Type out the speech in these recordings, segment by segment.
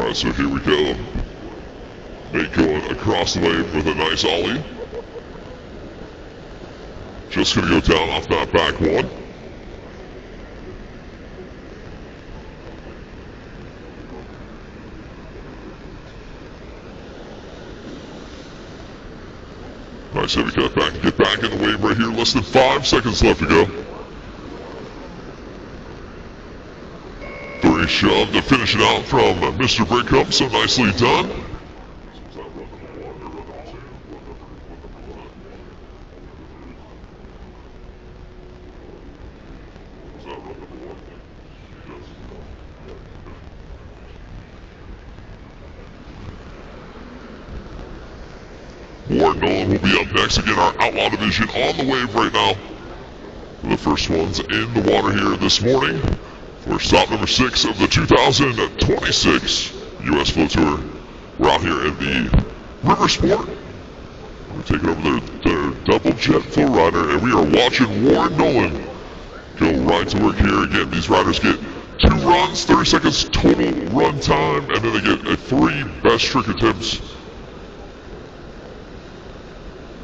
Alright, so here we go. Nate going across the wave with a nice ollie. Just going to go down off that back one. Nice heavy cut back to get back in the wave right here. Less than 5 seconds left to go. 3 shove to finish it out from Mr. Brincombe. So nicely done. Ward Nolan will be up next. Again, our Outlaw Division on the wave right now. The first ones in the water here this morning for stop number 6 of the 2026 U.S. Flow Tour. We're out here in the Riversport. We're taking over their double jet flow rider, and we are watching Ward Nolan go right to work here. Again, these riders get 2 runs, 30 seconds total run time, and then they get 3 best trick attempts.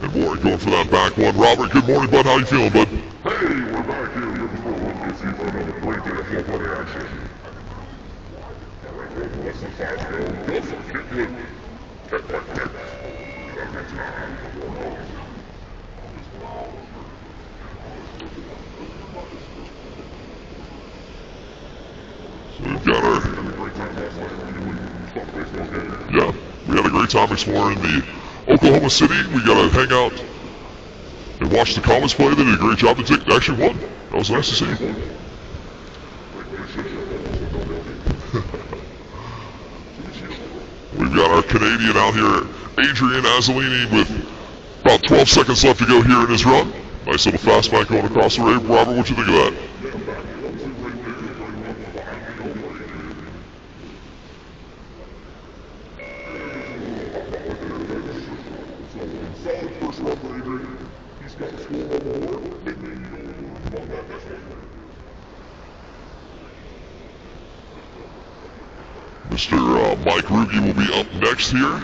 And Ward going for that back one. Robert, good morning, bud. How you feeling, bud? Hey, we're back here. Riversport OKC for another great day of full body action. Alright, well, less than 5 to go. Go for a kick flip. Kick, kick, kick. Every time. So we've got our... Yeah, we had a great time exploring the Oklahoma City. We got to hang out and watch the Comets play. They did a great job. They actually won. That was nice to see. We've got our Canadian out here, Adrian Azzolini, with about 12 seconds left to go here in his run. Nice little fastback going across the wave. Robert, what you think of that? Mr. Mike Ruge will be up next here.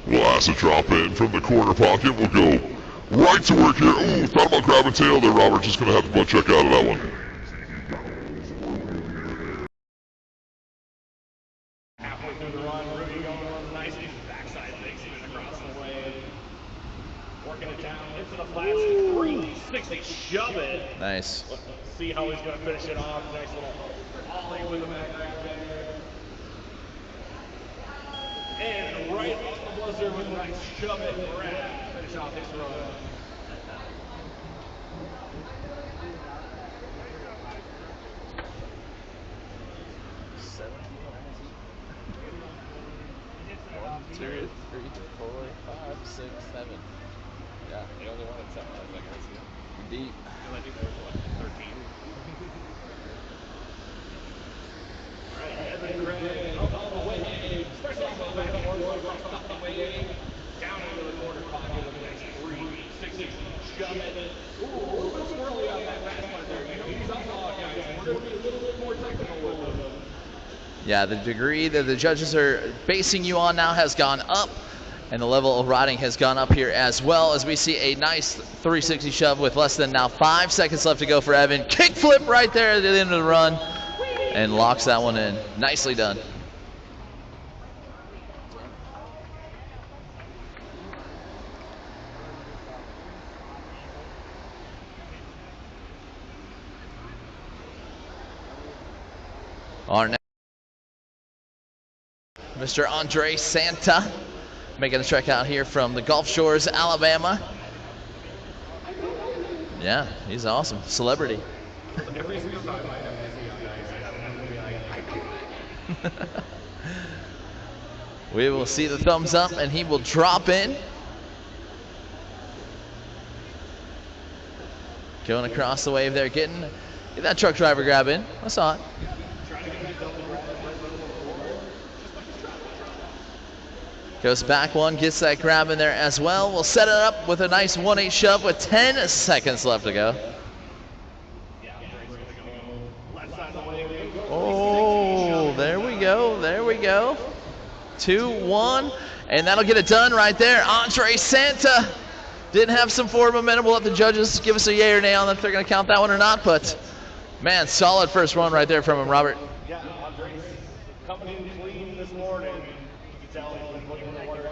We'll ask a drop in from the corner pocket. We'll go right to work here. Ooh, thought about grabbing tail there, Robert. Just going to have to butt check out of that one. Halfway through the run, Ruge going nicely. Backside takes it across the way. Working it down into the flats. 360, shove it. Nice. Let's see how he's going to finish it off. Nice little ollie with the back. And right off the buzzer with a nice shove it grab. Finish off this run. One, two, 3, 4, 5, 6, 7. Yeah, They only wanted 7. I was like, I see. deep. I think there was what, 13. Alright, Evan Gray up on the wave. Starts off on the back off the wave. Down into the corner pocket with a nice 360 shove it. Ooh, a little bit swirly on that last one there. You know, these outlaw guys, we're going to be a little bit more technical with them. Yeah, the degree that the judges are basing you on now has gone up, and the level of riding has gone up here as well, as we see a nice 360 shove with less than now 5 seconds left to go for Evan. Kickflip right there at the end of the run, and locks that one in. Nicely done. Our next, Mr. Andre Santa, making a trek out here from the Gulf Shores, Alabama. Yeah, he's awesome. Celebrity. We will see the thumbs up, and he will drop in. Going across the wave there, get that truck driver grab in. I saw it. Goes back one, gets that grab in there as well. We'll set it up with a nice 1-8 shove with 10 seconds left to go. 2, 1, and that'll get it done right there. Andre Santa didn't have some forward momentum. We'll let the judges give us a yay or nay on if they're going to count that one or not, but man, solid first run right there from him, Robert. Yeah, Andre's coming in clean this morning. You can tell he's been putting in the work,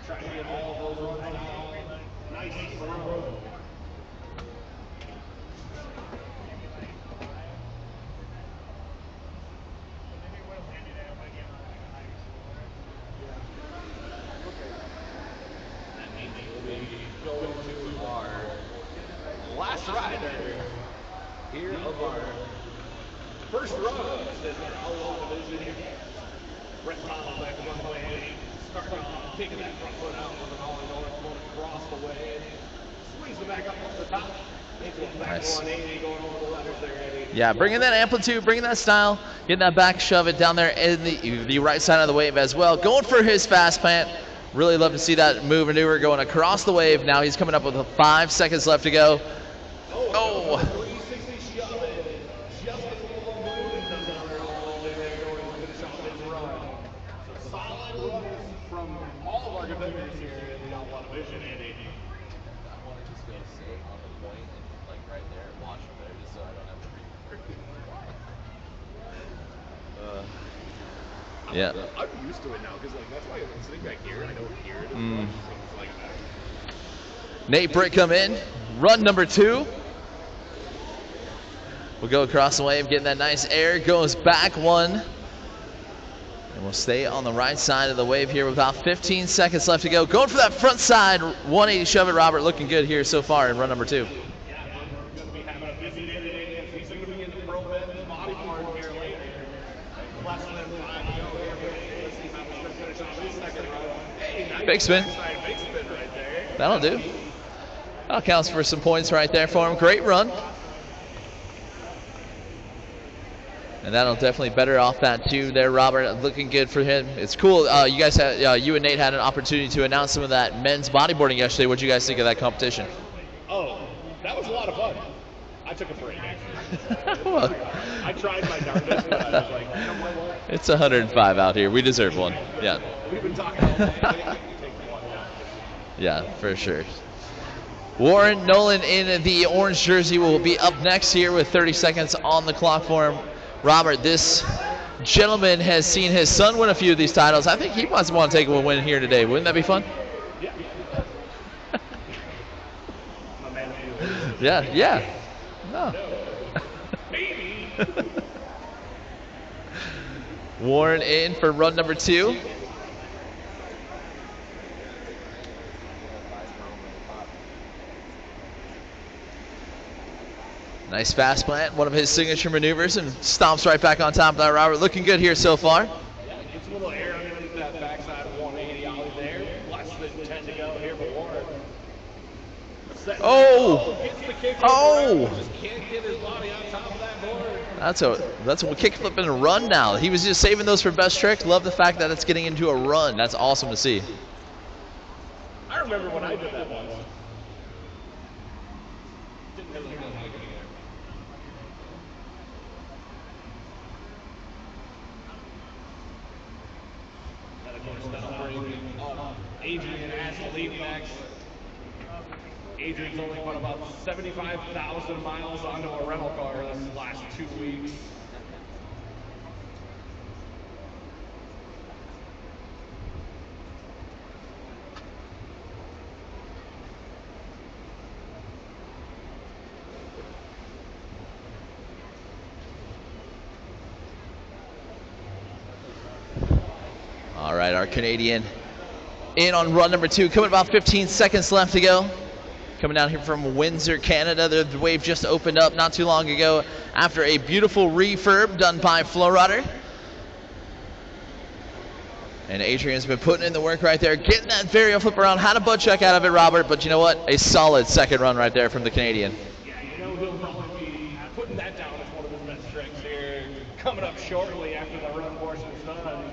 trying to get all of those runs out. Nice throw. That means we'll be going to our last rider here of our first run of this outlaw division. Brett Collins back one way, starting off, taking that front foot out with an ollie going across the way. Squeeze the back up off the top. Nice. 180 going over the letters there, Eddie. Yeah, bringing that amplitude, bringing that style, getting that back, shove it down there in the right side of the wave as well. Going for his fast plant. Really love to see that maneuver going across the wave. Now he's coming up with 5 seconds left to go. Oh. 360 shove it. Just a little move and does another elbow there going to finish off his run. So solid runs from all of our competitors here in the outlaw division, Andy. I want to just go sit on the point and like right there and watch from there just so I don't have to read. Yeah. I'm used to it now because like that's why I'm sitting back here and I don't hear it as much. So it's like Nate Britt come in, run number 2. We'll go across the wave, getting that nice air, goes back 1. And we'll stay on the right side of the wave here with about 15 seconds left to go. Going for that front side 180 shove it, Robert. Looking good here so far in run number 2. yeah, we're going to be having a busy day today. He's going to be in the pro event bodyboard here later. Less than 5 to go here. Let's see how he's going to finish off his second run. Hey, nice Big spin. backside big spin right there. That'll do. That counts for some points right there for him. Great run. And that'll definitely better off that too there, Robert. Looking good for him. It's cool. You guys had, you and Nate had an opportunity to announce some of that men's bodyboarding yesterday. What did you guys think of that competition? Oh, that was a lot of fun. I took a break, actually. Well, I tried my darndest, but I was like, you know what? it's 105 out here. We deserve one. Yeah. We've been talking all day. Take one now. Yeah, for sure. Warren Nolan in the orange jersey will be up next here with 30 seconds on the clock for him. Robert, this gentleman has seen his son win a few of these titles. I think he must want to take a win here today. Wouldn't that be fun? Yeah. My man, Yeah. No. maybe. Warren in for run number 2. Nice fast plant, one of his signature maneuvers, and stomps right back on top of that, Robert. Looking good here so far. Yeah, gets a little air underneath that backside 180 ollie there. Less than 10 to go here for Warren. Oh! Gets the kick Oh! just can't get his body on top of that board. That's a kickflip and a run now. He was just saving those for best trick. Love the fact that it's getting into a run. That's awesome to see. I remember when I did that once. Didn't really know how to get there. And of course, that'll bring Adrian as the lead next. Adrian's only put about 75,000 miles onto a rental car this last 2 weeks. All right, our Canadian in on run number 2. Coming about 15 seconds left to go. Coming down here from Windsor, Canada. The wave just opened up not too long ago after a beautiful refurb done by Flowrider. And Adrian's been putting in the work right there, getting that varial flip around. Had a butt check out of it, Robert, but you know what? A solid second run right there from the Canadian. Yeah, you know he'll probably be putting that down as one of his best tricks here. Coming up shortly after the run portion's done.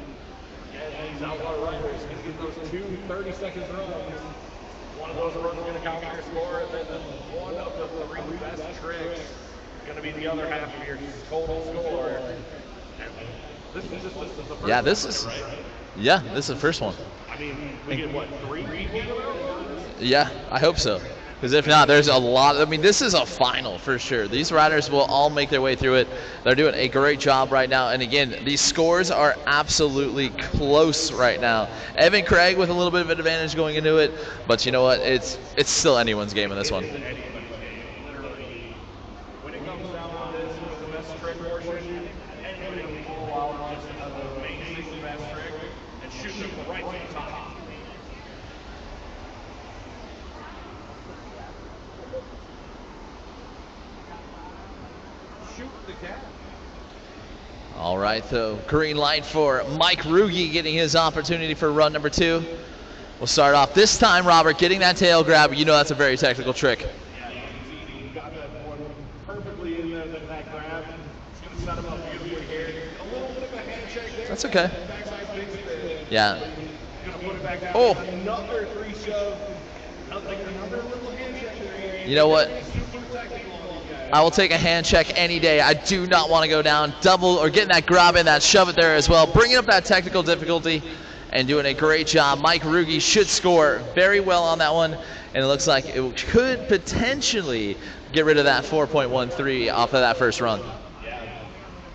And these outlaw runners can get those 2 30-second runs. One of those runs are going to count your score, and then one of the 3 best tricks going to be the other half of your total score. And this is just the first Yeah, this is. right? Yeah, this is the first one. I mean, we get what, 3 people? Yeah, I hope so. Because if not, there's a lot. I mean, this is a final for sure. These riders will all make their way through it. They're doing a great job right now. And again, these scores are absolutely close right now. Evan Craig with a little bit of an advantage going into it, but you know what? It's still anyone's game in this one. When it comes down to this, the best trick portion, anybody can pull out just another amazing best trick and shoot them right to the top. Shoot the cat. All right, though. Green light for Mike Ruge getting his opportunity for run number 2. We'll start off this time, Robert, getting that tail grab. You know that's a very technical trick. Yeah, you got that one perfectly in that grab. It's going to set him up beautifully here. A little bit of a handshake there. That's okay. Backside big spin. Yeah. Going to put it back down. Oh. Another 3 shove. Another little handshake there. You know what? Super technical on these guys. I will take a hand check any day. I do not want to go down double or getting that grab in, that shove it there as well. Bringing up that technical difficulty and doing a great job. Mike Ruge should score very well on that one. And it looks like it could potentially get rid of that 4.13 off of that first run. Yeah.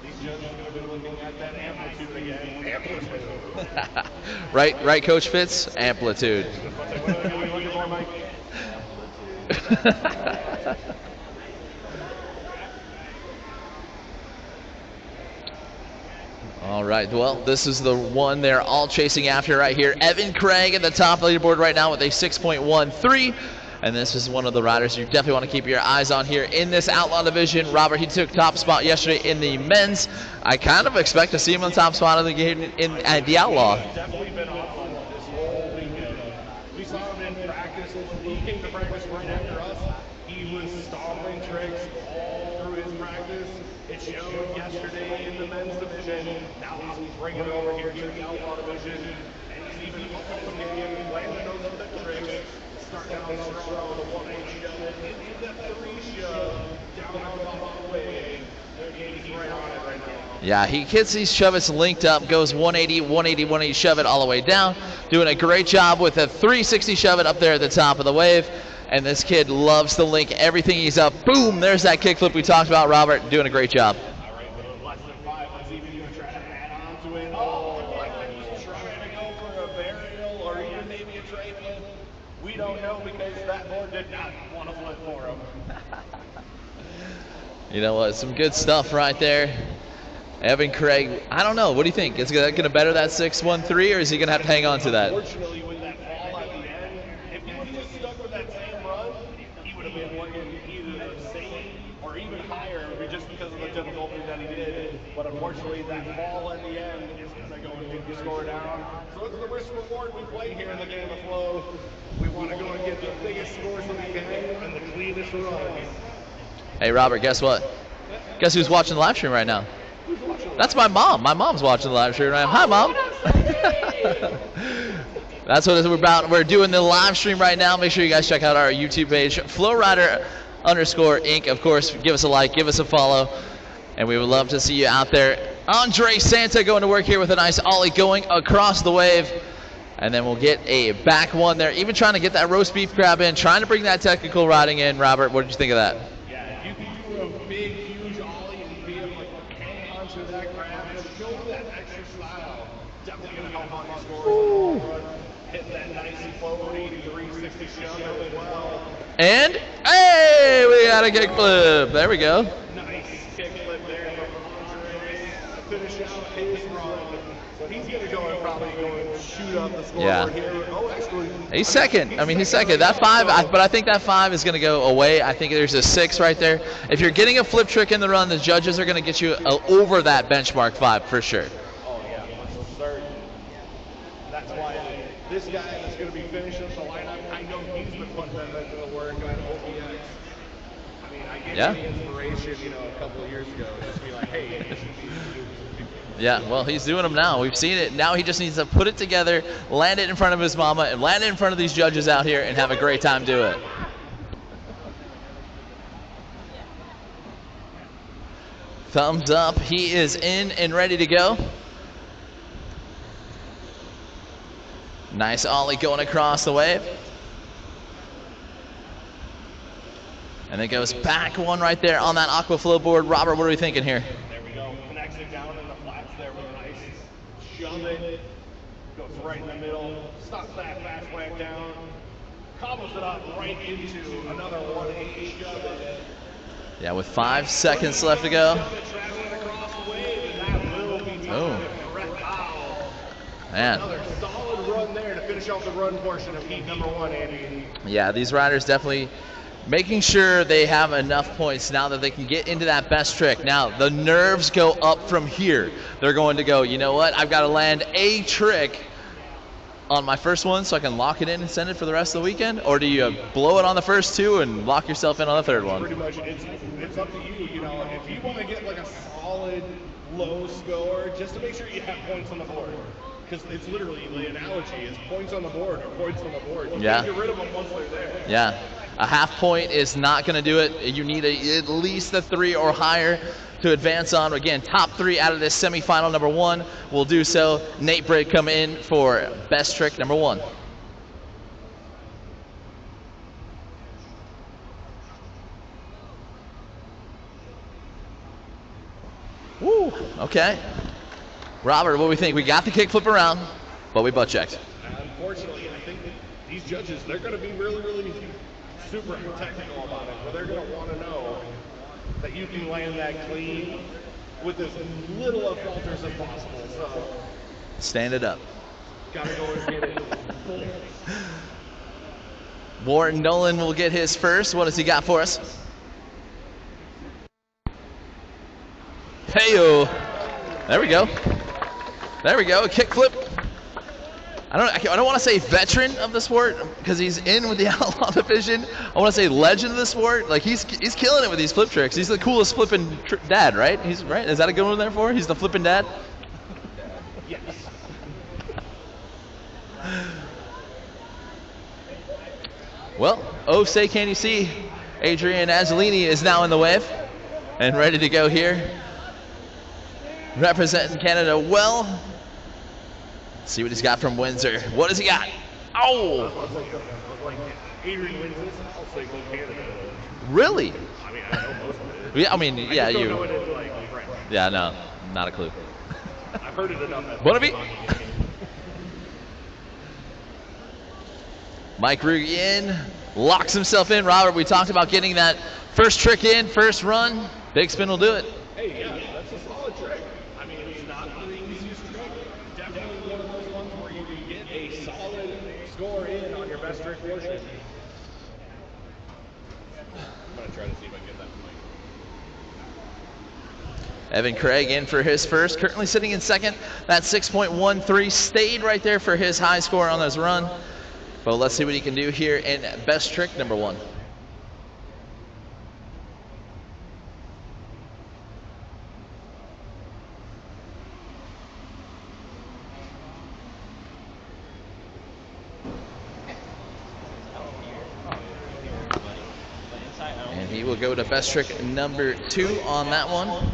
These judges are going to be looking at that amplitude again. Amplitude. Right, Coach Fitz? Amplitude. What are we looking for, Mike? All right, well, this is the one they're all chasing after right here. Evan Craig at the top of the leaderboard right now with a 6.13. And this is one of the riders you definitely want to keep your eyes on here in this Outlaw division. Robert, he took top spot yesterday in the men's. I kind of expect to see him on top spot of the game in the Outlaw. Definitely been awesome this whole weekend. We saw him in practice. He came to practice right after us. He was stomping tricks all through his practice. It showed yesterday in the men's division. Now he's bringing it over here to the Outlaw division. And he's even up the game, landing those other tricks. Starting out strong with a 1-8 shove into the 3 shove down on the hallway. He's right on it right now. Yeah, he gets these shove-its linked up, goes 180, 180, 180 shove-it all the way down. Doing a great job with a 360 shove-it up there at the top of the wave. And this kid loves to link everything he's up. Boom, there's that kickflip we talked about. Robert doing a great job. All right, less than 5. Let's see if you can try to add on to it. Oh, like he's trying to go for a burial or even maybe a tray flip. We don't know because that board did not want to flip for him. You know what? Some good stuff right there. Evan Craig, I don't know. What do you think? Is that going to better that 6.13 or is he going to have to hang on to that? Unfortunately, with that fall at the end, if he would have just stuck with that same run, he would have been looking either the same or even higher just because of the difficulty that he did. But unfortunately, that fall at the end is going to go and get the score down. So it's the risk reward we play here in the game of flow. We want to go and get the biggest scores that we can and the cleanest runs. Hey, Robert, guess what? Guess who's watching the live stream right now? That's my mom. My mom's watching the live stream right now. Hi, Mom. That's what we're about. We're doing the live stream right now. Make sure you guys check out our YouTube page, FlowRider_Inc. Of course, give us a like, give us a follow, and we would love to see you out there. Andre Santa going to work here with a nice ollie going across the wave. And then we'll get a back one there. Even trying to get that roast beef grab in, trying to bring that technical riding in. Robert, what did you think of that? Yeah, if you can do a big, huge ollie and be able to hang onto that grab and show that extra style, definitely going to help on your scores. Hit that nice floaty 360 shove as well. And, hey, we got a kickflip. There we go. Nice kickflip there from Andre to finish out his run. So he's going to go and probably go and shoot up the scoreboard here. Oh, actually. He's second. I mean, he's second. That 5, but I think that 5 is going to go away. I think there's a 6 right there. If you're getting a flip trick in the run, the judges are going to get you over that benchmark 5 for sure. Oh, yeah, for certain. That's why this guy that's going to be finishing the lineup, I know he's been putting that into the work on OPX. I mean, I get the inspiration, a couple of years ago, just be like, hey, this should be. Yeah, well, he's doing them now. We've seen it. Now he just needs to put it together, land it in front of his mama, and land it in front of these judges out here and have a great time doing it. Thumbs up. He is in and ready to go. Nice ollie going across the wave. And it goes back one right there on that Aquaflow board. Robert, what are we thinking here? There we go. Connects it down in the flats there with ice. Shove it. Goes right in the middle. Stops that fast whack down. Cobbles it up right into another 1-8 shove it. Yeah, with 5 seconds left to go. Shove it, traveling across the wave, and that will be Oh. Brett Powell. Man. Another solid run there to finish off the run portion of heat number 1, Andy. Yeah, these riders definitely making sure they have enough points now that they can get into that best trick. Now, the nerves go up from here. They're going to go, you know what, I've got to land a trick on my first one so I can lock it in and send it for the rest of the weekend? Or do you blow it on the first 2 and lock yourself in on the third one? Pretty much, it's up to you. You know, if you want to get like a solid low score, just to make sure you have points on the board. Because it's literally, the analogy is points on the board or points on the board. You Yeah. can't get rid of them once they're there. Yeah, a half point is not going to do it. You need at least a 3 or higher to advance on. Again, top 3 out of this semifinal number 1 will do so. Nate Britt come in for best trick number 1. Woo, okay. Robert, what do we think? We got the kickflip around, but we butt checked. Unfortunately, I think these judges, they're going to be really, really super technical about it. But they're going to want to know that you can land that clean with as little of falters as possible. So, Stand it up. got to go and get it full. Warren Nolan will get his first. What has he got for us? Hey-o. There we go. There we go. A kickflip. I don't want to say veteran of the sport because he's in with the outlaw division. I want to say legend of the sport. Like he's killing it with these flip tricks. He's the coolest flipping dad, right? He's right. Is that a good one there for? He's the flipping dad. Yes. Well, oh say can you see, Adrian Angelini is now in the wave and ready to go here. Representing Canada well. Let's see what he's got from Windsor. What does he got? Oh! Like Adrian wins this, I'll say go Canada. Really? I mean, I know most of it. Yeah, I mean, yeah, I just don't know you. it in, like, French. Yeah, no, not a clue. I've heard it enough. What have he? Mike Ruge in, locks himself in. Robert, we talked about getting that first trick in, first run. Big spin will do it. Hey, yeah, that's a solid trick. I mean, it's not the easiest trick. Definitely one of those ones where you can get a solid score in on your best trick portion. I'm going to try to see if I can get that from Mike. Evan Craig in for his first, currently sitting in second. That 6.13 stayed right there for his high score on this run. But let's see what he can do here in best trick number 1. And he will go to best trick number 2 on that one.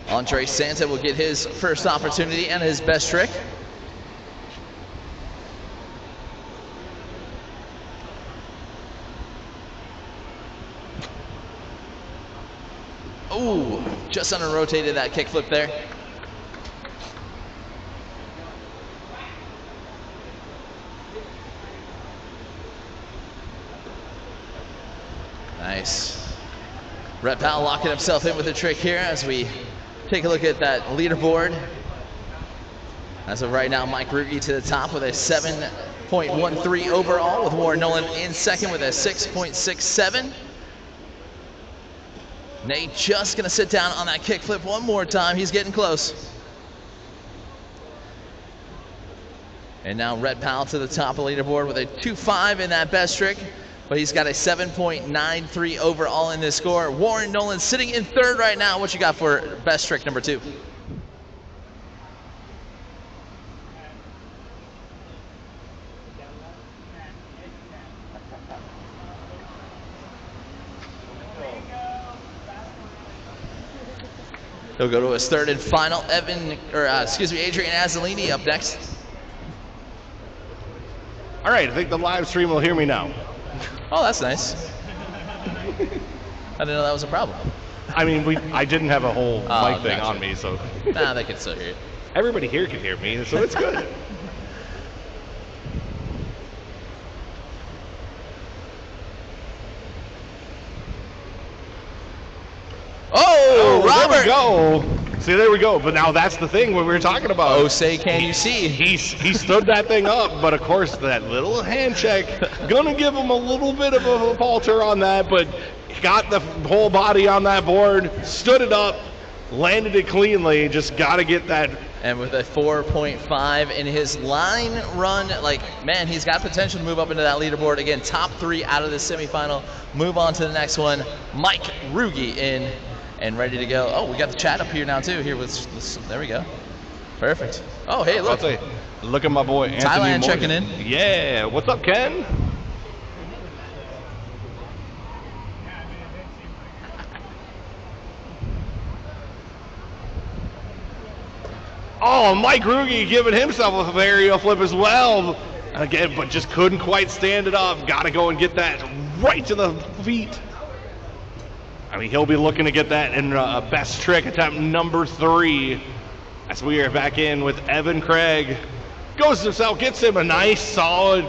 Andre Santa will get his first opportunity and his best trick. Ooh, just under rotated that kickflip there. Nice. Brett Powell locking himself in with a trick here as we take a look at that leaderboard. As of right now, Mike Ruge to the top with a 7.13 overall, with Warren Nolan in second with a 6.67. Nate just gonna sit down on that kickflip one more time. He's getting close. And now Red Powell to the top of the leaderboard with a 2.5 in that best trick, but he's got a 7.93 overall in this score. Warren Nolan sitting in third right now. What you got for best trick number 2? He'll go to his third and final. Adrian Azzolini up next. All right, I think the live stream will hear me now. Oh, that's nice. I didn't know that was a problem. I mean, I didn't have a whole Oh, mic thing gotcha. on me, so Nah, they can still hear you. everybody here can hear me, so it's good. Oh, Robert! There we go. See, there we go. But now that's the thing what we were talking about. Oh, say can you see? He stood that thing up, but of course that little hand check gonna give him a little bit of a palter on that, but got the whole body on that board, stood it up, landed it cleanly. Just gotta get that. And with a 4.5 in his line run, like, man, he's got potential to move up into that leaderboard. Again, top 3 out of the semifinal. Move on to the next one. Mike Ruge in and ready to go. Oh, we got the chat up here now, too. Here with this, there we go. Perfect. Oh, hey, look. Look at my boy Anthony Thailand Morgan. checking in. Yeah, what's up, Ken? Oh, Mike Ruge giving himself a aerial flip as well. Again, but just couldn't quite stand it up. Got to go and get that right to the feet. I mean, he'll be looking to get that in best trick attempt number 3. As we are back in with Evan Craig. Goes himself, gets him a nice, solid,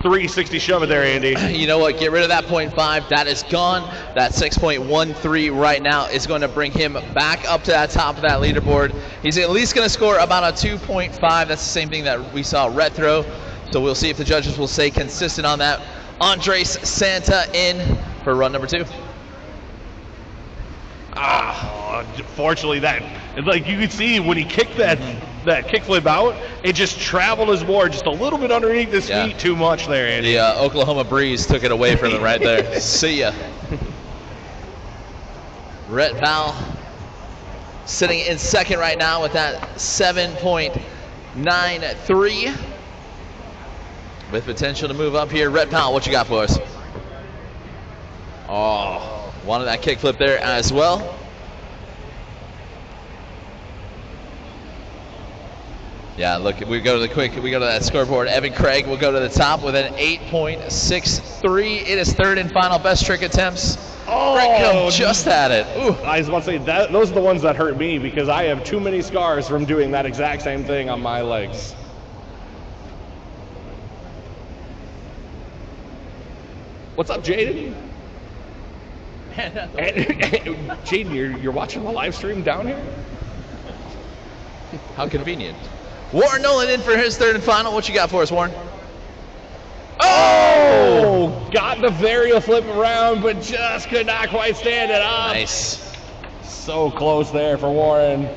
360 shove it there, Andy. You know what? Get rid of that 0.5. That is gone. That 6.13 right now is going to bring him back up to that top of that leaderboard. He's at least going to score about a 2.5. That's the same thing that we saw Rhett throw. So we'll see if the judges will stay consistent on that. Andres Santa in for run number 2. Fortunately, that, like you could see when he kicked that kickflip out, it just traveled his board just a little bit underneath his feet. Too much there, Andy. The Oklahoma breeze took it away from him right there. See ya. Rhett Powell sitting in second right now with that 7.93. With potential to move up here. Rhett Powell, what you got for us? Oh, wanted that kickflip there as well. Yeah, look, we go to that scoreboard. Evan Craig will go to the top with an 8.63. It is third and final best trick attempts. Oh, just had it. Ooh. I was about to say, those are the ones that hurt me because I have too many scars from doing that exact same thing on my legs. What's up, Jaden? Jaden, you're watching the live stream down here? How convenient. Warren Nolan in for his third and final. What you got for us, Warren? Oh! Got the varial flip around, but just could not quite stand it up. Nice. So close there for Warren.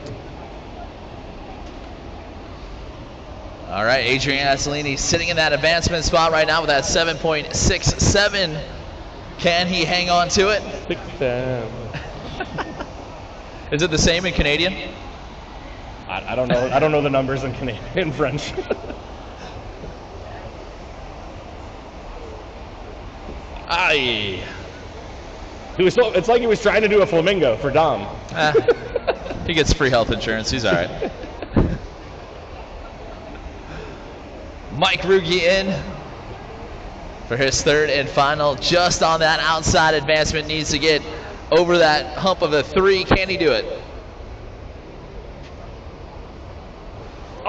All right, Adrian Azzolini sitting in that advancement spot right now with that 7.67. Can he hang on to it? Is it the same in Canadian? I don't know. I don't know the numbers in Canadian French. Aye. It's like he was trying to do a flamingo for Dom. He gets free health insurance. He's all right. Mike Ruge in for his third and final. Just on that outside advancement. Needs to get over that hump of a 3. Can he do it?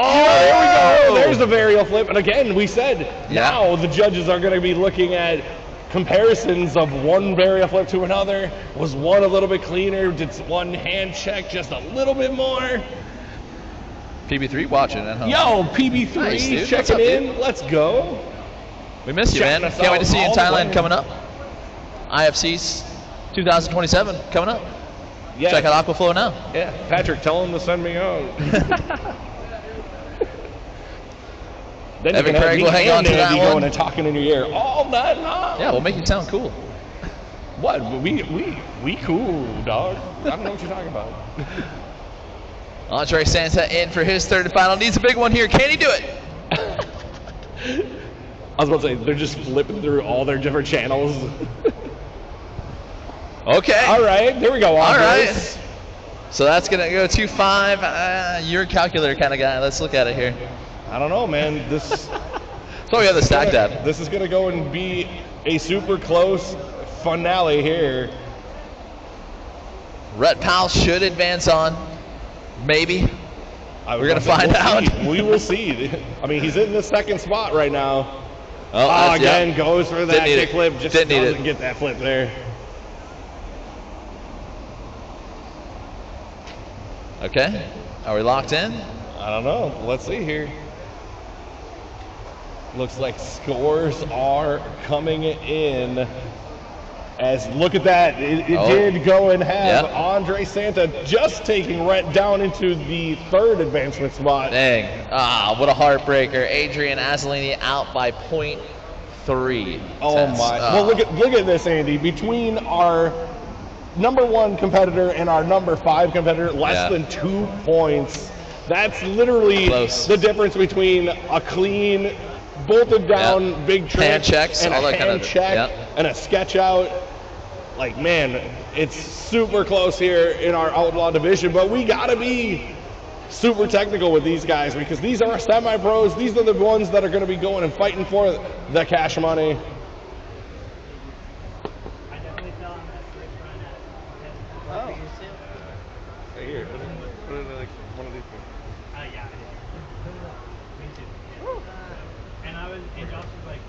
Oh, there we go. There's the varial flip. And again, we said now the judges are going to be looking at comparisons of one varial flip to another. Was one a little bit cleaner? Did one hand check just a little bit more? PB3 watching at home. Yo, PB3 nice, checking up, in. Let's go. We miss you, man. Can't wait to see you in Thailand coming up. IFC's 2027 coming up. Yeah. Check out Aquaflow now. Yeah, Patrick, tell him to send me out. Then Evan you can Craig have will hang on to that going one. and talking in your ear all night long. Yeah, we'll make you sound cool. What? We cool, dog. I don't know what you're talking about. Andre Santa in for his third and final. Needs a big one here. Can he do it? I was about to say, they're just flipping through all their different channels. Okay. All right, there we go. All Andres. right. So that's going to go 2.5. You're a calculator kind of guy. Let's look at it here. I don't know, man. This So we have the stack dab. This is going to go and be a super close finale here. Rhett Powell should advance on. Maybe. We're going to find out. We will see. I mean, he's in the second spot right now. Oh, again, goes for that kickflip. Just doesn't get that flip there. Okay. Are we locked in? I don't know. Let's see here. Looks like scores are coming in. As look at that, it did go and have Andre Santa just taking Rhett down into the third advancement spot. Dang. What a heartbreaker. Adrian Azzolini out by 0.3. Oh my. Well, look at this, Andy. Between our number 1 competitor and our number 5 competitor, less than 2 points. That's literally the difference between a clean, bolted down big trick hand checks, and all a that hand check and a sketch out. Like, man, it's super close here in our Outlaw division, but we got to be super technical with these guys because these are semi-pros. These are the ones that are going to be going and fighting for the cash money. Here, put it in like one of these things. Yeah, me too. And Josh was like,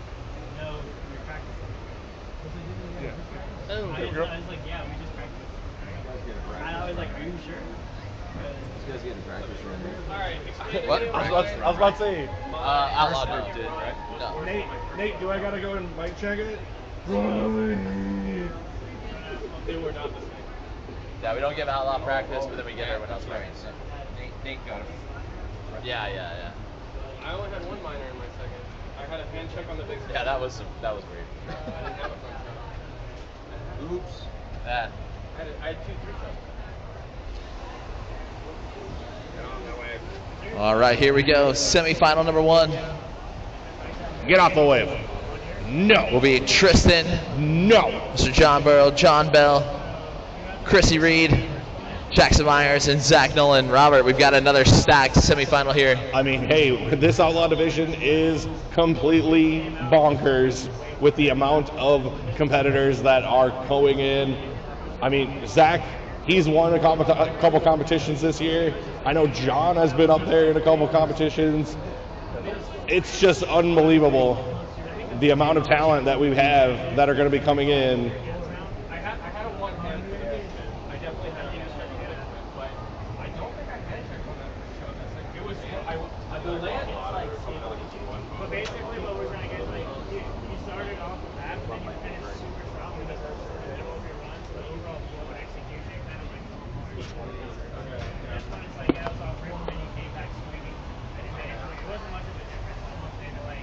no, you're practicing. Yeah. I was like, yeah, we just practiced. And I was like, are you sure? These guys getting practice run. Alright, What? I was about to say. Outlaw group did, right? No. Nate, do I gotta go and mic check it? they were not the same. Yeah, we don't give outlaw practice, but then we give everyone else practice. Nate got it. Yeah. I only had one minor in my second. I had a hand check on the big Yeah, that was weird. I didn't have a front check. Oops. Yeah. I had 2 3 shots. All right, here we go. Semifinal number 1 Get off the wave. No. will be Tristan, No. Mr. John Burrow, John Bell, Chrissy Reed, Jackson Myers, and Zach Nolan. Robert, we've got another stacked semifinal here. I mean, hey, this Outlaw division is completely bonkers with the amount of competitors that are going in. I mean, Zach, he's won a couple competitions this year. I know John has been up there in a couple competitions. It's just unbelievable the amount of talent that we have that are going to be coming in. I had a one hand finish. I definitely had a hand check on it, but I don't think I hand checked on that show. It was the land was like But basically what we're trying to get is like you started off with that, but then you finished super strong because of the middle of your run, so the overall flow and execution kind of like that's when it's like that was off rip and then you came back swinging and it wasn't much of a difference, almost maybe like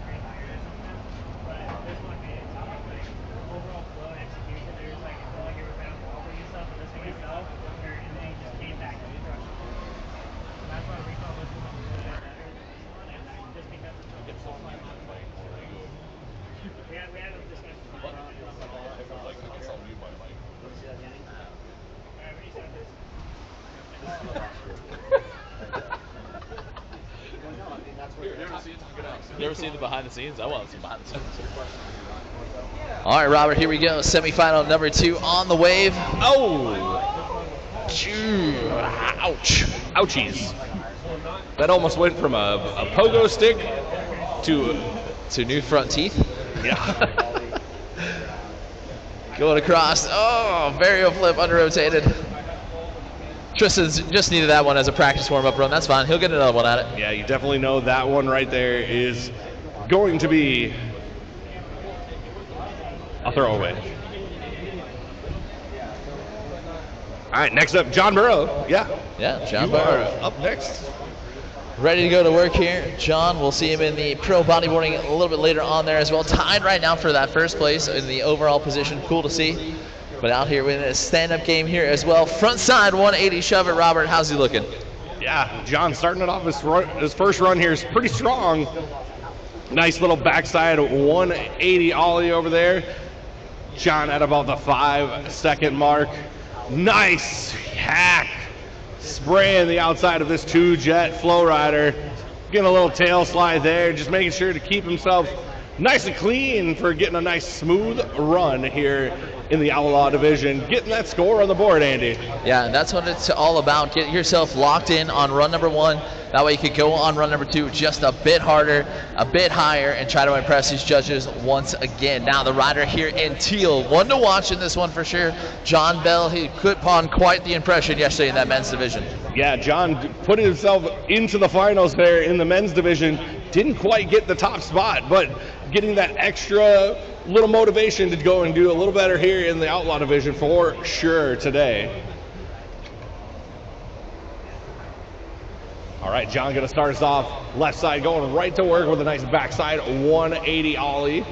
3 higher or something. But this one made it sound like overall flow and execution, there was like it felt like you were kind of wobbling and stuff, but this one you fell and then you just came back and you crushed it. That's why we call this one better than this one, and just because it's so far on way. We had a discussion. Alright, we start this. You ever seen the behind the scenes? I want some behind the scenes. All right, Robert, here we go. Semifinal number 2 on the wave. Oh! Ouch. Ouchies. That almost went from a pogo stick to New front teeth. yeah. Going across. Oh, varial flip, under-rotated. Tristan's just needed that one as a practice warm-up run. That's fine. He'll get another one at it. Yeah, you definitely know that one right there is going to be a throwaway. All right, next up, John Burrow. Yeah. Yeah, John You are Burrow. up next. Ready to go to work here. John, we'll see him in the pro bodyboarding a little bit later on there as well. Tied right now for that first place in the overall position. Cool to see. But out here with a stand-up game here as well. Front side 180 shove it. Robert, how's he looking? Yeah, John starting it off his first run here is pretty strong. Nice little backside 180 ollie over there. John at about the 5-second mark. Nice hack. Spraying the outside of this two-jet flow rider. Getting a little tail slide there, just making sure to keep himself nice and clean for getting a nice smooth run here in the Outlaw division. Getting that score on the board, Andy. Yeah, and that's what it's all about. Get yourself locked in on run number 1. That way you could go on run number 2 just a bit harder, a bit higher, and try to impress these judges once again. Now the rider here in teal, one to watch in this one for sure. John Bell, he put on quite the impression yesterday in that men's division. Yeah, John putting himself into the finals there in the men's division. Didn't quite get the top spot, but getting that extra little motivation to go and do a little better here in the Outlaw division for sure today. All right, John gonna start us off left side, going right to work with a nice backside 180 ollie.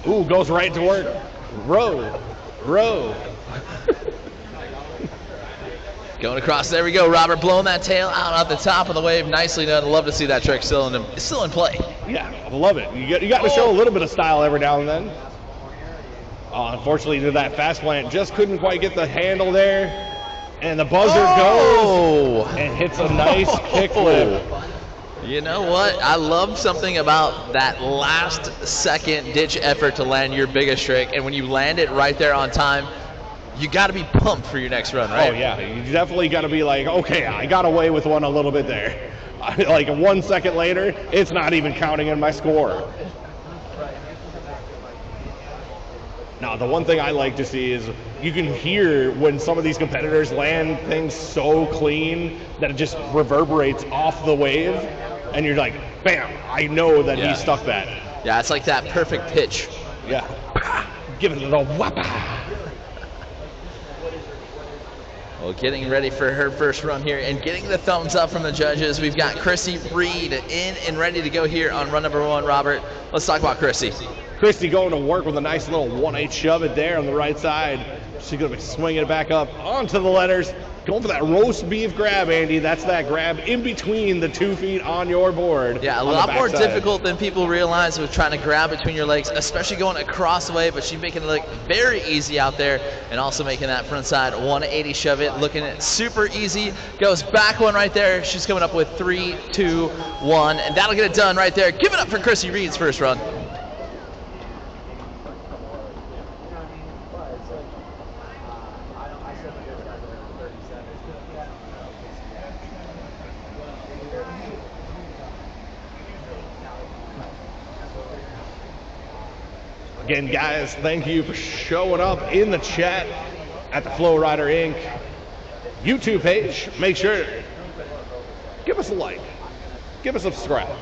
Ooh, goes right to work. Row. Going across, there we go. Robert blowing that tail out at the top of the wave. Nicely done. Love to see that trick still in play. Yeah, I love it. You got to show a little bit of style every now and then. Unfortunately, to that fast plant, just couldn't quite get the handle there. And the buzzer goes and hits a nice kickflip. You know what? I love something about that last second ditch effort to land your biggest trick. And when you land it right there on time, you got to be pumped for your next run, right? Oh, yeah. You definitely got to be like, okay, I got away with one a little bit there. Like 1 second later, it's not even counting in my score. Now, the one thing I like to see is you can hear when some of these competitors land things so clean that it just reverberates off the wave, and you're like, bam, I know that he stuck that. Yeah, it's like that perfect pitch. Yeah. Give it a little whappa. Well, getting ready for her first run here and getting the thumbs up from the judges. We've got Chrissy Reed in and ready to go here on run number 1, Robert. Let's talk about Chrissy. Christy going to work with a nice little 1/8 shove it there on the right side. She's going to be swinging it back up onto the letters. Going for that roast beef grab, Andy. That's that grab in between the 2 feet on your board. Yeah, a lot more difficult than people realize with trying to grab between your legs, especially going across the way, but she's making it look very easy out there and also making that front side 180 shove it, looking at super easy. Goes back one right there. She's coming up with 3, 2, 1, and that'll get it done right there. Give it up for Chrissy Reed's first run. Again, guys, thank you for showing up in the chat at the Flow Rider Inc. YouTube page. Make sure, give us a like, give us a subscribe,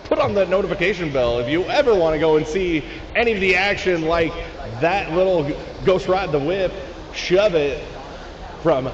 put on the notification bell if you ever want to go and see any of the action like that little Ghost Ride the Whip, shove it from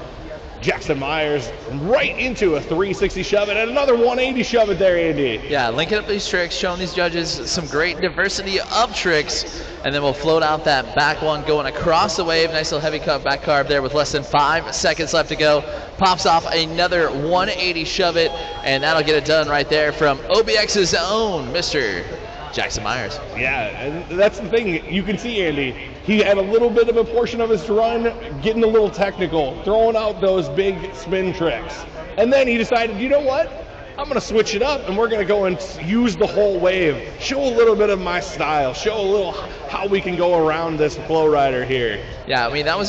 Jackson Myers right into a 360 shove it and another 180 shove it there, Andy. Yeah, linking up these tricks, showing these judges some great diversity of tricks, and then we'll float out that back one going across the wave. Nice little heavy cut back carb there with less than 5 seconds left to go. Pops off another 180 shove it, and that'll get it done right there from OBX's own Mr. Jackson Myers. Yeah, and that's the thing. You can see, Andy, he had a little bit of a portion of his run getting a little technical, throwing out those big spin tricks. And then he decided, you know what? I'm going to switch it up, and we're going to go and use the whole wave. Show a little bit of my style. Show a little how we can go around this flow rider here. Yeah, I mean, that's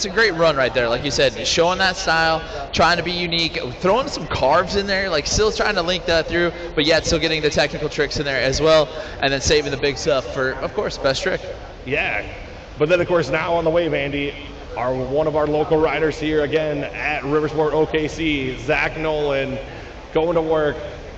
a great run right there. Like you said, showing that style, trying to be unique, throwing some carves in there, like still trying to link that through, but yet still getting the technical tricks in there as well, and then saving the big stuff for, of course, best trick. Yeah, but then, of course, now on the wave, Andy, one of our local riders here again at Riversport OKC, Zach Nolan, going to work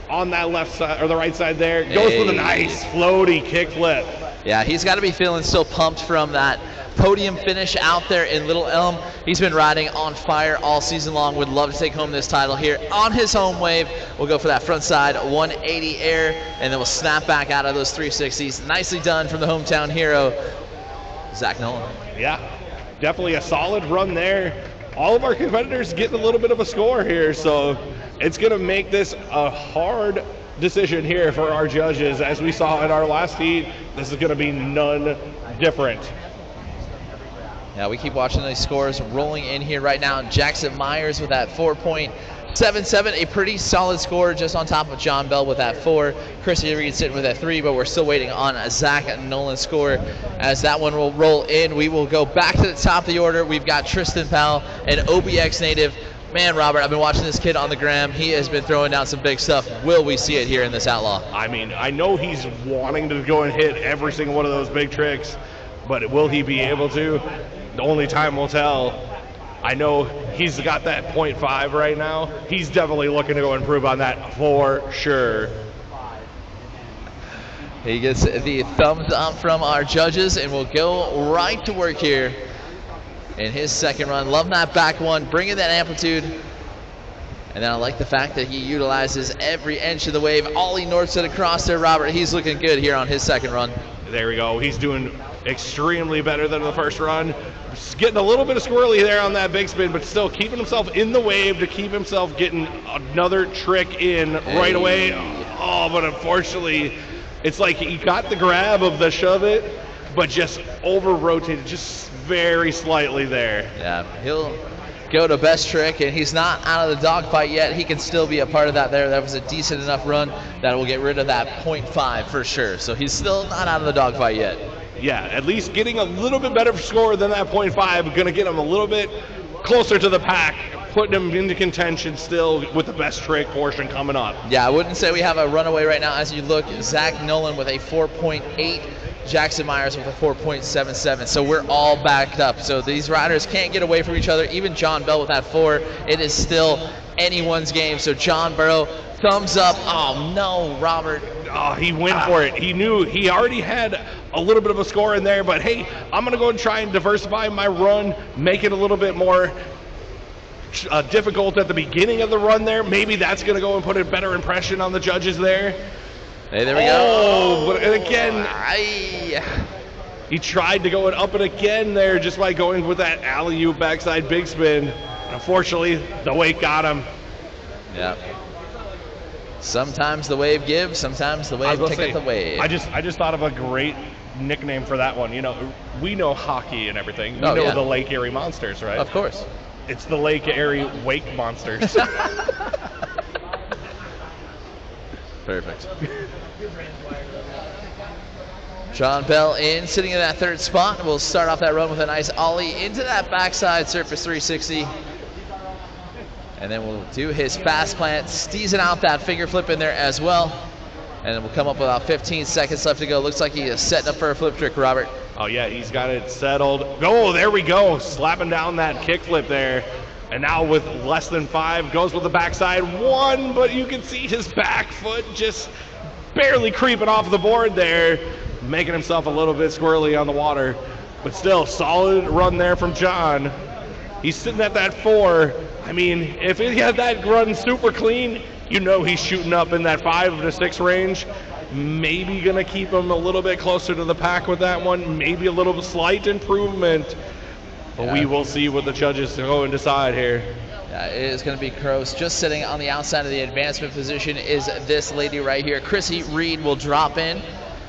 on that left side or the right side there. Goes with a nice floaty kickflip. Yeah, he's got to be feeling still pumped from that podium finish out there in Little Elm. He's been riding on fire all season long. Would love to take home this title here on his home wave. We'll go for that front side 180 air, and then we'll snap back out of those 360s. Nicely done from the hometown hero, Zach Nolan. Yeah, definitely a solid run there. All of our competitors getting a little bit of a score here, so it's going to make this a hard decision here for our judges. As we saw in our last heat, this is going to be none different. Yeah, we keep watching these scores rolling in here right now. Jackson Myers with that 4.77, a pretty solid score just on top of John Bell with that 4. Chrissy Reed sitting with that 3, but we're still waiting on a Zach Nolan's score. As that one will roll in, we will go back to the top of the order. We've got Tristan Powell, an OBX native. Man, Robert, I've been watching this kid on the gram. He has been throwing down some big stuff. Will we see it here in this Outlaw? I mean, I know he's wanting to go and hit every single one of those big tricks, but will he be able to? Only time will tell. I know he's got that 0.5 right now. He's definitely looking to go improve on that for sure. He gets the thumbs up from our judges, and we'll go right to work here in his second run. Love that back one, bringing that amplitude. And then I like the fact that he utilizes every inch of the wave. Ollie Northside across there, Robert. He's looking good here on his second run. There we go. He's doing extremely better than the first run. Just getting a little bit of squirrely there on that big spin, but still keeping himself in the wave to keep himself getting another trick in right away. Oh, but unfortunately, it's like he got the grab of the shove it, but just over-rotated just very slightly there. Yeah, he'll go to best trick, and he's not out of the dogfight yet. He can still be a part of that there. That was a decent enough run that will get rid of that 0.5 for sure. So he's still not out of the dogfight yet. Yeah, at least getting a little bit better score than that 0.5. Going to get him a little bit closer to the pack, putting him into contention still with the best trick portion coming up. Yeah, I wouldn't say we have a runaway right now. As you look, Zach Nolan with a 4.8, Jackson Myers with a 4.77. So we're all backed up. So these riders can't get away from each other. Even John Bell with that 4. It is still anyone's game. So John Burrow, thumbs up. Oh, no, Robert. Oh, he went for it. He knew he already had a little bit of a score in there, but hey, I'm going to go and try and diversify my run, make it a little bit more difficult at the beginning of the run there. Maybe that's going to go and put a better impression on the judges there. Hey, there we go. Oh, but and again, he tried to go and up it again there just by going with that alley-oop backside big spin. Unfortunately, the weight got him. Yeah. Sometimes the wave gives, sometimes the wave takes the wave. I just thought of a great nickname for that one. You know, we know hockey and everything. We know the Lake Erie Monsters, right? Of course. It's the Lake Erie Wake Monsters. Perfect. John Bell in, sitting in that third spot. We'll start off that run with a nice ollie into that backside surface 360. And then we'll do his fast plant, steezing out that finger flip in there as well. And then we'll come up with about 15 seconds left to go. Looks like he is setting up for a flip trick, Robert. Oh, yeah, he's got it settled. Oh, there we go. Slapping down that kick flip there. And now with less than 5, goes with the backside 1, but you can see his back foot just barely creeping off the board there, making himself a little bit squirrely on the water. But still, solid run there from John. He's sitting at that 4. I mean, if he had that run super clean, you know he's shooting up in that 5 to 6 range. Maybe going to keep him a little bit closer to the pack with that one. Maybe a little slight improvement. But we will see what the judges go and decide here. Yeah, it is going to be Kroos. Just sitting on the outside of the advancement position is this lady right here. Chrissy Reed will drop in.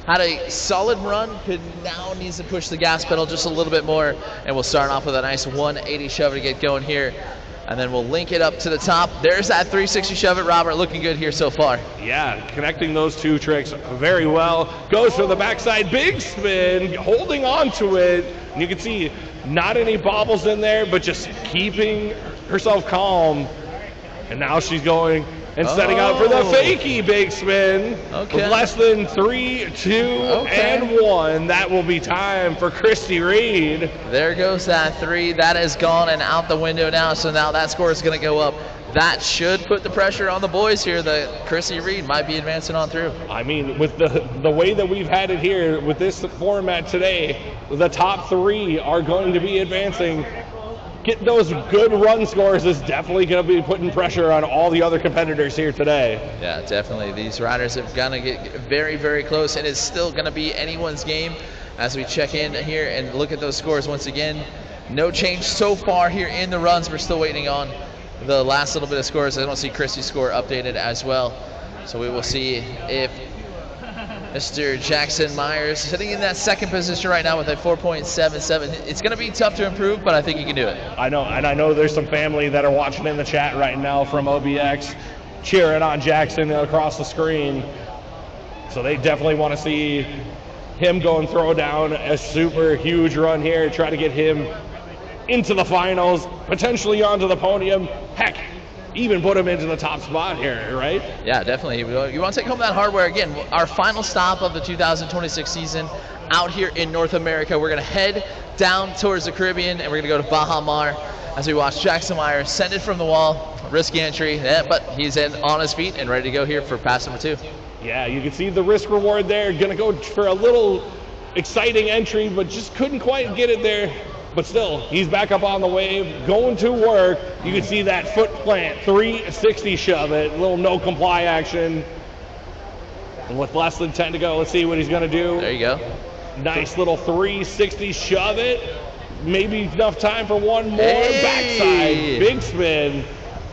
Had a solid run, now needs to push the gas pedal just a little bit more. And we'll start off with a nice 180 shove to get going here. And then we'll link it up to the top. There's that 360 shove it, Robert. Looking good here so far. Yeah, connecting those 2 tricks very well. Goes for the backside big spin, holding on to it. And you can see not any bobbles in there, but just keeping herself calm. And now she's going and setting out for the fakey big spin. Okay. With less than 3, 2, and 1. That will be time for Christy Reed. There goes that 3. That is gone and out the window now. So now that score is going to go up. That should put the pressure on the boys here that Chrissy Reed might be advancing on through. I mean, with the way that we've had it here with this format today, the top 3 are going to be advancing. Getting those good run scores is definitely going to be putting pressure on all the other competitors here today. Yeah, definitely. These riders have got to get very, very close, and it's still going to be anyone's game as we check in here and look at those scores once again. No change so far here in the runs. We're still waiting on the last little bit of scores. I don't see Chrissy's score updated as well. So we will see if Mr. Jackson Myers sitting in that second position right now with a 4.77. It's going to be tough to improve, but I think he can do it. I know, and I know there's some family that are watching in the chat right now from OBX, cheering on Jackson across the screen. So they definitely want to see him go and throw down a super huge run here, try to get him into the finals, potentially onto the podium. Heck, even put him into the top spot here, right? Yeah, definitely. You want to take home that hardware. Again, our final stop of the 2026 season out here in North America. We're going to head down towards the Caribbean, and we're going to go to Baja Mar as we watch Jackson Myers send it from the wall. Risky entry, but he's on his feet and ready to go here for pass number 2. Yeah, you can see the risk reward there. Going to go for a little exciting entry, but just couldn't quite get it there. But still, he's back up on the wave, going to work. You can see that foot plant, 360 shove it, little no comply action. And with less than 10 to go, let's see what he's going to do. There you go. Nice little 360 shove it. Maybe enough time for one more. Backside, big spin.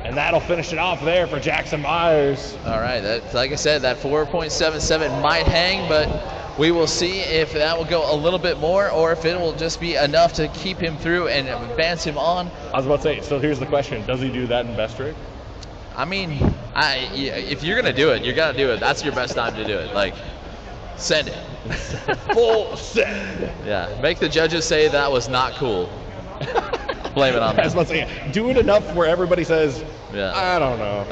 And that'll finish it off there for Jackson Myers. All right, like I said, that 4.77 might hang, but we will see if that will go a little bit more or if it will just be enough to keep him through and advance him on. I was about to say, so here's the question. Does he do that in best trick? I mean, if you're going to do it, you got to do it. That's your best time to do it. Like, send it. Full send. Yeah, make the judges say that was not cool. Blame it on them. I was about to say, do it enough where everybody says, yeah. I don't know.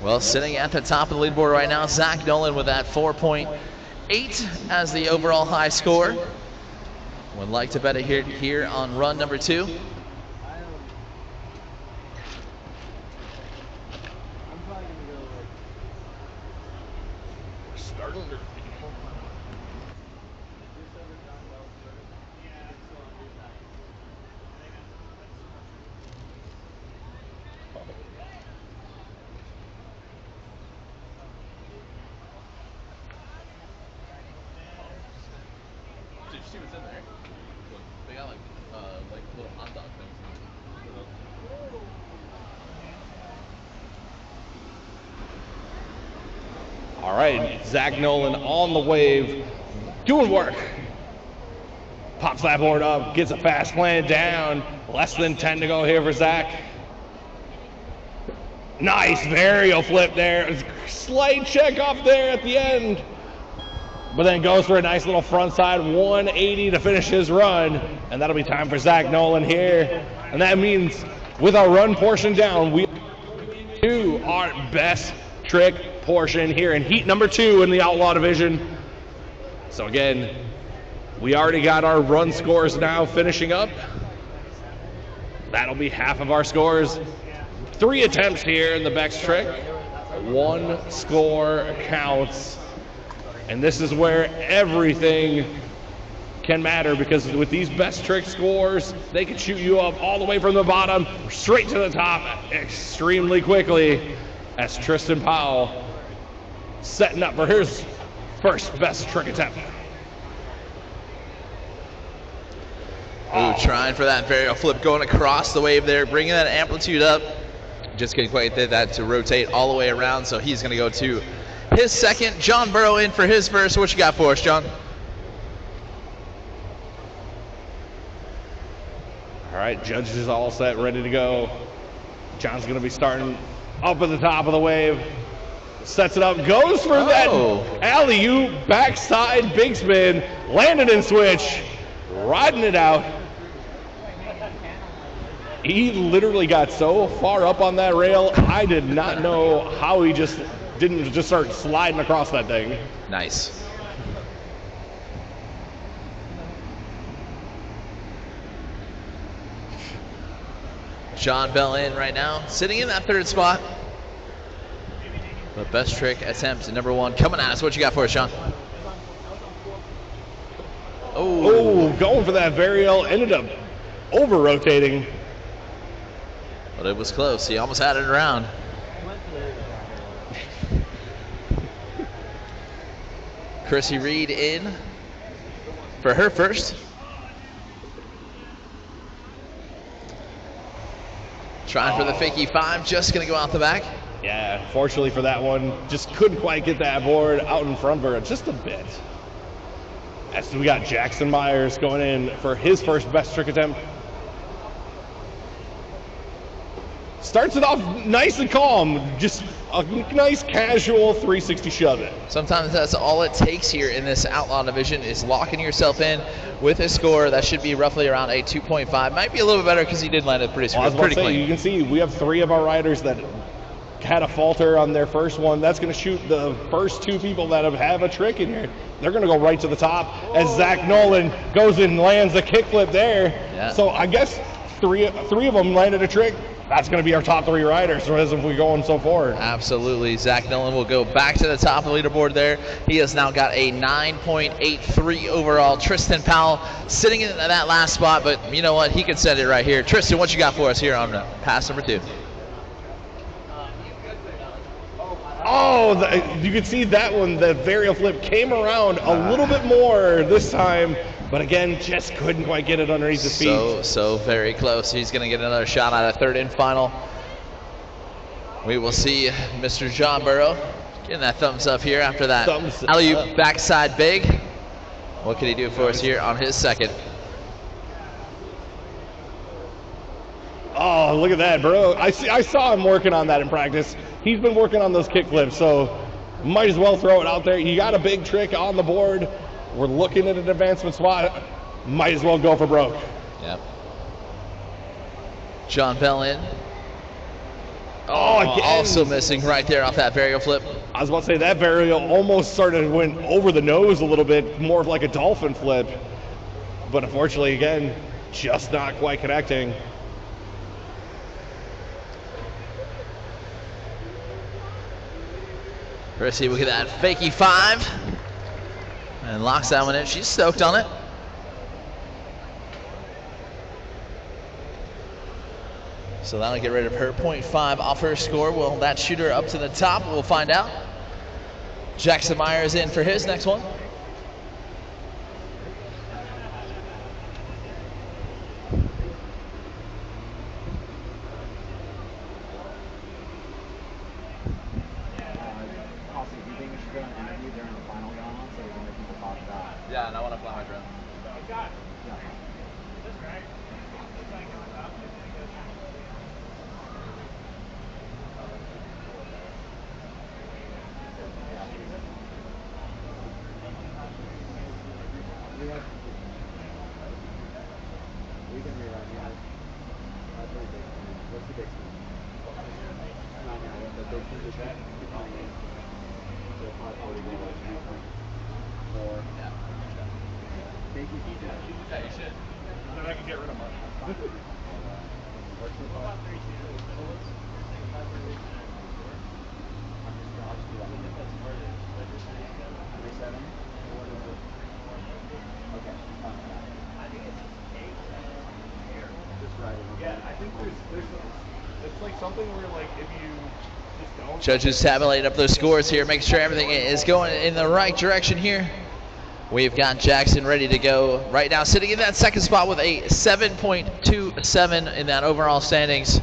Well, sitting at the top of the leaderboard right now, Zach Nolan with that 4.8 as the overall high score. Would like to bet it here on run number 2. All right, Zach Nolan on the wave, doing work. Pops that board up, gets a fast plan down. Less than 10 to go here for Zach. Nice varial flip there. Slight check off there at the end. But then goes for a nice little front side 180 to finish his run. And that'll be time for Zach Nolan here. And that means with our run portion down, we do our best trick portion here in heat number 2 in the Outlaw division. So again, we already got our run scores now finishing up. That'll be half of our scores. 3 attempts here in the Bex trick. 1 score counts. And this is where everything can matter, because with these best trick scores, they can shoot you up all the way from the bottom straight to the top extremely quickly, as Tristan Powell setting up for his first best trick attempt. Ooh, trying for that varial flip, going across the wave there, bringing that amplitude up. Just couldn't quite get that to rotate all the way around, so he's going to go to his second. John Burrow in for his first. What you got for us, John? All right, judges is all set, ready to go. John's going to be starting up at the top of the wave. Sets it up, goes for that alley-oop, backside big spin, landed and switch, riding it out. He literally got so far up on that rail, I did not know how he just didn't just start sliding across that thing. Nice. John Bell in right now, sitting in that 3rd spot. The best trick attempt, number 1, coming at us. What you got for us, Sean? Oh, going for that varial, ended up over-rotating. But it was close. He almost had it around. Chrissy Reed in for her first. Trying for the fakie 5, just going to go out the back. Yeah, fortunately for that one, just couldn't quite get that board out in front of her just a bit. As we got Jackson Myers going in for his first best trick attempt. Starts it off nice and calm, just a nice casual 360 shove it. Sometimes that's all it takes here in this outlaw division is locking yourself in with a score that should be roughly around a 2.5. Might be a little bit better because he did land it pretty clean. You can see we have 3 of our riders that had a falter on their first one. That's going to shoot the first 2 people that have a trick in here. They're going to go right to the top as Zach Nolan goes and lands a kickflip there. Yeah. So I guess three of them landed a trick. That's going to be our top 3 riders as if we're going so forward. Absolutely. Zach Nolan will go back to the top of the leaderboard there. He has now got a 9.83 overall. Tristan Powell sitting in that last spot, but you know what? He can set it right here. Tristan, what you got for us here on pass number 2? Oh, you can see that one, the varial flip came around a little bit more this time, but again, just couldn't quite get it underneath his feet. So very close. He's going to get another shot at a third and final. We will see Mr. John Burrow getting that thumbs up here after that alley-oop backside big. What can he do for us here on his second? Oh, look at that, bro. I saw him working on that in practice. He's been working on those kick flips, so might as well throw it out there. You got a big trick on the board. We're looking at an advancement spot. Might as well go for broke. Yep. John Bell in. Again. Also missing right there off that varial flip. I was about to say that varial almost went over the nose a little bit, more of like a dolphin flip. But unfortunately, again, just not quite connecting. Chrissy, look at that fakie 5. And locks that one in. She's stoked on it. So that'll get rid of her 0.5 off her score. Will that shoot her up to the top? We'll find out. Jackson Myers in for his next one. Yeah, and I want to fly my drone. We can rerun, yeah. That's really big. What's the big speed? 9 the big speed is that? So probably go like 3.4. Yeah. Take it easy. Yeah, you should. Then I can get rid of mine. What's the thought? Okay. Yeah, I think there's it's like something where like if you just don't. Judges tabulating up those scores here, making sure everything is going in the right direction here. We've got Jackson ready to go right now, sitting in that second spot with a 7.27 in that overall standings.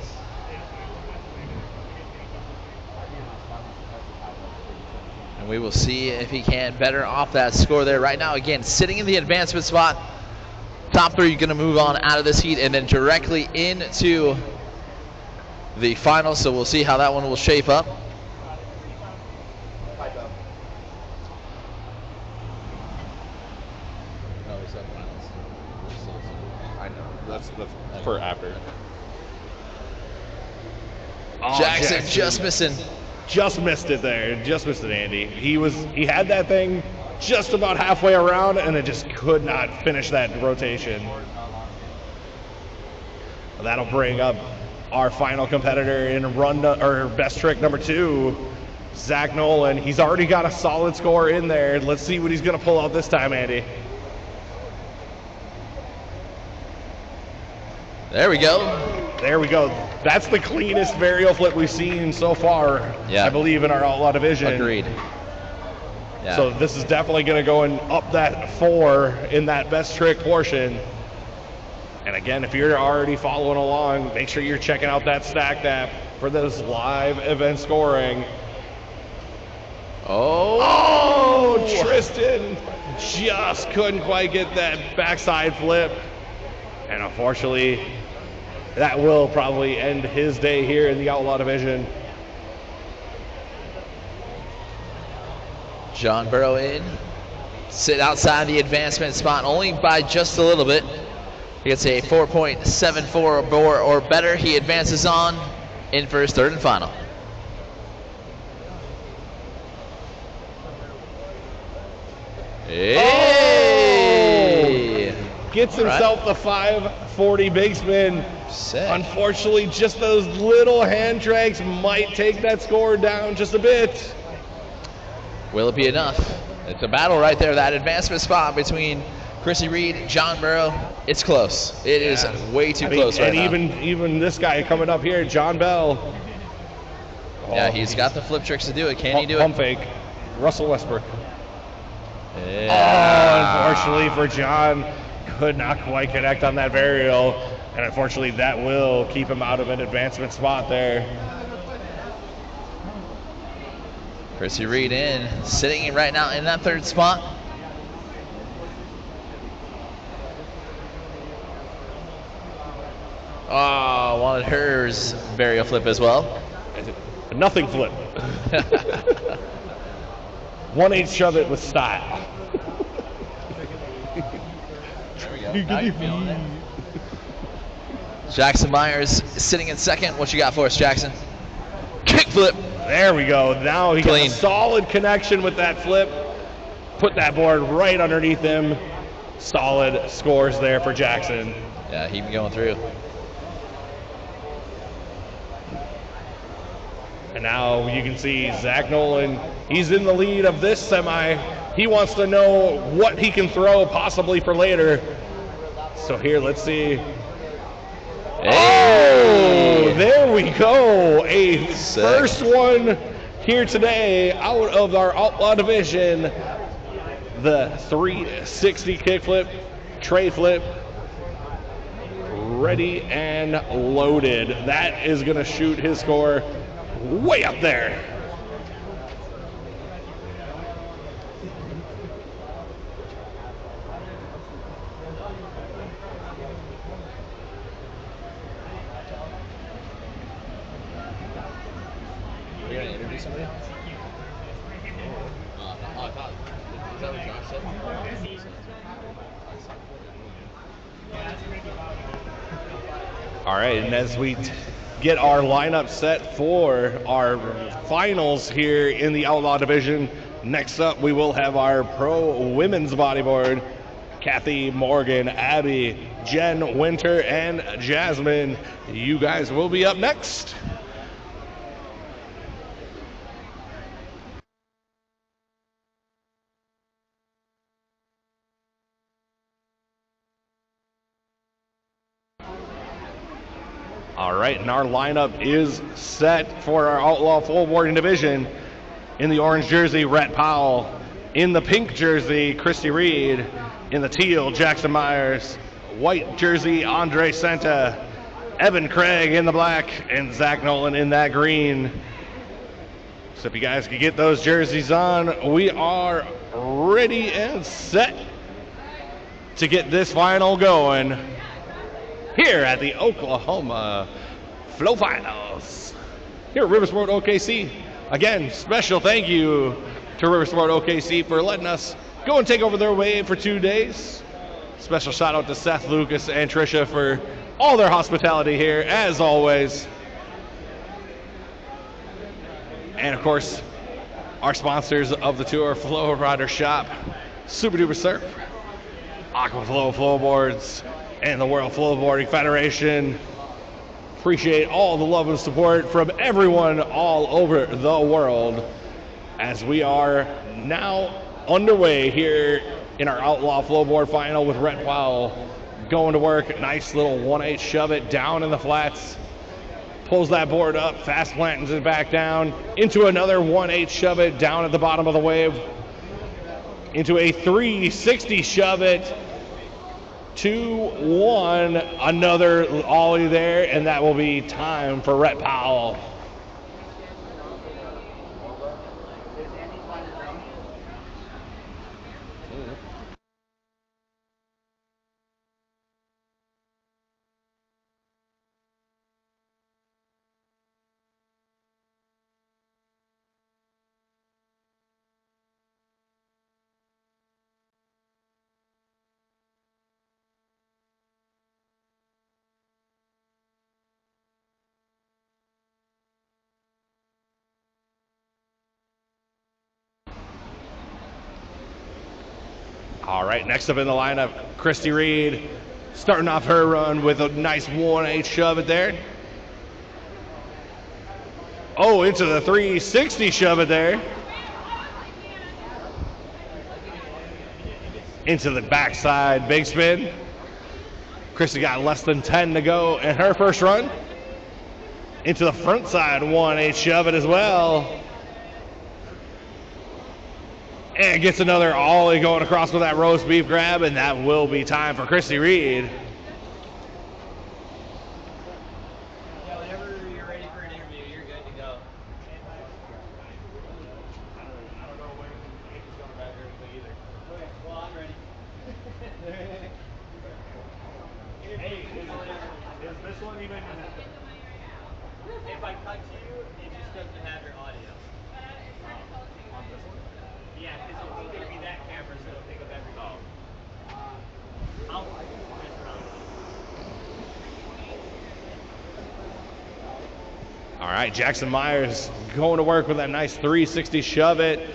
And we will see if he can better off that score there. Right now, again, sitting in the advancement spot. Top 3 going to move on out of this heat and then directly into the final. So we'll see how that one will shape up. I know. That's for after. Oh, Jackson just missing. Just missed it there. Just missed it, Andy. He had that thing just about halfway around, and it just could not finish that rotation. That'll bring up our final competitor in best trick number 2, Zach Nolan. He's already got a solid score in there. Let's see what he's going to pull out this time, Andy. There we go. There we go. That's the cleanest varial flip we've seen so far, I believe, in our outlaw division. Agreed. Yeah. So this is definitely going to go up that 4 in that best trick portion. And again, if you're already following along, make sure you're checking out that Stacked app for this live event scoring. Oh, Tristan just couldn't quite get that backside flip. And unfortunately, that will probably end his day here in the Outlaw Division. John Burrow in. Sit outside the advancement spot only by just a little bit. He gets a 4.74 or better. He advances on in for his third and final. Hey! Gets himself the 540 big spin. Sick. Unfortunately, just those little hand drags might take that score down just a bit. Will it be enough? It's a battle right there. That advancement spot between Chrissy Reed, John Burrow, it's close. It is way too close right now. And even this guy coming up here, John Bell. Yeah, he's got the flip tricks to do it. Can he do Pump it? fake. Russell Westbrook. Yeah. Oh, unfortunately for John, could not quite connect on that varial. And unfortunately, that will keep him out of an advancement spot there. Chrissy Reed in, sitting right now in that third spot. Oh, wanted hers varial flip as well. A nothing flip. 1/8 shove it with style. There we go. Now you're feeling it. Jackson Myers sitting in second. What you got for us, Jackson? Kick flip. There we go. Now he got Clean. a solid connection with that flip. Put that board right underneath him. Solid scores there for Jackson. Yeah, he be going through. And now you can see Zach Nolan. He's in the lead of this semi. He wants to know what he can throw possibly for later. So here, let's see. Oh, there we go. A Sick. first one here today out of our Outlaw Division. The 360 kickflip, tray flip, ready and loaded. That is going to shoot his score way up there. You're gonna introduce somebody else? I thought. Is that what Josh said? All right, and as we get our lineup set for our finals here in the Outlaw Division, next up we will have our pro women's bodyboard. Kathy, Morgan, Abby, Jen, Winter, and Jasmine. You guys will be up next. All right, and our lineup is set for our Outlaw full boarding division. In the orange jersey, Rhett Powell. In the pink jersey, Christy Reed. In the teal, Jackson Myers. White jersey, Andre Senta. Evan Craig in the black, and Zach Nolan in that green. So if you guys can get those jerseys on, we are ready and set to get this final going here at the Oklahoma Flow Finals here at Riversport OKC. Again, special thank you to Riversport OKC for letting us go and take over their wave for 2 days. Special shout out to Seth, Lucas, and Trisha for all their hospitality here, as always. And of course, our sponsors of the tour, Flow Rider Shop, Super Duper Surf, Aquaflow Flowboards, and the World Flowboarding Federation. Appreciate all the love and support from everyone all over the world as we are now underway here in our Outlaw Flowboard Final with Rhett Powell going to work. Nice little 1/8 shove it down in the flats. Pulls that board up, fast plantings it back down into another 1/8 shove it down at the bottom of the wave. Into a 360 shove it 2-1. Another ollie there, and that will be time for Rhett Powell. All right, next up in the lineup, Christy Reed, starting off her run with a nice 1-8 shove it there. Oh, into the 360 shove it there. Into the backside big spin. Christy got less than 10 to go in her first run. Into the front side 1-8 shove it as well. And gets another ollie going across with that roast beef grab, and that will be time for Christy Reed. Yeah, whenever you're ready for an interview, you're good to go. I don't know when Andy's coming back or anything either. Okay, well, I'm ready. Hey, is this one even? If I cut you, it just doesn't have your audio. On this one? Yeah, because it's going to be that camera, so it'll pick up everything. I'll mess around with it. All right, Jackson Myers going to work with that nice 360 shove it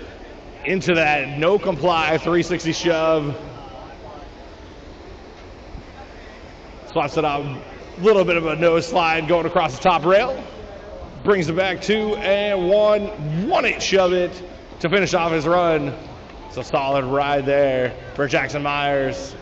into that no comply 360 shove. Swaps it out, a little bit of a nose slide going across the top rail. Brings it back 2-1-8 shove it to finish off his run. It's a solid ride there for Jackson Myers.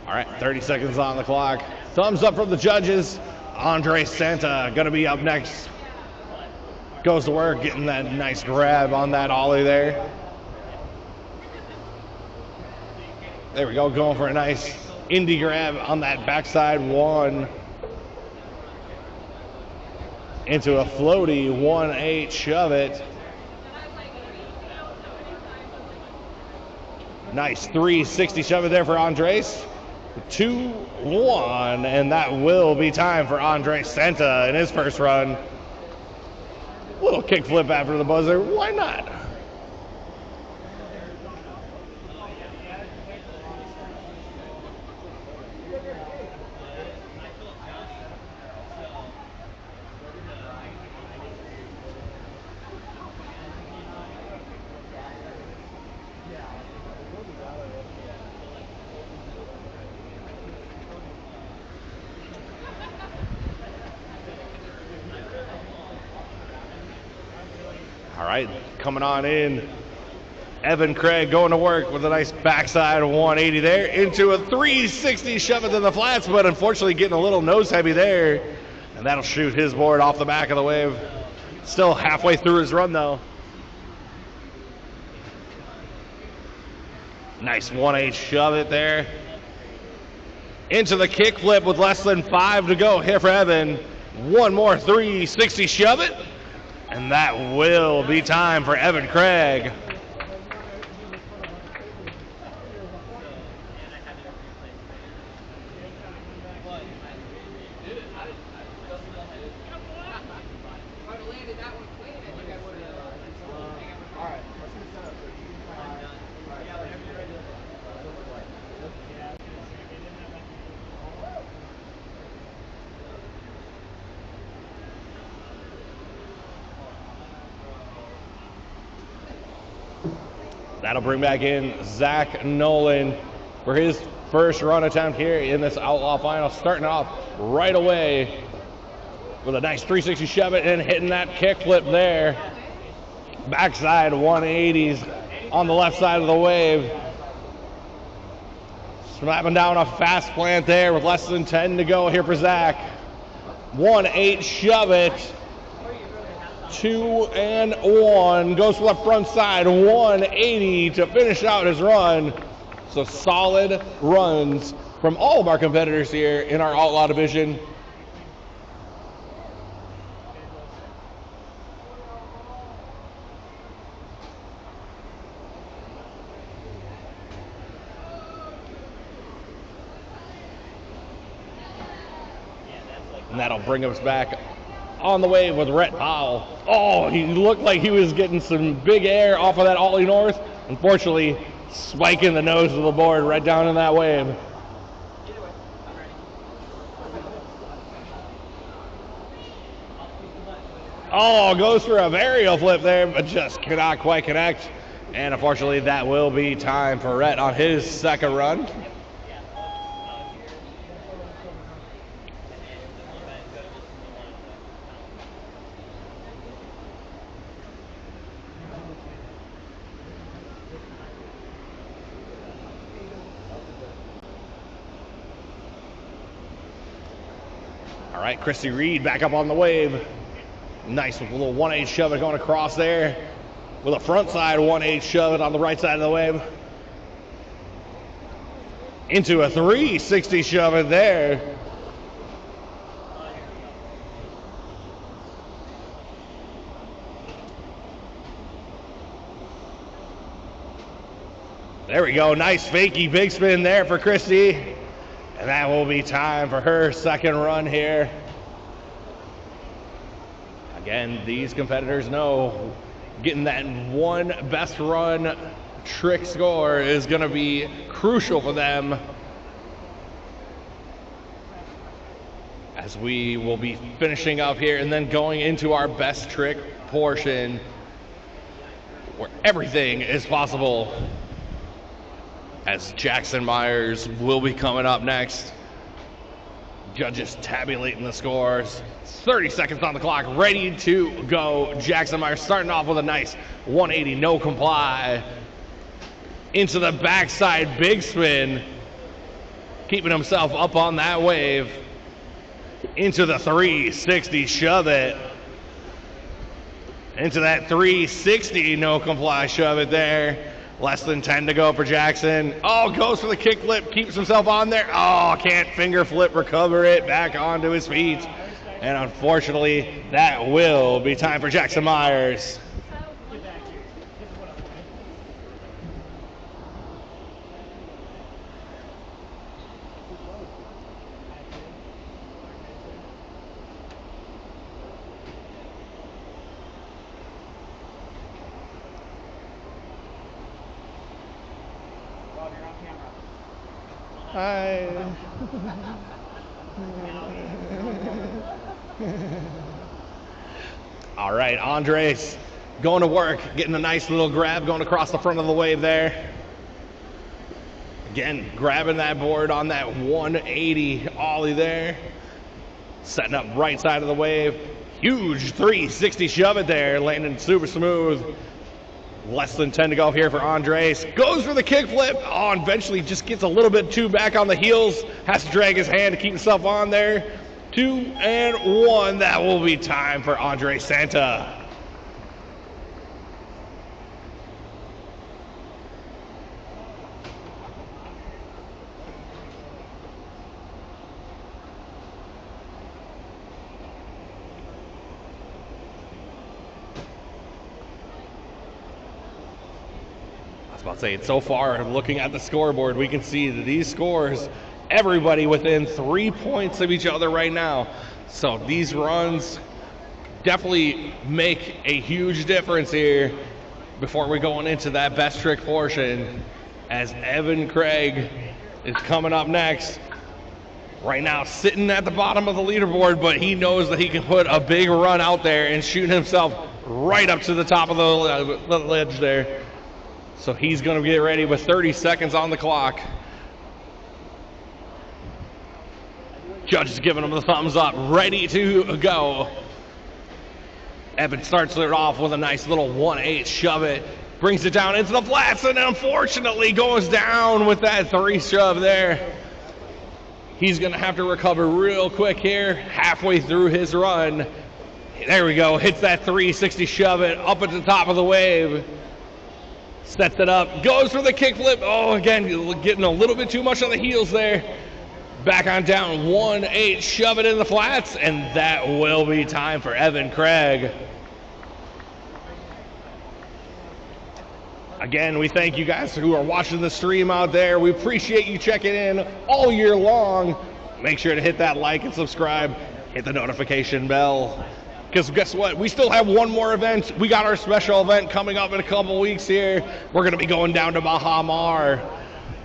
All right, 30 seconds on the clock. Thumbs up from the judges. Andre Santa going to be up next. Goes to work, getting that nice grab on that ollie there. There we go, going for a nice indie grab on that backside one. Into a floaty 1-8 shove it. Nice 360 shove it there for Andres. 2-1, and that will be time for Andre Santa in his first run. Little kick flip after the buzzer, why not? All right, coming on in. Evan Craig going to work with a nice backside 180 there into a 360 shove it to the flats, but unfortunately getting a little nose heavy there, and that'll shoot his board off the back of the wave. Still halfway through his run though. Nice 1-8 shove it there. Into the kick flip with less than 5 to go here for Evan. One more 360 shove it. And that will be time for Evan Craig. That'll bring back in Zach Nolan for his first run attempt here in this Outlaw Final, starting off right away with a nice 360 shove it and hitting that kickflip there. Backside 180s on the left side of the wave. Slapping down a fast plant there with less than 10 to go here for Zach. 1-8 shove it. 2 and 1. Goes to the front side. 180 to finish out his run. So solid runs from all of our competitors here in our Outlaw division. And that'll bring us back on the wave with Rhett Powell. Oh, he looked like he was getting some big air off of that Ollie North. Unfortunately, spiking the nose of the board right down in that wave. Oh, goes for a varial flip there, but just cannot quite connect. And unfortunately, that will be time for Rhett on his second run. All right, Christy Reed back up on the wave. Nice with a little 1-8 shove it going across there. With a front side 1-8 shove it on the right side of the wave. Into a 360 shove it there. There we go, nice fakey big spin there for Christy. And that will be time for her second run here. Again, these competitors know getting that one best run trick score is going to be crucial for them, as we will be finishing up here and then going into our best trick portion where everything is possible, as Jackson Myers will be coming up next. Judges tabulating the scores. 30 seconds on the clock, ready to go. Jackson Myers starting off with a nice 180 no comply. Into the backside big spin. Keeping himself up on that wave. Into the 360 shove it. Into that 360 no comply shove it there. Less than 10 to go for Jackson. Oh, goes for the kickflip, keeps himself on there. Oh, can't finger flip, recover it, back onto his feet. And unfortunately, that will be time for Jackson Myers. Hi. All right, Andres going to work, getting a nice little grab, going across the front of the wave there. Again, grabbing that board on that 180 ollie there. Setting up right side of the wave. Huge 360 shove it there, landing super smooth. Less than 10 to go here for Andres. Goes for the kickflip. Oh, and eventually just gets a little bit too back on the heels. Has to drag his hand to keep himself on there. 2 and 1. That will be time for Andre Santa. About saying, so far, looking at the scoreboard, we can see that these scores, everybody within 3 points of each other right now. So these runs definitely make a huge difference here before we go into that best trick portion, as Evan Craig is coming up next. Right now sitting at the bottom of the leaderboard, but he knows that he can put a big run out there and shoot himself right up to the top of the ledge there. So he's going to get ready with 30 seconds on the clock. Judge is giving him the thumbs up, ready to go. Evan starts it off with a nice little 1-8 shove it. Brings it down into the flats and unfortunately goes down with that 3 shove there. He's going to have to recover real quick here, halfway through his run. There we go, hits that 360 shove it up at the top of the wave. Sets it up, goes for the kickflip. Oh, again, getting a little bit too much on the heels there. Back on down, 1-8, shove it in the flats, and that will be time for Evan Craig. Again, we thank you guys who are watching the stream out there. We appreciate you checking in all year long. Make sure to hit that like and subscribe. Hit the notification bell. Because guess what? We still have one more event. We got our special event coming up in a couple weeks here. We're going to be going down to Baha Mar.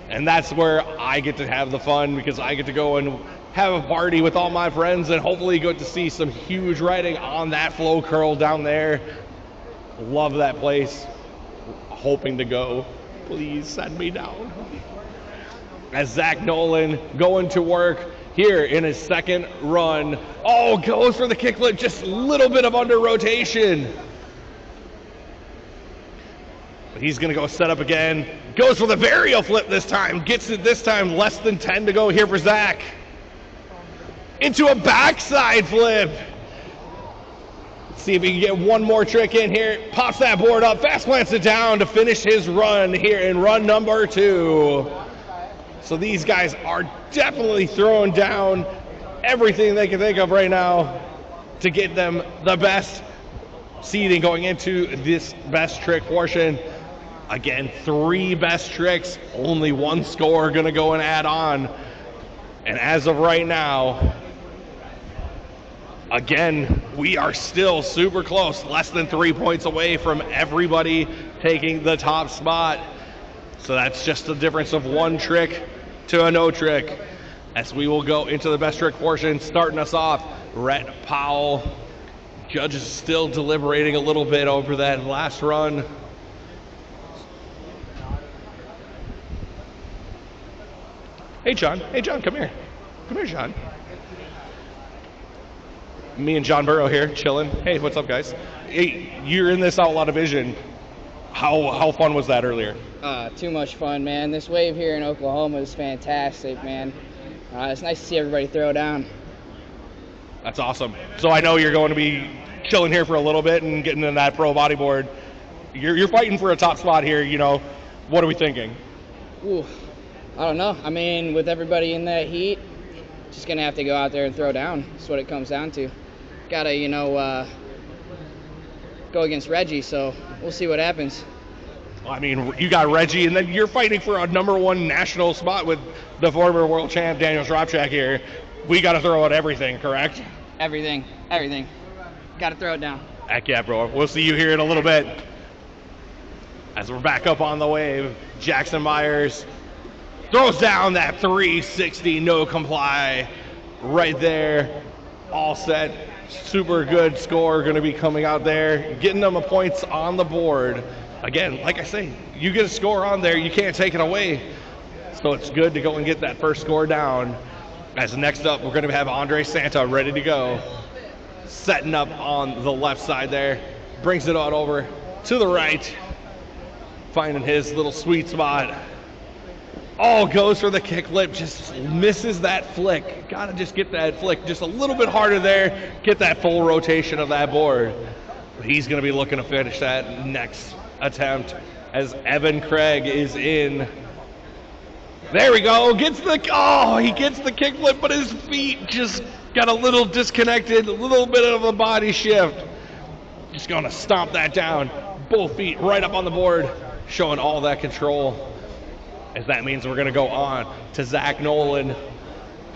And that's where I get to have the fun because I get to go and have a party with all my friends and hopefully get to see some huge riding on that flow curl down there. Love that place. Hoping to go. Please send me down. As Zach Nolan going to work here in his second run. Oh, goes for the kickflip, just a little bit of under rotation. But he's gonna go set up again. Goes for the varial flip this time. Gets it this time, less than 10 to go here for Zach. Into a backside flip. See if he can get one more trick in here. Pops that board up, fast plants it down to finish his run here in run number 2. So these guys are definitely throwing down everything they can think of right now to get them the best seeding going into this best trick portion. Again, 3 best tricks, only 1 score gonna go and add on. And as of right now, again, we are still super close, less than 3 points away from everybody taking the top spot. So that's just the difference of 1 trick to a no trick. As we will go into the best trick portion, starting us off, Rhett Powell. Judge is still deliberating a little bit over that last run. Hey, John, come here. Come here, John. Me and John Burrow here, chilling. Hey, what's up, guys? Hey, you're in this Outlaw Division. How fun was that earlier? Too much fun, man. This wave here in Oklahoma is fantastic, man. It's nice to see everybody throw down. That's awesome. So I know you're going to be chilling here for a little bit and getting in that pro bodyboard. You're fighting for a top spot here, you know. What are we thinking? Ooh, I don't know. I mean, with everybody in that heat, just going to have to go out there and throw down. That's what it comes down to. Got to, you know, go against Reggie, so we'll see what happens. I mean, you got Reggie, and then you're fighting for a #1 national spot with the former world champ Daniel Schropchak here. We got to throw out everything, correct? Everything. Got to throw it down. Heck yeah, bro. We'll see you here in a little bit. As we're back up on the wave, Jackson Myers throws down that 360 no comply right there. All set. Super good score going to be coming out there, getting them the points on the board. Again, like I say, you get a score on there, you can't take it away. So it's good to go and get that first score down. As next up, we're going to have Andre Santa ready to go. Setting up on the left side there. Brings it on over to the right. Finding his little sweet spot. Oh, goes for the kickflip, just misses that flick. Gotta just get that flick just a little bit harder there. Get that full rotation of that board. He's gonna be looking to finish that next attempt as Evan Craig is in. There we go, he gets the kickflip, but his feet just got a little disconnected, a little bit of a body shift. Just gonna stomp that down. Both feet right up on the board, showing all that control. As that means we're gonna go on to Zach Nolan,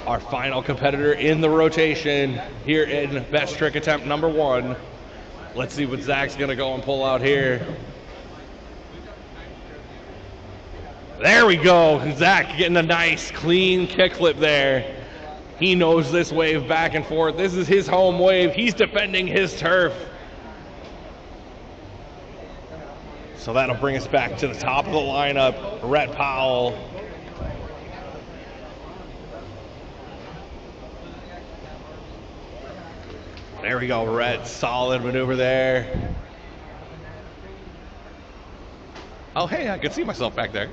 our final competitor in the rotation here in best trick attempt #1. Let's see what Zach's gonna go and pull out here. There we go, Zach getting a nice clean kickflip there. He knows this wave back and forth. This is his home wave. He's defending his turf. So that'll bring us back to the top of the lineup. Rhett Powell. There we go, Rhett. Solid maneuver there. Oh, hey, I can see myself back there.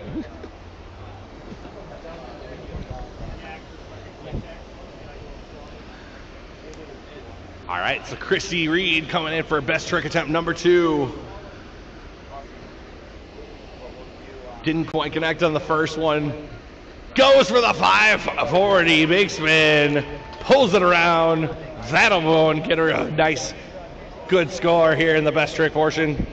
All right, so Christy Reed coming in for best trick attempt number 2. Didn't quite connect on the first one. Goes for the 540, big spin, pulls it around. That'll go and get her a nice, good score here in the best trick portion.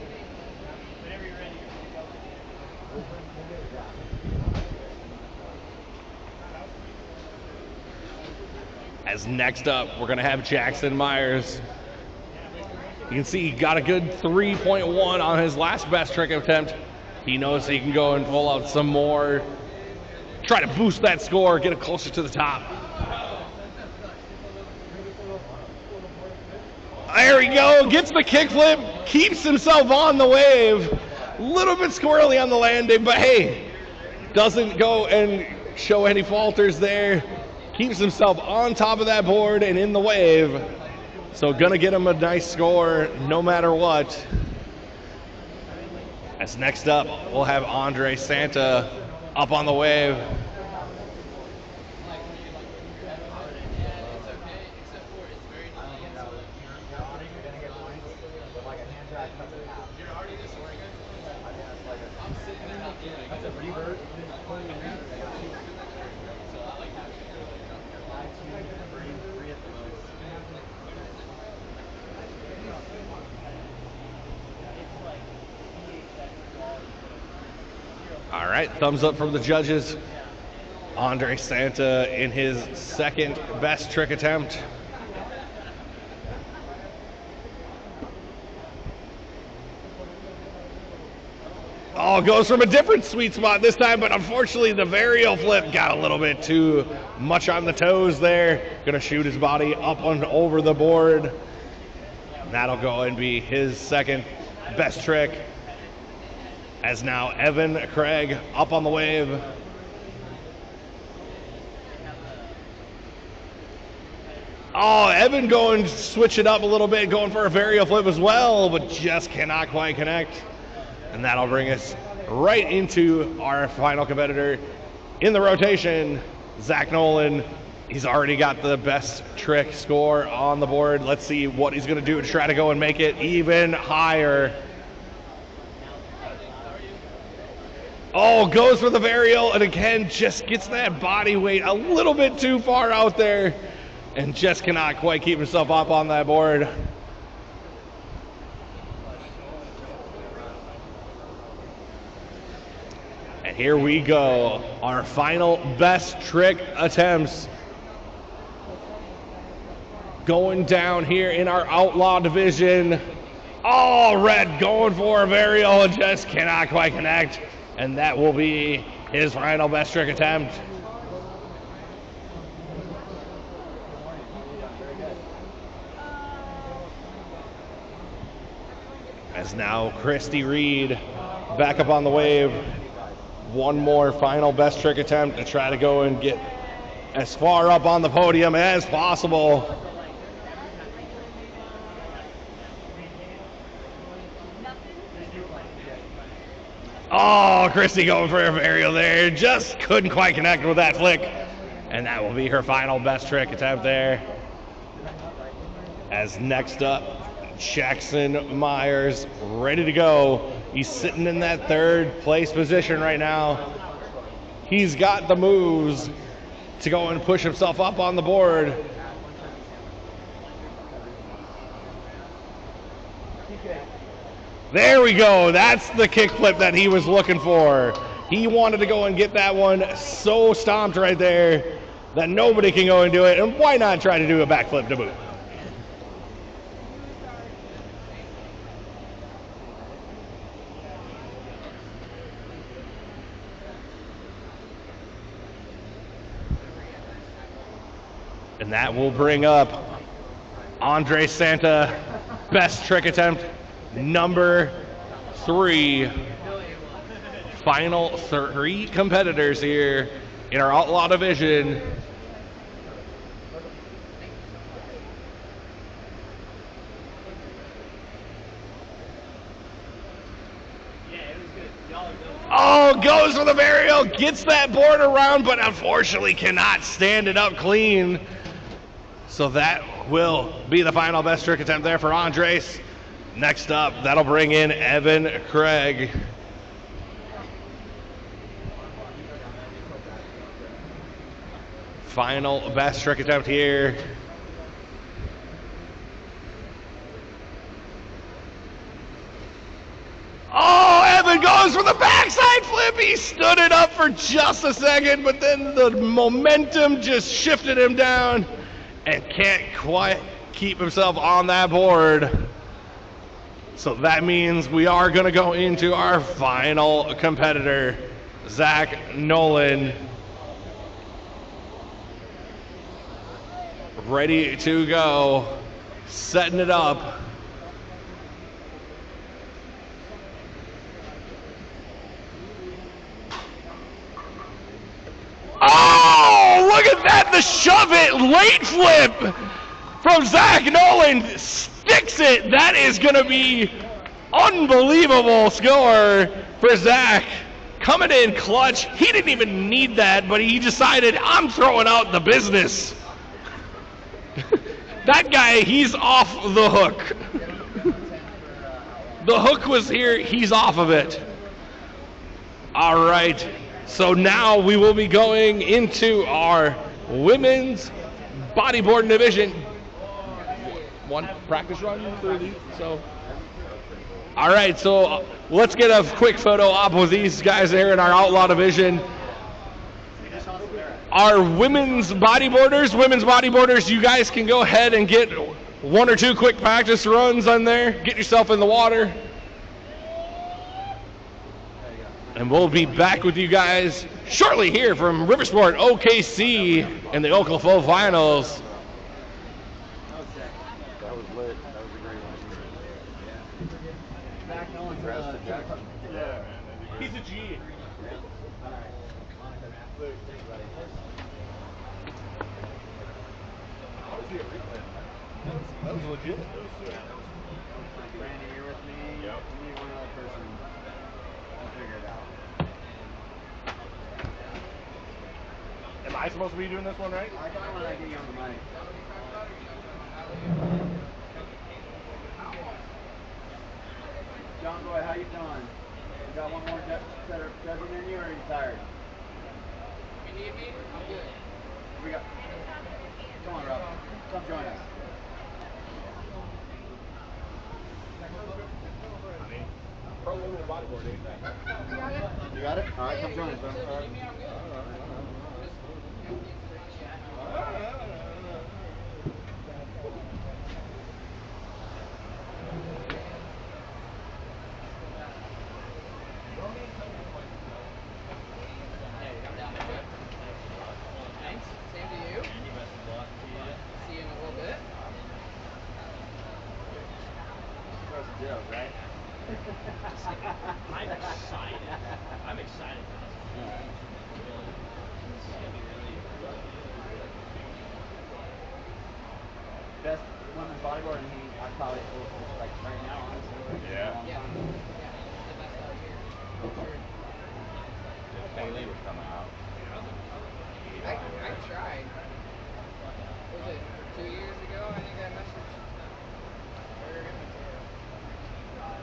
As next up, we're going to have Jackson Myers. You can see he got a good 3.1 on his last best trick attempt. He knows he can go and pull out some more. Try to boost that score, get it closer to the top. There we go, gets the kickflip, keeps himself on the wave. A little bit squirrely on the landing, but hey, doesn't go and show any falters there. Keeps himself on top of that board and in the wave. So gonna get him a nice score no matter what. As next up, we'll have Andre Santa up on the wave. All right, thumbs up from the judges. Andre Santa in his second best trick attempt. Oh, goes from a different sweet spot this time, but unfortunately the varial flip got a little bit too much on the toes there. Gonna shoot his body up and over the board. That'll go and be his second best trick. As now Evan Craig up on the wave. Oh, Evan going to switch it up a little bit, going for a varial flip as well, but just cannot quite connect. And that'll bring us right into our final competitor in the rotation, Zach Nolan. He's already got the best trick score on the board. Let's see what he's going to do to try to go and make it even higher. Oh, goes for the varial, and again, just gets that body weight a little bit too far out there, and just cannot quite keep himself up on that board. And here we go, our final best trick attempts. Going down here in our outlaw division. Oh, Red going for a varial and just cannot quite connect. And that will be his final best trick attempt. As now Christy Reed back up on the wave. One more final best trick attempt to try to go and get as far up on the podium as possible. Oh, Christy going for a varial there. Just couldn't quite connect with that flick. And that will be her final best trick attempt there. As next up, Jackson Myers ready to go. He's sitting in that third place position right now. He's got the moves to go and push himself up on the board. There we go. That's the kickflip that he was looking for. He wanted to go and get that one so stomped right there that nobody can go and do it. And why not try to do a backflip to boot? And that will bring up Andre Santa, best trick attempt number 3. Final 3 competitors here in our Outlaw division. Oh, goes for the burial, gets that board around, but unfortunately cannot stand it up clean. So that will be the final best trick attempt there for Andres. Next up, that'll bring in Evan Craig. Final best trick attempt here. Oh, Evan goes for the backside flip. He stood it up for just a second, but then the momentum just shifted him down and can't quite keep himself on that board. So that means we are going to go into our final competitor, Zach Nolan. Ready to go, setting it up. Oh, look at that, the shove it late flip from Zach Nolan, sticks it. That is going to be unbelievable score for Zach. Coming in clutch, he didn't even need that, but he decided, I'm throwing out the business. That guy, he's off the hook. The hook was here, he's off of it. All right, so now we will be going into our women's bodyboarding division. One practice run for these, so. All right, so let's get a quick photo op with these guys there in our Outlaw division. Our women's bodyboarders, you guys can go ahead and get 1 or 2 quick practice runs on there. Get yourself in the water. And we'll be back with you guys shortly here from Riversport OKC in the Oklahoma Finals. That was lit. That was a great one. Zach Nolan. Yeah. He's a G. That was legit. Randy, you're with me. Yep. You need one other person. We'll figure it out. Am I supposed to be doing this one, right? I thought when I get you on the mic. John Boy, how you feeling? You got one more judging in you, or are you tired? You need me? I'm good. We got. Come on, Rob. Come join us. Pro women's bodyboarding. You got it? All right, come join us, bro. You need me? I'm good. Thanks. Same to you. See you in a little bit. Throw some zeros, right? I'm excited. I'm excited for this. It's gonna be really Best women's bodyboarding heat I probably like right now, honestly. Yeah. Yeah. Yeah. The best out here. For sure. Bailey would come out. I tried. Was it 2 years ago? I think I messaged her. I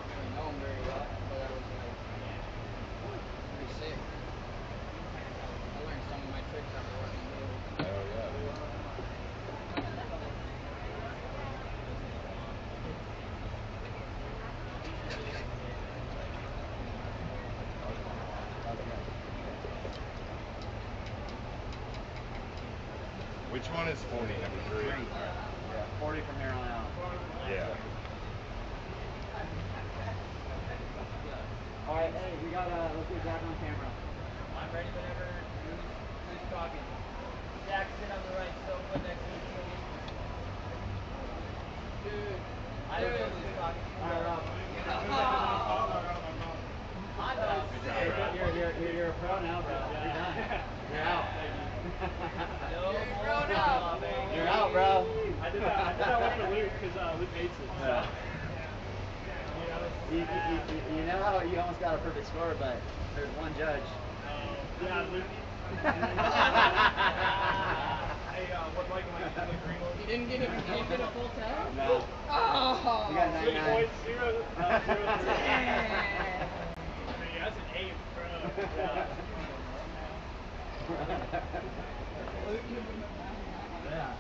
didn't know him very well, but I was like, pretty sick. I learned some of my tricks after watching Bailey. Oh yeah. Which one is 40, number 3? Yeah, 40 from here on out. Yeah. All right, hey, we got let's get Zach on camera. I'm ready whenever. Who's talking? Jack, sit on the right sofa next to the TV. Dude. I don't know who's talking. All right, Rob. You're a pro now, bro. You're done. You're out. You're out, bro. I did that one for Luke because Luke hates it. So. You know how you almost got a perfect score, but there's one judge. Yeah, Luke. Hey, what like when I the green one? You didn't get a full tag? No. Oh. You got 99. 3.0. That's an 8, bro. Yeah. Yeah.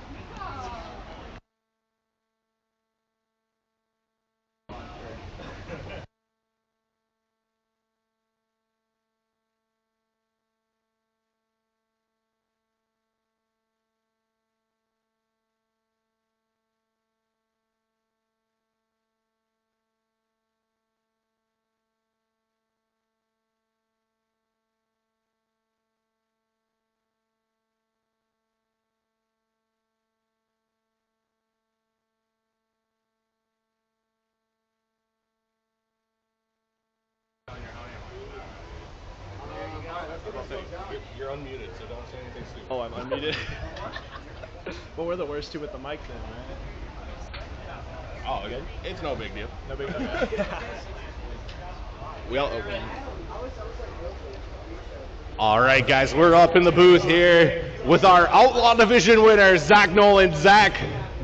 You're unmuted, so don't say anything stupid. Oh, I'm unmuted. Well, we're the worst two with the mic then, right? Oh, okay. It's no big deal. No big deal. We all open. All right, guys, we're up in the booth here with our Outlaw Division winner, Zach Nolan. Zach,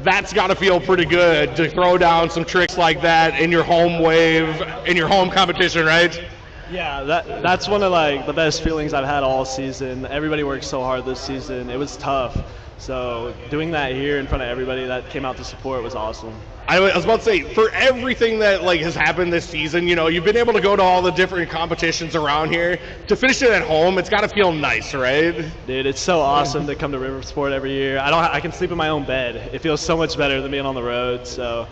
that's got to feel pretty good to throw down some tricks like that in your home wave, in your home competition, right? Yeah, that's one of like the best feelings I've had all season. Everybody worked so hard this season. It was tough. So doing that here in front of everybody that came out to support was awesome. I was about to say, for everything that like has happened this season, you know, you've been able to go to all the different competitions around here. To finish it at home, it's got to feel nice, right? Dude, it's so awesome to come to Riversport every year. I can sleep in my own bed. It feels so much better than being on the road. So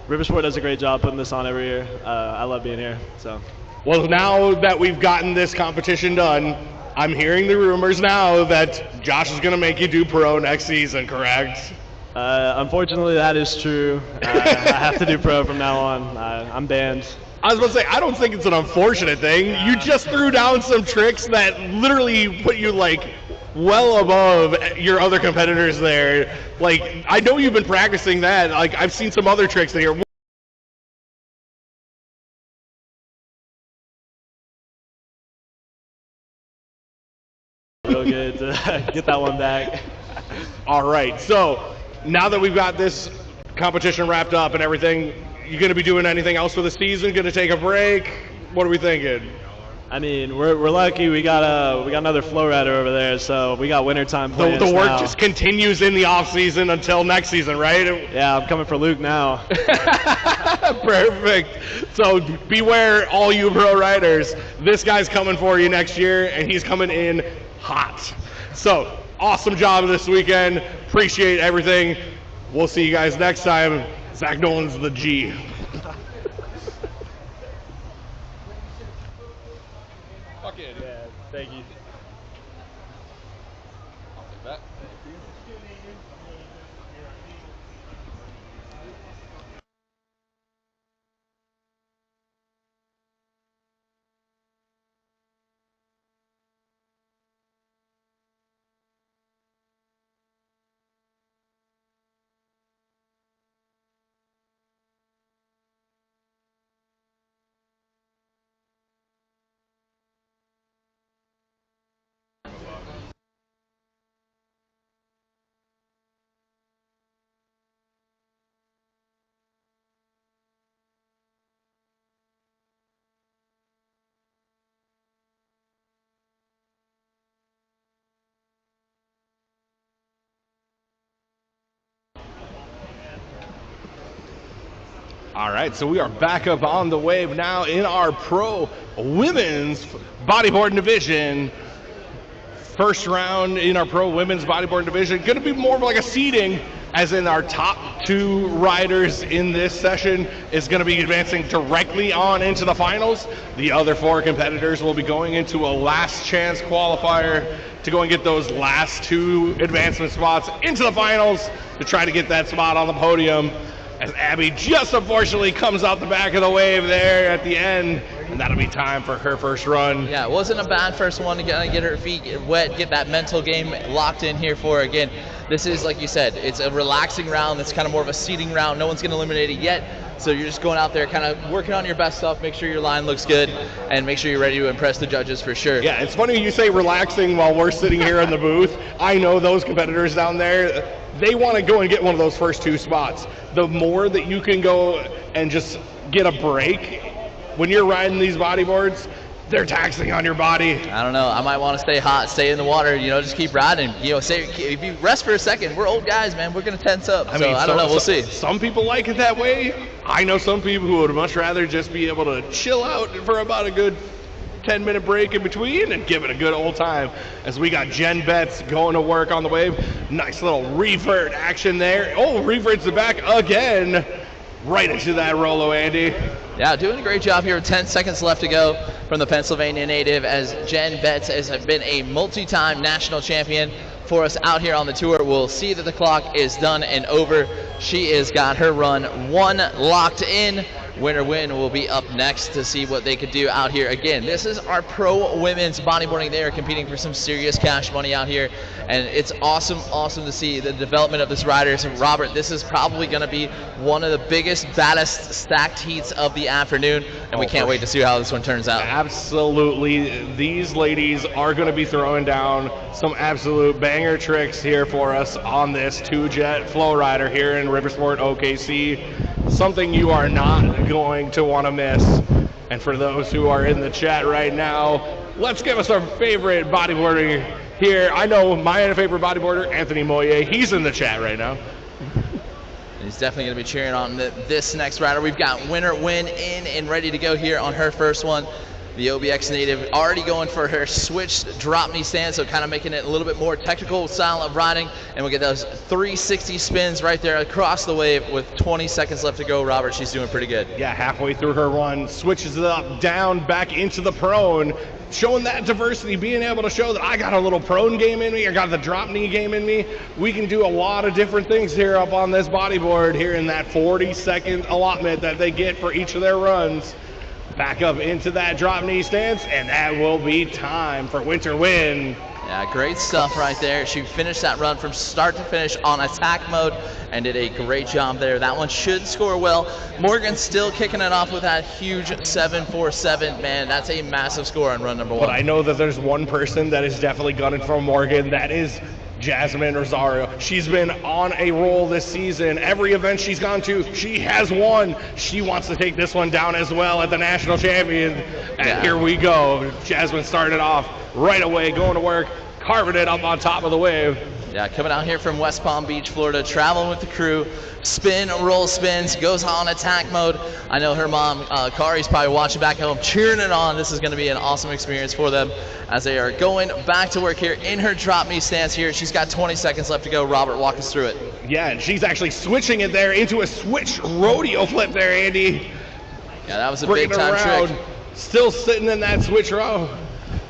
Riversport does a great job putting this on every year. I love being here. So. Well, now that we've gotten this competition done, I'm hearing the rumors now that Josh is going to make you do pro next season, correct? Unfortunately, that is true. I have to do pro from now on. I'm banned. I was about to say, I don't think it's an unfortunate thing. You just threw down some tricks that literally put you, like, well above your other competitors there. Like, I know you've been practicing that. Like, I've seen some other tricks that you're... Real good to get that one back. All right, so now that we've got this competition wrapped up and everything, you going to be doing anything else for the season? Going to take a break? What are we thinking? I mean, we're lucky. We got another flow rider over there, so we got wintertime plans. The work now. just continues in the off season until next season, right? Yeah, I'm coming for Luke now. Perfect. So beware, all you pro riders. This guy's coming for you next year, and he's coming in hot. So awesome job this weekend. Appreciate everything. We'll see you guys next time. Zach Nolan's the G. Fuck yeah, dude. Yeah, thank you. I'll take that. All right, so we are back up on the wave now in our pro women's bodyboarding division. First round in our pro women's bodyboarding division. Going to be more of like a seeding, as in our top 2 riders in this session is going to be advancing directly on into the finals. The other 4 competitors will be going into a last chance qualifier to go and get those last 2 advancement spots into the finals to try to get that spot on the podium. as Abby just unfortunately comes out the back of the wave there at the end, and that'll be time for her first run. Yeah, it wasn't a bad first one to get her feet wet, get that mental game locked in here for her. Again, this is, like you said, it's a relaxing round. It's kind of more of a seeding round. No one's going to eliminate it yet. So you're just going out there kind of working on your best stuff, make sure your line looks good, and make sure you're ready to impress the judges for sure. Yeah, it's funny you say relaxing while we're sitting here in the booth. I know those competitors down there, they want to go and get one of those first 2 spots. The more that you can go and just get a break when you're riding these bodyboards, they're taxing on your body. I don't know. I might want to stay hot, stay in the water, just keep riding. Say if you rest for a second, we're old guys, man. We're going to tense up. I don't know. We'll see. Some people like it that way. I know some people who would much rather just be able to chill out for about a good 10-minute break in between and give it a good old time, as we got Jen Betts going to work on the wave. Nice little revert action there. Oh, reverts the back again. Right into that Rolo, Andy. Yeah, doing a great job here. 10 seconds left to go from the Pennsylvania native, as Jen Betts has been a multi-time national champion for us out here on the tour. We'll see that the clock is done and over. She has got her run 1 locked in. Winner win will be up next to see what they could do out here. Again, this is our pro women's bodyboarding. They are competing for some serious cash money out here, and it's awesome to see the development of this rider. So Robert, this is probably going to be one of the biggest, baddest stacked heats of the afternoon, and we can't wait to see how this one turns out. Absolutely. These ladies are going to be throwing down some absolute banger tricks here for us on this 2-jet flow rider here in Riversport OKC. Something you are not going to want to miss. And for those who are in the chat right now, let's give us our favorite bodyboarder here. I know my favorite bodyboarder, Anthony Moyer. He's in the chat right now. He's definitely going to be cheering on this next rider. We've got Winner Win in and ready to go here on her first one. The OBX native already going for her switched drop knee stand, so kind of making it a little bit more technical style of riding. And we'll get those 360 spins right there across the wave with 20 seconds left to go. Robert, she's doing pretty good. Yeah, halfway through her run, switches it up, down, back into the prone, showing that diversity, being able to show that I got a little prone game in me, I got the drop knee game in me. We can do a lot of different things here up on this bodyboard here in that 40-second allotment that they get for each of their runs. Back up into that drop knee stance, and that will be time for Winter Win. Yeah, great stuff right there. She finished that run from start to finish on attack mode and did a great job there. That one should score well. Morgan still kicking it off with that huge 747. Man, that's a massive score on run number 1. But I know that there's one person that is definitely gunning for Morgan. That is Jasmine Rosario. She's been on a roll this season. Every event she's gone to, she has won. She wants to take this one down as well at the national champion. And here we go. Jasmine started off right away, going to work, carving it up on top of the wave. Yeah, coming out here from West Palm Beach, Florida, traveling with the crew. Spin, roll spins, goes on attack mode. I know her mom, Kari's probably watching back home, cheering it on. This is going to be an awesome experience for them as they are going back to work here in her drop knee stance here. She's got 20 seconds left to go. Robert, walk us through it. Yeah, and she's actually switching it there into a switch rodeo flip there, Andy. Yeah, that was a big time trick. Still sitting in that switch row.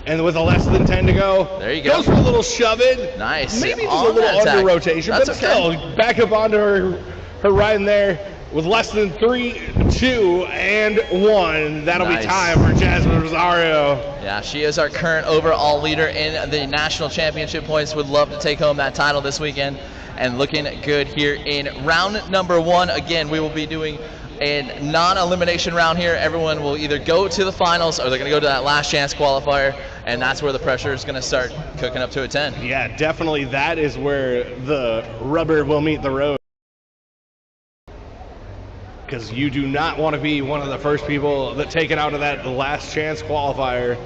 And with a less than 10 to go, there you go. Goes for a little shove it. Nice. Maybe just a little under rotation, but still back up onto her ride in there with less than 3, 2, and 1. That'll be time for Jasmine Rosario. Yeah, she is our current overall leader in the national championship points. Would love to take home that title this weekend, and looking good here in round number 1. Again, we will be doing a non-elimination round here. Everyone will either go to the finals or they're going to go to that last chance qualifier, and that's where the pressure is going to start cooking up to a 10. Yeah, definitely. That is where the rubber will meet the road. Because you do not want to be one of the first people that take it out of that last chance qualifier,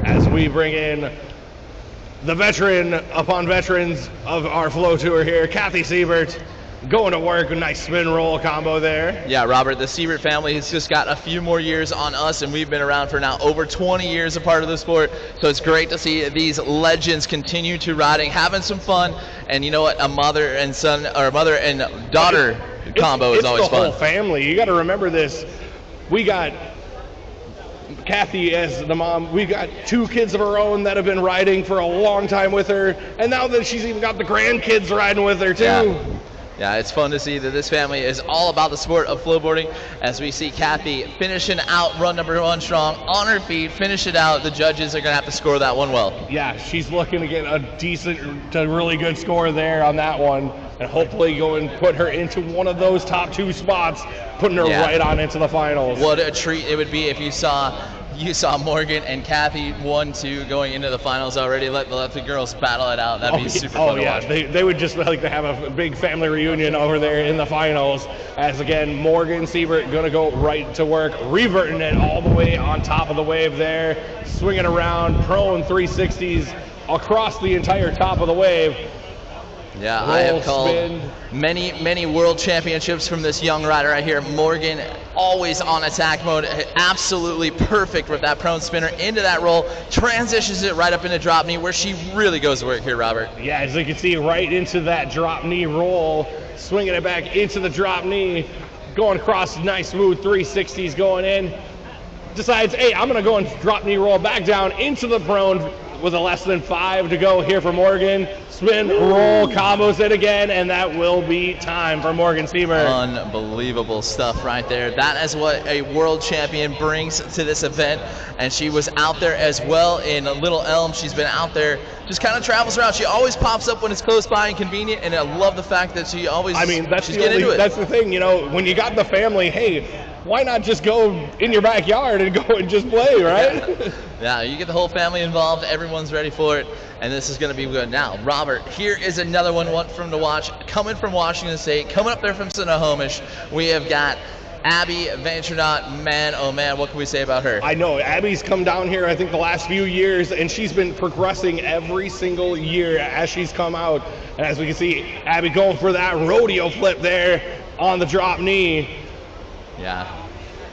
as we bring in the veteran upon veterans of our flow tour here, Kathy Siebert, going to work. A nice spin roll combo there. Yeah, Robert, the Siebert family has just got a few more years on us, and we've been around for now over 20 years a part of the sport. So it's great to see these legends continue to riding, having some fun. And you know what? A mother and son, or mother and daughter combo is always fun. It's the whole family. You got to remember this. We got Kathy as the mom. We got 2 kids of her own that have been riding for a long time with her, and now that she's even got the grandkids riding with her too. Yeah. Yeah, it's fun to see that this family is all about the sport of flowboarding. As we see Kathy finishing out run number 1 strong on her feet, finish it out. The judges are going to have to score that one well. Yeah, she's looking to get a decent to really good score there on that one, and hopefully go and put her into one of those top 2 spots, putting her right on into the finals. What a treat it would be if you saw Morgan and Kathy 1-2 going into the finals already. Let the girls battle it out. That'd be super fun to watch. They would just like to have a big family reunion over there in the finals. As again, Morgan Siebert gonna go right to work, reverting it all the way on top of the wave there, swinging around, prone 360s across the entire top of the wave. Yeah, I have called many world championships from this young rider right here. Morgan, always on attack mode, absolutely perfect with that prone spinner into that roll, transitions it right up into drop knee, where she really goes to work here, Robert. Yeah, as you can see, right into that drop knee roll, swinging it back into the drop knee, going across, nice smooth 360s going in. Decides, hey, I'm gonna go and drop knee roll back down into the prone with a less than 5 to go here for Morgan. Spin, roll, combos it again, and that will be time for Morgan Siebert. Unbelievable stuff right there. That is what a world champion brings to this event, and she was out there as well in Little Elm. She's been out there, just kind of travels around. She always pops up when it's close by and convenient, and I love the fact that she always, she's getting into it. That's the thing, you know, when you got the family, hey, why not just go in your backyard and go and just play, right? Yeah, you get the whole family involved, everyone's ready for it, and this is going to be good. Now, Robert, here is another one from to watch, coming from Washington State, coming up there from Snohomish. We have got Abby Venturnaut. Man, oh man, what can we say about her? I know, Abby's come down here, I think, the last few years, and she's been progressing every single year as she's come out. And as we can see, Abby going for that rodeo flip there on the drop knee. Yeah.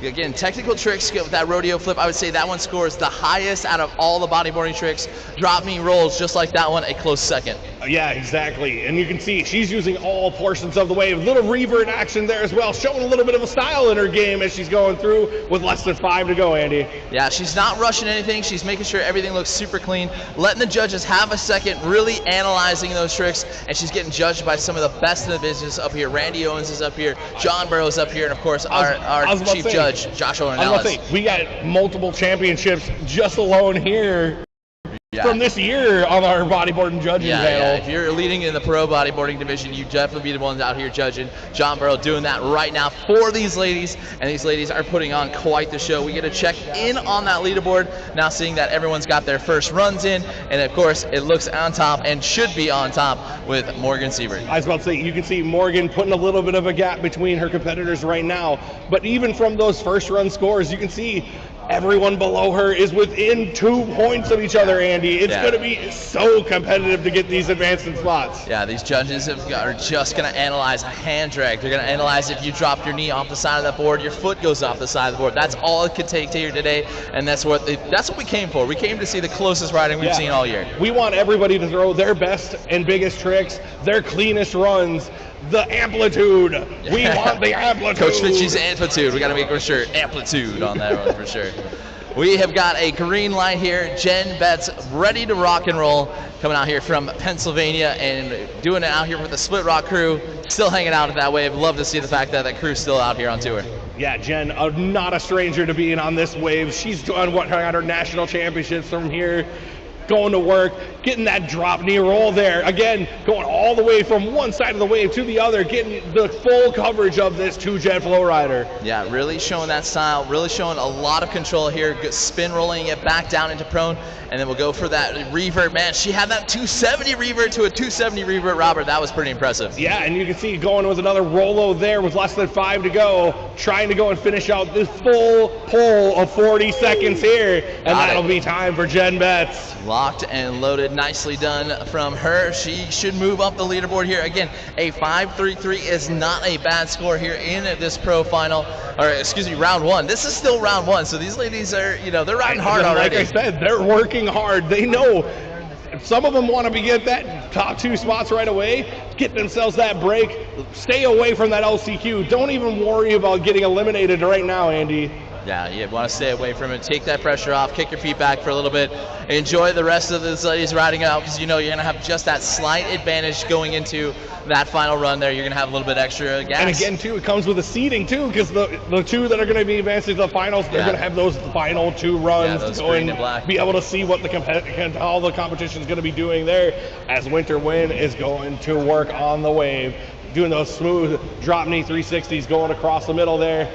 Again, technical tricks with that rodeo flip. I would say that one scores the highest out of all the bodyboarding tricks. Drop knee rolls, just like that one, a close second. Yeah, exactly. And you can see she's using all portions of the wave. Little revert action there as well, showing a little bit of a style in her game as she's going through with less than 5 to go, Andy. Yeah, she's not rushing anything. She's making sure everything looks super clean, letting the judges have a second, really analyzing those tricks, and she's getting judged by some of the best in the business up here. Randy Owens is up here, John Burroughs up here, and of course our chief judge, Joshua Ornelas. We got multiple championships just alone here. Yeah. From this year on our bodyboarding judging panel. Yeah, if you're leading in the pro bodyboarding division, you definitely be the ones out here judging. John Burrow doing that right now for these ladies, and these ladies are putting on quite the show. We get to check in on that leaderboard, now seeing that everyone's got their first runs in, and of course it looks on top and should be on top with Morgan Siebert. I was about to say, you can see Morgan putting a little bit of a gap between her competitors right now, but even from those first run scores, you can see everyone below her is within 2 points of each other, Andy. It's going to be so competitive to get these advancing spots. Yeah, these judges are just going to analyze a hand drag. They're going to analyze if you drop your knee off the side of that board, your foot goes off the side of the board. That's all it could take here today, and that's what we came for. We came to see the closest riding we've seen all year. We want everybody to throw their best and biggest tricks, their cleanest runs. The amplitude. We want the amplitude. Coach Fitchie's amplitude. We got to make sure amplitude on that one for sure. We have got a green light here. Jen Betts ready to rock and roll, coming out here from Pennsylvania and doing it out here with the Split Rock crew. Still hanging out at that wave. Love to see the fact that that crew's still out here on tour. Yeah, Jen, not a stranger to being on this wave. She's done her national championships from here. Going to work, getting that drop knee roll there. Again, going all the way from one side of the wave to the other, getting the full coverage of this two-jet flow rider. Yeah, really showing that style, really showing a lot of control here. Good spin rolling it back down into prone, and then we'll go for that revert. Man, she had that 270 revert to a 270 revert, Robert. That was pretty impressive. Yeah, and you can see going with another Rolo there with less than 5 to go, trying to go and finish out this full pull of 40 seconds here, and that'll be time for Jen Betts. Locked and loaded, nicely done from her. She should move up the leaderboard here. Again, a 5.33 is not a bad score here in this pro final, or excuse me, round one. This is still round one, so these ladies are, they're riding hard already. Like I said, they're working hard. They know some of them want to get that top 2 spots right away, get themselves that break, stay away from that LCQ. Don't even worry about getting eliminated right now, Andy. Yeah, you want to stay away from it. Take that pressure off. Kick your feet back for a little bit. Enjoy the rest of this ladies riding out because you know you're going to have just that slight advantage going into that final run there. You're going to have a little bit extra gas. And again, too, it comes with a seeding, too, because the two that are going to be advancing to the finals, they're going to have those final 2 runs those to go green and and black. be able to see what how the competition is going to be doing there as Winter Wind is going to work on the wave, doing those smooth drop knee 360s going across the middle there.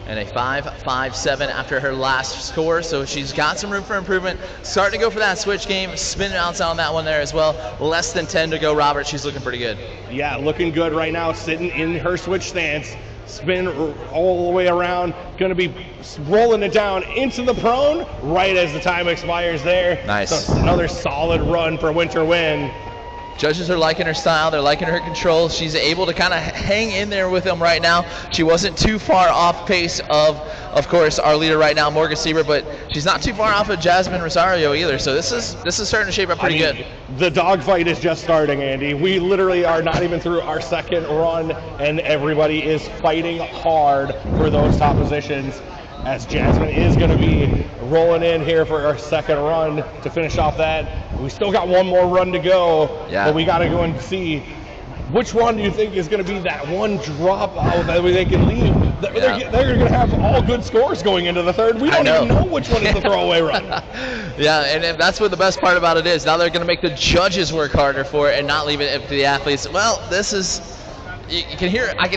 And a 5.57 after her last score, so she's got some room for improvement. Starting to go for that switch game, spinning outside on that one there as well. Less than 10 to go, Robert. She's looking pretty good. Yeah, looking good right now, sitting in her switch stance. Spin all the way around, going to be rolling it down into the prone right as the time expires there. Nice. So another solid run for Winter Wind. Judges are liking her style. They're liking her control. She's able to kind of hang in there with them right now. She wasn't too far off pace of course, our leader right now, Morgan Siebert, but she's not too far off of Jasmine Rosario either. So this is starting to shape up pretty good. The dogfight is just starting, Andy. We literally are not even through our second run, and everybody is fighting hard for those top positions. As Jasmine is going to be rolling in here for our second run to finish off that. We still got one more run to go, but we got to go and see which one do you think is going to be that one drop out that they can leave. They're going to have all good scores going into the third. We don't even know which one is the throwaway run. Yeah, and that's what the best part about it is. Now they're going to make the judges work harder for it and not leave it up to the athletes. Well, this is... I can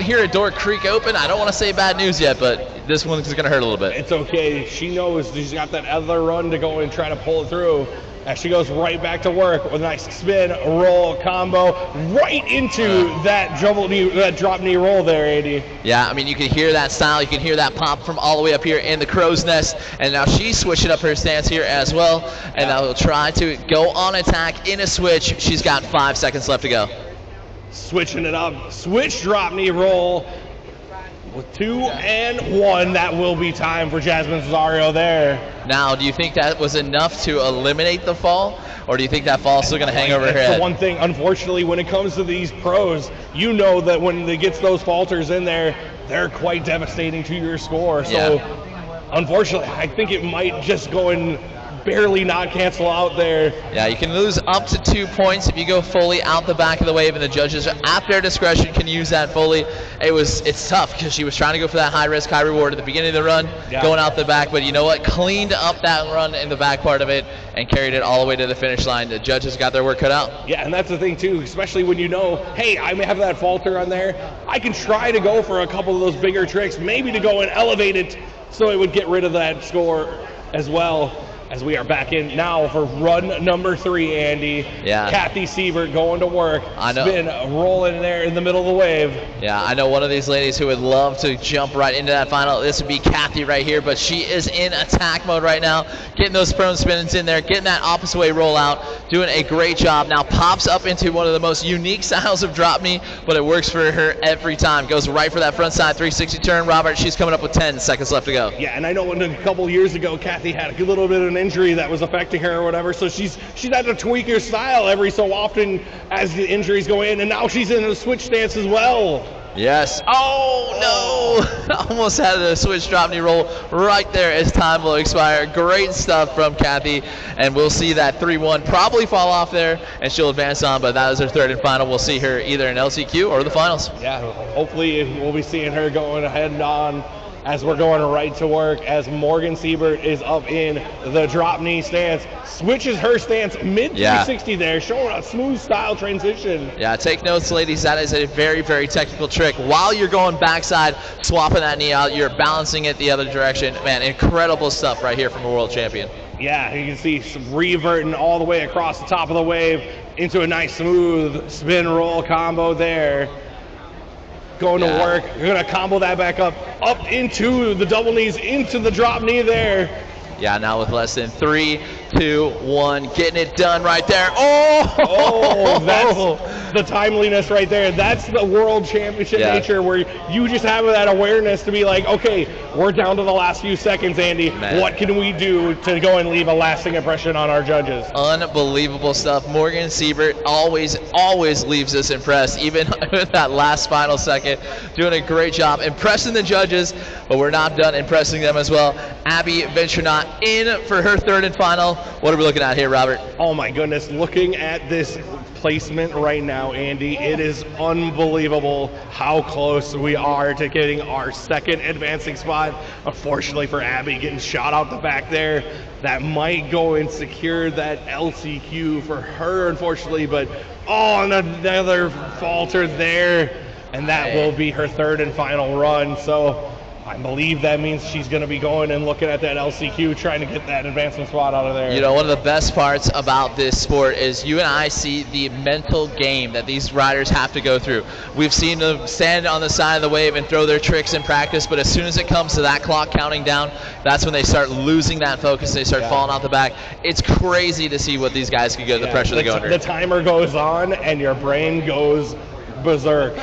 hear a door creak open. I don't want to say bad news yet, but this one's going to hurt a little bit. It's okay. She knows she's got that other run to go and try to pull it through. As she goes right back to work with a nice spin, roll, combo, right into that drop knee roll there, Andy. Yeah, I mean, you can hear that style. You can hear that pop from all the way up here in the crow's nest. And now she's switching up her stance here as well. And now we'll try to go on attack in a switch. She's got 5 seconds left to go. Switching it up, switch drop knee roll with 2 and 1. That will be time for Jasmine Rosario there. Now, do you think that was enough to eliminate the fall, or do you think that fall is still going to hang over her head? That's the one thing, unfortunately, when it comes to these pros, you know that when they get those falters in there, they're quite devastating to your score. So, unfortunately, I think it might just go and barely not cancel out there. Yeah, you can lose up to 2 points if you go fully out the back of the wave, and the judges at their discretion can use that fully. It's tough because she was trying to go for that high risk, high reward at the beginning of the run, going out the back, but you know what? Cleaned up that run in the back part of it and carried it all the way to the finish line. The judges got their work cut out. Yeah, and that's the thing too, especially when you know, hey, I may have that falter on there. I can try to go for a couple of those bigger tricks, maybe to go and elevate it so it would get rid of that score as well. As we are back in now for run number 3, Andy. Yeah. Kathy Siebert going to work. I know. Spin rolling there in the middle of the wave. Yeah, I know one of these ladies who would love to jump right into that final. This would be Kathy right here, but she is in attack mode right now. Getting those prone spins in there, getting that opposite way roll out, doing a great job. Now pops up into one of the most unique styles of drop knee, but it works for her every time. Goes right for that front side 360 turn. Robert, she's coming up with 10 seconds left to go. Yeah, and I know a couple years ago, Kathy had a little bit of an injury that was affecting her or whatever, so she's had to tweak her style every so often as the injuries go in, and now she's in a switch stance as well. Yes. Oh, no. Almost had a switch drop knee roll right there as time will expire. Great stuff from Kathy, and we'll see that 3-1 probably fall off there, and she'll advance on, but that is her third and final. We'll see her either in LCQ or the finals. Yeah, hopefully we'll be seeing her going ahead and on as we're going right to work, as Morgan Siebert is up in the drop knee stance, switches her stance mid 360 there, showing a smooth style transition. Yeah, take notes, ladies. That is a very, very technical trick. While you're going backside, swapping that knee out, you're balancing it the other direction. Man, incredible stuff right here from a world champion. Yeah, you can see some reverting all the way across the top of the wave into a nice smooth spin roll combo there. Going to work. You're going to combo that back up into the double knees, into the drop knee there. Yeah, now with less than 3, 2, 1, getting it done right there. Oh, that's the timeliness right there. That's the world championship nature, where you just have that awareness to be like, okay, we're down to the last few seconds, Andy. Man. What can we do to go and leave a lasting impression on our judges? Unbelievable stuff. Morgan Siebert always leaves us impressed, even with that last final second. Doing a great job impressing the judges, but we're not done impressing them as well. Abby Venturenot in for her third and final. What are we looking at here, Robert? Oh my goodness, looking at this placement right now, Andy, it is unbelievable how close we are to getting our second advancing spot. Unfortunately for Abby, getting shot out the back there, that might go and secure that LCQ for her, unfortunately, but another falter there, and that will be her third and final run. So I believe that means she's going to be going and looking at that LCQ, trying to get that advancement spot out of there. You know, one of the best parts about this sport is you and I see the mental game that these riders have to go through. We've seen them stand on the side of the wave and throw their tricks in practice, but as soon as it comes to that clock counting down, that's when they start losing that focus. They start falling out the back. It's crazy to see what these guys can go, the pressure they go under. The timer goes on, and your brain goes berserk.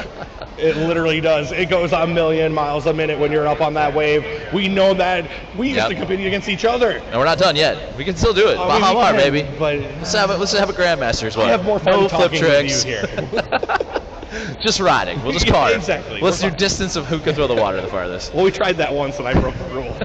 It literally does. It goes a million miles a minute when you're up on that wave. We know that. We used to compete against each other. And we're not done yet. We can still do it. Baja Mar, baby. But let's have a grandmaster's one. I have more fun no talking flip tricks. with you here. Just riding. We'll just carve. Exactly. Let's do distance of who can throw the water the farthest. Well, we tried that once, and I broke the rule.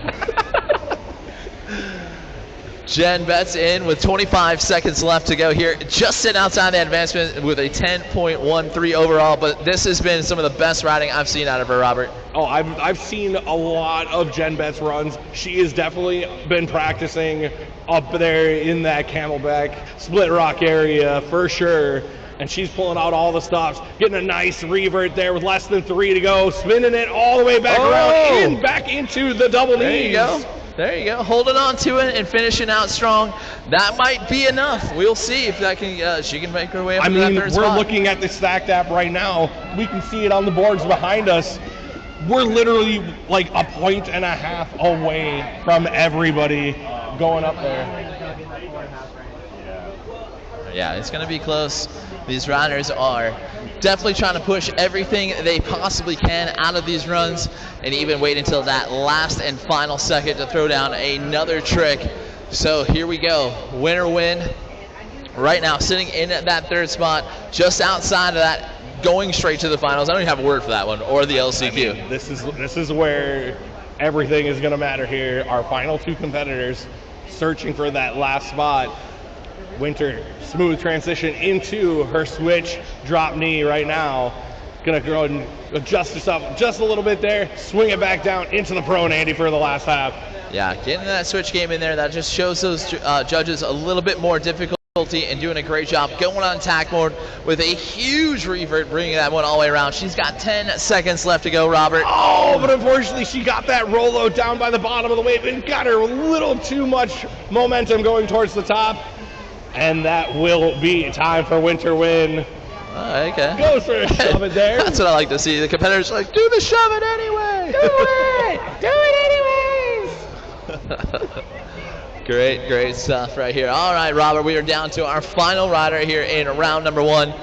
Jen Betts in with 25 seconds left to go here. Just sitting outside the advancement with a 10.13 overall, but this has been some of the best riding I've seen out of her, Robert. Oh, I've seen a lot of Jen Betts runs. She has definitely been practicing up there in that Camelback Split Rock area for sure. And she's pulling out all the stops, getting a nice revert there with less than 3 to go, spinning it all the way back around, back into the double knees. There you go. There you go, holding on to it and finishing out strong. That might be enough. We'll see if that can. She can make her way up to that third spot. We're looking at the stacked app right now. We can see it on the boards behind us. We're literally like a point and a half away from everybody going up there. Yeah, it's going to be close. These riders are definitely trying to push everything they possibly can out of these runs and even wait until that last and final second to throw down another trick. So here we go. Winner win. Right now sitting in that third spot, just outside of that, going straight to the finals. I don't even have a word for that one, or the LCQ. I mean, this is where everything is going to matter here. Our final two competitors searching for that last spot. Winter, smooth transition into her switch drop knee right now. Gonna go and adjust this up just a little bit there, swing it back down into the prone, Andy, for the last half. Yeah, getting that switch game in there, that just shows those judges a little bit more difficulty and doing a great job going on tack mode with a huge revert, bringing that one all the way around. She's got 10 seconds left to go, Robert. Oh, but unfortunately she got that rollo down by the bottom of the wave and got her a little too much momentum going towards the top. And that will be time for Winter win. Okay. Goes for a shove it there. That's what I like to see. The competitors are like, do the shove it anyway. Do it. Do it anyways. Great stuff right here. All right, Robert, we are down to our final rider here in round number 1.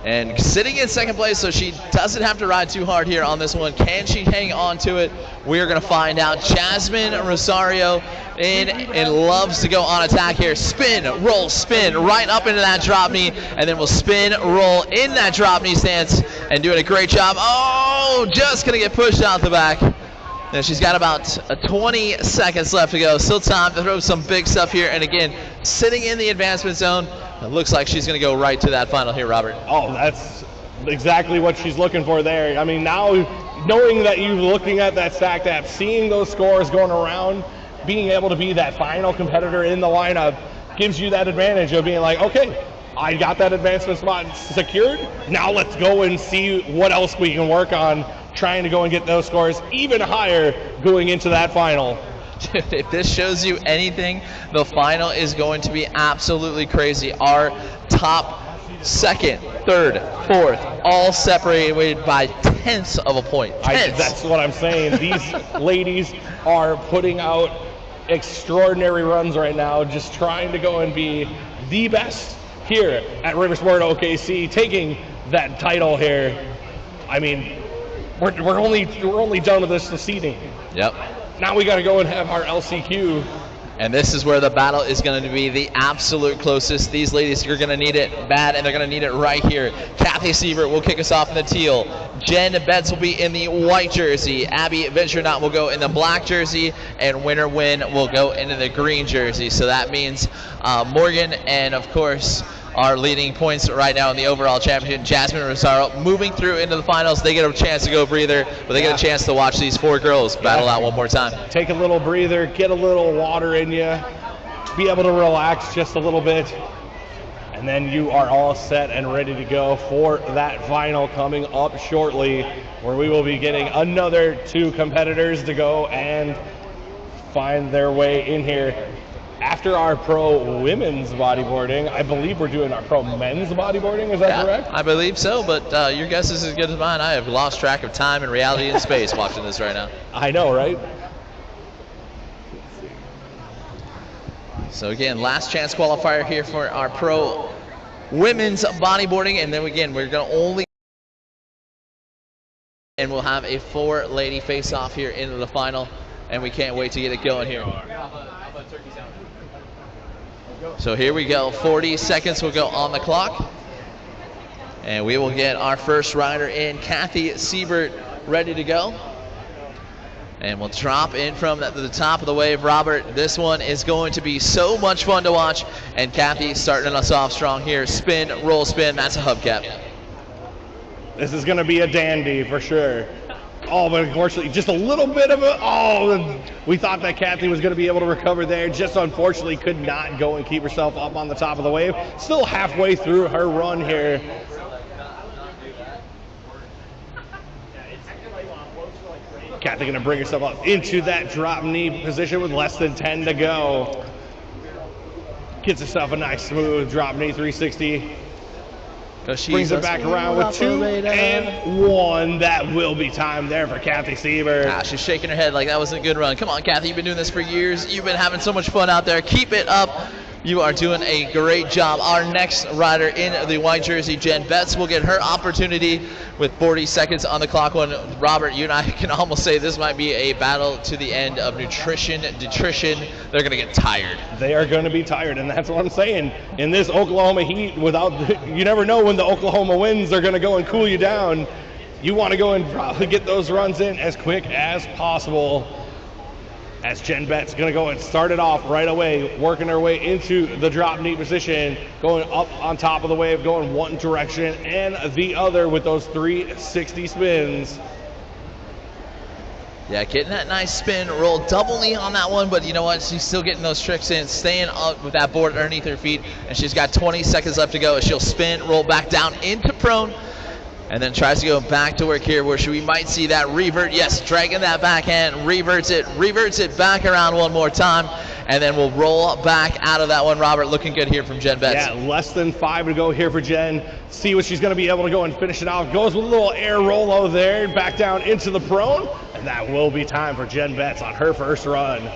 And sitting in second place, so she doesn't have to ride too hard here on this one. Can she hang on to it? We're going to find out. Jasmine Rosario in and loves to go on attack here. Spin, roll, spin, right up into that drop knee, and then we'll spin, roll in that drop knee stance, and doing a great job. Oh, just going to get pushed out the back. And she's got about 20 seconds left to go. Still time to throw some big stuff here. And again, sitting in the advancement zone. It looks like she's going to go right to that final here, Robert. Oh, that's exactly what she's looking for there. I mean, now knowing that you're looking at that stacked app, seeing those scores going around, being able to be that final competitor in the lineup gives you that advantage of being like, okay, I got that advancement spot secured. Now let's go and see what else we can work on, trying to go and get those scores even higher going into that final. If this shows you anything, the final is going to be absolutely crazy. Our top second, third, fourth, all separated by tenths of a point. That's what I'm saying. These ladies are putting out extraordinary runs right now, just trying to go and be the best here at Riversport OKC, taking that title here. I mean, we're only done with this seeding. Yep. Now we got to go and have our LCQ. And this is where the battle is going to be the absolute closest. These ladies are going to need it bad, and they're going to need it right here. Kathy Siebert will kick us off in the teal. Jen Betts will be in the white jersey. Abby Venturenot will go in the black jersey, and Winner Win will go into the green jersey. So that means Morgan and, of course, our leading points right now in the overall championship, Jasmine Rosario, moving through into the finals. They get a chance to go breather, but they get a chance to watch these 4 girls battle out one more time. Take a little breather, get a little water in you, be able to relax just a little bit, and then you are all set and ready to go for that final coming up shortly, where we will be getting another 2 competitors to go and find their way in here. After our pro women's bodyboarding, I believe we're doing our pro men's bodyboarding. Is that correct? I believe so, but your guess is as good as mine. I have lost track of time and reality and space watching this right now. I know, right? So again, last chance qualifier here for our pro women's bodyboarding, and then again, we're going to only, and we'll have a 4-lady face-off here into the final, and we can't wait to get it going here. So here we go, 40 seconds will go on the clock. And we will get our first rider in, Kathy Siebert, ready to go. And we'll drop in from the top of the wave. Robert, this one is going to be so much fun to watch. And Kathy starting us off strong here. Spin, roll, spin, that's a hubcap. This is going to be a dandy for sure. Oh, but unfortunately, just a little bit of a, oh, we thought that Kathy was going to be able to recover there. Just unfortunately could not go and keep herself up on the top of the wave. Still halfway through her run here. Kathy going to bring herself up into that drop knee position with less than 10 to go. Gets herself a nice smooth drop knee 360. Brings it back around with 2 and 1. That will be time there for Kathy Siebert. She's shaking her head like that was a good run. Come on, Kathy, you've been doing this for years. You've been having so much fun out there. Keep it up. You are doing a great job. Our next rider in the white jersey, Jen Betts, will get her opportunity with 40 seconds on the clock. When Robert, you and I can almost say this might be a battle to the end of nutrition. They're going to get tired. They are going to be tired, and that's what I'm saying. In this Oklahoma heat, you never know when the Oklahoma winds are going to go and cool you down. You want to go and probably get those runs in as quick as possible. As Jen Betts going to go and start it off right away, working her way into the drop knee position, going up on top of the wave, going one direction and the other with those 360 spins. Yeah, getting that nice spin roll, double knee on that one, but you know what? She's still getting those tricks in, staying up with that board underneath her feet, and she's got 20 seconds left to go. She'll spin, roll back down into prone, and then tries to go back to work here where we might see that revert. Yes, dragging that backhand, reverts it back around one more time, and then we'll roll back out of that one. Robert, looking good here from Jen Betts. Yeah, less than 5 to go here for Jen. See what she's going to be able to go and finish it off. Goes with a little air rolo there, back down into the prone, and that will be time for Jen Betts on her first run.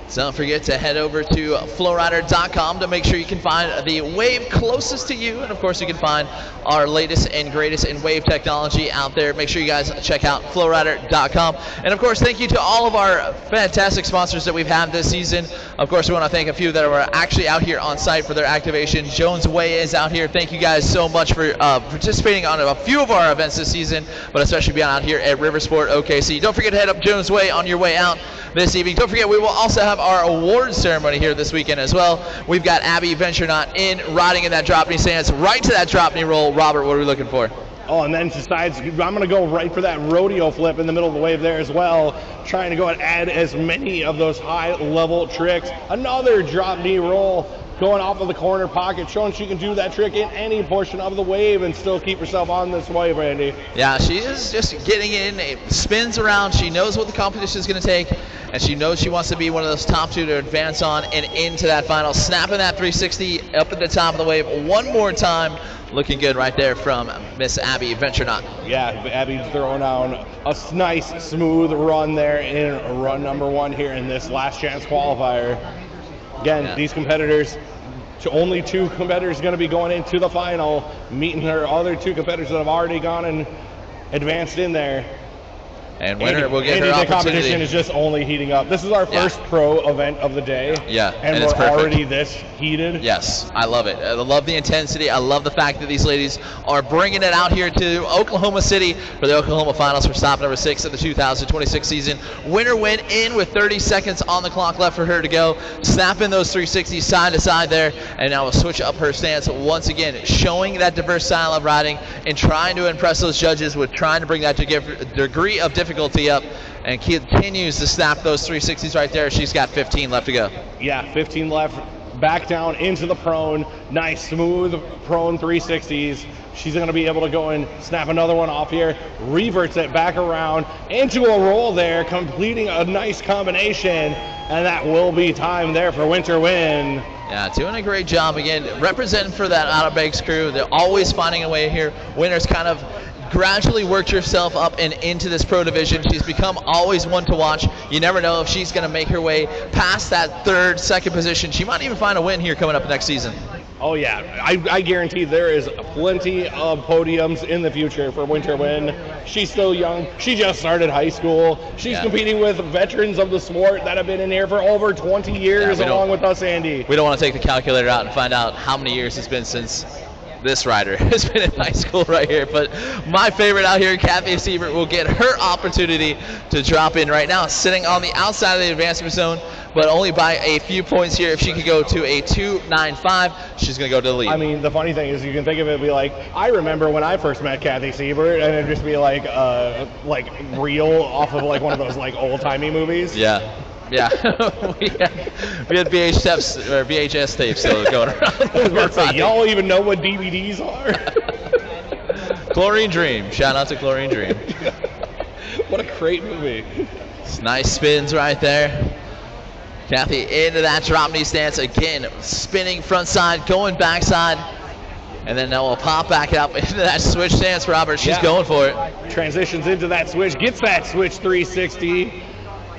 So don't forget to head over to flowrider.com to make sure you can find the wave closest to you. And of course, you can find our latest and greatest in wave technology out there. Make sure you guys check out flowrider.com. And of course, thank you to all of our fantastic sponsors that we've had this season. Of course, we want to thank a few that were actually out here on site for their activation. Jones Way is out here. Thank you guys so much for participating on a few of our events this season, but especially being out here at Riversport OKC. Don't forget to head up Jones Way on your way out this evening. Don't forget, we will also have our awards ceremony here this weekend as well. We've got Abby Venturenot riding in that drop knee stance, right to that drop knee roll. Robert, what are we looking for? Oh, and then decides I'm going to go right for that rodeo flip in the middle of the wave there as well, trying to go and add as many of those high-level tricks. Another drop knee roll, going off of the corner pocket, showing she can do that trick in any portion of the wave and still keep herself on this wave, Randy. Yeah, she is just getting in, it spins around, she knows what the competition is going to take, and she knows she wants to be one of those top 2 to advance on and into that final. Snapping that 360 up at the top of the wave one more time. Looking good right there from Miss Abby Venturenot. Yeah, Abby throwing down a nice, smooth run there in run number 1 here in this last chance qualifier. Again, these competitors, only 2 competitors going to be going into the final, meeting her other 2 competitors that have already gone and advanced in there. And winner will get her the opportunity. competition is just only heating up. This is our first pro event of the day. Yeah, and it's we're perfect. already this heated. Yes, I love it. I love the intensity. I love the fact that these ladies are bringing it out here to Oklahoma City for the Oklahoma Finals for stop number 6 of the 2026 season. Winner went in with 30 seconds on the clock left for her to go. Snapping those 360s side to side there, and now we'll switch up her stance once again, showing that diverse style of riding and trying to impress those judges with trying to bring that degree of difficulty up, and continues to snap those 360s right there. She's got 15 left to go. Yeah, 15 left. Back down into the prone. Nice, smooth prone 360s. She's going to be able to go and snap another one off here. Reverts it back around into a roll there, completing a nice combination. And that will be time there for Winter Win. Yeah, doing a great job again, representing for that Outer Banks crew. They're always finding a way here. Winner's kind of gradually worked herself up and into this pro division. She's become always one to watch. You never know if she's going to make her way past that third, second position. She might even find a win here coming up next season. Oh yeah, I guarantee there is plenty of podiums in the future for Winter Win. She's still young. She just started high school. She's competing with veterans of the sport that have been in here for over 20 years along with us, Andy. We don't want to take the calculator out and find out how many years it's been since this rider has been in high school right here. But my favorite out here, Kathy Siebert, will get her opportunity to drop in right now, sitting on the outside of the advancement zone, but only by a few points here. If she could go to a 2.95, she's going to go to the lead. I mean, the funny thing is you can think of it and be like, I remember when I first met Kathy Siebert, and it'd just be like real off of like one of those like old-timey movies. Yeah. Yeah, we had VHS tapes still going around. So y'all even know what DVDs are? Chlorine Dream. Shout out to Chlorine Dream. What a great movie. It's nice spins right there. Kathy into that drop knee stance again, spinning front side, going backside, and then now we'll pop back up into that switch stance, Robert. She's going for it. Transitions into that switch, gets that switch 360.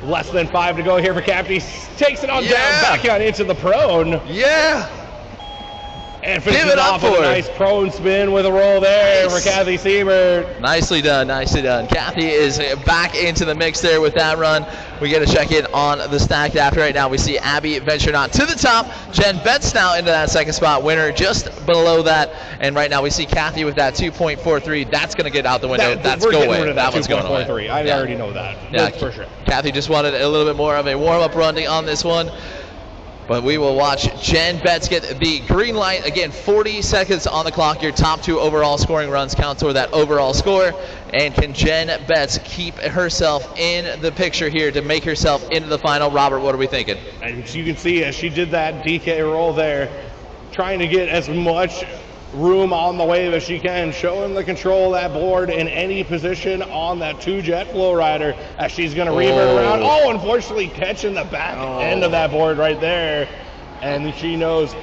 Less than 5 to go here for Kathy. Takes it on down, back on into the prone. Yeah. And finishes off with a nice prone spin with a roll there for Kathy Siebert. Nicely done, nicely done. Kathy is back into the mix there with that run. We get to check in on the stacked after right now. We see Abby venturing on to the top. Jen Betts now into that second spot. Winner just below that. And right now we see Kathy with that 2.43. That's going to get out the window. That's go away. That one's going away. I already know that. Yeah, that's for sure. Kathy just wanted a little bit more of a warm-up running on this one. But we will watch Jen Betts get the green light. Again, 40 seconds on the clock. Your top 2 overall scoring runs count toward that overall score. And can Jen Betts keep herself in the picture here to make herself into the final? Robert, what are we thinking? And you can see as she did that DK roll there, trying to get as much room on the wave as she can, showing the control of that board in any position on that 2 jet flow rider as she's going to revert around. Oh, unfortunately catching the back end of that board right there. And she knows,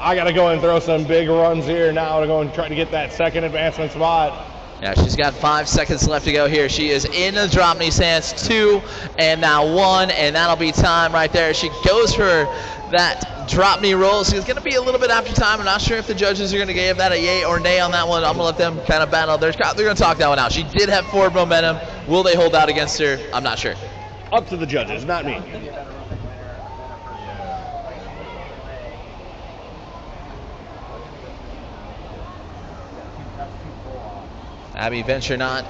I got to go and throw some big runs here now to go and try to get that second advancement spot. Yeah, she's got 5 seconds left to go here. She is in the drop knee stance, 2, and now 1, and that'll be time right there. She goes for that drop knee roll. She's going to be a little bit after time. I'm not sure if the judges are going to give that a yay or nay on that one. I'm going to let them kind of battle. They're going to talk that one out. She did have forward momentum. Will they hold out against her? I'm not sure. Up to the judges, not me. Abby Venture-Not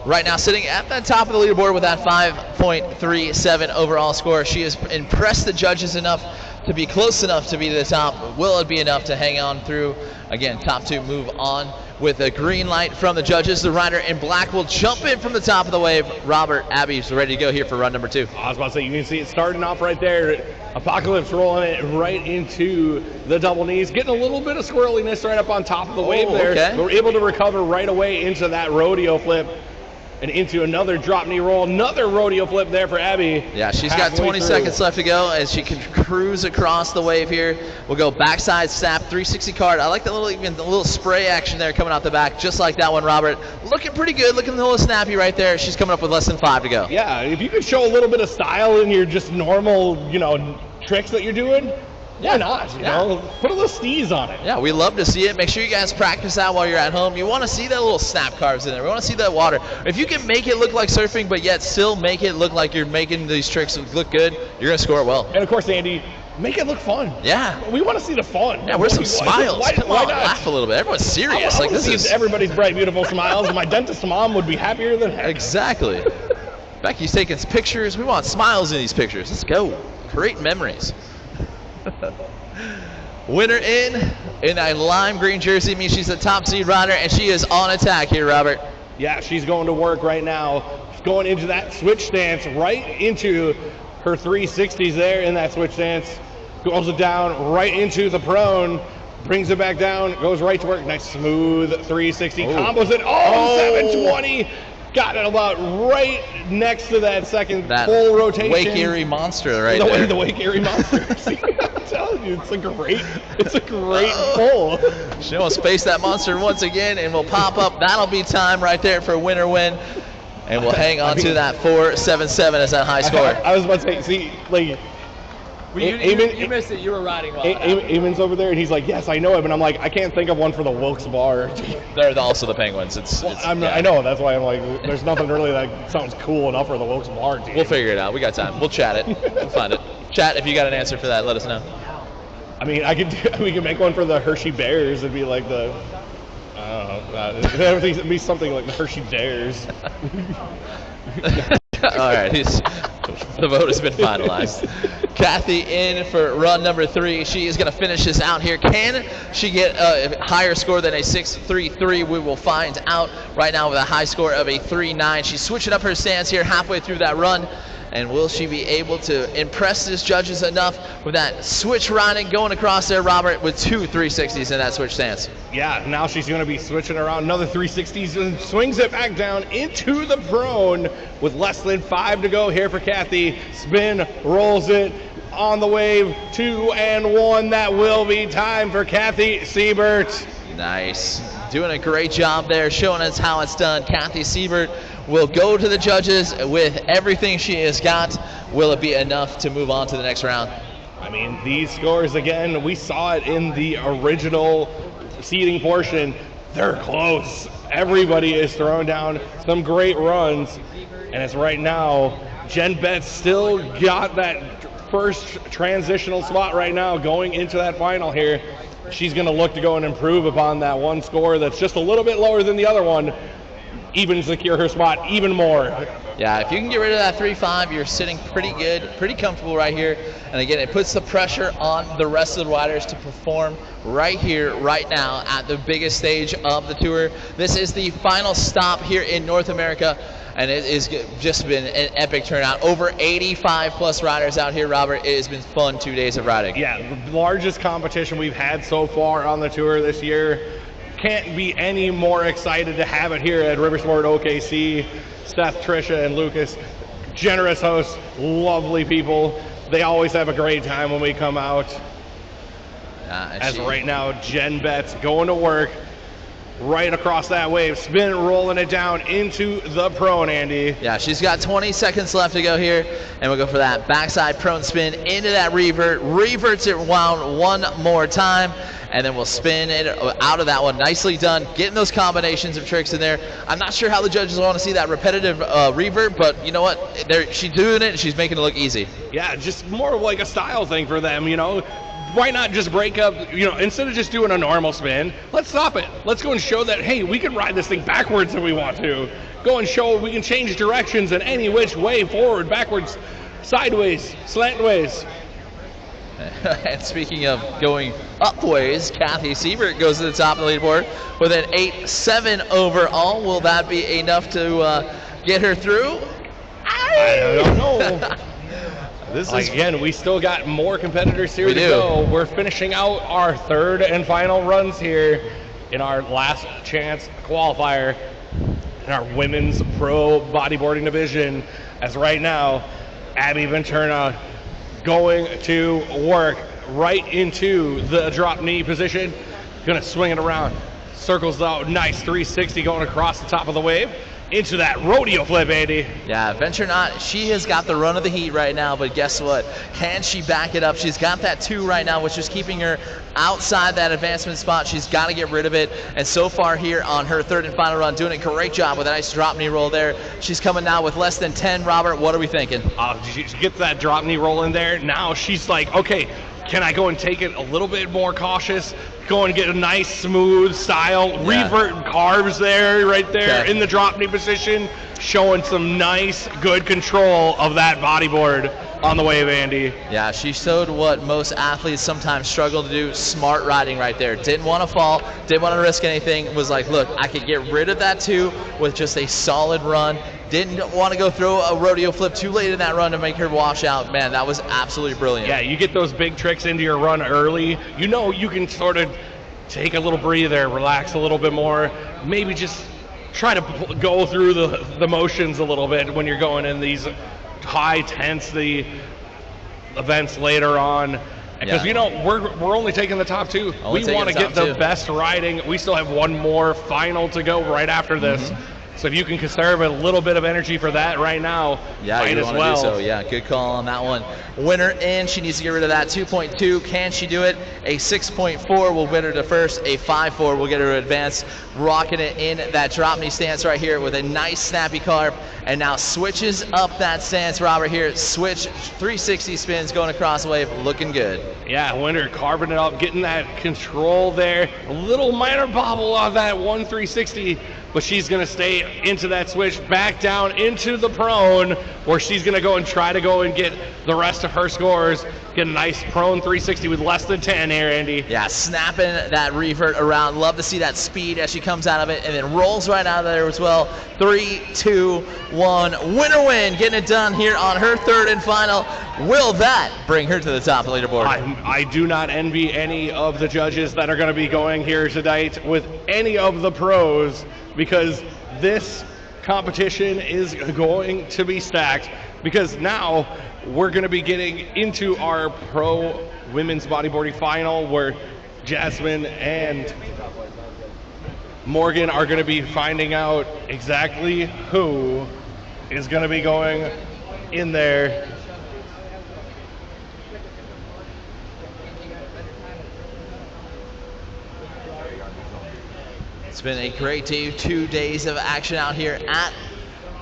right now sitting at the top of the leaderboard with that 5.37 overall score. She has impressed the judges enough to be close enough to be to the top. Will it be enough to hang on through? Again, top 2 move on with a green light from the judges. The rider in black will jump in from the top of the wave. Robert, Abby's ready to go here for run number 2. I was about to say, you can see it starting off right there. Apocalypse rolling it right into the double knees, getting a little bit of squirreliness right up on top of the wave there. Okay. We're able to recover right away into that rodeo flip and into another drop knee roll, another rodeo flip there for Abby. Yeah, she's got 20 seconds left to go as she can cruise across the wave here. We'll go backside snap, 360 card. I like the little spray action there coming out the back, just like that one, Robert. Looking pretty good, looking a little snappy right there. She's coming up with less than 5 to go. Yeah, if you could show a little bit of style in your just normal, tricks that you're doing, Why not? You know, put a little steez on it. Yeah, we love to see it. Make sure you guys practice that while you're at home. You want to see that little snap carves in there. We want to see that water. If you can make it look like surfing, but yet still make it look like you're making these tricks look good, you're going to score well. And of course, Andy, make it look fun. Yeah. We want to see the fun. Yeah, where's some smiles? Come on, not? laugh a little bit. Everyone's serious. I this is everybody's bright, beautiful smiles. My dentist mom would be happier than heck. Exactly. Becky's taking pictures. We want smiles in these pictures. Let's go. Create memories. Winner in a lime green jersey means she's a top seed rider, and she is on attack here, Robert. Yeah, she's going to work right now. She's going into that switch stance, right into her 360s there in that switch stance. Goes it down right into the prone, brings it back down, goes right to work. Nice smooth 360, combos it. 720. Got it about right next to that second full rotation. Wake Erie monster right there. The Wake Erie monster. See, I'm telling you, it's a great pull. She wants to face that monster once again, and will pop up. That'll be time right there for a winner win. And we'll hang on to that 4.77 as that high score. I was about to say, see, like, you missed it. You were riding well. Eamon's over there, and he's like, yes, I know him. And I'm like, I can't think of one for the Wilkes Bar. They're also the Penguins. I know. That's why I'm like, there's nothing really that sounds cool enough for the Wilkes Bar team. We'll figure it out. We got time. We'll chat it. We'll find it. Chat, if you got an answer for that, let us know. I mean, we can make one for the Hershey Bears. It'd be like the, I don't know. It'd be something like the Hershey Dares. All right, the vote has been finalized. Kathy in for run number 3. She is going to finish this out here. Can she get a higher score than a 6.33? We will find out right now with a high score of a 3.9. She's switching up her stance here halfway through that run. And will she be able to impress these judges enough with that switch riding going across there, Robert, with 2 360s in that switch stance? Yeah, now she's going to be switching around another 360s and swings it back down into the prone with less than 5 to go here for Kathy. Spin, rolls it on the wave, 2 and 1. That will be time for Kathy Siebert. Nice. Doing a great job there, showing us how it's done. Kathy Siebert will go to the judges with everything she has got. Will it be enough to move on to the next round? I mean, these scores, again, we saw it in the original seeding portion. They're close. Everybody is throwing down some great runs. And it's right now, Jen Betts still got that first transitional spot right now going into that final here. She's going to look to go and improve upon that one score that's just a little bit lower than the other one. Even secure her spot even more. Yeah, if you can get rid of that 3.5, you're sitting pretty good, pretty comfortable right here. And again, it puts the pressure on the rest of the riders to perform right here, right now, at the biggest stage of the tour. This is the final stop here in North America, and it has just been an epic turnout. Over 85 plus riders out here, Robert. It has been fun 2 days of riding. Yeah, the largest competition we've had so far on the tour this year. Can't be any more excited to have it here at Riversport OKC. Steph, Trisha, and Lucas, generous hosts, lovely people. They always have a great time when we come out. Right now, Jen Betts going to work right across that wave, spin, rolling it down into the prone, Andy. Yeah, she's got 20 seconds left to go here, and we'll go for that backside prone spin into that revert, reverts it wound one more time, and then we'll spin it out of that one. Nicely done, getting those combinations of tricks in there. I'm not sure how the judges want to see that repetitive revert, but you know what? She's doing it, and she's making it look easy. Yeah, just more of like a style thing for them, you know. Why not just break up, you know, instead of just doing a normal spin, let's stop it. Let's go and show that, hey, we can ride this thing backwards if we want to. Go and show we can change directions in any which way, forward, backwards, sideways, slantways. And speaking of going upways, Kathy Siebert goes to the top of the leaderboard with an 8.7 overall. Will that be enough to get her through? I don't know. Again, we still got more competitors here to go. We're finishing out our third and final runs here in our last chance qualifier in our women's pro bodyboarding division. As right now, Abby Venturna going to work right into the drop knee position. Gonna swing it around. Circles out, nice 360 going across the top of the wave. into that rodeo flip, Andy. Yeah, venture not. She has got the run of the heat right now, but guess what? Can she back it up? She's got that 2 right now, which is keeping her outside that advancement spot. She's got to get rid of it. And so far here on her 3rd and final run, doing a great job with a nice drop knee roll there. She's coming now with less than 10. Robert, what are we thinking? She gets that drop knee roll in there. Now she's like, okay, can I go and take it a little bit more cautious? Go and get a nice smooth style revert carves there, right there in the drop knee position, showing some nice, good control of that bodyboard on the wave, Andy. Yeah, she showed what most athletes sometimes struggle to do, smart riding right there. Didn't want to fall, didn't want to risk anything, was like, look, I could get rid of that 2 with just a solid run. Didn't want to go throw a rodeo flip too late in that run to make her wash out. Man, that was absolutely brilliant. Yeah, you get those big tricks into your run early. You know you can sort of take a little breather, relax a little bit more, maybe just try to go through the motions a little bit when you're going in these high tensity events later on. Because you know we're only taking the top 2. We want to get the best riding. We still have one more final to go right after this. So if you can conserve a little bit of energy for that right now, might as well. Do so. Yeah, good call on that one. Winner in, she needs to get rid of that 2.2. Can she do it? A 6.4 will win her to first. A 5.4 will get her to advance. Rocking it in that drop knee stance right here with a nice snappy carve. And now switches up that stance, Robert, here. Switch 360 spins going across the wave, looking good. Yeah, Winter carving it up, getting that control there. A little minor bobble on that 360. But she's going to stay into that switch, back down into the prone, where she's going to go and try to go and get the rest of her scores. Get a nice prone 360 with less than 10 here, Andy. Yeah, snapping that revert around. Love to see that speed as she comes out of it, and then rolls right out of there as well. 3, 2, 1. Winner win, getting it done here on her 3rd and final. Will that bring her to the top of the leaderboard? I do not envy any of the judges that are going to be going here tonight with any of the pros, because this competition is going to be stacked, because now we're going to be getting into our pro women's bodyboarding final, where Jasmine and Morgan are going to be finding out exactly who is going to be going in there. It's been a great day, 2 days of action out here at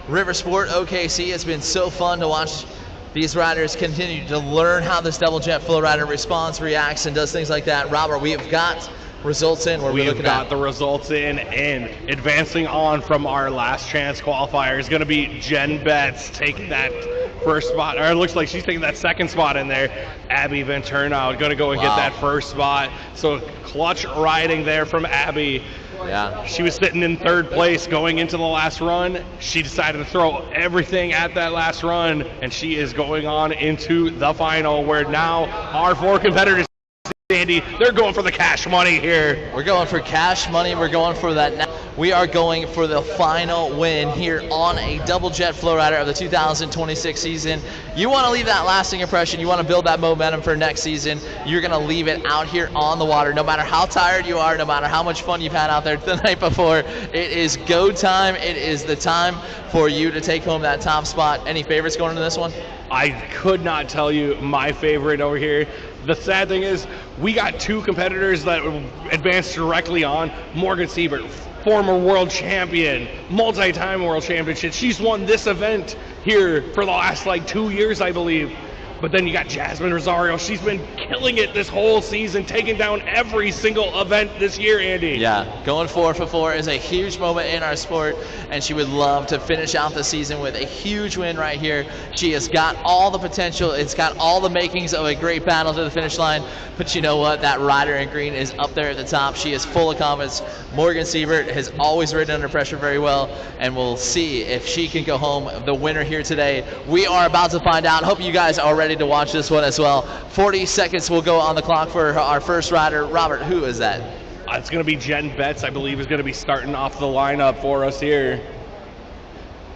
Riversport OKC. It's been so fun to watch these riders continue to learn how this double jet flow rider responds, reacts, and does things like that. Robert, we have got results in. We have got the results in, and advancing on from our last chance qualifier is going to be Jen Betts taking that first spot, or it looks like she's taking that 2nd spot in there. Abby Venturno going to go and get that 1st spot. So clutch riding there from Abby. Yeah. She was sitting in 3rd place going into the last run. She decided to throw everything at that last run, and she is going on into the final, where now our 4 competitors, Andy, they're going for the cash money here. We're going for cash money. We're going for that. We are going for the final win here on a double jet flow rider of the 2026 season. You want to leave that lasting impression. You want to build that momentum for next season. You're going to leave it out here on the water. No matter how tired you are, no matter how much fun you've had out there the night before, it is go time. It is the time for you to take home that top spot. Any favorites going into this one? I could not tell you my favorite over here. The sad thing is, we got 2 competitors that advanced directly on. Morgan Siebert, former world champion, multi-time world championship. She's won this event here for the last 2 years, I believe. But then you got Jasmine Rosario. She's been killing it this whole season, taking down every single event this year, Andy. Yeah, going 4 for 4 is a huge moment in our sport, and she would love to finish out the season with a huge win right here. She has got all the potential. It's got all the makings of a great battle to the finish line. But you know what? That rider in green is up there at the top. She is full of confidence. Morgan Siebert has always ridden under pressure very well, and we'll see if she can go home the winner here today. We are about to find out. Hope you guys are ready to watch this one as well. 40 seconds will go on the clock for our first rider. Robert, who is that? It's going to be Jen Betts, I believe, is going to be starting off the lineup for us here.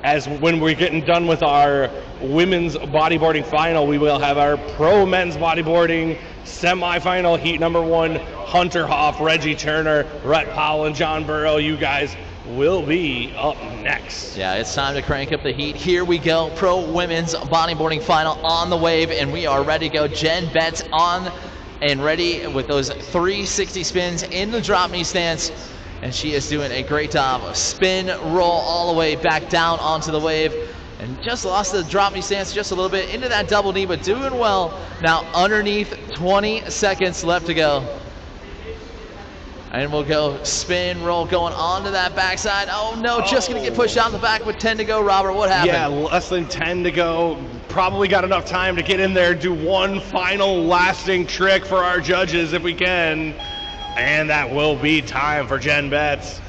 As when we're getting done with our women's bodyboarding final, we will have our pro men's bodyboarding semifinal heat number 1. Hunter Hoff, Reggie Turner, Rhett Powell, and John Burrow. You guys will be up next. Yeah, it's time to crank up the heat. Here we go. Pro Women's Bodyboarding Final on the wave, and we are ready to go. Jen Betts on and ready with those 360 spins in the drop knee stance, and she is doing a great job. Spin, roll all the way back down onto the wave, and just lost the drop knee stance just a little bit into that double knee, but doing well. Now underneath, 20 seconds left to go. And we'll go spin, roll, going onto that backside. Oh no, just gonna get pushed out in the back with 10 to go. Robert, what happened? Yeah, less than 10 to go. Probably got enough time to get in there, do one final lasting trick for our judges if we can. And that will be time for Jen Betts.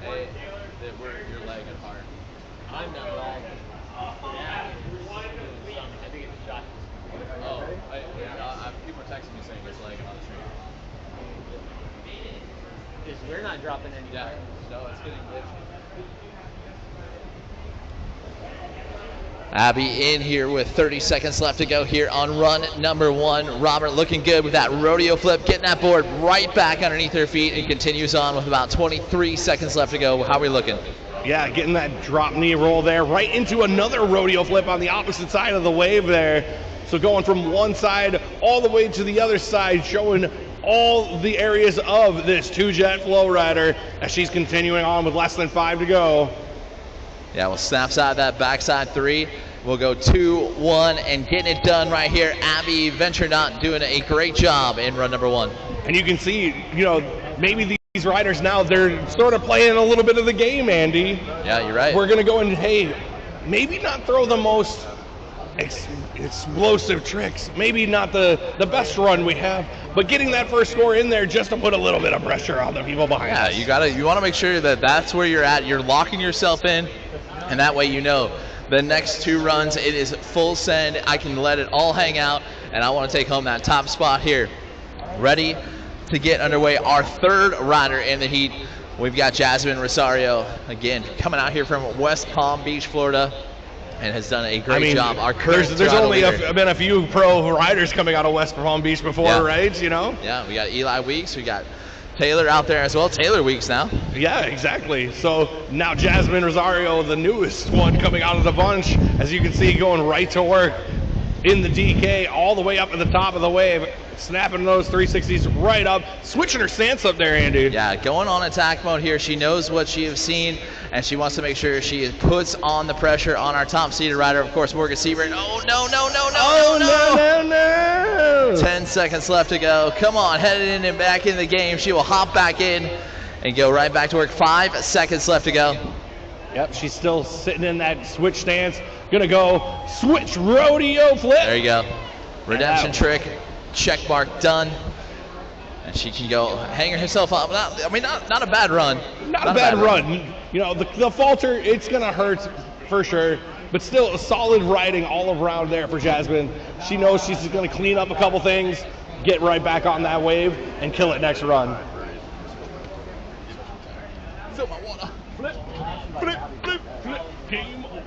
Hey, you're lagging hard. I'm not lagging. Yeah. I think it's shot. Oh, people are texting me saying it's lagging on the stream. Because we're not dropping any. Yeah, no, it's getting glitchy. Abby in here with 30 seconds left to go here on run number 1. Robert looking good with that rodeo flip, getting that board right back underneath her feet, and continues on with about 23 seconds left to go. How are we looking? Yeah, getting that drop knee roll there, right into another rodeo flip on the opposite side of the wave there. So going from one side all the way to the other side, showing all the areas of this two-jet flow rider as she's continuing on with less than 5 to go. Yeah, well, snaps out that backside 3. We'll go 2, 1, and getting it done right here. Abby Venturenot doing a great job in run number 1. And you can see, you know, maybe these riders now, they're sort of playing a little bit of the game, Andy. Yeah, you're right. We're going to go and, hey, maybe not throw the most explosive tricks, maybe not the best run we have, but getting that first score in there just to put a little bit of pressure on the people behind us. Yeah, you want to make sure that that's where you're at. You're locking yourself in, and that way you know the next 2 runs, it is full send. I can let it all hang out, and I want to take home that top spot here. Ready to get underway. Our 3rd rider in the heat. We've got Jasmine Rosario, again, coming out here from West Palm Beach, Florida, and has done a great job. Our there's only been a few pro riders coming out of West Palm Beach before, right? You know? Yeah, we got Eli Weeks, we got Taylor out there as well. Taylor Weeks now. Yeah, exactly. So now Jasmine Rosario, the newest one coming out of the bunch, as you can see, going right to work in the DK all the way up at the top of the wave, snapping those 360s right up, switching her stance up there, Andy. Yeah, going on attack mode here. She knows what she has seen, and she wants to make sure she puts on the pressure on our top-seeded rider, of course, Morgan Siebert. Oh, no. 10 seconds left to go. Come on, headed in and back in the game. She will hop back in and go right back to work. 5 seconds left to go. Yep, she's still sitting in that switch stance. Gonna go switch rodeo flip. There you go. Redemption trick. Check mark done. And she can go hang herself up. Not a bad run. Not a bad run. You know, the falter, it's going to hurt for sure. But still, a solid riding all around there for Jasmine. She knows she's going to clean up a couple things, get right back on that wave, and kill it next run. Fill my water. Flip, flip, flip, flip. Game over.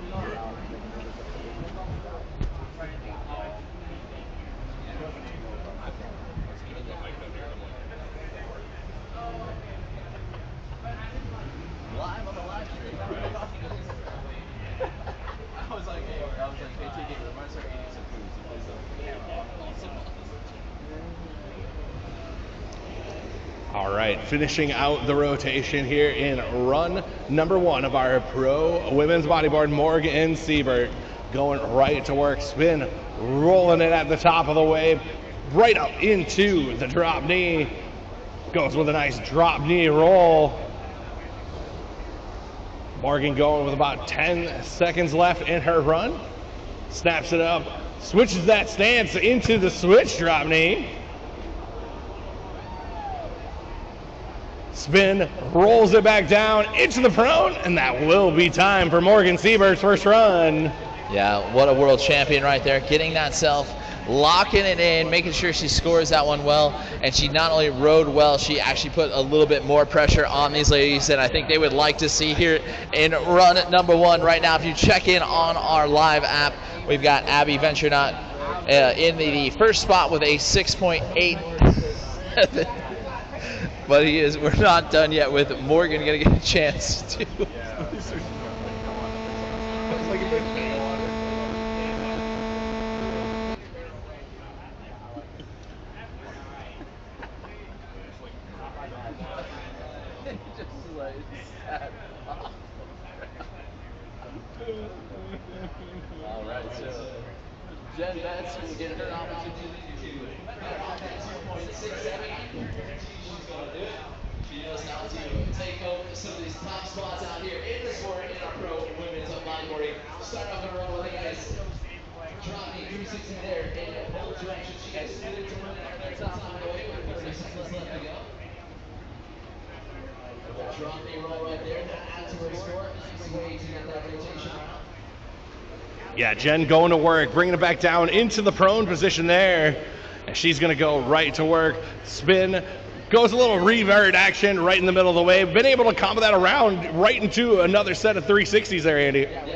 All right, finishing out the rotation here in run number 1 of our pro women's bodyboard, Morgan Siebert, going right to work, spin, rolling it at the top of the wave, right up into the drop knee, goes with a nice drop knee roll. Morgan going with about 10 seconds left in her run, snaps it up, switches that stance into the switch drop knee. Spin, rolls it back down into the prone, and that will be time for Morgan Siebert's first run. Yeah, what a world champion right there, getting that self, locking it in, making sure she scores that one well, and she not only rode well, she actually put a little bit more pressure on these ladies that I think they would like to see here in run number 1 right now. If you check in on our live app, we've got Abby Venturenot in the first spot with a 6.8 7. But we're not done yet with Morgan going to get a chance to. All right, so Jen Betts will get her opportunity to she knows how to take over some of these top spots out here in the sport in our pro women's bodyboarding. Start off in a row with guys. Dropping 360 there in both directions. She gets split to run there. Top time away with 30 seconds left to go. Drop me roll right there. That adds to her score. Nice way to get that rotation around. Yeah, Jen going to work, bringing it back down into the prone position there. And she's going to go right to work. Spin. Goes a little revert action right in the middle of the wave. Been able to combo that around right into another set of 360s there, Andy. And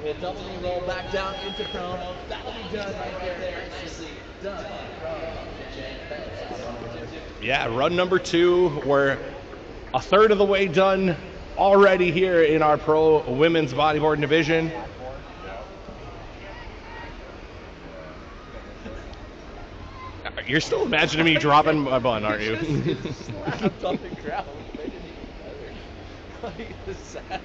we'll double roll back down into prone. That'll be done right there. Nicely done. Yeah, run number 2. We're a third of the way done already here in our pro women's bodyboarding division. You're still imagining me dropping my bun, aren't you? Slapped on the ground. Like the sad.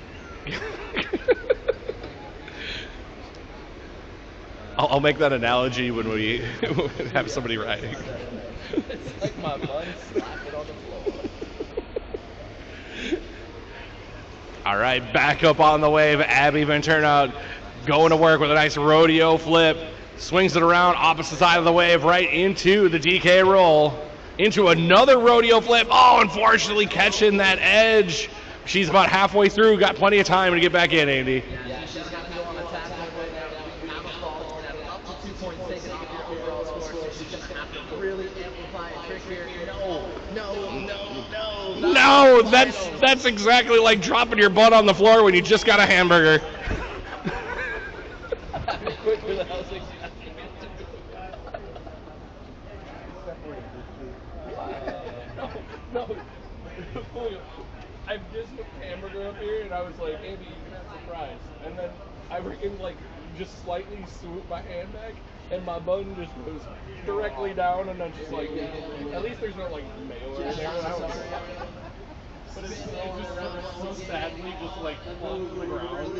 I'll make that analogy when we have somebody riding. It's like my bun slapping on the floor. All right, back up on the wave. Abby Venturna going to work with a nice rodeo flip. Swings it around, opposite side of the wave, right into the DK roll. Into another rodeo flip. Oh, unfortunately catching that edge. She's about halfway through, got plenty of time to get back in, Andy. Yeah, she's got to go on attack mode right now. We have a fall, and up to 2 points taken off your overall score, so she's going to have to really amplify a trick here. No, that's exactly like dropping your butt on the floor when you just got a hamburger. No, I just put hamburger up here, and I was like, Andy, you can have surprise. And then I freaking just slightly swoop my hand back, and my bun just goes directly down, and I'm just like, at least there's no mayo in there. But it's just so sadly just falls to the ground.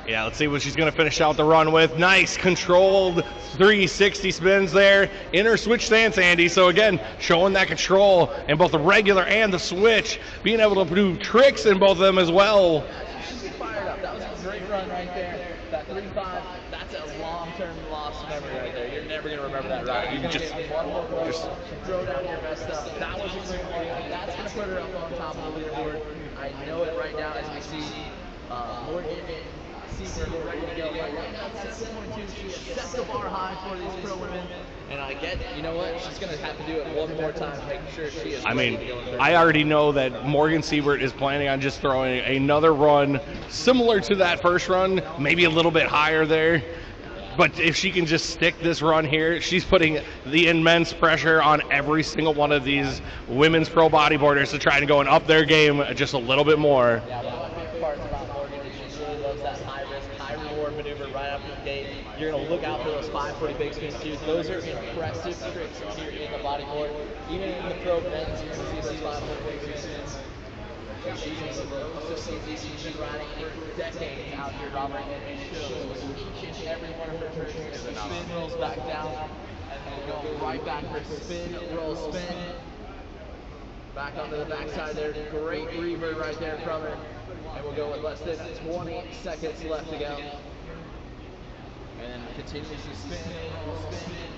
Yeah, let's see what she's going to finish out the run with. Nice controlled 360 spins there in her switch stance, Andy. So again, showing that control in both the regular and the switch, being able to do tricks in both of them as well. She's fired up. That was a great run right there. That 3-5, that's a long-term lost memory right there. You're never going to remember that ride. You can just throw down your best stuff. That was a great one. That's going to put her up on top of the leaderboard. I know it right now as we see Morgan Seaver ready to go. Right now, that's 7.2. She has set the bar high for these pro women. And I get, you know what, she's going to have to do it one more time, making sure she is ready to go in I already know that Morgan Siebert is planning on just throwing another run similar to that first run, maybe a little bit higher there. But if she can just stick this run here, she's putting the immense pressure on every single one of these women's pro bodyboarders to try and go and up their game just a little bit more. Yeah, one of the big parts about Morgan is she really loves that high-risk, high-reward maneuver right out the gate. You're going to look out for those 540 big spins too. Those are impressive tricks here in the bodyboard. Even in the pro men's, you're going to see those 540 big spins. She's riding for decades out here, Robert, and shows each and every one of her tricks. Spin rolls back down, and then go right back for spin, roll, spin. Back onto the backside there. Great revert right there from her. And we'll go with less than 20 seconds left to go. And then continues to spin, spin.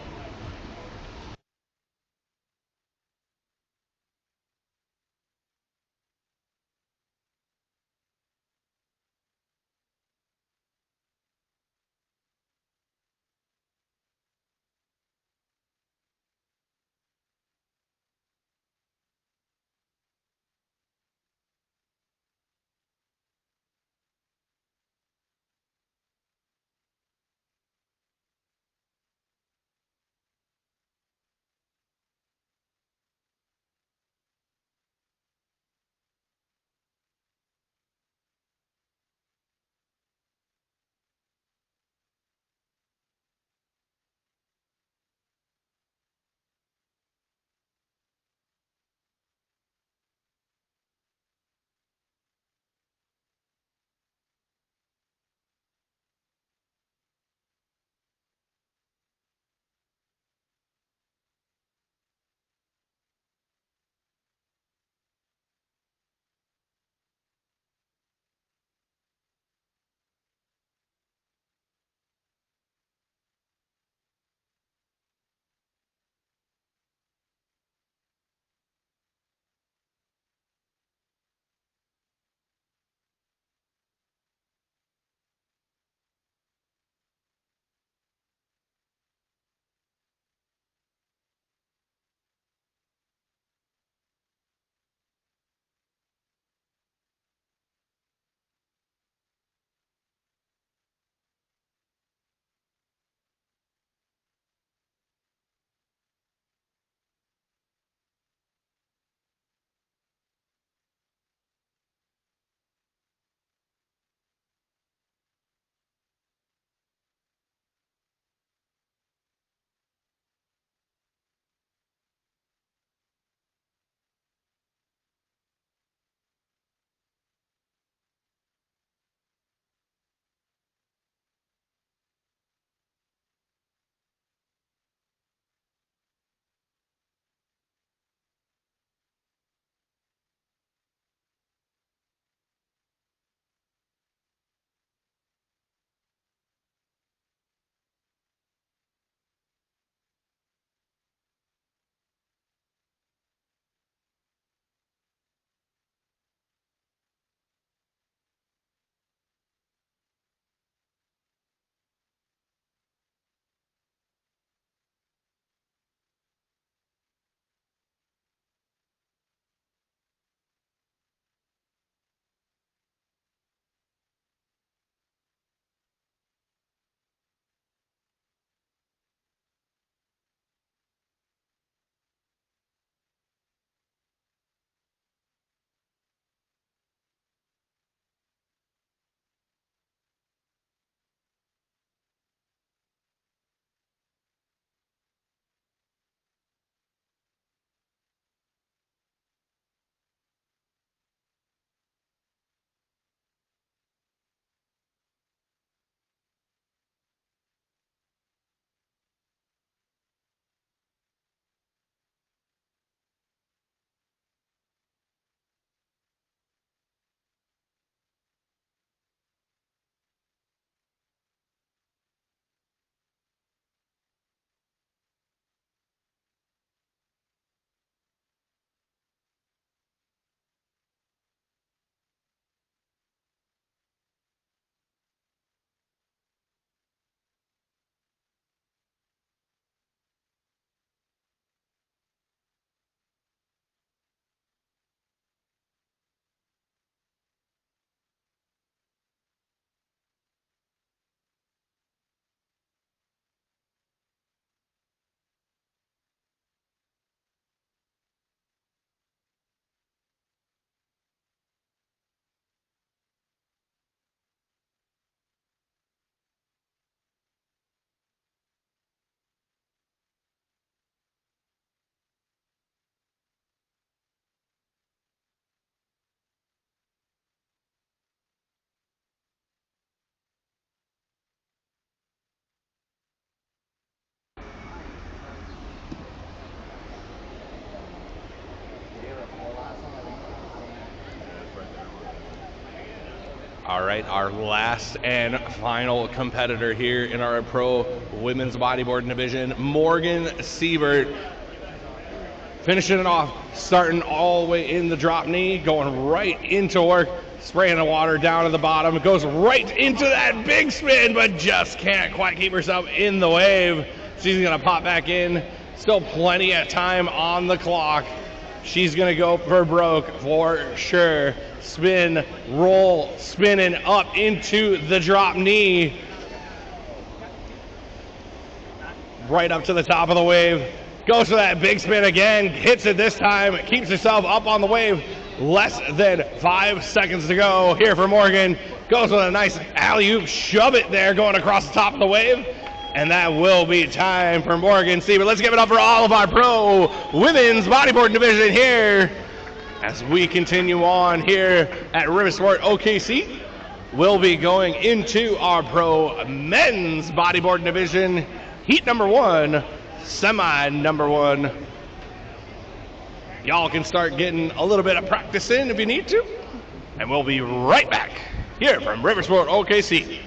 All right, our last and final competitor here in our pro women's bodyboarding division, Morgan Siebert. Finishing it off, starting all the way in the drop knee, going right into work, spraying the water down to the bottom, goes right into that big spin, but just can't quite keep herself in the wave. She's gonna pop back in. Still plenty of time on the clock. She's gonna go for broke for sure. Spin, roll, spinning up into the drop knee. Right up to the top of the wave. Goes for that big spin again, hits it this time, keeps herself up on the wave. Less than 5 seconds to go here for Morgan. Goes with a nice alley-oop, shove it there, going across the top of the wave. And that will be time for Morgan Siebert. Let's give it up for all of our pro women's bodyboarding division here. As we continue on here at Riversport OKC, we'll be going into our pro men's bodyboarding division, heat number 1, semi number 1. Y'all can start getting a little bit of practice in if you need to. And we'll be right back here from Riversport OKC.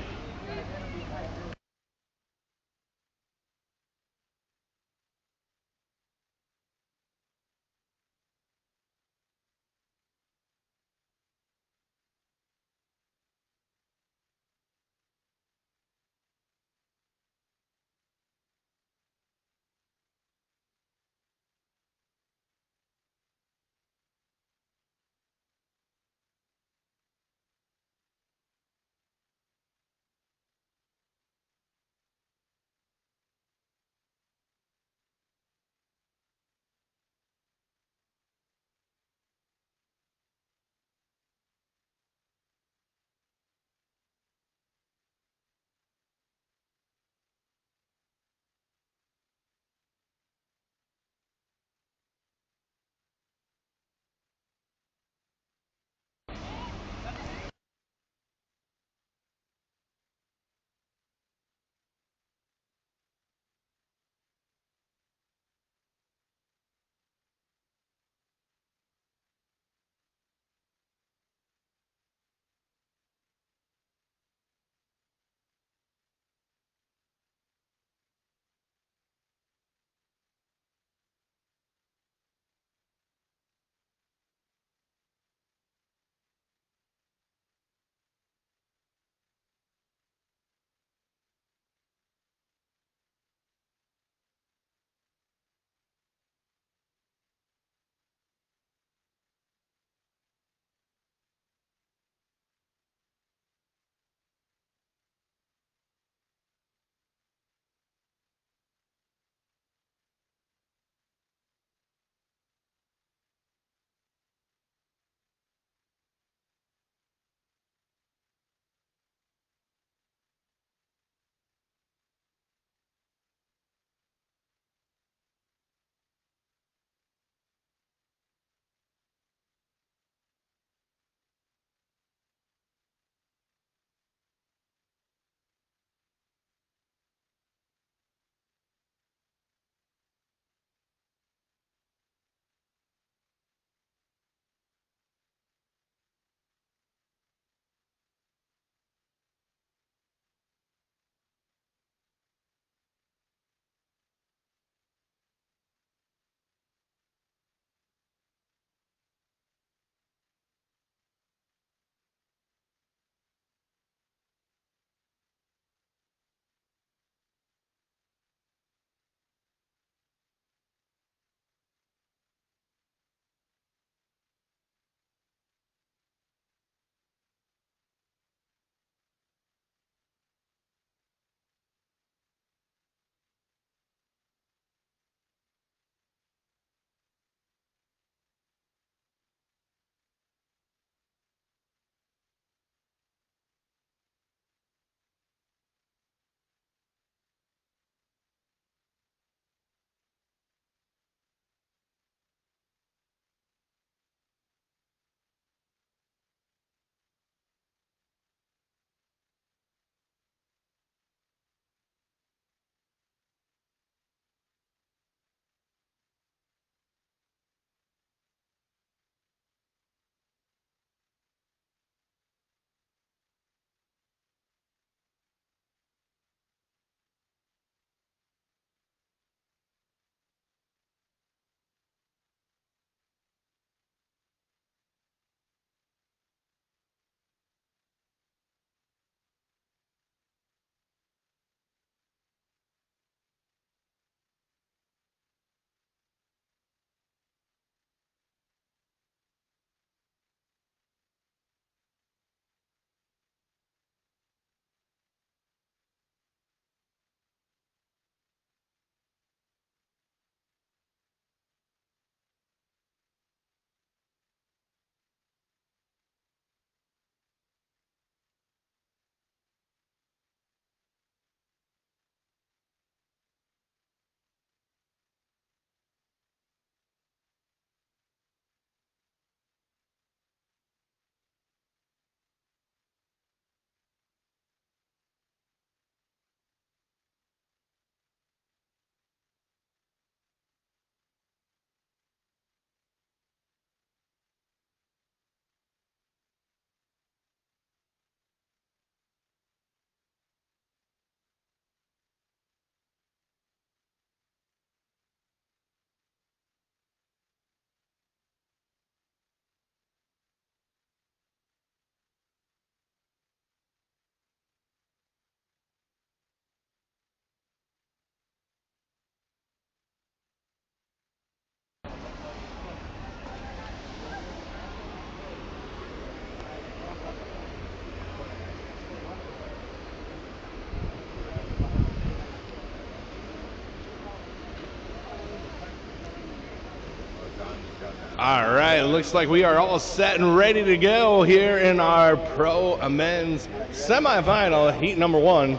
All right, looks like we are all set and ready to go here in our Pro Men's semifinal, heat number 1. We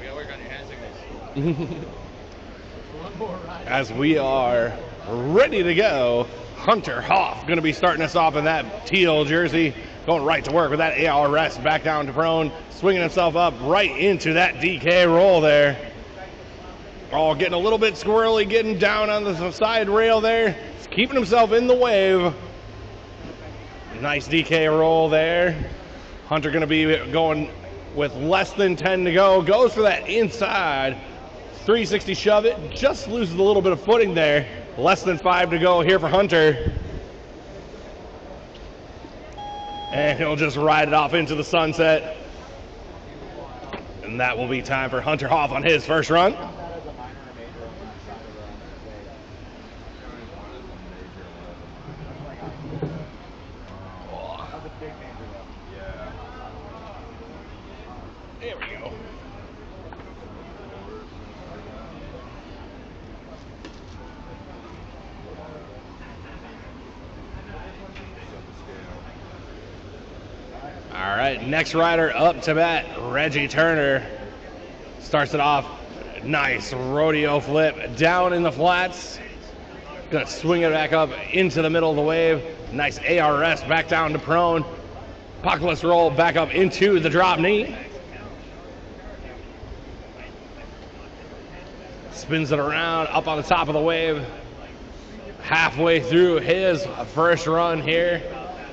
gotta work on your hand signals. As we are ready to go, Hunter Hoff going to be starting us off in that teal jersey, going right to work with that ARS back down to prone, swinging himself up right into that DK roll there. Oh, getting a little bit squirrely, getting down on the side rail there. He's keeping himself in the wave. Nice DK roll there. Hunter going to be going with less than 10 to go. Goes for that inside 360 shove it. Just loses a little bit of footing there. Less than 5 to go here for Hunter. And he'll just ride it off into the sunset. And that will be time for Hunter Hoff on his first run. There we go. All right, next rider up to bat, Reggie Turner. Starts it off, nice rodeo flip down in the flats. Gonna swing it back up into the middle of the wave. Nice ARS back down to prone. Apocalypse roll back up into the drop knee. Spins it around, up on the top of the wave. Halfway through his first run here.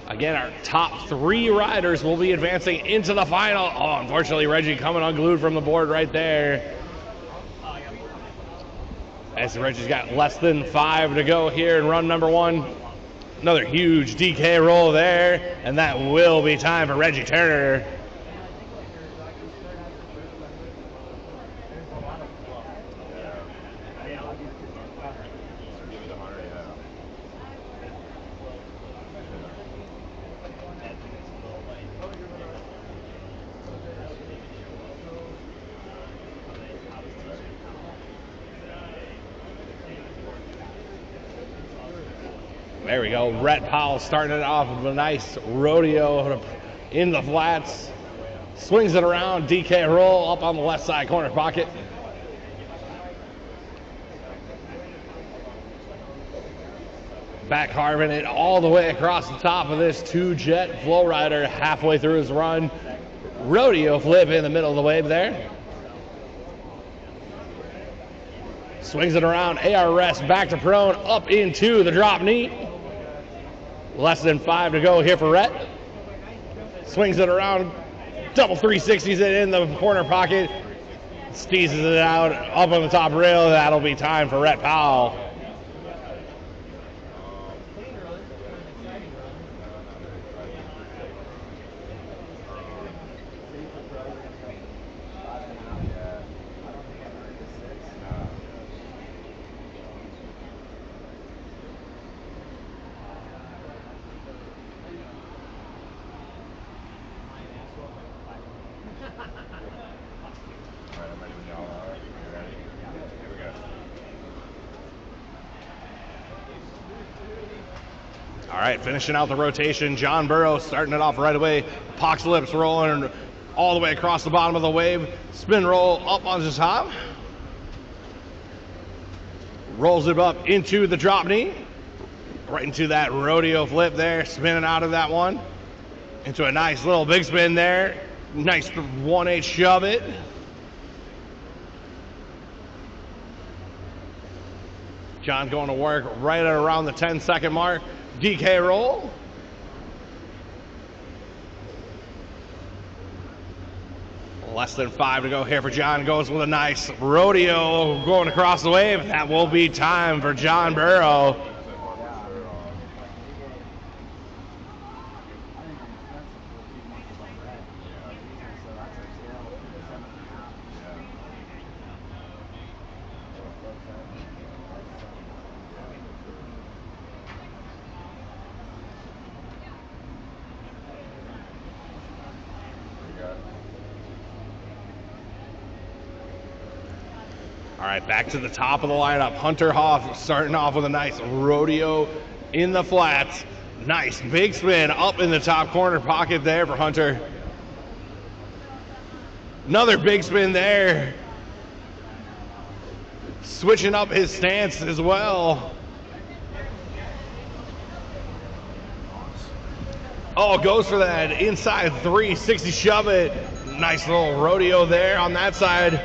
Again, our top 3 riders will be advancing into the final. Oh, unfortunately, Reggie coming unglued from the board right there. As Reggie's got less than 5 to go here in run number 1. Another huge DK roll there, and that will be time for Reggie Turner. There we go. Rhett Powell starting it off with a nice rodeo in the flats. Swings it around. DK roll up on the left side corner pocket. Back carving it all the way across the top of this 2-jet flow rider halfway through his run. Rodeo flip in the middle of the wave there. Swings it around. ARS back to prone up into the drop knee. Less than 5 to go here for Rhett. Swings it around, double 360s it in the corner pocket. Sneezes it out up on the top rail. That'll be time for Rhett Powell. All right, finishing out the rotation, John Burrow starting it off right away. Apocalypse rolling all the way across the bottom of the wave. Spin roll up on the top. Rolls it up into the drop knee. Right into that rodeo flip there, spinning out of that one. Into a nice little big spin there. Nice 1/8 shove it. John going to work right at around the 10-second mark. DK roll. Less than 5 to go here for John. Goes with a nice rodeo going across the wave. That will be time for John Burrow. All right, back to the top of the lineup. Hunter Hoff starting off with a nice rodeo in the flats. Nice big spin up in the top corner pocket there for Hunter. Another big spin there. Switching up his stance as well. Oh, goes for that inside 360 shove it. Nice little rodeo there on that side.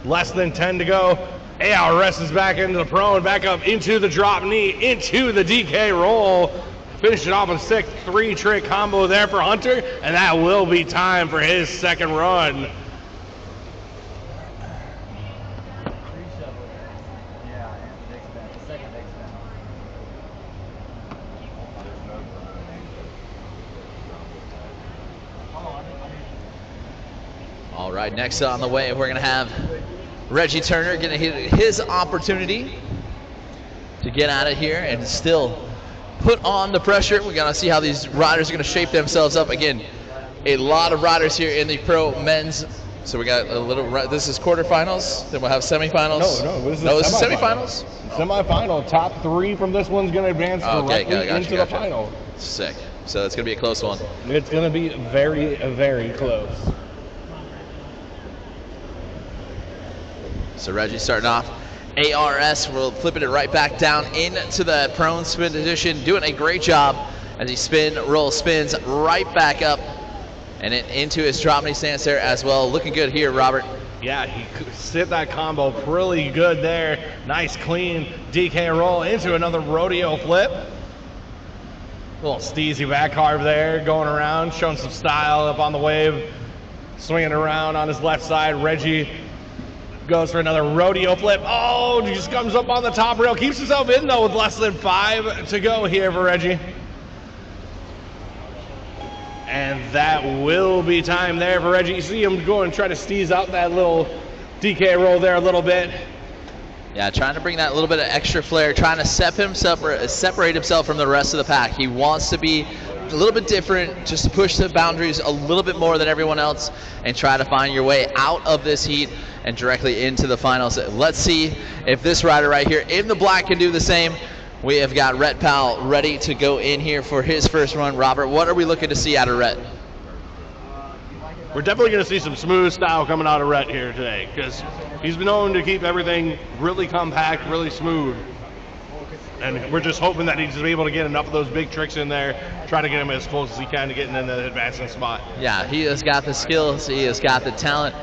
Less than 10 to go. ARS is back into the prone, back up into the drop knee, into the DK roll. Finish it off with a 6-3 trick combo there for Hunter, and that will be time for his second run. All right, next on the way, we're going to have Reggie Turner getting his opportunity to get out of here and still put on the pressure. We're going to see how these riders are going to shape themselves up. Again, a lot of riders here in the pro men's. So we got a little, this is quarterfinals, then we'll have semifinals. No, this is semifinals. Semifinal, top 3 from this one's going to advance directly into the final. Sick. So it's going to be a close one. It's going to be very, very close. So Reggie starting off. ARS, we're flipping it right back down into the prone spin position, doing a great job as he spins right back up and into his drop knee stance there as well. Looking good here, Robert. Yeah, he sit that combo really good there. Nice clean DK roll into another rodeo flip. Little steezy back carve there, going around, showing some style up on the wave. Swinging around on his left side. Reggie goes for another rodeo flip. Oh, just comes up on the top rail. Keeps himself in though with less than 5 to go here for Reggie. And that will be time there for Reggie. You see him go and try to steeze out that little DK roll there a little bit. Yeah, trying to bring that little bit of extra flair, trying to separate himself from the rest of the pack. He wants to be a little bit different, just to push the boundaries a little bit more than everyone else and try to find your way out of this heat and directly into the finals. Let's see if this rider right here in the black can do the same. We have got Rhett Powell ready to go in here for his first run. Robert, what are we looking to see out of Rhett? We're definitely going to see some smooth style coming out of Rhett here today, because he's been known to keep everything really compact, really smooth. And we're just hoping that he's able to get enough of those big tricks in there, try to get him as close as he can to getting in the advancing spot. Yeah, he has got the skills, he has got the talent.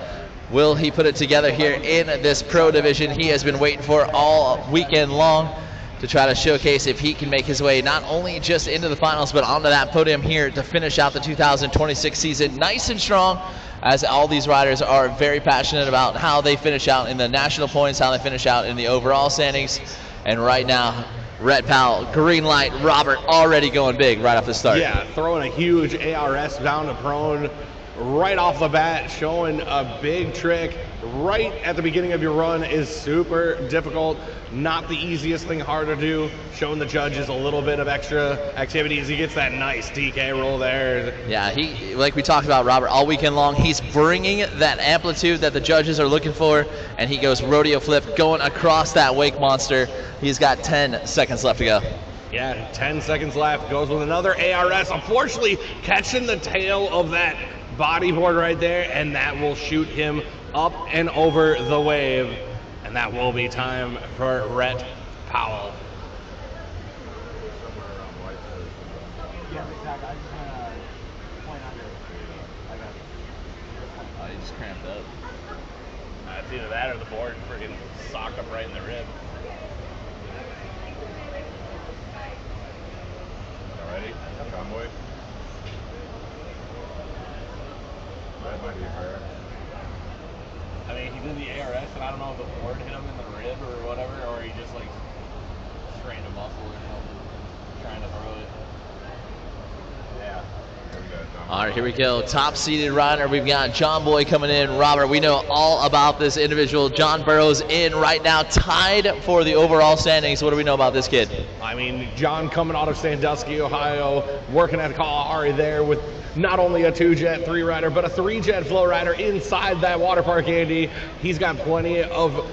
Will he put it together here in this pro division? He has been waiting for all weekend long to try to showcase if he can make his way not only just into the finals, but onto that podium here to finish out the 2026 season nice and strong, as all these riders are very passionate about how they finish out in the national points, how they finish out in the overall standings. And right now, Rhett Powell, green light. Robert already going big right off the start. Yeah, throwing a huge ARS down to prone right off the bat, showing a big trick right at the beginning of your run is super difficult. Not the easiest thing, hard to do. Showing the judges a little bit of extra activity as he gets that nice DK roll there. Yeah, he, like we talked about, Robert, all weekend long, he's bringing that amplitude that the judges are looking for, and he goes rodeo flip going across that wake monster. He's got 10 seconds left to go. Yeah, 10 seconds left. Goes with another ARS. Unfortunately, catching the tail of that bodyboard right there, and that will shoot him up and over the wave. And that will be time for Rhett Powell. He just cramped up. It's either that or the board freaking socked him right in the rib. Ready? Convoy. That might be fair. I mean, he did the ARS, and I don't know if the board hit him in the rib or whatever, or he just like strained a muscle or something, trying to throw it. Yeah. All right, here we go. Top-seeded rider. We've got John Boy coming in. Robert, we know all about this individual. John Burroughs in right now, tied for the overall standings. What do we know about this kid? I mean, John coming out of Sandusky, Ohio, working at Kalahari there with not only a 2-jet 3-rider, but a 3-jet flow rider inside that water park, Andy. He's got plenty of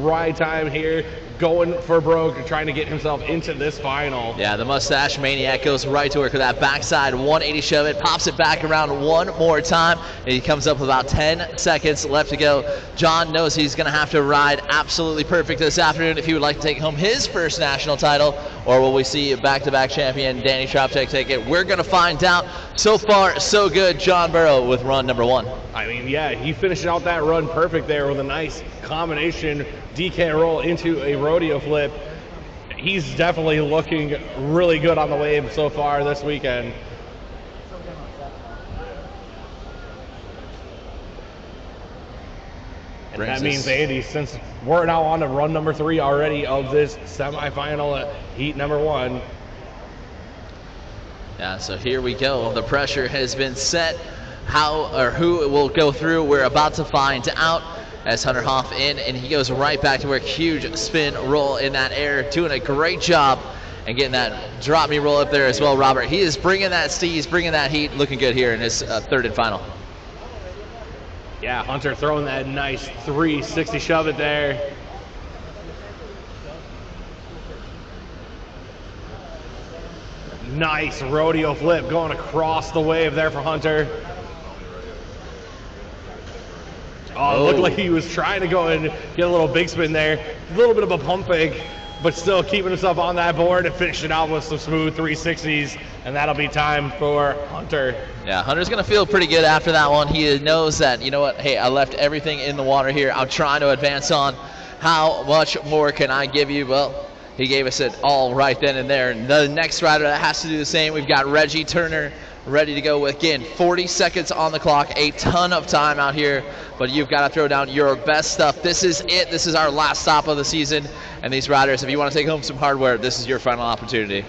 ride time here, going for broke, trying to get himself into this final. Yeah, the Mustache Maniac goes right to work with that backside 180 shove it, pops it back around one more time, and he comes up with about 10 seconds left to go. John knows he's going to have to ride absolutely perfect this afternoon if he would like to take home his first national title, or will we see back-to-back champion Danny Shroptek take it? We're going to find out. So far, so good. John Burrow with run number 1. I mean, yeah, he finished out that run perfect there with a nice combination DK roll into a rodeo flip. He's definitely looking really good on the wave so far this weekend. And that means, Andy, since we're now on to run number 3 already of this semifinal at heat number 1. Yeah, so here we go. The pressure has been set. How or who will go through, we're about to find out. As Hunter Hoff in, and he goes right back to work. Huge spin roll in that air, doing a great job and getting that drop me roll up there as well, Robert. He is bringing that steez, bringing that heat, looking good here in his third and final. Yeah, Hunter throwing that nice 360 shove it there. Nice rodeo flip going across the wave there for Hunter. Oh, it looked like he was trying to go and get a little big spin there. A little bit of a pump fake, but still keeping himself on that board and finishing out with some smooth 360s, and that'll be time for Hunter. Yeah, Hunter's going to feel pretty good after that one. He knows that, you know what, hey, I left everything in the water here. I'm trying to advance on. How much more can I give you? Well, he gave us it all right then and there. And the next rider that has to do the same, we've got Reggie Turner ready to go with, again, 40 seconds on the clock, a ton of time out here, but you've got to throw down your best stuff. This is it. This is our last stop of the season, and these riders, if you want to take home some hardware, this is your final opportunity.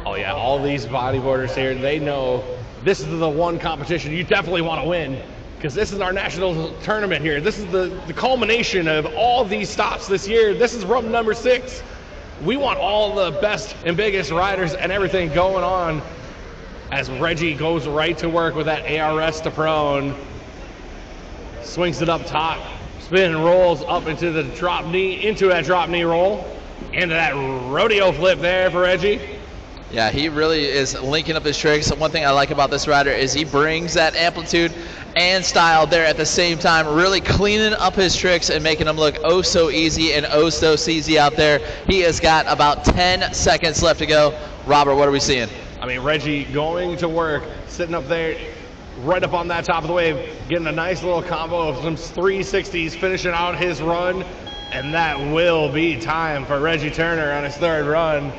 Oh yeah, all these bodyboarders here, they know this is the one competition you definitely want to win, because this is our national tournament here. This is the culmination of all these stops this year. This is run number 6. We want all the best and biggest riders and everything going on as Reggie goes right to work with that ARS to prone. Swings it up top, spin, rolls up into the drop knee, into that drop knee roll, into that rodeo flip there for Reggie. Yeah, he really is linking up his tricks. One thing I like about this rider is he brings that amplitude and style there at the same time, really cleaning up his tricks and making them look oh so easy and oh so easy out there. He has got about 10 seconds left to go. Robert, what are we seeing? I mean, Reggie going to work, sitting up there, right up on that top of the wave, getting a nice little combo of some 360s, finishing out his run, and that will be time for Reggie Turner on his third run.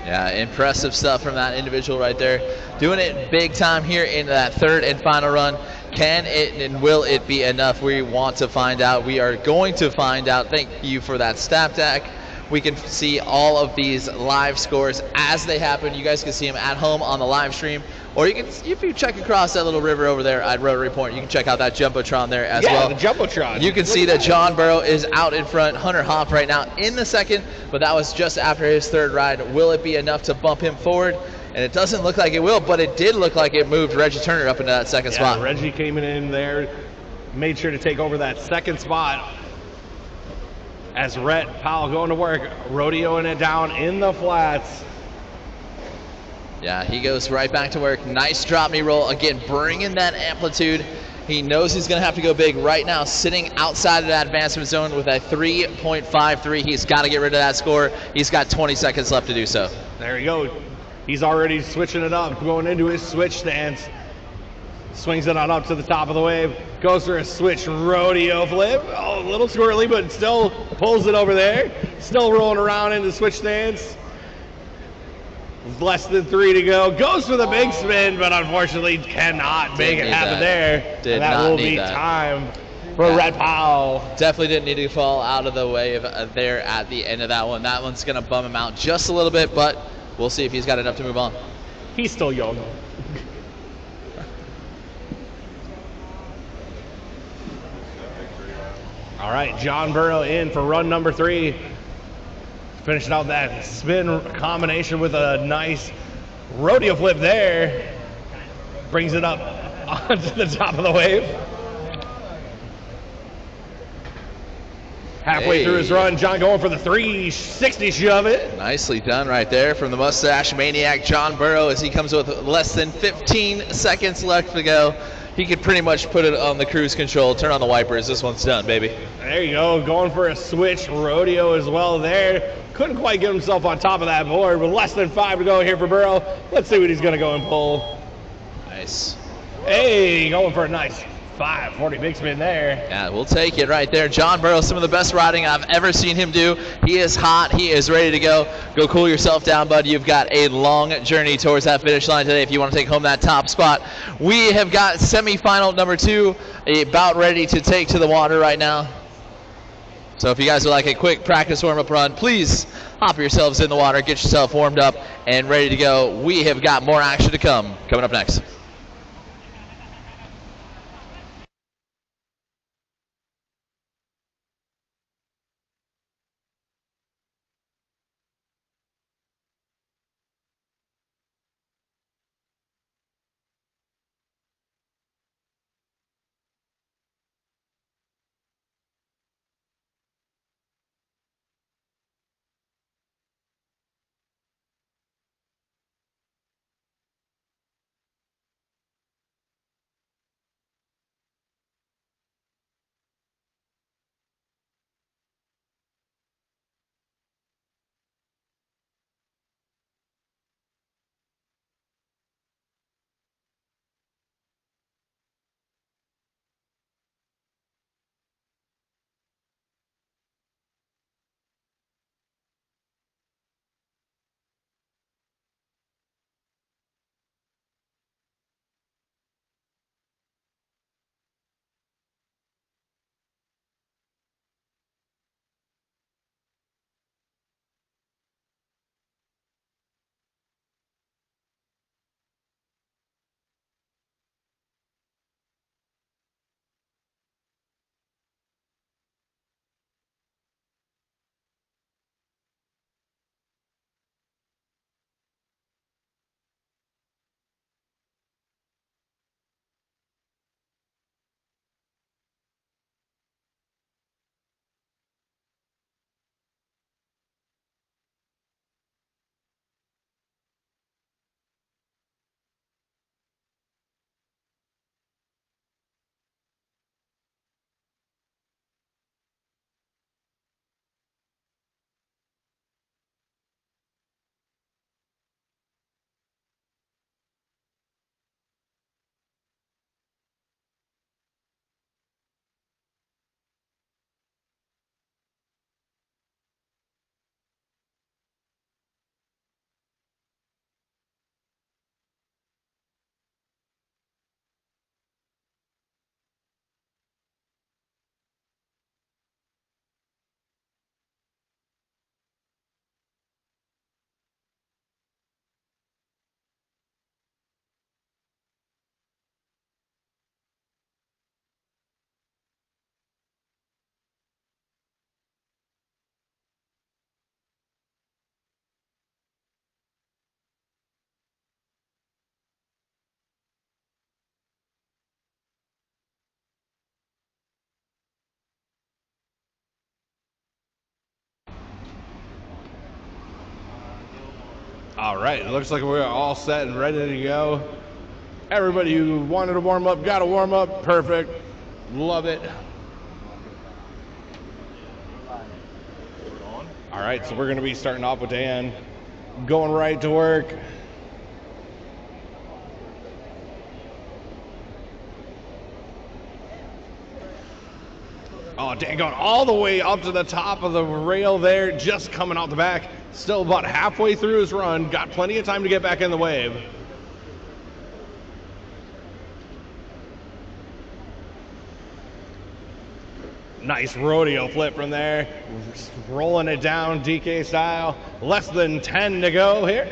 Yeah, impressive stuff from that individual right there. Doing it big time here in that third and final run. Can it and will it be enough? We want to find out. We are going to find out. Thank you for that stat deck. We can see all of these live scores as they happen. You guys can see them at home on the live stream. Or you can, if you check across that little river over there at Rotary Point, you can check out that Jumbotron there as well. Yeah, the Jumbotron. You can see that John Burrow is out in front. Hunter Hoff right now in the second, but that was just after his third ride. Will it be enough to bump him forward? And it doesn't look like it will, but it did look like it moved Reggie Turner up into that second spot. Reggie came in there, made sure to take over that second spot. As Rhett Powell going to work, rodeoing it down in the flats. Yeah, he goes right back to work. Nice drop me roll. Again, bringing that amplitude. He knows he's going to have to go big right now, sitting outside of that advancement zone with a 3.53. He's got to get rid of that score. He's got 20 seconds left to do so. There you go. He's already switching it up, going into his switch stance. Swings it on up to the top of the wave. Goes for a switch rodeo flip. Oh, a little squirrely, but still pulls it over there. Still rolling around in the switch stance. Less than 3 to go. Goes for the big spin, but unfortunately cannot make it happen there. And that will be time for Red Powell. Definitely didn't need to fall out of the wave there at the end of that one. That one's going to bum him out just a little bit, but we'll see if he's got enough to move on. He's still young. All right, John Burrow in for run number 3. Finishing out that spin combination with a nice rodeo flip there. Brings it up onto the top of the wave. Halfway through his run, John going for the 360 shove it. Nicely done right there from the Mustache Maniac, John Burrow, as he comes with less than 15 seconds left to go. He could pretty much put it on the cruise control, turn on the wipers. This one's done, baby. There you go, going for a switch rodeo as well there. Couldn't quite get himself on top of that board, but less than 5 to go here for Burrow. Let's see what he's gonna go and pull. Nice. Hey, going for a nice 540 big spin there. Yeah, we'll take it right there. John Burrow, some of the best riding I've ever seen him do. He is hot. He is ready to go. Go cool yourself down, bud. You've got a long journey towards that finish line today if you want to take home that top spot. We have got semifinal number 2 about ready to take to the water right now. So if you guys would like a quick practice warm-up run, please hop yourselves in the water, get yourself warmed up and ready to go. We have got more action to come. Coming up next. All right, it looks like we're all set and ready to go. Everybody who wanted to warm up got to warm up. Perfect. Love it. All right, so we're going to be starting off with Dan. Going right to work. Oh, Dan going all the way up to the top of the rail there, just coming out the back. Still about halfway through his run. Got plenty of time to get back in the wave. Nice rodeo flip from there. Rolling it down DK style. Less than 10 to go here.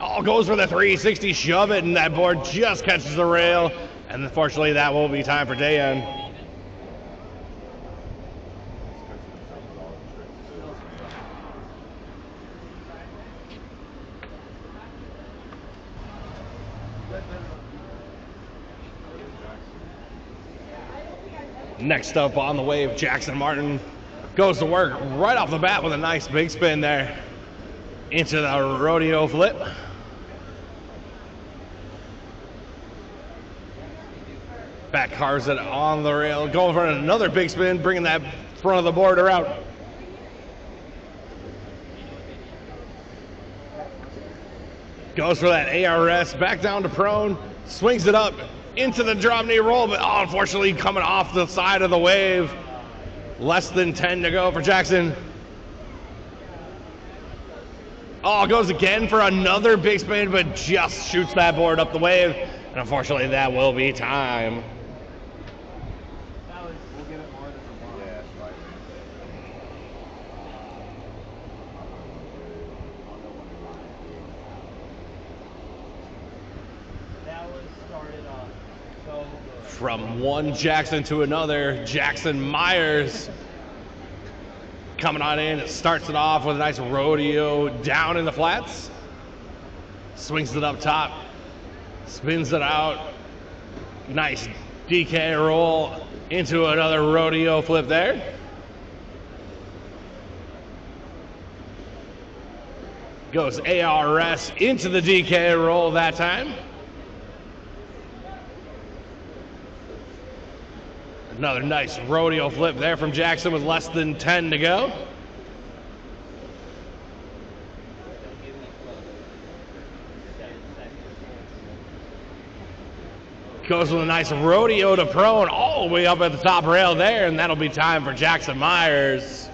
Oh, goes for the 360 shove it, and that board just catches the rail. And unfortunately, that will be time for Dayan. Next up on the wave, Jackson Martin goes to work right off the bat with a nice big spin there into the rodeo flip. Back cars it on the rail, going for another big spin, bringing that front of the board around. Goes for that ARS, back down to prone, swings it up into the drop knee roll, but unfortunately coming off the side of the wave. Less than 10 to go for Jackson. Oh, goes again for another big spin, but just shoots that board up the wave. And unfortunately, that will be time. From one Jackson to another, Jackson Myers coming on in. It starts it off with a nice rodeo down in the flats. Swings it up top, spins it out. Nice DK roll into another rodeo flip there. Goes ARS into the DK roll that time. Another nice rodeo flip there from Jackson with less than 10 to go. Goes with a nice rodeo to prone all the way up at the top rail there, and that'll be time for Jackson Myers.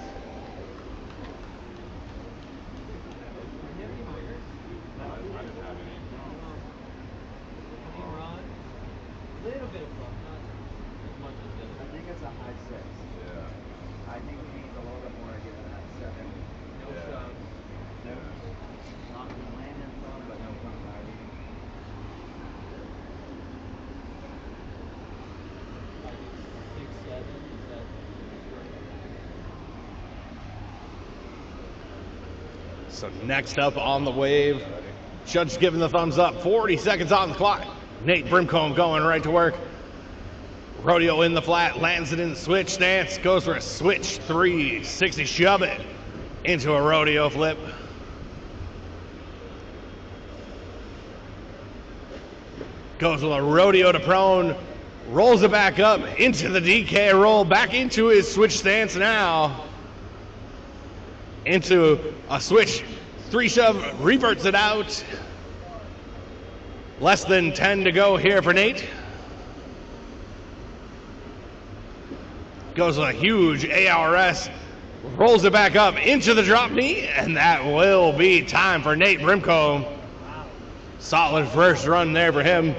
So next up on the wave, judge giving the thumbs up, 40 seconds on the clock. Nate Brimcombe going right to work. Rodeo in the flat, lands it in the switch stance, goes for a switch 360 shove it into a rodeo flip. Goes with a rodeo to prone, rolls it back up into the DK roll, back into his switch stance now. Into a switch, 3 shove, reverts it out. Less than 10 to go here for Nate. Goes with a huge ARS, rolls it back up into the drop knee, and that will be time for Nate Brimcombe. Solid first run there for him.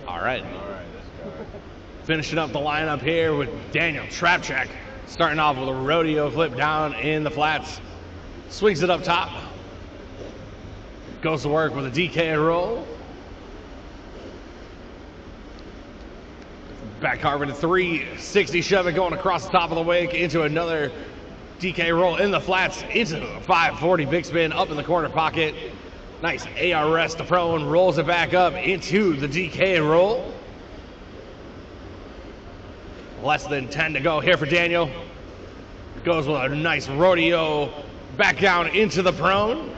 All right. Finishing up the lineup here with Daniel Trapchak, starting off with a rodeo flip down in the flats. Swings it up top. Goes to work with a DK roll. Back carving a 360 shove it going across the top of the wake into another DK roll in the flats into a 540 big spin up in the corner pocket. Nice ARS to prone, rolls it back up into the DK roll. Less than 10 to go here for Daniel. Goes with a nice rodeo back down into the prone.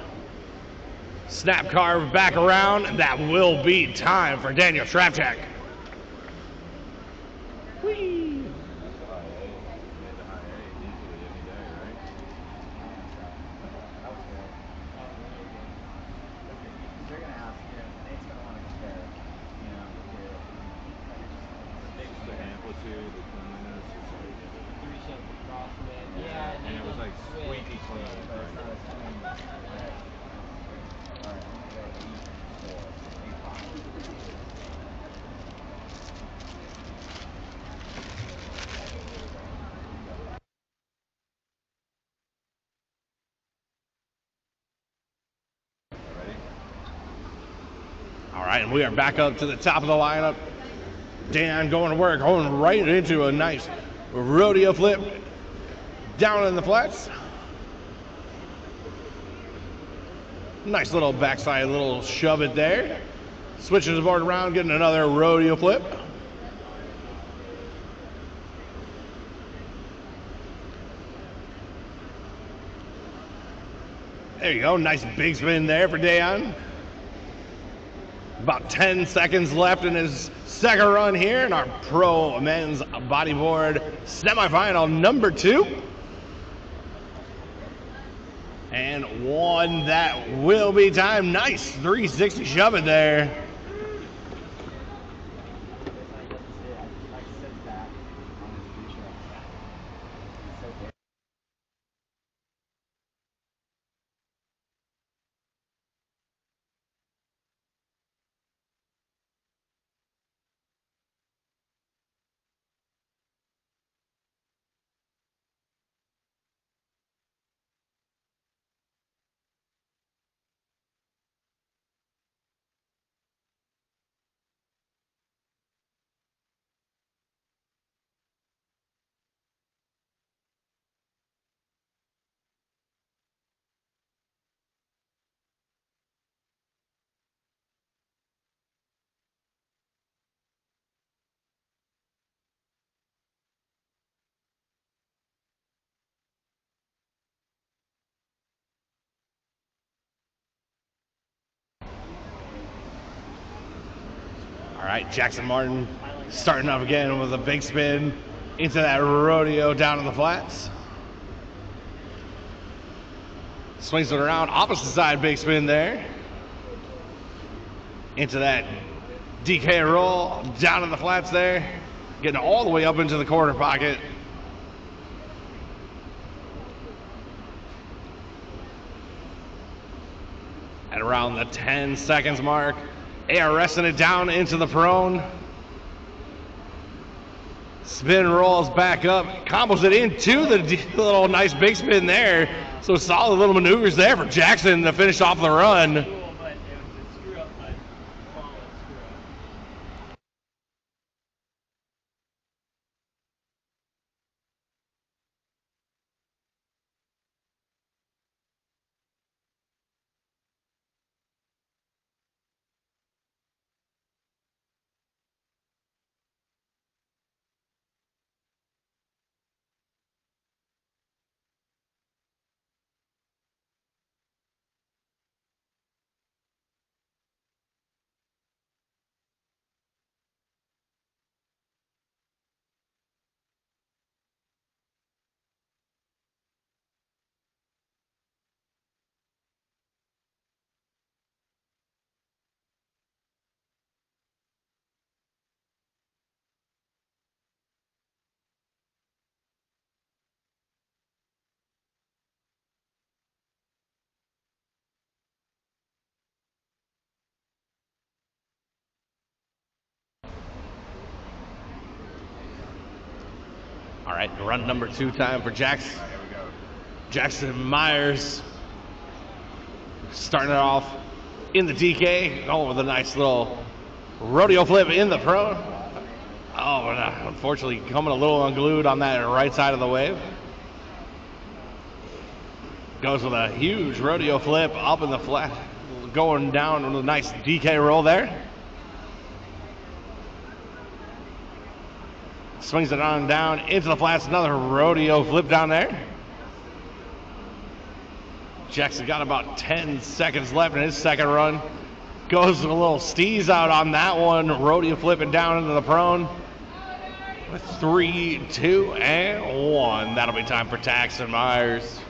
Snap carve back around. That will be time for Daniel Shrapchak. Whee! They're gonna ask you. Nate's gonna want to compare. You know, The amplitude, the cleanliness, it's like, Yeah, and it was like squeaky clean. but it's not as clean. Alright, I'm gonna go 8-4, 8-5. All right, and we are back up to the top of the lineup. Dan going to work, going right into a nice rodeo flip down in the flats. Nice little backside, little shove it there. Switching the board around, getting another rodeo flip. There you go, nice big spin there for Dayon. About 10 seconds left in his second run here in our pro men's bodyboard semifinal number 2. And one that will be time. Nice 360 shove it there. All right, Jackson Martin starting up again with a big spin into that rodeo down in the flats. Swings it around, opposite side big spin there. Into that DK roll, down in the flats there. Getting all the way up into the corner pocket. At around the 10 seconds mark. ARSing it down into the prone. Spin rolls back up, combos it into the little nice big spin there. So solid little maneuvers there for Jackson to finish off the run. All right, run number 2 time for Jackson. Jackson Myers starting it off in the DK, going with a nice little rodeo flip in the pro. Oh, but unfortunately coming a little unglued on that right side of the wave. Goes with a huge rodeo flip up in the flat. going down with a nice DK roll there. Swings it on down into the flats. Another rodeo flip down there. Jackson got about 10 seconds left in his second run. Goes a little steez out on that one. Rodeo flipping down into the prone. With 3, 2, and 1. That'll be time for Taxon Myers.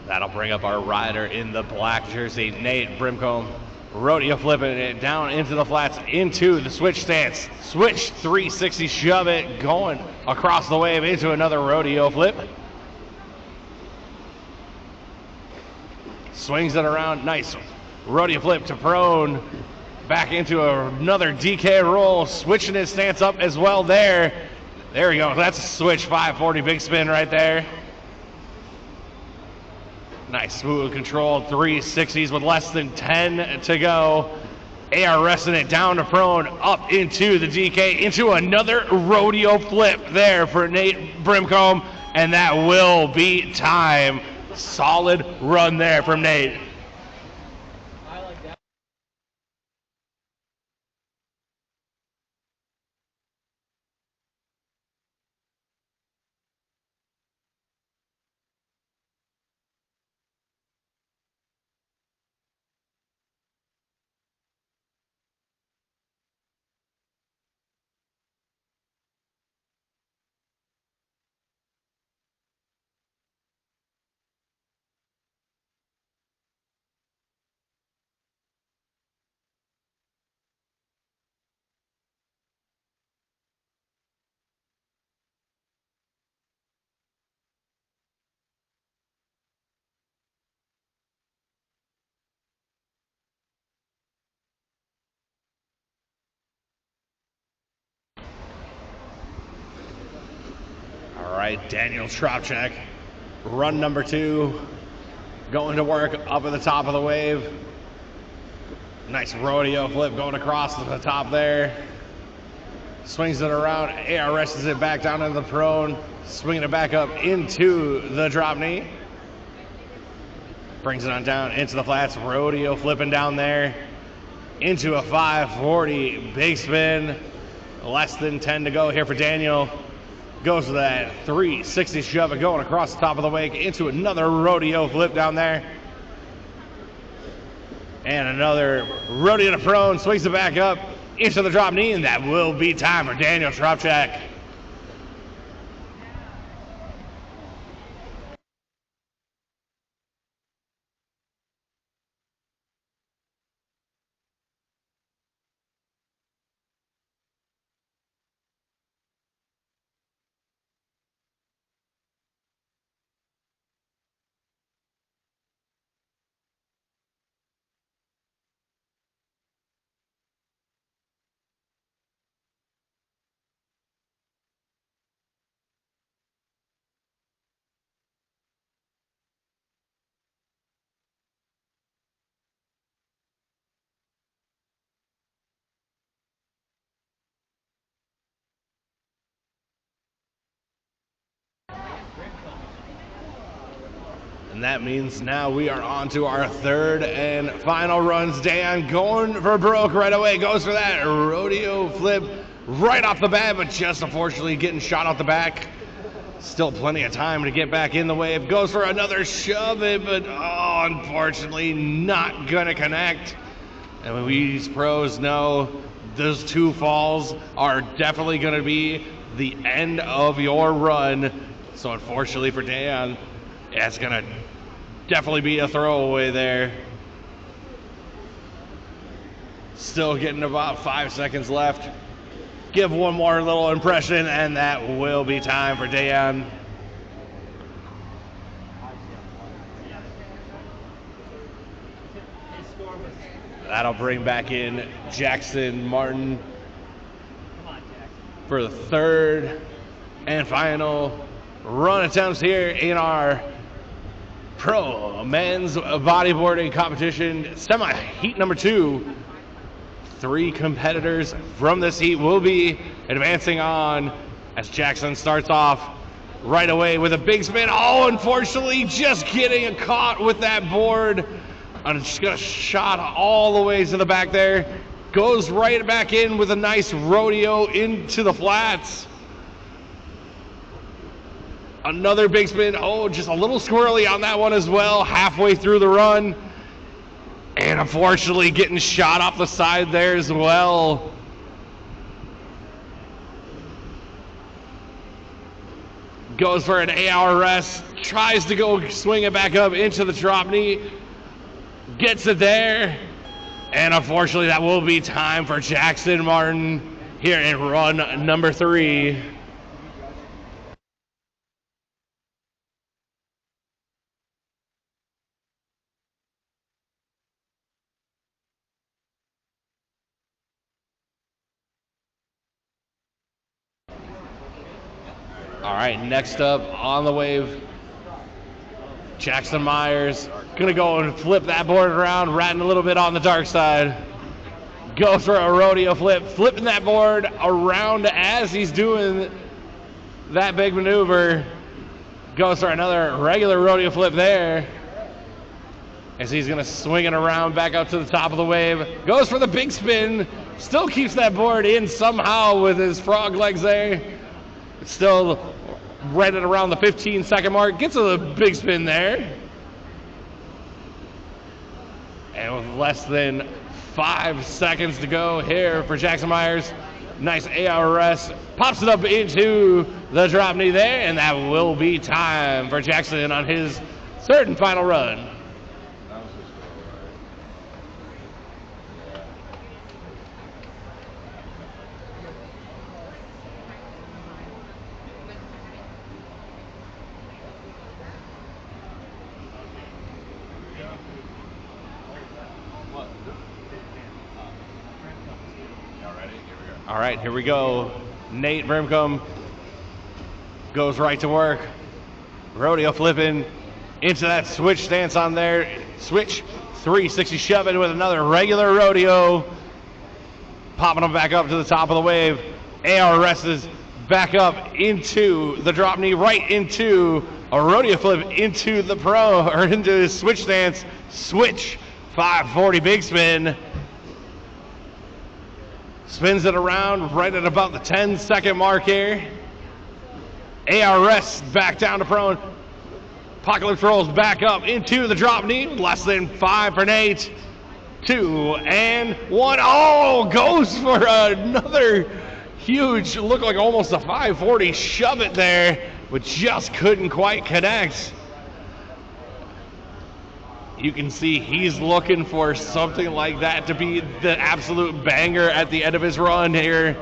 That'll bring up our rider in the black jersey, Nate Brimcombe. Rodeo flipping it down into the flats, into the switch stance. Switch 360, shove it, going across the wave into another rodeo flip. Swings it around, nice rodeo flip to prone. Back into another DK roll, switching his stance up as well there. There we go, that's a switch 540 big spin right there. Nice smooth control, 360s with less than 10 to go. AR resting it down to prone, up into the DK, into another rodeo flip there for Nate Brimcombe, and that will beat time. Solid run there from Nate. All right, Daniel Stropchak, run number 2, going to work up at the top of the wave. Nice rodeo flip going across to the top there. Swings it around, ARSs it back down into the prone, swinging it back up into the drop knee. Brings it on down into the flats, rodeo flipping down there. Into a 540 big spin. Less than 10 to go here for Daniel. Goes to that 360 shove going across the top of the wake into another rodeo flip down there. And another rodeo to prone, swings it back up into the drop knee, and that will be time for Daniel Stropchak. And that means now we are on to our third and final runs. Dan going for broke right away. Goes for that rodeo flip right off the bat, but just unfortunately getting shot out the back. Still plenty of time to get back in the wave. Goes for another shove it, but unfortunately not gonna connect. And we pros know those 2 falls are definitely gonna be the end of your run. So unfortunately for Dan, it's gonna definitely be a throwaway there. Still getting about 5 seconds left. Give one more little impression, and that will be time for Dan. That'll bring back in Jackson Martin. for the third and final run attempts here in our pro men's bodyboarding competition semi-heat number 2. 3 competitors from this heat will be advancing on as Jackson starts off right away with a big spin. Oh, unfortunately, just getting caught with that board. And just got a shot all the way to the back there. Goes right back in with a nice rodeo into the flats. Another big spin. Oh, just a little squirrely on that one as well, halfway through the run. And unfortunately getting shot off the side there as well. Goes for an 8-hour rest. Tries to go swing it back up into the drop knee. Gets it there. And unfortunately that will be time for Jackson Martin here in run number 3. All right, next up on the wave, Jackson Myers. Gonna go and flip that board around, ratting a little bit on the dark side. Goes for a rodeo flip, flipping that board around as he's doing that big maneuver. Goes for another regular rodeo flip there. As he's gonna swing it around back up to the top of the wave. Goes for the big spin, still keeps that board in somehow with his frog legs there. Still right at around the 15-second mark. Gets a big spin there. And with less than 5 seconds to go here for Jackson Myers. Nice 8-hour rest. Pops it up into the drop knee there. And that will be time for Jackson on his third and final run. All right, here we go. Nate Brimcombe goes right to work. Rodeo flipping into that switch stance on there. Switch 360 shoving with another regular rodeo. Popping them back up to the top of the wave. ARS is back up into the drop knee, right into a rodeo flip into the pro, or into his switch stance. Switch 540 big spin. Spins it around right at about the 10-second mark here. ARS back down to prone. Apocalypse rolls back up into the drop knee. Less than 5 for Nate. 2 and 1. Oh, goes for another huge, look like almost a 540 shove it there, but just couldn't quite connect. You can see he's looking for something like that to be the absolute banger at the end of his run here,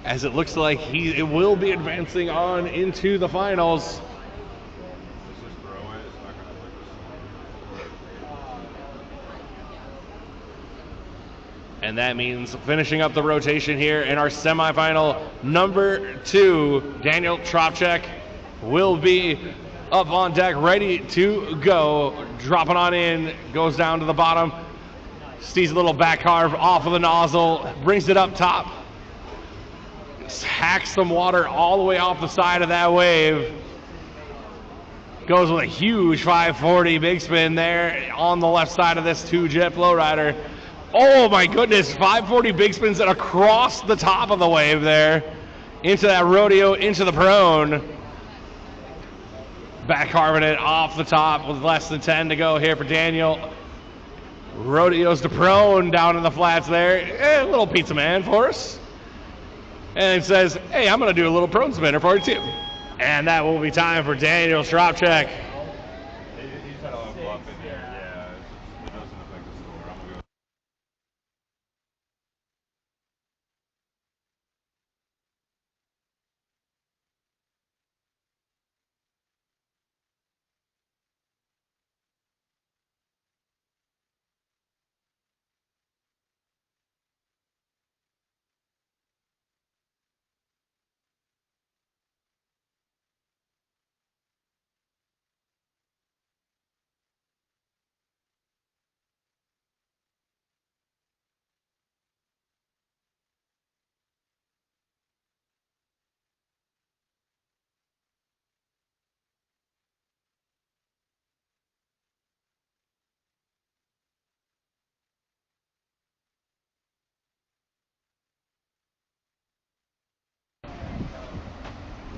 as it looks like it will be advancing on into the finals. And that means finishing up the rotation here in our semifinal number 2, Daniel Tropchek will be up on deck, ready to go. Dropping on in, goes down to the bottom. Sees a little back carve off of the nozzle, brings it up top. Hacks some water all the way off the side of that wave. Goes with a huge 540 big spin there on the left side of this 2-jet flowrider. Oh my goodness, 540 big spins across the top of the wave there. Into that rodeo, into the prone. Back carving it off the top with less than 10 to go here for Daniel. Rodeos to prone down in the flats there. A little pizza man for us. And he says, hey, I'm going to do a little prone spinner for you too. And that will be time for Daniel Stropchek. He's had a little bluff in here, yeah. It doesn't affect the score. I'm going to go.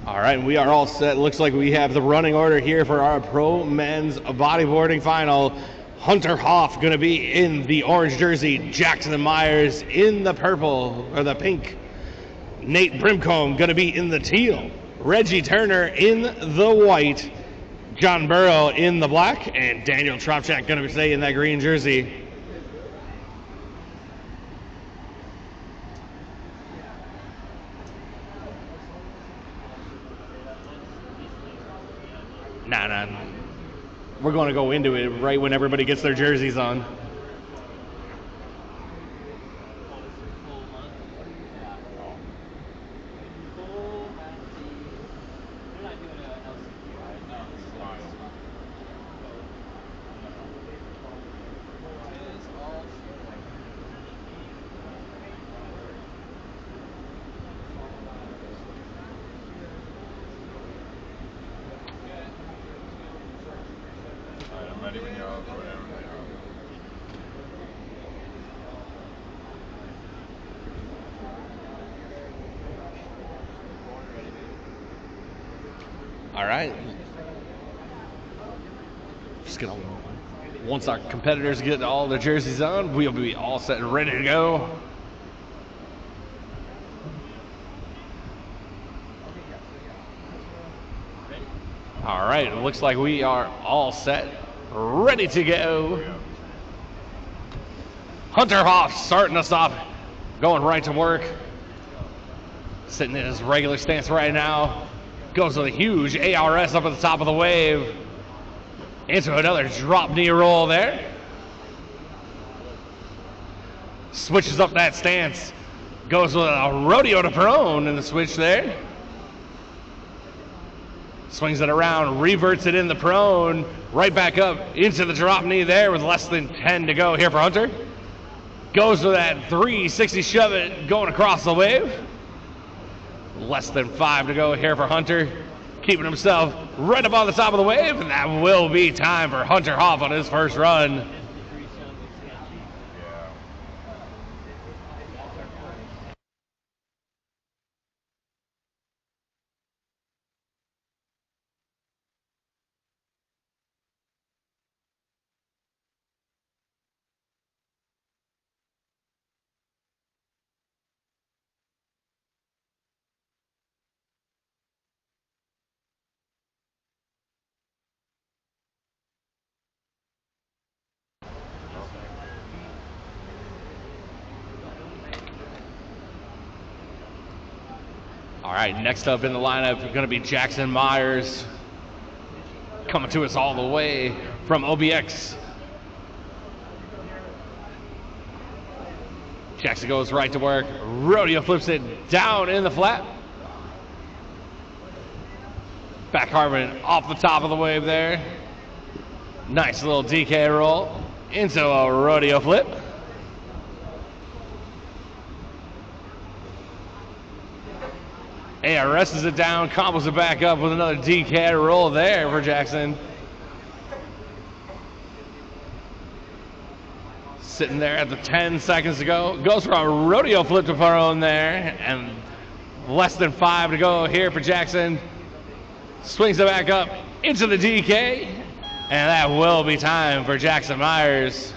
All right, we are all set. Looks like we have the running order here for our pro men's bodyboarding final. Hunter Hoff going to be in the orange jersey. Jackson Myers in the purple or the pink. Nate Brimcombe going to be in the teal. Reggie Turner in the white. John Burrow in the black. And Daniel Tropchak going to stay in that green jersey. Nah. We're going to go into it right when everybody gets their jerseys on. I'm ready when you're all whatever they All right. Just gonna, once our competitors get all their jerseys on, we'll be all set and ready to go. All right, it looks like we are all set, ready to go. Hunter Hoff starting us off, going right to work. Sitting in his regular stance right now. Goes with a huge ARS up at the top of the wave. Into another drop knee roll there. Switches up that stance. Goes with a rodeo to prone in the switch there. Swings it around, reverts it in the prone. Right back up into the drop knee there with less than 10 to go here for Hunter. Goes with that 360 shove it going across the wave. Less than 5 to go here for Hunter. Keeping himself right up on the top of the wave. And that will be time for Hunter Hoff on his first run. All right, next up in the lineup going to be Jackson Myers. Coming to us all the way from OBX. Jackson goes right to work. Rodeo flips it down in the flat. Back Harmon off the top of the wave there. Nice little DK roll into a rodeo flip. ARS's it down, combos it back up with another DK roll there for Jackson. Sitting there at the 10 seconds to go. Goes for a rodeo flip to prone there, and less than 5 to go here for Jackson. Swings it back up into the DK, and that will be time for Jackson Myers.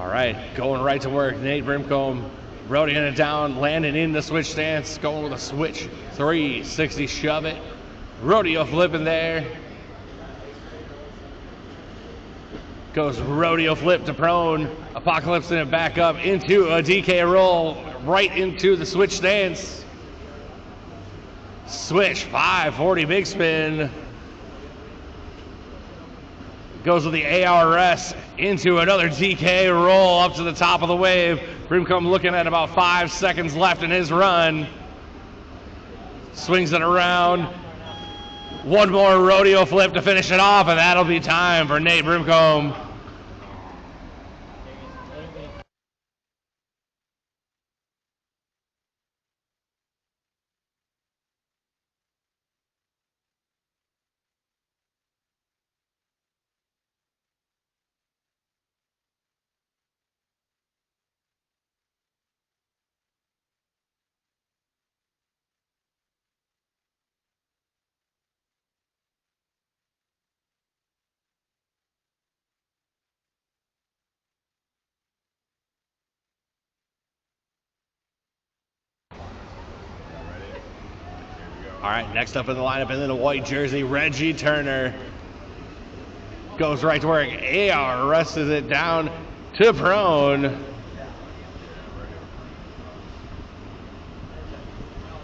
All right, going right to work. Nate Brimcombe rodeoing it down, landing in the switch stance, going with a switch 360 shove it. Rodeo flipping there. Goes rodeo flip to prone, apocalypsing it back up into a DK roll, right into the switch stance. Switch 540 big spin. Goes with the ARS into another DK roll up to the top of the wave. Brimcombe looking at about 5 seconds left in his run. Swings it around. One more rodeo flip to finish it off, and that'll be time for Nate Brimcombe. All right, next up in the lineup in the white jersey, Reggie Turner. Goes right to work. AR wrests it down to prone.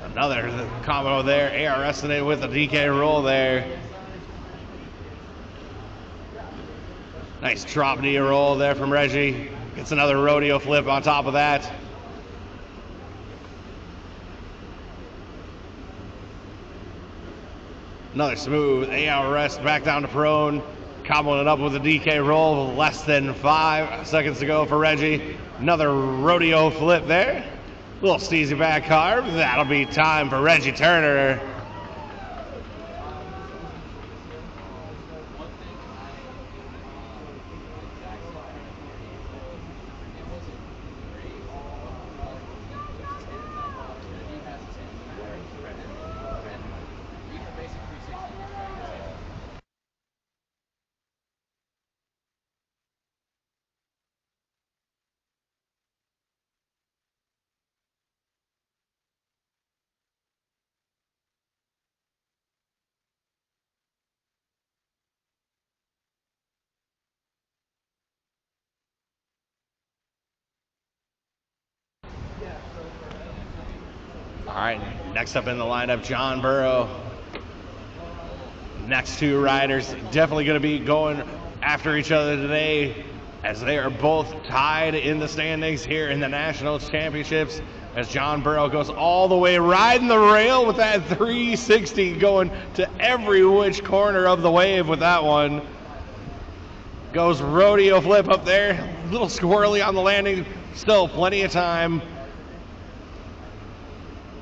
Another combo there. AR wresting it with a DK roll there. Nice drop knee roll there from Reggie. Gets another rodeo flip on top of that. Another smooth AR rest back down to prone. Comboing it up with a DK roll. Less than 5 seconds to go for Reggie. Another rodeo flip there. Little steezy back carve. That'll be time for Reggie Turner. All right, next up in the lineup, John Burrow. Next two riders definitely going to be going after each other today, as they are both tied in the standings here in the National Championships, as John Burrow goes all the way riding the rail with that 360, going to every which corner of the wave with that one. Goes rodeo flip up there, a little squirrely on the landing, still plenty of time.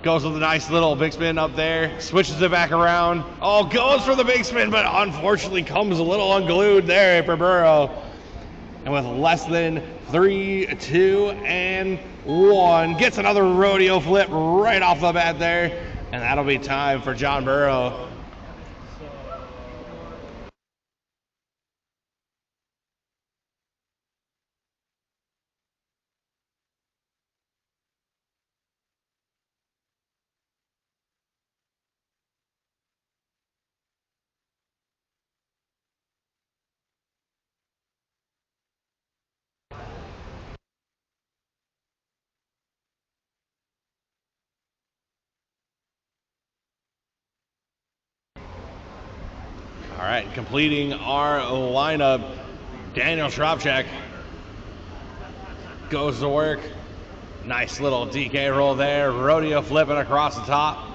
Goes with a nice little big spin up there, switches it back around. Oh, goes for the big spin, but unfortunately comes a little unglued there for Burrow. And with less than 3, 2, and 1, gets another rodeo flip right off the bat there. And that'll be time for John Burrow. All right, completing our lineup, Daniel Tropchak goes to work. Nice little DK roll there, rodeo flipping across the top.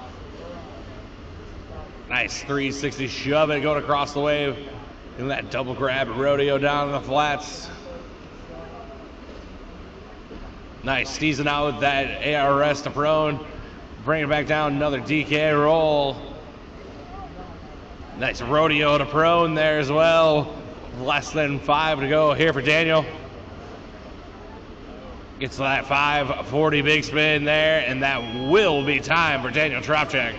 Nice 360 shove it going across the wave. And that double grab rodeo down in the flats. Nice steezing out with that ARS to prone. Bring it back down, another DK roll. Nice rodeo to prone there as well. Less than 5 to go here for Daniel. Gets that 540 big spin there, and that will be time for Daniel Tropchak.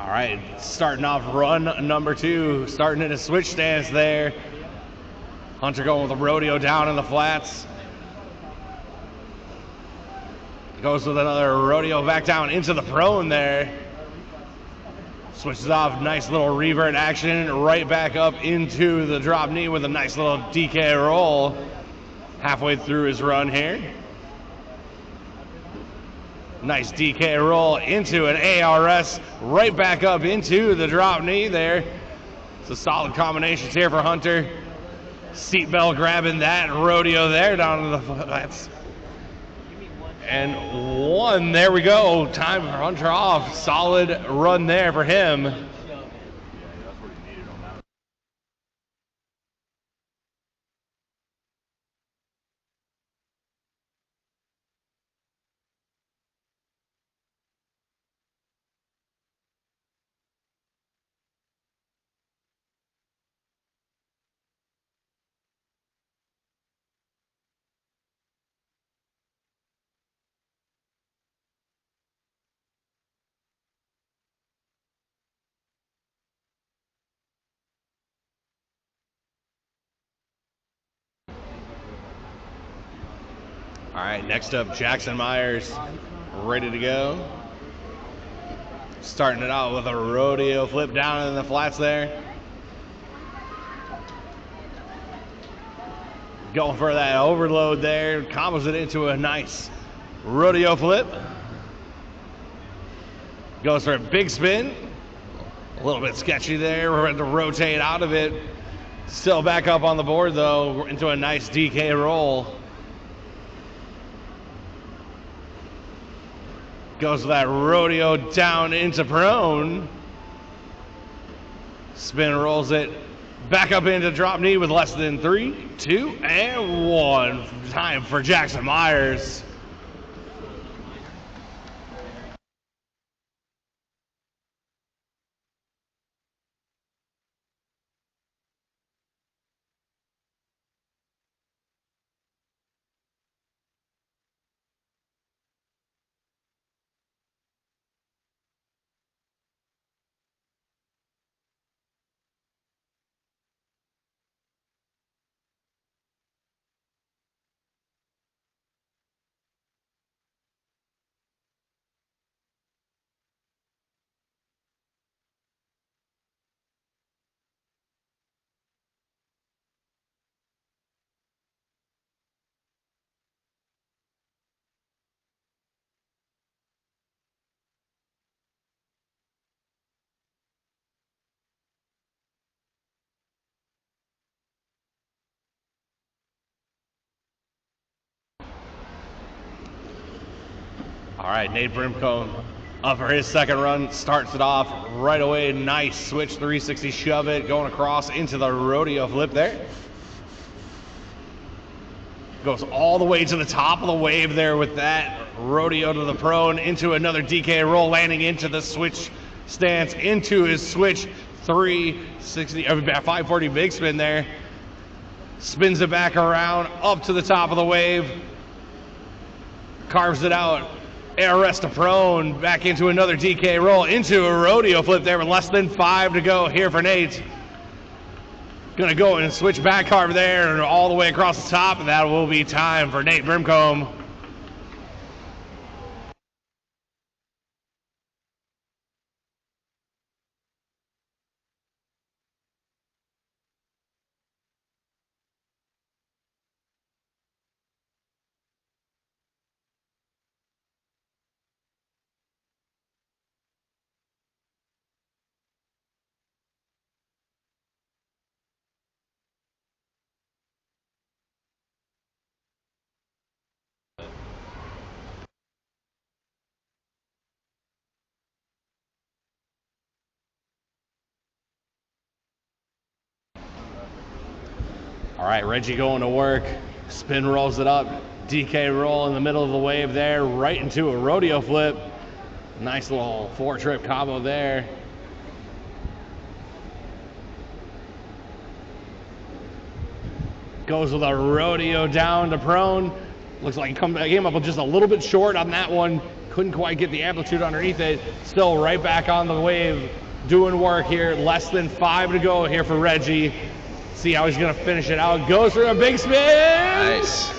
All right, starting off run number 2, starting in a switch stance there. Hunter going with a rodeo down in the flats. Goes with another rodeo back down into the prone there. Switches off, nice little revert action, right back up into the drop knee with a nice little DK roll. Halfway through his run here. Nice DK roll into an ARS, right back up into the drop knee there. It's a solid combinations here for Hunter. Seatbelt grabbing that rodeo there down to the flats. And 1, there we go. Time for Hunter off. Solid run there for him. All right, next up, Jackson Myers, ready to go. Starting it out with a rodeo flip down in the flats there. Going for that overload there, combos it into a nice rodeo flip. Goes for a big spin. A little bit sketchy there, we're going to rotate out of it. Still back up on the board though, into a nice DK roll. Goes with that rodeo down into prone. Spin rolls it back up into drop knee with less than 3, 2, and 1. Time for Jackson Myers. All right, Nate Brimcombe up for his second run, starts it off right away. Nice switch 360 shove it, going across into the rodeo flip there. Goes all the way to the top of the wave there with that rodeo to the prone, into another DK roll, landing into the switch stance, into his switch 540 big spin there. Spins it back around, up to the top of the wave. Carves it out. ARS to prone, back into another DK roll, into a rodeo flip there with less than 5 to go here for Nate. Gonna go and switch back carve there and all the way across the top, and that will be time for Nate Brimcombe. All right, Reggie going to work. Spin rolls it up. DK roll in the middle of the wave there, right into a rodeo flip. Nice little 4-trip combo there. Goes with a rodeo down to prone. Looks like he came up with just a little bit short on that one. couldn't quite get the amplitude underneath it. Still right back on the wave, doing work here. Less than 5 to go here for Reggie. See how he's gonna finish it out. Goes for a big spin. Nice.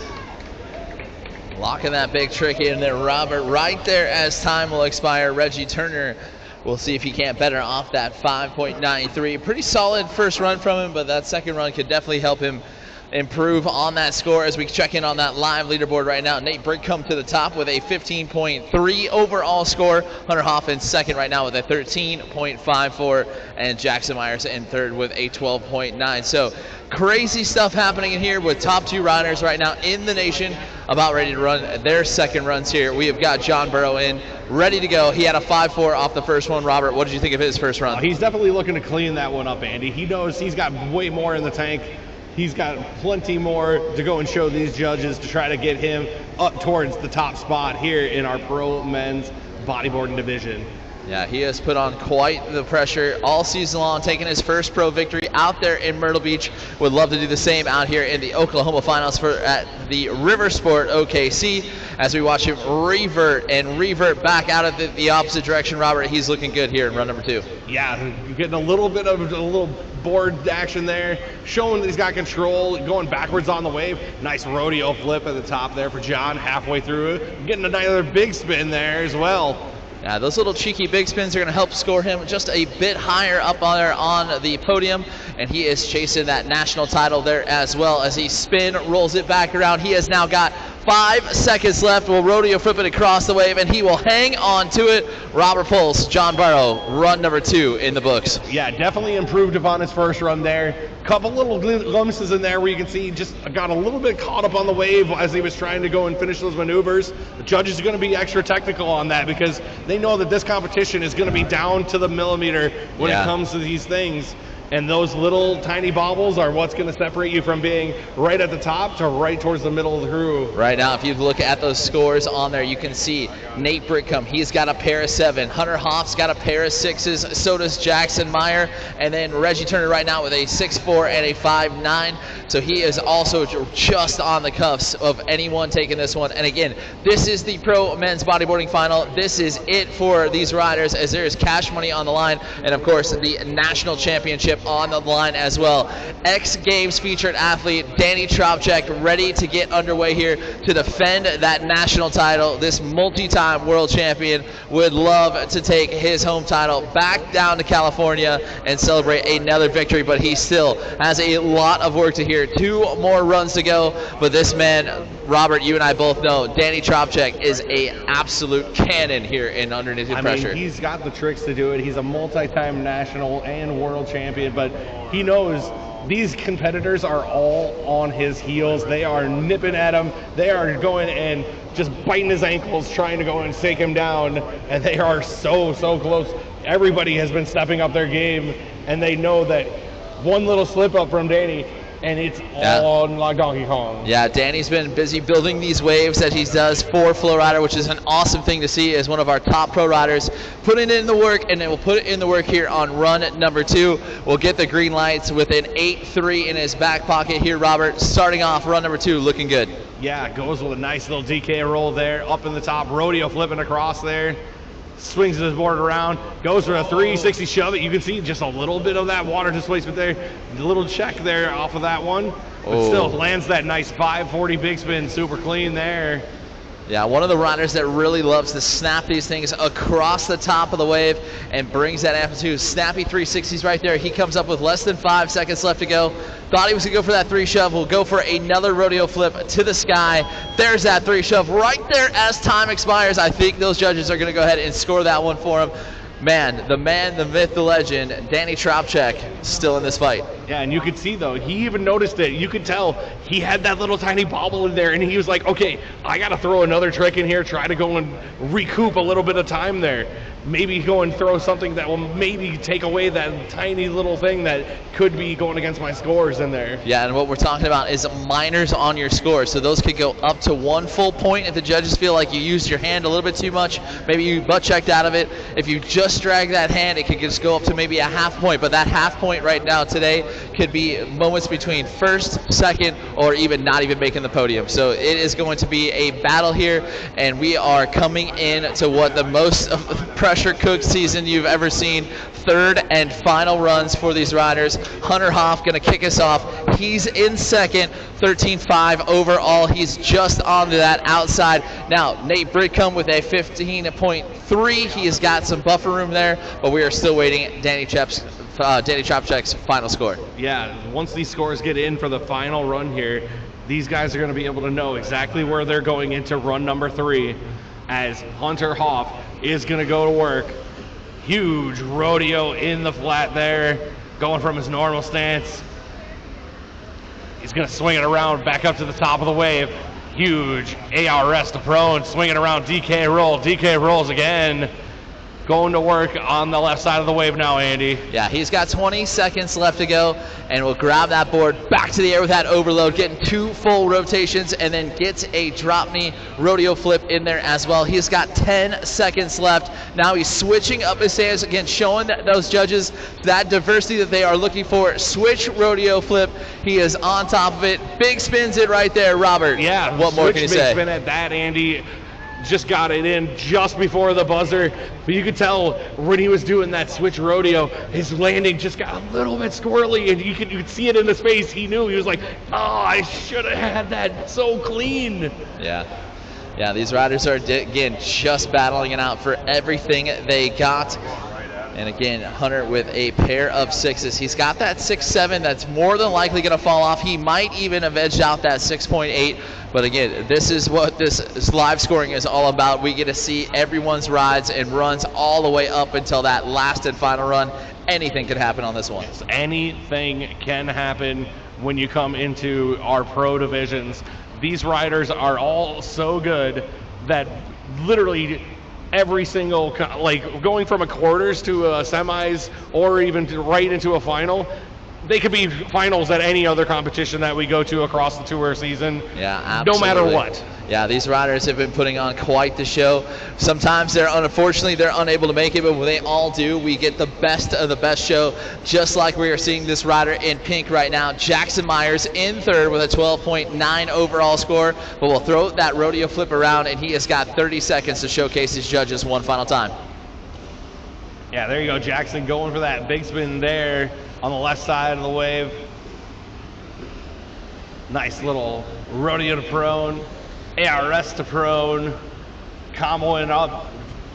Locking that big trick in there, Robert, right there as time will expire. Reggie Turner, we'll see if he can't better off that 5.93. Pretty solid first run from him, but that second run could definitely help him improve on that score. As we check in on that live leaderboard right now, Nate Brickcomb to the top with a 15.3 overall score. Hunter Hoff in second right now with a 13.54, and Jackson Myers in third with a 12.9. So crazy stuff happening in here with top 2 riders right now in the nation, about ready to run their second runs here. We have got John Burrow in, ready to go. He had a 5.4 off the first one. Robert, what did you think of his first run? He's definitely looking to clean that one up, Andy. He knows he's got way more in the tank. He's got plenty more to go and show these judges to try to get him up towards the top spot here in our pro men's bodyboarding division. Yeah, he has put on quite the pressure all season long, taking his first pro victory out there in Myrtle Beach. Would love to do the same out here in the Oklahoma finals at the Riversport OKC, as we watch him revert back out of the opposite direction. Robert, he's looking good here in run number 2. Yeah, getting a little board action there, showing that he's got control, going backwards on the wave. Nice rodeo flip at the top there for John, halfway through it. Getting another big spin there as well. Yeah, those little cheeky big spins are going to help score him just a bit higher up on there on the podium, and he is chasing that national title there as well. As he rolls it back around, he has now got 5 seconds left. Will rodeo flip it across the wave, and he will hang on to it. Robert Pulse, John Burrow, run number 2 in the books. Yeah, definitely improved upon his first run there. Couple little glimpses in there where you can see he just got a little bit caught up on the wave as he was trying to go and finish those maneuvers. The judges are going to be extra technical on that because they know that this competition is going to be down to the millimeter when it comes to these things. And those little tiny bobbles are what's going to separate you from being right at the top to right towards the middle of the crew. Right now, if you look at those scores on there, you can see Nate Brickcomb, he's got a pair of 7. Hunter Hoff's got a pair of 6s. So does Jackson Meyer. And then Reggie Turner right now with a 6.4 and a 5.9. So he is also just on the cuffs of anyone taking this one. And again, this is the pro men's bodyboarding final. This is it for these riders, as there is cash money on the line. And of course, the national championship on the line as well. X Games featured athlete Danny Tropchak ready to get underway here to defend that national title. This multi-time world champion would love to take his home title back down to California and celebrate another victory, but he still has a lot of work to hear. 2 more runs to go, but this man, Robert, you and I both know, Danny Tropchak is a absolute cannon here in underneath the pressure. I mean, he's got the tricks to do it. He's a multi-time national and world champion, but he knows these competitors are all on his heels. They are nipping at him. They are going and just biting his ankles, trying to go and take him down, and they are so close. Everybody has been stepping up their game, and they know that one little slip up from Danny, and it's all like Donkey Kong. Yeah, Danny's been busy building these waves that he does for Flow Rider, which is an awesome thing to see as one of our top pro riders putting in the work, and then we'll put it in the work here on run number 2. We'll get the green lights with an 8.3 in his back pocket here, Robert. Starting off run number 2, looking good. Yeah, goes with a nice little DK roll there, up in the top, rodeo flipping across there. Swings his board around, goes for a 360 shove it. You can see just a little bit of that water displacement there. A little check there off of that one. But still lands that nice 540 big spin, super clean there. Yeah, one of the riders that really loves to snap these things across the top of the wave and brings that amplitude. Snappy 360s right there. He comes up with less than 5 seconds left to go. Thought he was going to go for that 3 shove. We'll go for another rodeo flip to the sky. There's that 3 shove right there as time expires. I think those judges are going to go ahead and score that one for him. Man, the myth, the legend, Danny Tropchak, still in this fight. Yeah, and you could see, though, he even noticed it. You could tell he had that little tiny bobble in there, and he was like, okay, I got to throw another trick in here, try to go and recoup a little bit of time there. Maybe go and throw something that will maybe take away that tiny little thing that could be going against my scores in there. Yeah, and what we're talking about is minors on your score. So those could go up to 1 full point if the judges feel like you used your hand a little bit too much. Maybe you butt checked out of it. If you just drag that hand, it could just go up to maybe a half point. But that half point right now today could be moments between first, second, or even not even making the podium. So it is going to be a battle here, and we are coming in to what the most pressure cooked season you've ever seen. Third and final runs for these riders. Hunter Hoff going to kick us off. He's in second, 13.5 overall. He's just onto that outside. Now, Nate Brickcomb with a 15.3. He has got some buffer room there, but we are still waiting Danny Chopchek's final score. Yeah, once these scores get in for the final run here, these guys are going to be able to know exactly where they're going into run number 3, as Hunter Hoff is going to go to work. Huge rodeo in the flat there, going from his normal stance. He's going to swing it around back up to the top of the wave. Huge ARS to prone, swinging around DK roll. DK rolls again. Going to work on the left side of the wave now, Andy. Yeah, he's got 20 seconds left to go, and we'll grab that board back to the air with that overload, getting 2 full rotations, and then gets a drop knee rodeo flip in there as well. He's got 10 seconds left. Now he's switching up his stance again, showing those judges that diversity that they are looking for. Switch rodeo flip. He is on top of it. Big spins it right there, Robert. Yeah, what more can you say? Big spin at that, Andy. Just got it in just before the buzzer, but you could tell when he was doing that switch rodeo, his landing just got a little bit squirrely, and you could see it in his face. He knew. He was like, oh, I should have had that so clean. Yeah, these riders are, again, just battling it out for everything they got. And again, Hunter with a pair of 6s. He's got that 6.7 that's more than likely going to fall off. He might even have edged out that 6.8. But again, this is what this live scoring is all about. We get to see everyone's rides and runs all the way up until that last and final run. Anything could happen on this one. Yes, anything can happen when you come into our pro divisions. These riders are all so good that literally every single, like going from a quarters to a semis or even right into a final, they could be finals at any other competition that we go to across the tour season. Yeah, absolutely. No matter what. Yeah, these riders have been putting on quite the show. Sometimes unfortunately they're unable to make it, but when they all do, we get the best of the best show, just like we are seeing this rider in pink right now. Jackson Myers in third with a 12.9 overall score, but we'll throw that rodeo flip around, and he has got 30 seconds to showcase his judges one final time. Yeah, there you go. Jackson going for that big spin there on the left side of the wave. Nice little rodeo to prone. ARS to prone, comboing up.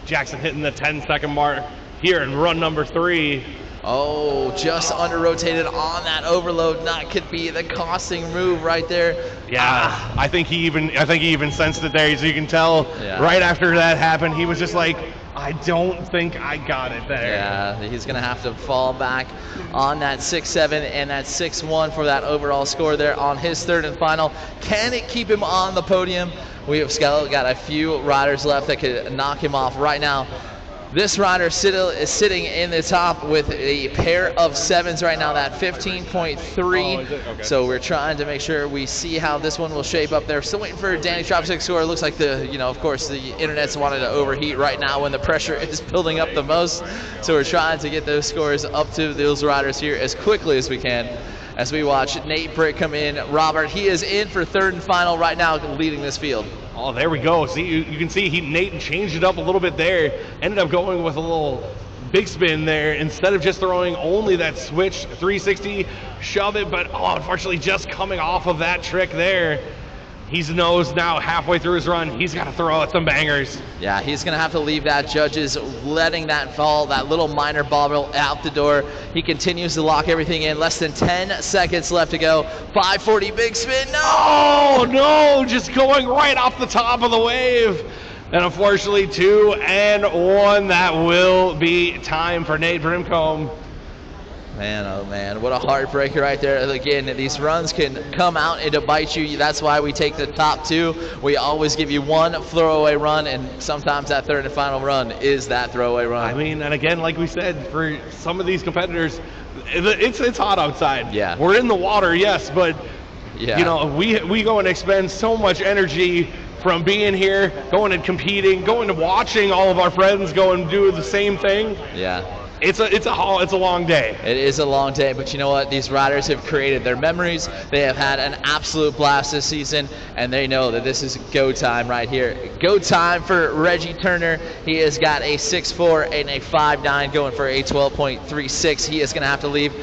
Jackson hitting the 10-second mark here in run number 3. Oh, just under rotated on that overload. That could be the costing move right there. Yeah, I think he even sensed it there. So you can tell right after that happened, he was just like, I don't think I got it there. Yeah, he's going to have to fall back on that 6.7 and that 6.1 for that overall score there on his third and final. Can it keep him on the podium? We have got a few riders left that could knock him off right now. This rider is sitting in the top with a pair of 7s right now, that 15.3. Okay. So we're trying to make sure we see how this one will shape up there. Still waiting for Danny Chopchek's score. It looks like of course, the internet's wanted to overheat right now when the pressure is building up the most. So we're trying to get those scores up to those riders here as quickly as we can. As we watch Nate Brick come in. Robert, he is in for third and final right now, leading this field. Oh, there we go. See, you can see Nate changed it up a little bit there. Ended up going with a little big spin there instead of just throwing only that switch 360 shove it. But unfortunately, just coming off of that trick there, he knows now halfway through his run, he's got to throw out some bangers. Yeah, he's going to have to leave that. Judges letting that fall, that little minor bobble out the door. He continues to lock everything in. Less than 10 seconds left to go. 540 big spin. No! Oh, no! Just going right off the top of the wave. And unfortunately, 2 and 1. That will be time for Nate Brimcomb. Man, oh man, what a heartbreaker right there. Again, these runs can come out and to bite you. That's why we take the top 2. We always give you one throwaway run, and sometimes that third and final run is that throwaway run. I mean, and again, like we said, for some of these competitors, it's hot outside. Yeah. We're in the water, yes, but we go and expend so much energy from being here, going and competing, going and watching all of our friends go and do the same thing. Yeah. it's a long day. It is a long day, but you know what? These riders have created their memories. They have had an absolute blast this season, and they know that this is go time right here. Go time for Reggie Turner. He has got a 6'4" and a 5'9", going for a 12.36. He is going to have to leave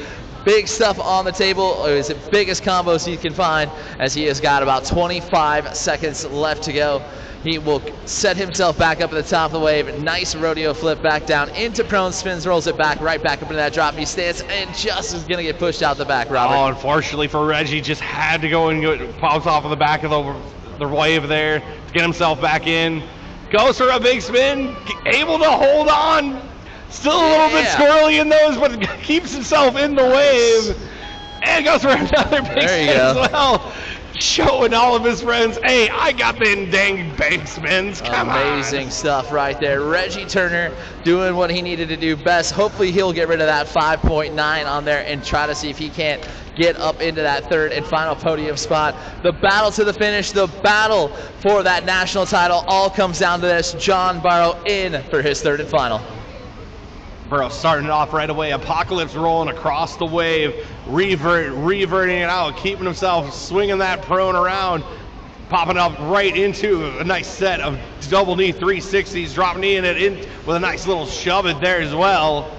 big stuff on the table. It is the biggest combos he can find, as he has got about 25 seconds left to go. He will set himself back up at the top of the wave. Nice rodeo flip back down into prone, spins, rolls it back, right back up into that drop knee stance, and just is going to get pushed out the back, Robert. Oh, unfortunately for Reggie, just had to go and pops off of the back of the wave there to get himself back in. Goes for a big spin, able to hold on. Still a little bit squirrely in those, but keeps himself in the wave. And goes for another big spin as well. Showing all of his friends, hey, I got them dang bank spins. Come on. Amazing stuff right there. Reggie Turner doing what he needed to do best. Hopefully he'll get rid of that 5.9 on there and try to see if he can't get up into that third and final podium spot. The battle to the finish, the battle for that national title all comes down to this. John Barrow in for his third and final. Burrow starting it off right away. Apocalypse rolling across the wave, reverting it out, keeping himself swinging that prone around, popping up right into a nice set of double knee 360s, dropping knee in it in with a nice little shove it there as well.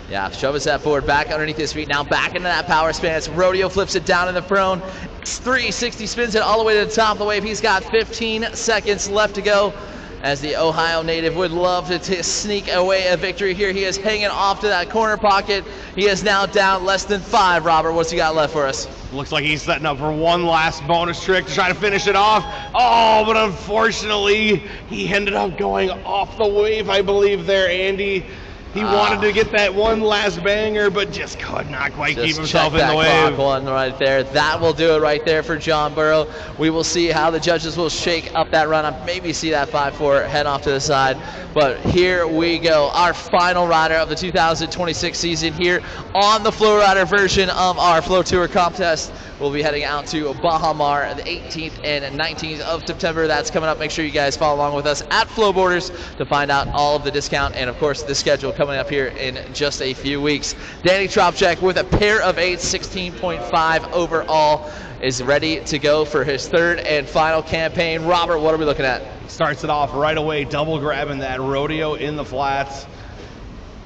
Yeah, shove his head forward, back underneath his feet. Now back into that power stance. Rodeo flips it down in the prone. 360 spins it all the way to the top of the wave. He's got 15 seconds left to go, as the Ohio native would love to sneak away a victory here. He is hanging off to that corner pocket. He is now down less than 5. Robert, what's he got left for us? Looks like he's setting up for one last bonus trick to try to finish it off. Oh, but unfortunately, he ended up going off the wave, I believe, there, Andy. He wanted to get that one last banger, but just could not quite keep himself in the wave. One right there. That will do it right there for John Burrow. We will see how the judges will shake up that run. Maybe see that 5-4 head off to the side. But here we go. Our final rider of the 2026 season here on the Flow Rider version of our Flow Tour contest. We'll be heading out to Baja Mar the 18th and 19th of September. That's coming up. Make sure you guys follow along with us at Flow Borders to find out all of the discount and, of course, the schedule coming up here in just a few weeks. Danny Tropchak with a pair of 8s, 16.5 overall, is ready to go for his third and final campaign. Robert, what are we looking at? Starts it off right away, double grabbing that rodeo in the flats.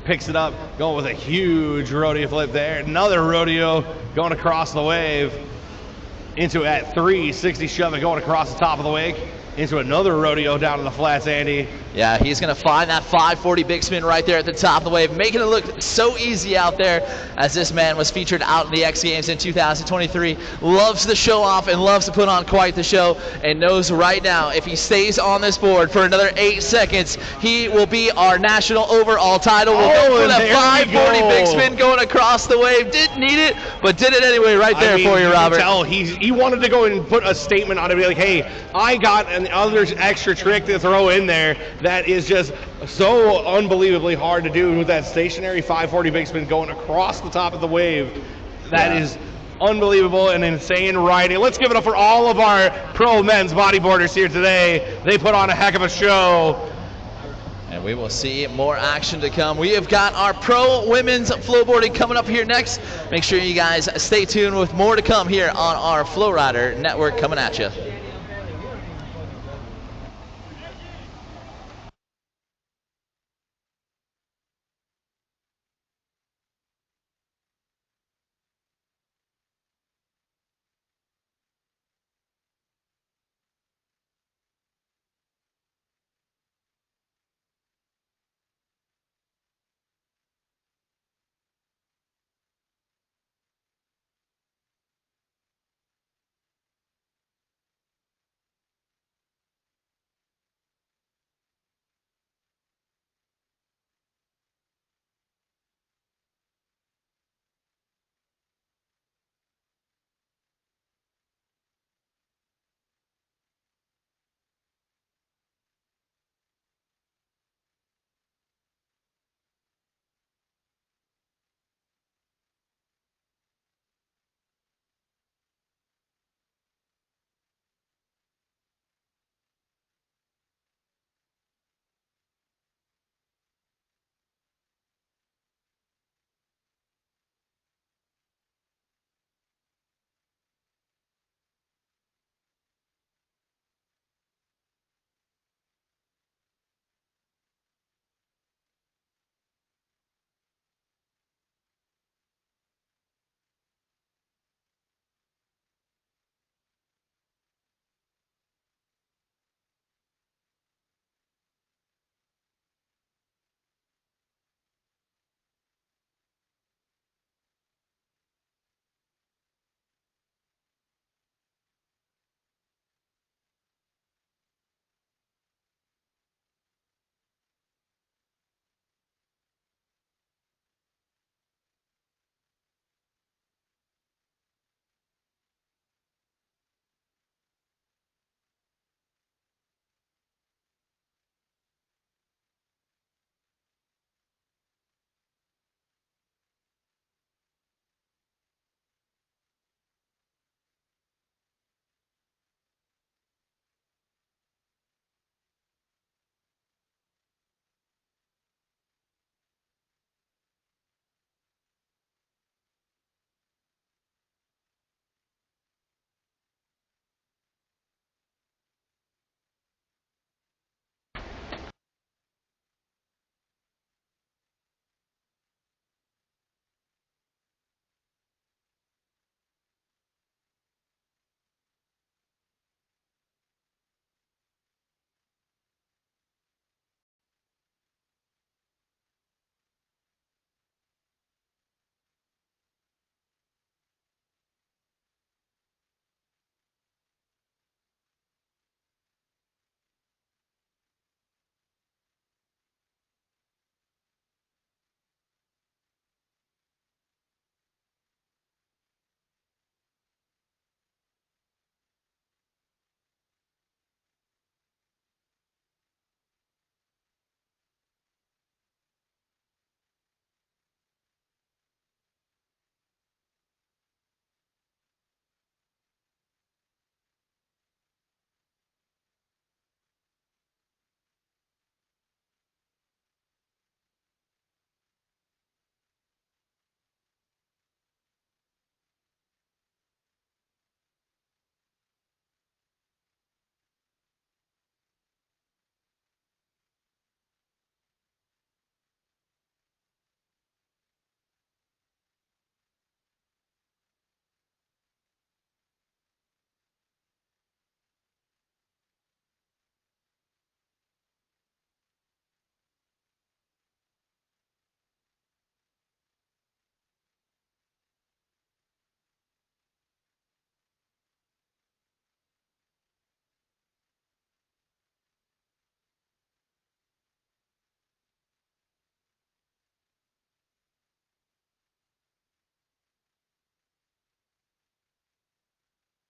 Picks it up, going with a huge rodeo flip there. Another rodeo going across the wave into at 360 shove it going across the top of the wave into another rodeo down in the flats, Andy. Yeah, he's going to find that 540 big spin right there at the top of the wave, making it look so easy out there, as this man was featured out in the X Games in 2023. Loves to show off and loves to put on quite the show, and knows right now if he stays on this board for another 8 seconds, he will be our national overall title. We'll go for that 540 big spin going across the wave. Didn't need it, but did it anyway right there for you, Robert. Tell he wanted to go and put a statement on it, be like, hey, I got an other extra trick to throw in there that is just so unbelievably hard to do with that stationary 540 big spin going across the top of the wave. That is unbelievable and insane riding. Let's give it up for all of our pro men's bodyboarders here today. They put on a heck of a show. And we will see more action to come. We have got our pro women's flowboarding coming up here next. Make sure you guys stay tuned with more to come here on our Flow Rider Network coming at you.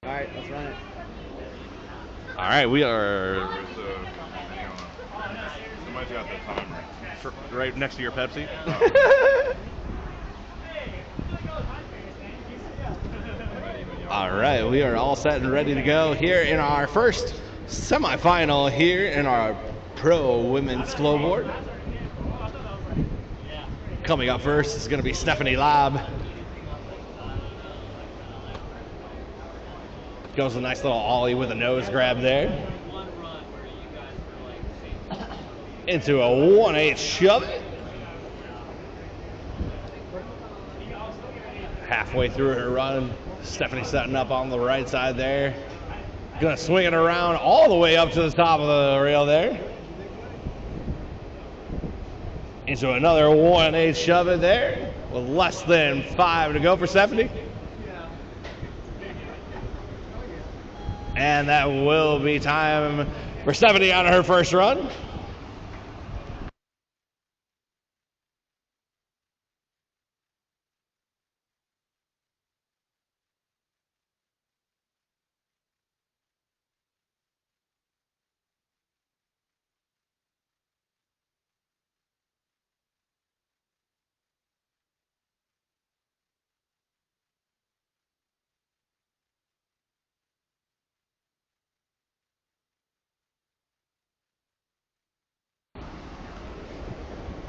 All right, let's run it. All right, we are Somebody's got the timer. right next to your Pepsi. All right, we are all set and ready to go here in our first semifinal here in our pro women's flowboard. Coming up first is going to be Stephanie Lobb. Goes a nice little ollie with a nose grab there. Into a 1/8 shove it. Halfway through her run, Stephanie setting up on the right side there. Gonna swing it around all the way up to the top of the rail there. Into another 1/8 shove it there with less than 5 to go for Stephanie. And that will be time for Stephanie on her first run.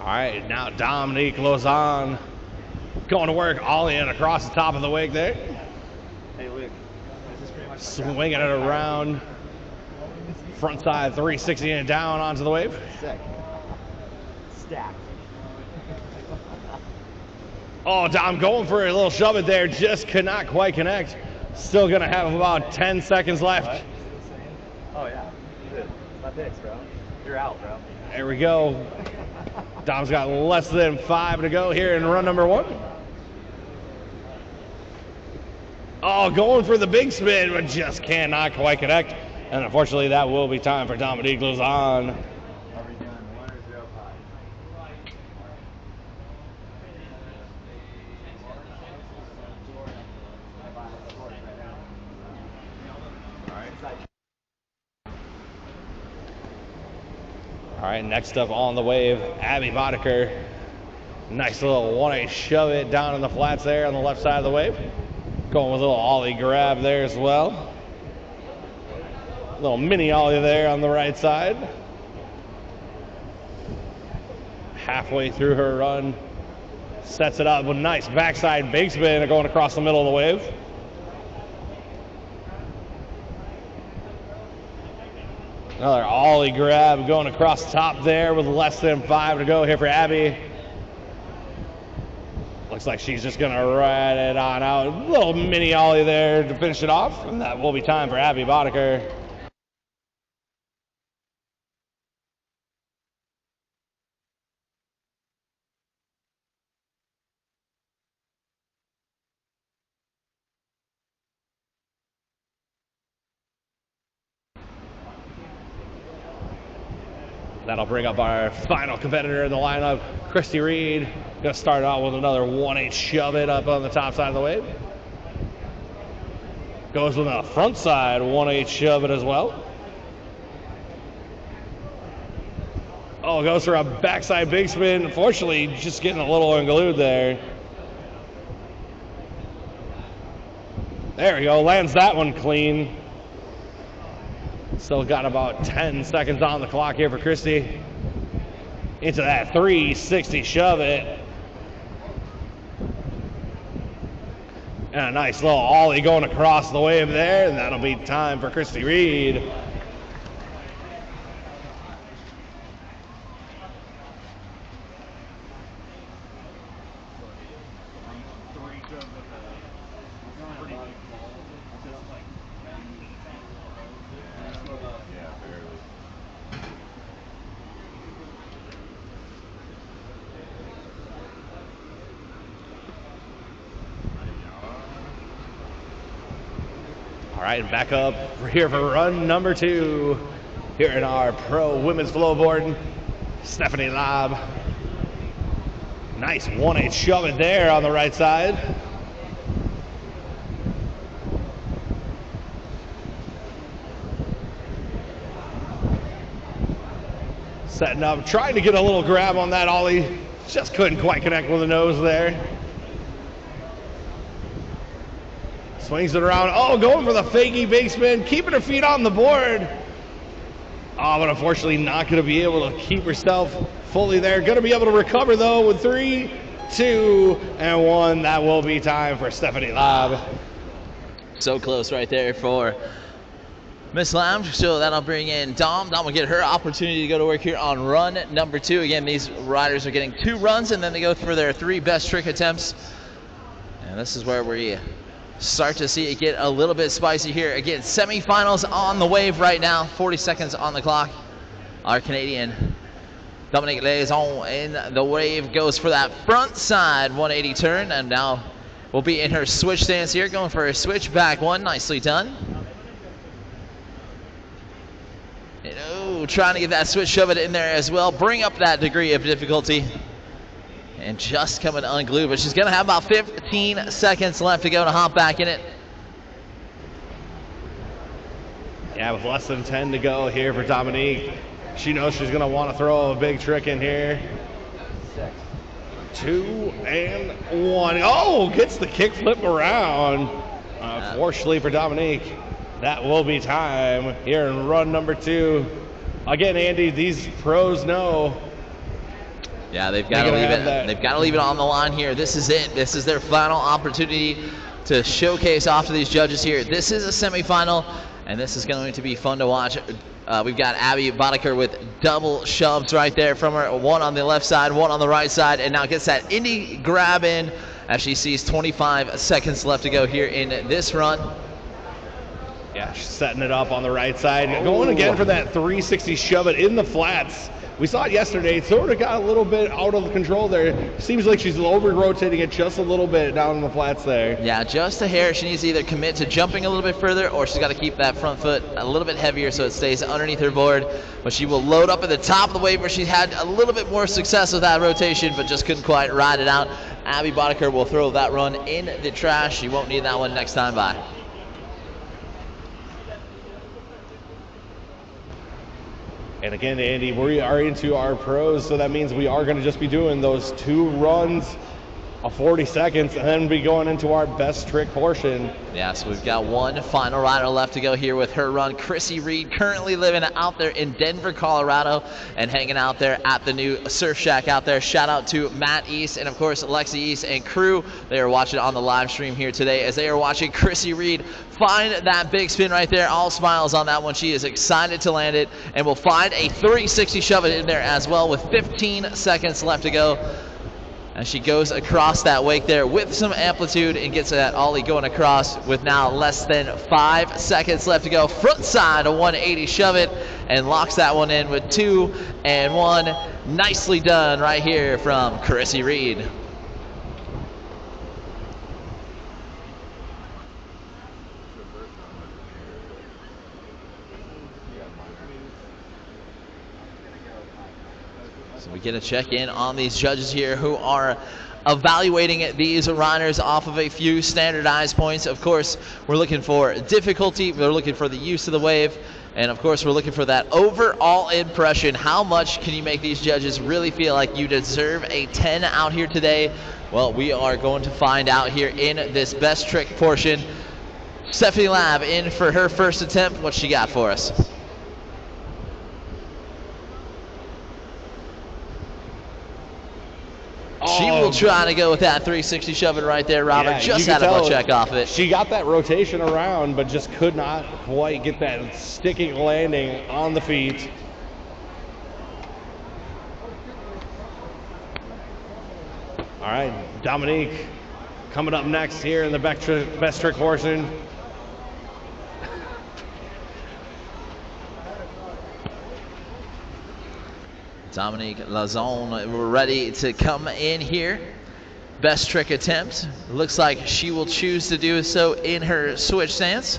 All right, now Dominique Lozon going to work, ollieing across the top of the wig there. Hey, Luke. This is pretty much Swinging it around. Front side 360 and down onto the wave. sick. Stacked. Oh, Dom going for a little shove it there. Just could not quite connect. Still going to have about 10 seconds left. Oh, yeah. Dude, my picks, bro. You're out, bro. There we go. Dom's got less than 5 to go here in run number 1. Oh, going for the big spin, but just cannot quite connect. And unfortunately, that will be time for Dominique Lozon. Are we doing 1 or 0 All right, next up on the wave, Abby Boddicker. Nice little 1/8 shove it down in the flats there on the left side of the wave. Going with a little ollie grab there as well. Little mini ollie there on the right side. Halfway through her run, sets it up with a nice backside big spin going across the middle of the wave. Another ollie grab going across the top there with less than 5 to go here for Abby. Looks like she's just going to ride it on out. A little mini ollie there to finish it off, and that will be time for Abby Boddicker. That'll bring up our final competitor in the lineup, Christy Reed. Gonna start out with another 1/8 shove it up on the top side of the wave. Goes with a front side 1/8 shove it as well. Oh, goes for a backside big spin. Unfortunately, just getting a little unglued there. There we go, lands that one clean. Still got about 10 seconds on the clock here for Christy. Into that 360 shove it. And a nice little ollie going across the wave there, and that'll be time for Christy Reed. All right, and back up. We're here for run number 2 here in our pro women's flowboard. Stephanie Lobb. Nice 1/8 shove it there on the right side. Setting up, trying to get a little grab on that ollie. Just couldn't quite connect with the nose there. Swings it around. Oh, going for the fakey big spin, keeping her feet on the board. Oh, but unfortunately not going to be able to keep herself fully there. Going to be able to recover, though, with 3, 2, and 1. That will be time for Stephanie Lab. So close right there for Miss Lamb. So that'll bring in Dom. Dom will get her opportunity to go to work here on run number 2. Again, these riders are getting 2 runs, and then they go for their 3 best trick attempts. And this is where we start to see it get a little bit spicy here. Again, semifinals on the wave right now. 40 seconds on the clock. Our Canadian Dominique Laison in the wave goes for that front side 180 turn, and now will be in her switch stance here, going for a switch back 1. Nicely done. And, oh, trying to get that switch, shove it in there as well. Bring up that degree of difficulty. And just coming unglued, but she's going to have about 15 seconds left to go to hop back in it. Yeah, with less than 10 to go here for Dominique. She knows she's going to want to throw a big trick in here. 2 and 1. Oh, gets the kick flip around. Fortunately for Dominique, that will be time here in run number 2. Again, Andy, these pros know. Yeah, they've got to leave it. They've got to leave it on the line here. This is it. This is their final opportunity to showcase off to these judges here. This is a semifinal, and this is going to be fun to watch. We've got Abby Boddicker with double shoves right there from her. 1 on the left side, 1 on the right side, and now gets that indie grab in as she sees 25 seconds left to go here in this run. Yeah, she's setting it up on the right side. Going again for that 360 shove it in the flats. We saw it yesterday. Sort of got a little bit out of control there. Seems like she's over-rotating it just a little bit down in the flats there. Yeah, just a hair. She needs to either commit to jumping a little bit further, or she's got to keep that front foot a little bit heavier so it stays underneath her board. But she will load up at the top of the wave where she had a little bit more success with that rotation, but just couldn't quite ride it out. Abby Boddicker will throw that run in the trash. She won't need that one next time by. And again, Andy, we are into our pros, so that means we are going to just be doing those 2 runs of 40 seconds and then be going into our best trick portion. Yeah, so we've got 1 final rider left to go here with her run. Chrissy Reed, currently living out there in Denver, Colorado, and hanging out there at the new Surf Shack out there. Shout out to Matt East and, of course, Lexi East and crew. They are watching on the live stream here today as they are watching Chrissy Reed find that big spin right there. All smiles on that one. She is excited to land it and will find a 360 shove it in there as well with 15 seconds left to go. As she goes across that wake there with some amplitude and gets that ollie going across with now less than 5 seconds left to go. Front side a 180 shove it and locks that one in with 2 and 1. Nicely done right here from Chrissy Reed. So we get a check in on these judges here who are evaluating these riders off of a few standardized points. Of course, we're looking for difficulty, we're looking for the use of the wave, and of course we're looking for that overall impression. How much can you make these judges really feel like you deserve a 10 out here today? Well, we are going to find out here in this best trick portion. Stephanie Lab in for her first attempt. What she got for us? She will try to go with that 360 shove it right there, Robert. Yeah, just had a butt check off it. She got that rotation around, but just could not quite get that sticking landing on the feet. All right, Dominique coming up next here in the best trick portion. Dominique Lazone ready to come in here. Best trick attempt. Looks like she will choose to do so in her switch stance.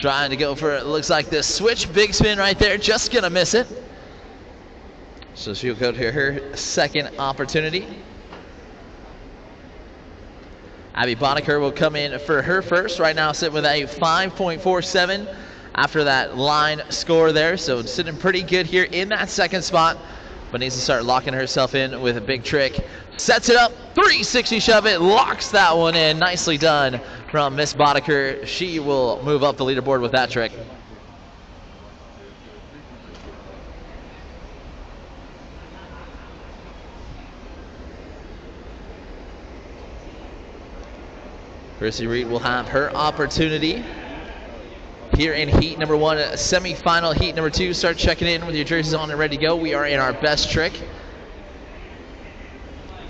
Trying to go for it. Looks like the switch big spin right there. Just going to miss it. So she'll go to her second opportunity. Abby Boddicker will come in for her first. Right now sitting with a 5.47 after that line score there. So sitting pretty good here in that second spot. But needs to start locking herself in with a big trick. Sets it up, 360 shove it, locks that one in. Nicely done from Miss Boddicker. She will move up the leaderboard with that trick. Chrissy Reed will have her opportunity here in heat number 1, semi-final heat number 2. Start checking in with your jerseys on and ready to go. We are in our best trick.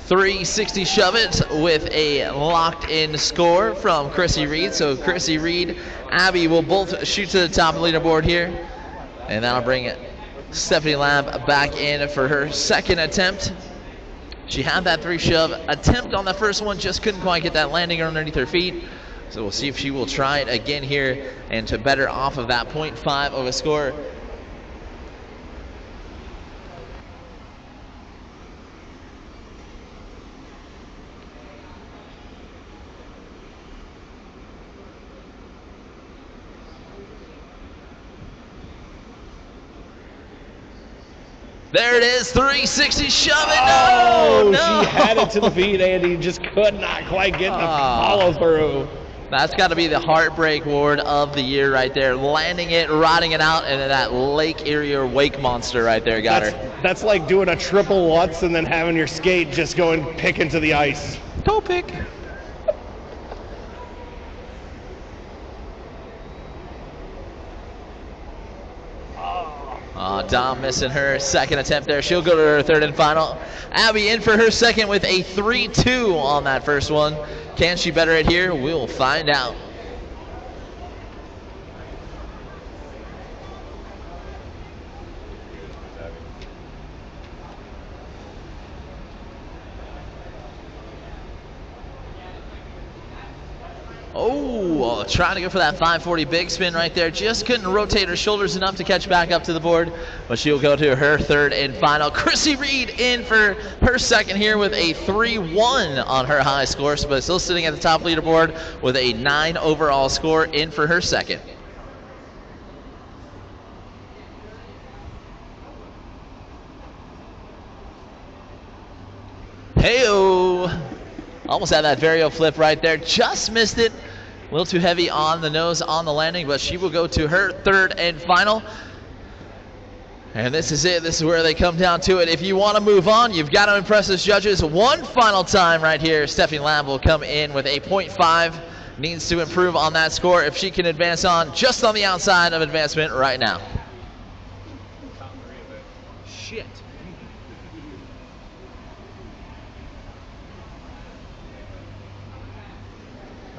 360 shove it with a locked in score from Chrissy Reed. So Chrissy Reed, Abby will both shoot to the top of the leaderboard here. And that'll bring Stephanie Lamb back in for her second attempt. She had that 3 shove attempt on the first one, just couldn't quite get that landing underneath her feet. So we'll see if she will try it again here and to better off of that 0.5 of a score. There it is, 360 shove it. Oh, no. She had it to the feet, Andy. Just could not quite get the follow through. That's got to be the heartbreak award of the year right there. Landing it, riding it out, and then that Lake Erie or Wake monster right there got her. That's like doing a triple Lutz and then having your skate just go and pick into the ice. Toe pick. Dom missing her second attempt there. She'll go to her third and final. Abby in for her second with a 3-2 on that first one. Can she better it here? We'll find out. Oh, trying to go for that 540 big spin right there. Just couldn't rotate her shoulders enough to catch back up to the board, but she'll go to her third and final. Chrissy Reed in for her second here with a 3-1 on her high score, but still sitting at the top leaderboard with a 9 overall score in for her second. Hey-o! Almost had that varial flip right there. Just missed it. A little too heavy on the nose on the landing, but she will go to her third and final. And this is it. This is where they come down to it. If you want to move on, you've got to impress those judges one final time right here. Stephanie Lamb will come in with a 0.5. Needs to improve on that score if she can advance on just on the outside of advancement right now. Shit.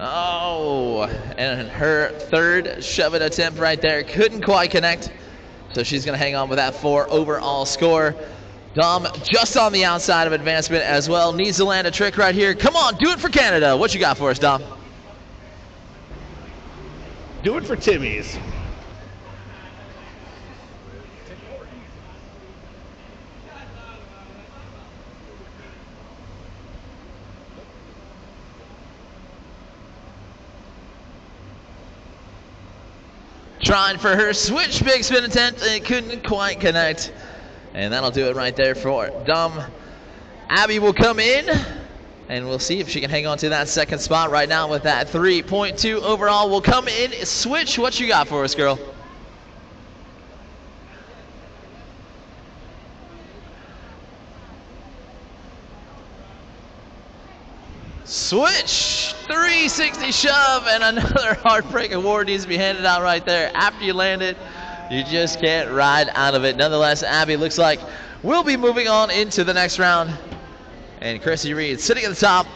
Oh, and her third shove-it attempt right there. Couldn't quite connect, so she's going to hang on with that 4 overall score. Dom just on the outside of advancement as well. Needs to land a trick right here. Come on, do it for Canada. What you got for us, Dom? Do it for Timmy's. Trying for her switch big spin attempt, and it couldn't quite connect. And that'll do it right there for Dom. Abby will come in, and we'll see if she can hang on to that second spot right now with that 3.2 overall. Will come in, switch, what you got for us, girl? Switch, 360 shove, and another heartbreak award needs to be handed out right there. After you land it, you just can't ride out of it. Nonetheless, Abby looks like we'll be moving on into the next round. And Chrissy Reed sitting at the top.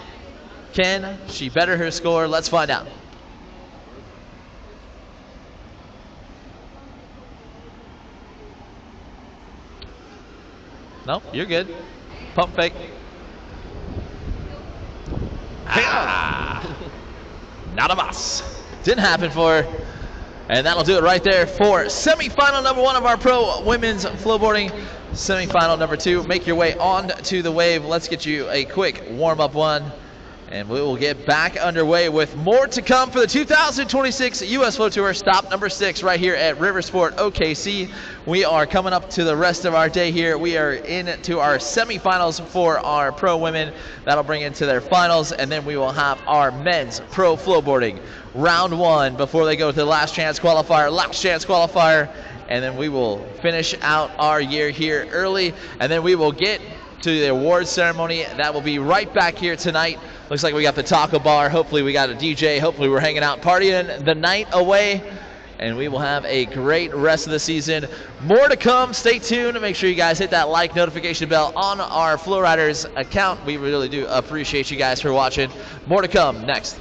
Can she better her score? Let's find out. No, you're good. Pump fake. Ah, not a boss. Didn't happen for her. And that'll do it right there for semifinal number 1 of our pro women's flowboarding. Semifinal number 2, make your way on to the wave. Let's get you a quick warm-up one, and we will get back underway with more to come for the 2026 U.S. Flow Tour, stop number 6 right here at Riversport OKC. We are coming up to the rest of our day here. We are into our semifinals for our pro women. That'll bring into their finals, and then we will have our men's pro flowboarding round 1 before they go to the last chance qualifier, and then we will finish out our year here early, and then we will get to the awards ceremony. That will be right back here tonight. Looks like we got the taco bar. Hopefully we got a DJ. Hopefully we're hanging out, partying the night away, and we will have a great rest of the season. More to come. Stay tuned. Make sure you guys hit that like notification bell on our Flow Riders account. We really do appreciate you guys for watching. More to come next.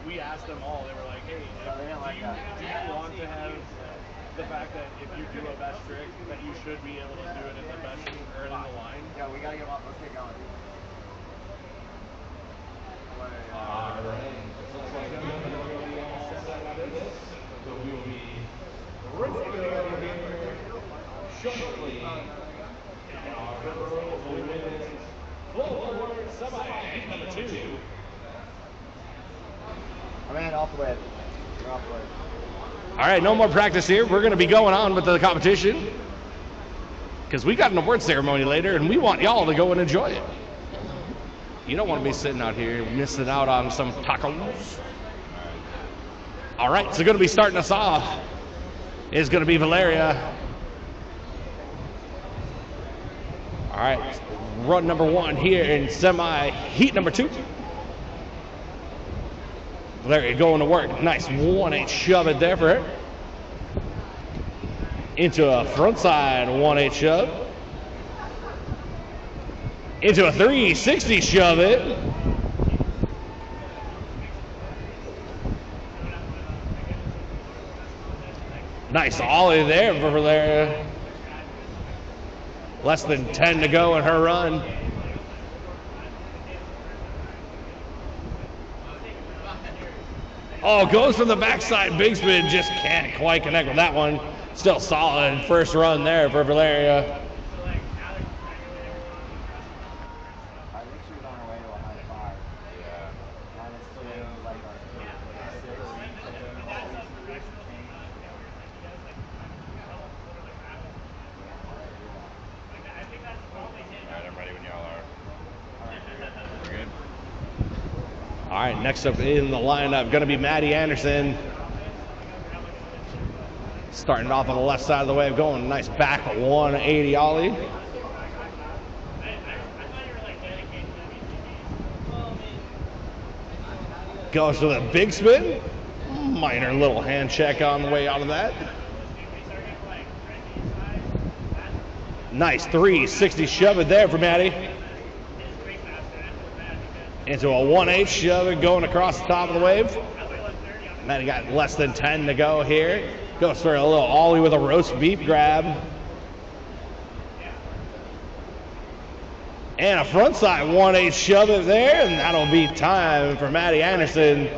We asked them all. They were like, "Hey, do you want to have the fact that if you do a best trick, that you should be able to do it in the best or in the line?" Yeah, we gotta get off. Let's get going. Man, off the way. You're off the way. All right, no more practice here. We're going to be going on with the competition because we got an award ceremony later, and we want y'all to go and enjoy it. You don't want to be sitting out here missing out on some tacos. All right, so going to be starting us off is going to be Valeria. All right, run number 1 here in semi-heat number 2. Valeria going to work. Nice 1-8 shove it there for her. Into a front side 1-8 shove. Into a 360 shove it. Nice ollie there for Valeria. Less than 10 to go in her run. Oh, goes from the backside big spin, just can't quite connect with that one. Still solid first run there for Valeria. I think she was on her way to a high 5. Yeah. Minus 2, like a 6. Alright, I'm ready when y'all are. We're good? All right, next up in the lineup, going to be Maddie Anderson. Starting off on the left side of the wave, going nice back 180 ollie. Goes with a big spin. Minor little hand check on the way out of that. Nice 360 shove it there for Maddie. Into a 1-8 shove it going across the top of the wave. Maddie got less than 10 to go here. Goes for a little ollie with a roast beef grab. And a frontside 1-8 shove it there, and that'll be time for Maddie Anderson.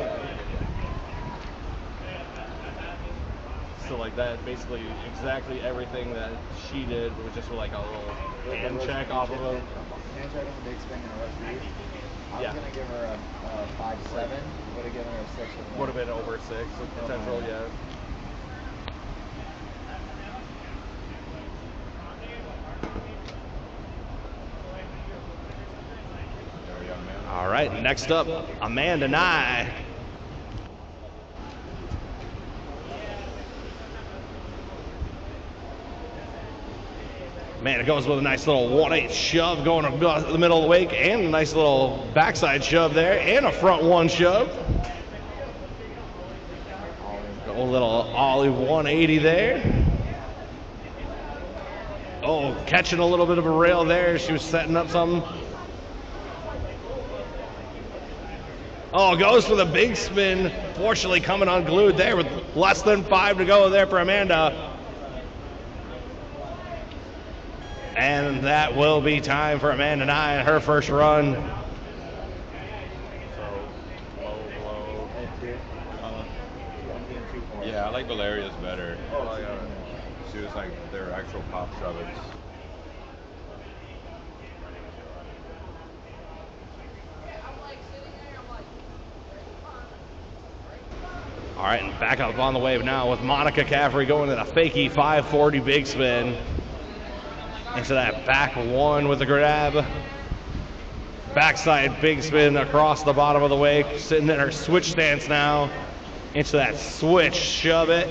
So like that, basically exactly everything that she did was just like a little hand check off of him. Hand check on the big spin and a roast beef. I was going to give her a 5-7. Would have given her a 6. Would have been over 6 with potential, yeah. All right, next up, Amanda Nye. Man, it goes with a nice little 1-8 shove going across the middle of the wake, and a nice little backside shove there, and a front 1 shove. A little ollie 180 there. Oh, catching a little bit of a rail there. She was setting up something. Oh, goes for the big spin. Fortunately coming unglued there with less than 5 to go there for Amanda. And that will be time for Amanda Nye in her first run. Yeah, I like Valeria's better. She was like their actual pop shovels. All right, and back up on the wave now with Monica Caffrey going in a fakey 540 big spin. Into that back 1 with the grab. Backside big spin across the bottom of the wake. Sitting in her switch stance now. Into that switch, shove it.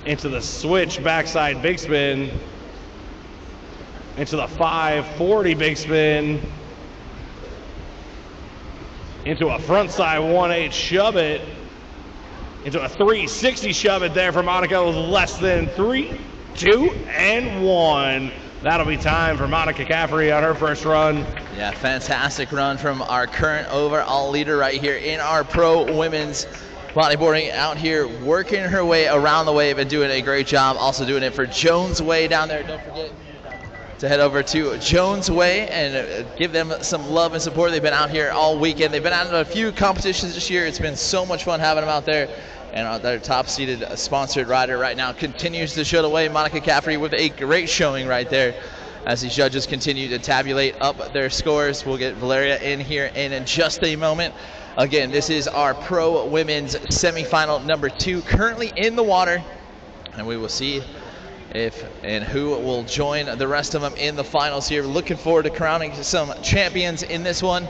Into the switch, backside big spin. Into the 540 big spin. Into a frontside 1-8 shove it. Into a 360 shove it there for Monica with less than 3, 2, and 1. That'll be time for Monica Caffrey on her first run. Yeah, fantastic run from our current overall leader right here in our pro women's bodyboarding, out here working her way around the wave and doing a great job. Also doing it for Jones Way down there. Don't forget to head over to Jones Way and give them some love and support. They've been out here all weekend. They've been out in a few competitions this year. It's been so much fun having them out there. And their top-seeded sponsored rider right now continues to show the way. Monica Caffrey with a great showing right there. As these judges continue to tabulate up their scores, we'll get Valeria in here in just a moment. Again, this is our Pro Women's semifinal number 2, currently in the water. And we will see if and who will join the rest of them in the finals here. Looking forward to crowning some champions in this one.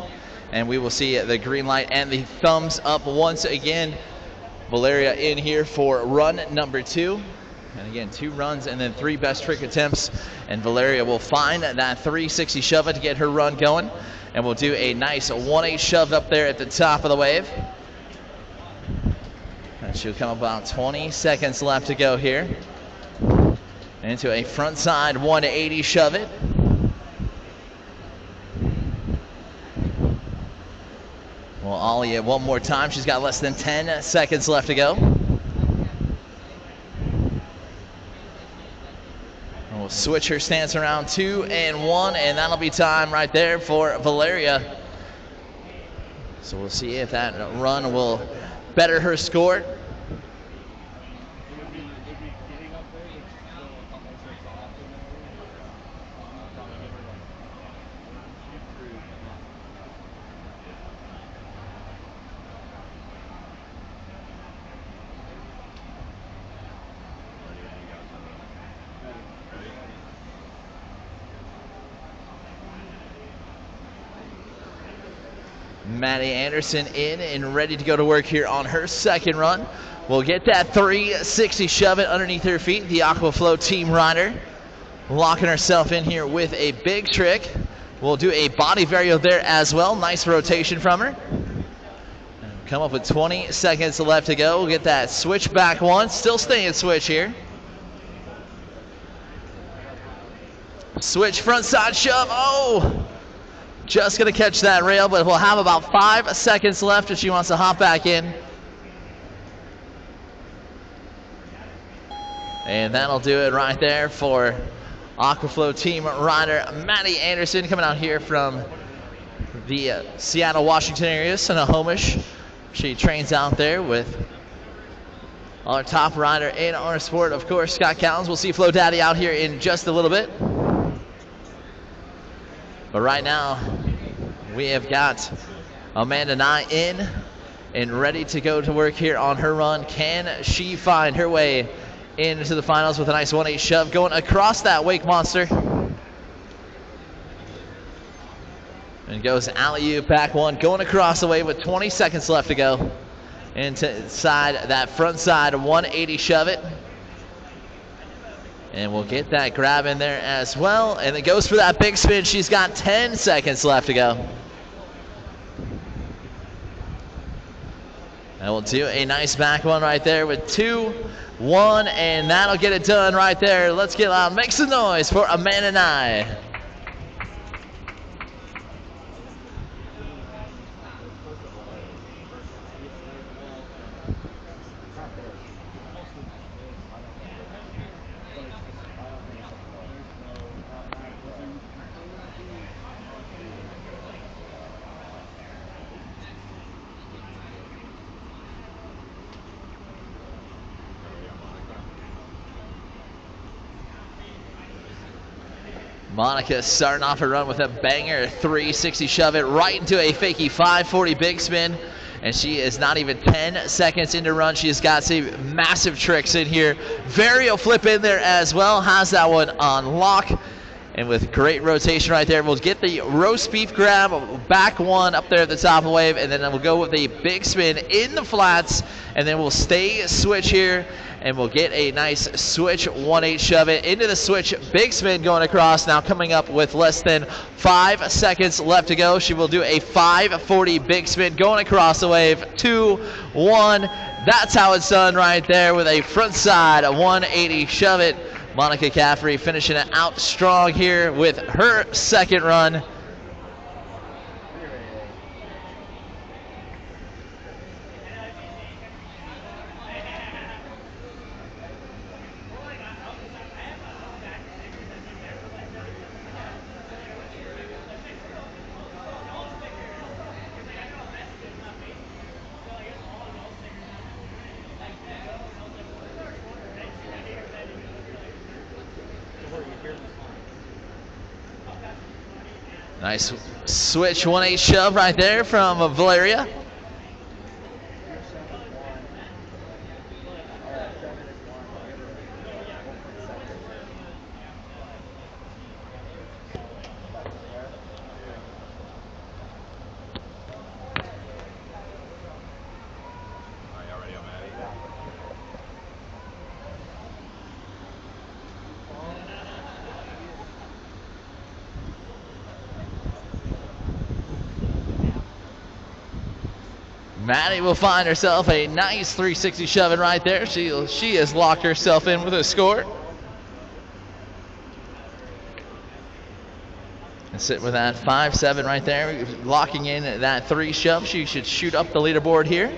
And we will see the green light and the thumbs up once again. Valeria in here for run number 2. And again, 2 runs and then 3 best trick attempts. And Valeria will find that 360 shove to get her run going. And we'll do a nice 1-8 shove up there at the top of the wave. And she'll come about 20 seconds left to go here. Into a front side 180 shove it. We'll ollie it one more time. She's got less than 10 seconds left to go. And we'll switch her stance around 2 and 1, and that'll be time right there for Valeria. So we'll see if that run will better her score. Maddie Anderson in and ready to go to work here on her second run. We'll get that 360 shove it underneath her feet. The Aquaflow team rider locking herself in here with a big trick. We'll do a body vario there as well. Nice rotation from her. Come up with 20 seconds left to go. We'll get that switch back one. Still staying switch here. Switch front side shove. Oh! Just going to catch that rail, but we'll have about 5 seconds left if she wants to hop back in. And that'll do it right there for Aquaflow team rider Maddie Anderson, coming out here from the Seattle, Washington area, Sonoma-ish. She trains out there with our top rider in our sport, of course, Scott Callens. We'll see Flo Daddy out here in just a little bit. But right now, we have got Amanda Nye in and ready to go to work here on her run. Can she find her way into the finals with a nice 1-8 shove going across that wake monster? And goes alley-oop back one, going across the wave with 20 seconds left to go. Inside that front side 180 shove it. And we'll get that grab in there as well. And it goes for that big spin. She's got 10 seconds left to go. And we'll do a nice back one right there with 2, 1, and that'll get it done right there. Let's get loud. Make some noise for Amanda Nye. Monica starting off her run with a banger 360 shove it right into a fakie 540 big spin. And she is not even 10 seconds into run. She has got some massive tricks in here. Vario flip in there as well. Has that one on lock. And with great rotation right there, we'll get the roast beef grab, back one up there at the top of the wave, and then we'll go with a big spin in the flats, and then we'll stay switch here, and we'll get a nice switch 1-8 shove it into the switch, big spin going across. Now coming up with less than 5 seconds left to go, she will do a 540 big spin going across the wave, 2, 1. That's how it's done right there with a front side 180 shove it. Monica Caffrey finishing it out strong here with her second run. Nice switch 1-8 shove right there from Valeria. Maddie will find herself a nice 360 shoving right there. She has locked herself in with a score. And sit with that 5-7 right there, locking in that 3 shove. She should shoot up the leaderboard here.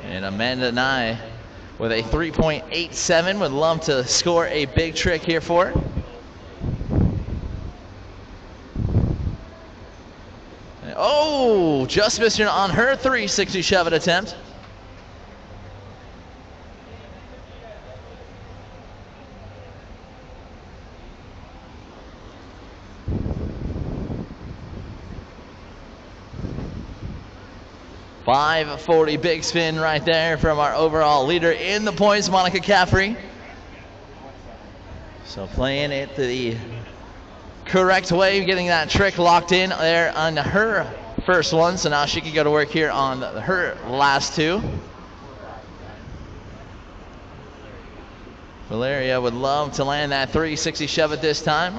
And Amanda Nye with a 3.87 would love to score a big trick here for her. Oh, just missed it on her 360 shove attempt. .540 big spin right there from our overall leader in the points, Monica Caffrey. So playing it the correct way, getting that trick locked in there on her first one. So now she can go to work here on her last 2. Valeria would love to land that 360 shove at this time.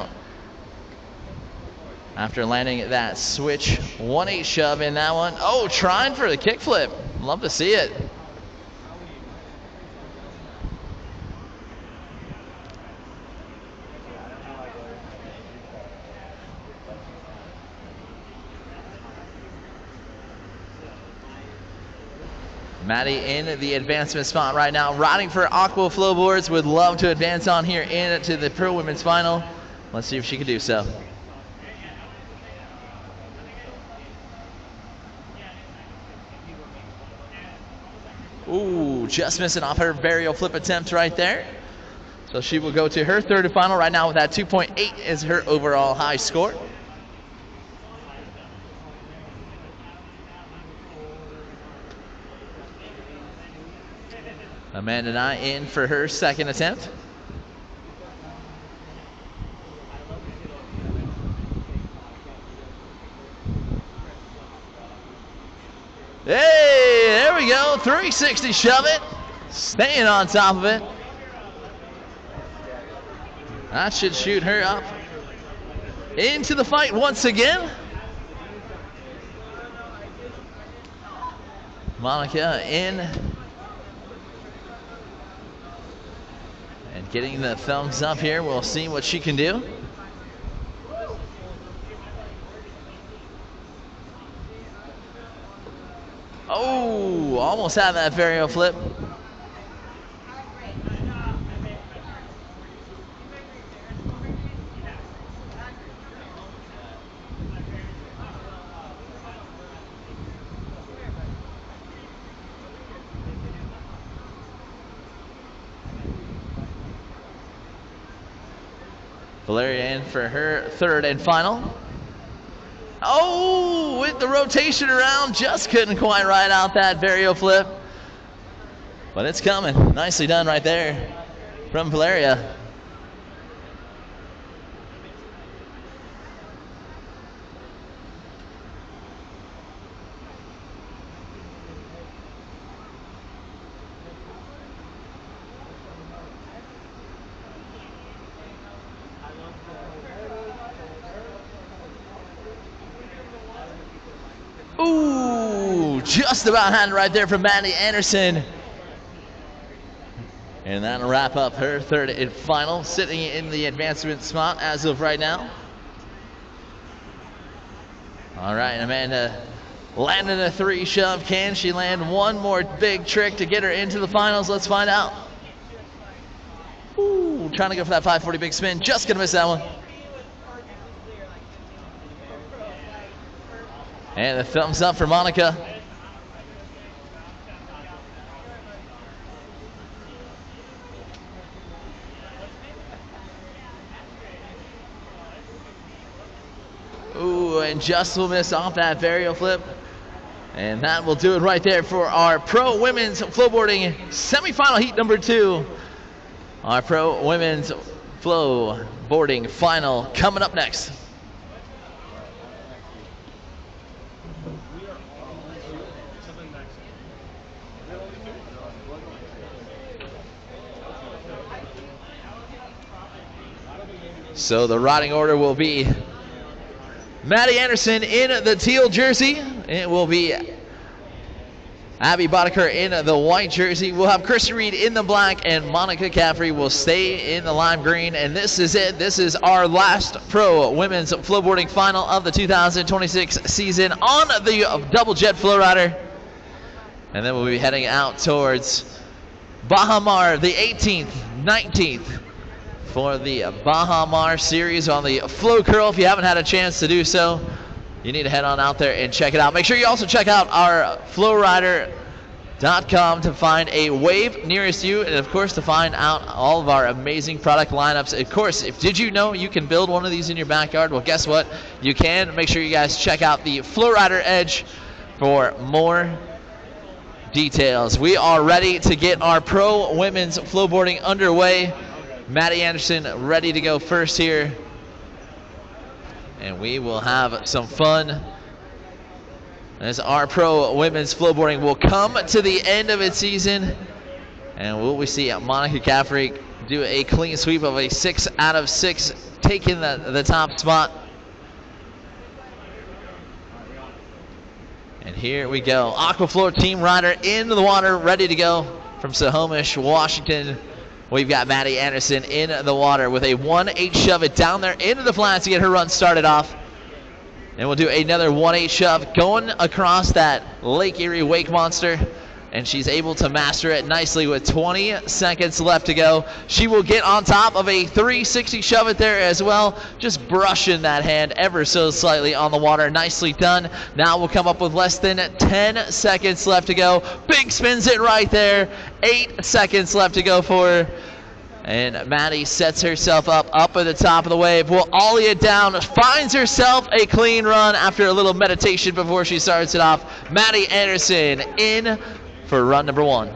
After landing that switch 1-8 shove in that one. Oh, trying for the kickflip. Love to see it. Maddie in the advancement spot right now, riding for Aqua Flow boards. Would love to advance on here into the Pro Women's Final. Let's see if she can do so. Ooh, just missing off her burial flip attempt right there. So she will go to her 3rd and final right now with that 2.8 is her overall high score. Amanda Nye in for her 2nd attempt. Hey, there we go, 360 shove it, staying on top of it. That should shoot her up into the fight once again. Monica in and getting the thumbs up here. We'll see what she can do. Oh, almost had that varial flip. Valeria in for her 3rd and final. Oh, with the rotation around, just couldn't quite ride out that varial flip. But it's coming. Nicely done right there from Valeria. Ooh, just about had it right there from Maddie Anderson. And that'll wrap up her 3rd and final, sitting in the advancement spot as of right now. All right, Amanda landing a 3 shove. Can she land one more big trick to get her into the finals? Let's find out. Ooh, trying to go for that 540 big spin. Just gonna miss that one. And a thumbs up for Monica. and just will miss off that varial flip. And that will do it right there for our pro women's flowboarding semifinal heat number 2. Our pro women's flow boarding final coming up next. So the riding order will be Maddie Anderson in the teal jersey. It will be Abby Boddicker in the white jersey. We'll have Chrissy Reed in the black, and Monica Caffrey will stay in the lime green. And this is it. This is our last pro women's flowboarding final of the 2026 season on the double jet flow rider. And then we'll be heading out towards Baha Mar, the 18th, 19th, for the Baha Mar series on the flow curl. If you haven't had a chance to do so, you need to head on out there and check it out. Make sure you also check out our flowrider.com to find a wave nearest you, and of course to find out all of our amazing product lineups. Of course, did you know you can build one of these in your backyard? Well, guess what? You can. Make sure you guys check out the Flowrider Edge for more details. We are ready to get our pro women's flowboarding underway. Maddie Anderson ready to go first here. And we will have some fun as our pro women's flowboarding will come to the end of its season. And will we see Monica Caffrey do a clean sweep of a 6 out of 6, taking the top spot. And here we go. Aquafloor team rider into the water, ready to go from Snohomish, Washington. We've got Maddie Anderson in the water with a 1-8 shove it down there into the flats to get her run started off. And we'll do another 1-8 shove going across that Lake Erie wake monster. And she's able to master it nicely with 20 seconds left to go. She will get on top of a 360 shove it there as well, just brushing that hand ever so slightly on the water. Nicely done. Now we'll come up with less than 10 seconds left to go. Big spins it right there. 8 seconds left to go for her. And Maddie sets herself up at the top of the wave. Will ollie it down, finds herself a clean run after a little meditation before she starts it off. Maddie Anderson in for run number 1.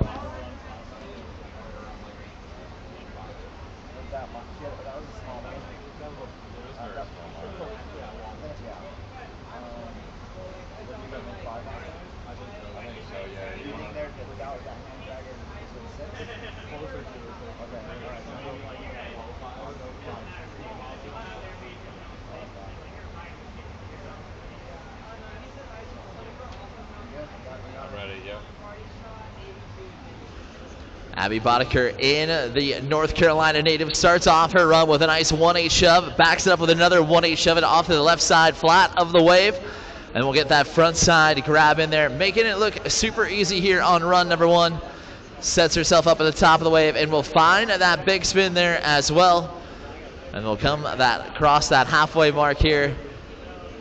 Abby Boddicker in the North Carolina native starts off her run with a nice 1-8 shove, backs it up with another 1-8 shove it off to the left side flat of the wave, and we'll get that front side grab in there, making it look super easy here on run number 1. Sets herself up at the top of the wave, and we'll find that big spin there as well, and we'll come across that halfway mark here,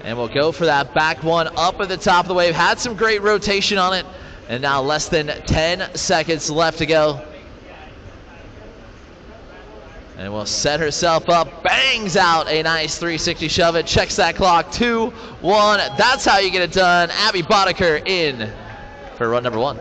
and we'll go for that back one up at the top of the wave. Had some great rotation on it. And now less than 10 seconds left to go. And will set herself up, bangs out a nice 360 shove it, checks that clock, 2-1. That's how you get it done. Abby Boddicker in for run number 1.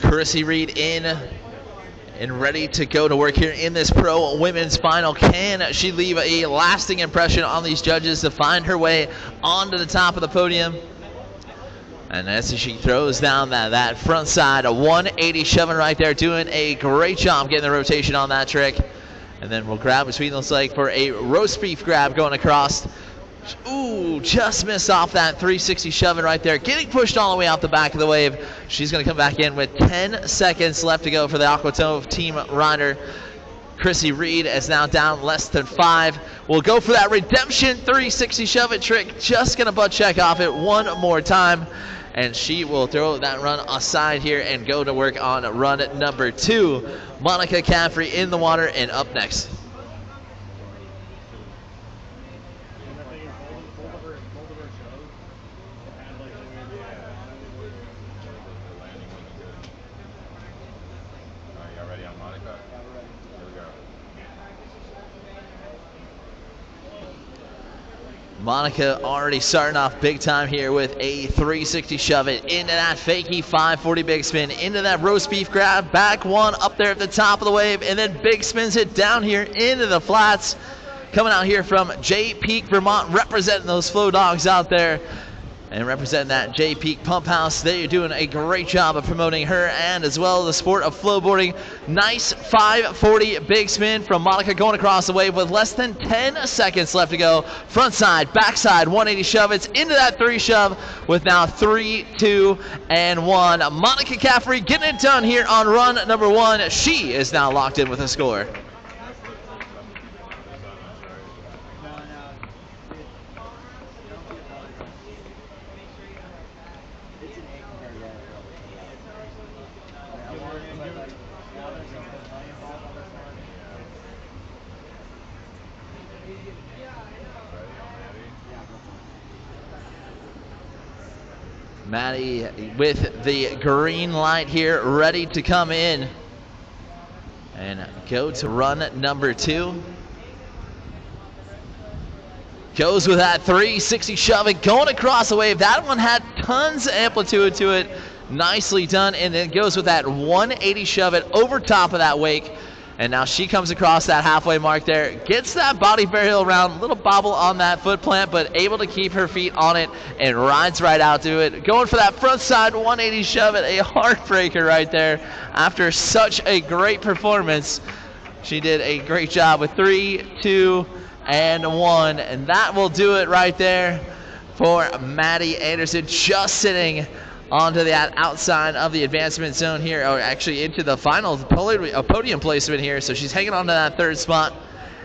Chrissy Reed in and ready to go to work here in this pro women's final. Can she leave a lasting impression on these judges to find her way onto the top of the podium? And as she throws down that front side, a 180 shoving right there, doing a great job getting the rotation on that trick. And then we'll grab between those legs for a roast beef grab going across. Ooh, just missed off that 360 shoving right there, getting pushed all the way out the back of the wave. She's going to come back in with 10 seconds left to go for the Aquatone team rider. Chrissy Reed is now down less than 5. We'll go for that redemption 360 shove it trick. Just going to butt check off it one more time. and she will throw that run aside here and go to work on run number 2. Monica Caffrey in the water and up next. Monica already starting off big time here with a 360 shove it into that fakie 540 big spin, into that roast beef grab, back one up there at the top of the wave, and then big spins it down here into the flats. Coming out here from J Peak, Vermont, representing those Flow Dogs out there. And representing that J Peak Pump House, they're doing a great job of promoting her and as well the sport of flowboarding. Nice 540 big spin from Monica going across the wave with less than 10 seconds left to go. Front side, backside, 180 shove. It's into that 3 shove with now 3, 2, and 1. Monica Caffrey getting it done here on run number 1. She is now locked in with a score. Maddie with the green light here, ready to come in and go to run number 2. Goes with that 360 shove it, going across the wave. That one had tons of amplitude to it. Nicely done, and then goes with that 180 shove it over top of that wake. And now she comes across that halfway mark there, gets that body burial around, little bobble on that foot plant, but able to keep her feet on it and rides right out to it. Going for that front side 180 shove it, a heartbreaker right there. After such a great performance, she did a great job with 3, 2, and 1. And that will do it right there for Maddie Anderson, just sitting onto that outside of the advancement zone here, or actually into the final podium placement here. So she's hanging on to that 3rd spot.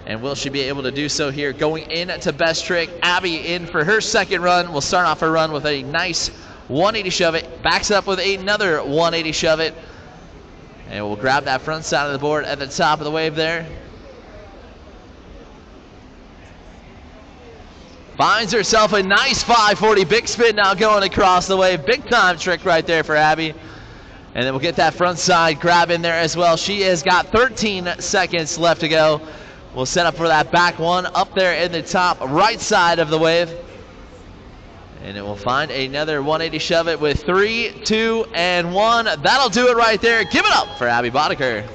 And will she be able to do so here? Going into best trick, Abby in for her 2nd run. Will start off her run with a nice 180 shove it, backs up with another 180 shove it. And we'll grab that front side of the board at the top of the wave there. Finds herself a nice 540 big spin now going across the wave. Big time trick right there for Abby. And then we'll get that front side grab in there as well. She has got 13 seconds left to go. We'll set up for that back one up there in the top right side of the wave. And it will find another 180 shove it with 3, 2, and 1. That'll do it right there. Give it up for Abby Boddicker.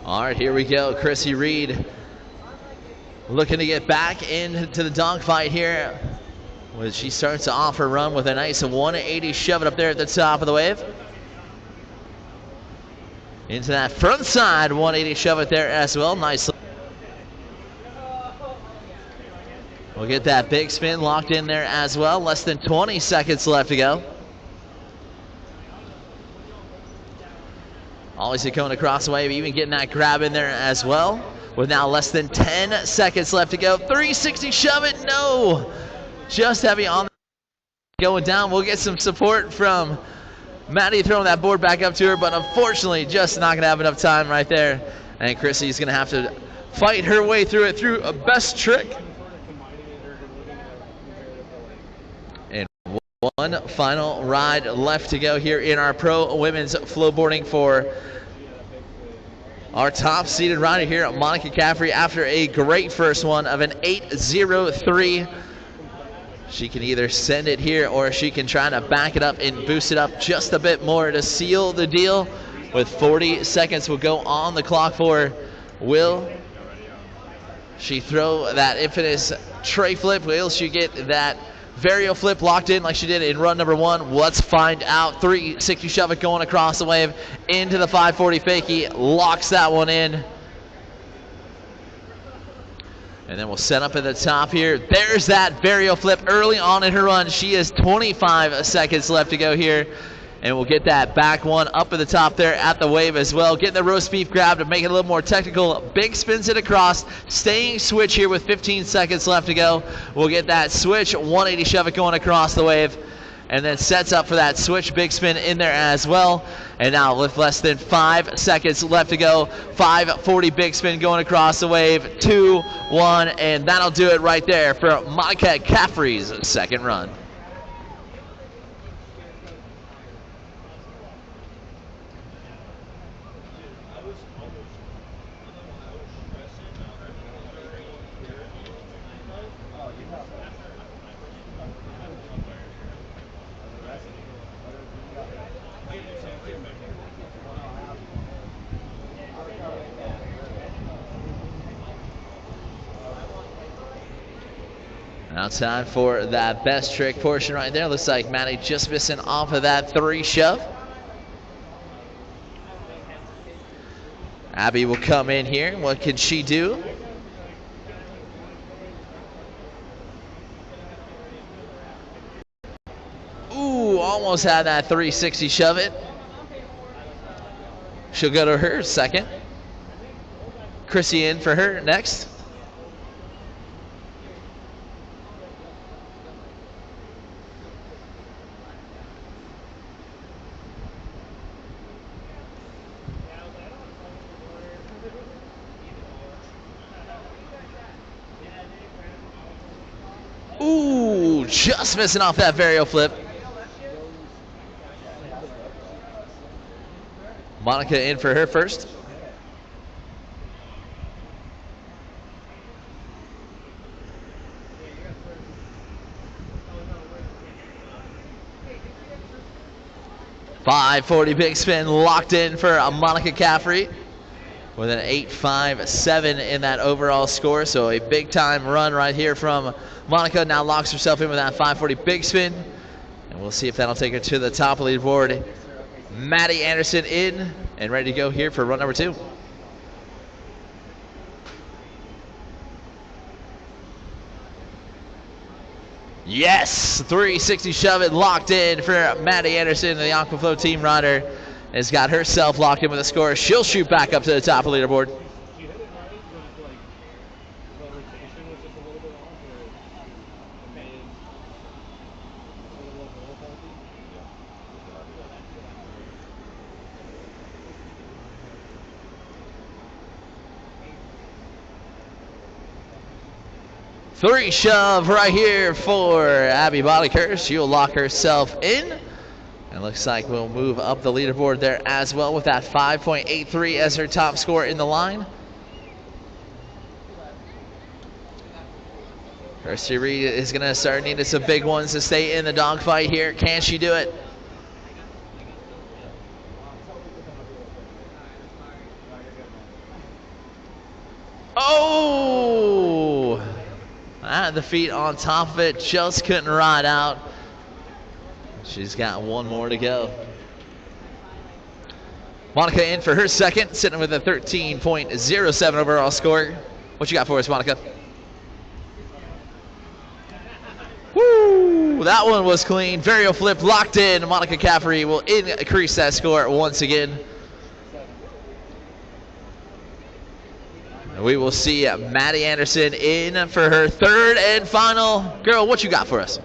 All right, here we go. Chrissy Reed looking to get back into the dogfight here. When she starts off her run with a nice 180 shove it up there at the top of the wave. Into that front side 180 shove it there as well. Nicely. We'll get that big spin locked in there as well. Less than 20 seconds left to go. Always going across the wave, even getting that grab in there as well. With now less than 10 seconds left to go. 360 shove it, no! Just heavy on going down. We'll get some support from Maddie throwing that board back up to her, but unfortunately just not going to have enough time right there. And Chrissy's going to have to fight her way through it through a best trick. And one final ride left to go here in our pro women's flowboarding for our top seeded rider here, Monica Caffrey, after a great first one of an 8:03. She can either send it here or she can try to back it up and boost it up just a bit more to seal the deal. With 40 seconds will go on the clock for Will she throw that infamous tray flip? Will she get that varial flip locked in like she did in run number 1? Let's find out. 360 shove it going across the wave into the 540 fakie. Locks that one in. And then we'll set up at the top here. There's that varial flip early on in her run. She has 25 seconds left to go here. And we'll get that back one up at the top there at the wave as well. Getting the roast beef grab to make it a little more technical. Big spins it across. Staying switch here with 15 seconds left to go. We'll get that switch 180 shove it going across the wave. And then sets up for that switch big spin in there as well. And now with less than 5 seconds left to go, 540 big spin going across the wave, 2, 1, and that'll do it right there for Monica Caffrey's second run. Now time for that best trick portion right there. Looks like Maddie just missing off of that 3 shove. Abby will come in here. What can she do? Ooh, almost had that 360 shove it. She'll go to her second. Chrissy in for her next. Ooh, just missing off that varial flip. Monica in for her first. .540 big spin locked in for Monica Caffrey with an 8.57 in that overall score. So a big time run right here from Monica. Now locks herself in with that 540 big spin. And we'll see if that'll take her to the top of the leaderboard. Maddie Anderson in and ready to go here for run number 2. Yes, 360 shove it locked in for Maddie Anderson. The Aquaflow team rider has got herself locked in with a score. She'll shoot back up to the top of the leaderboard. Three shove right here for Abby Bodykirk. She'll lock herself in. And looks like we'll move up the leaderboard there as well with that 5.83 as her top score in the line. Kirsty Reed is going to start needing some big ones to stay in the dogfight here. Can she do it? Oh! Had the feet on top of it, just couldn't ride out. She's got one more to go. Monica in for her second, sitting with a 13.07 overall score. What you got for us, Monica? Woo! That one was clean. Varial flip locked in. Monica Caffrey will increase that score once again. We will see Maddie Anderson in for her third and final. Girl, what you got for us?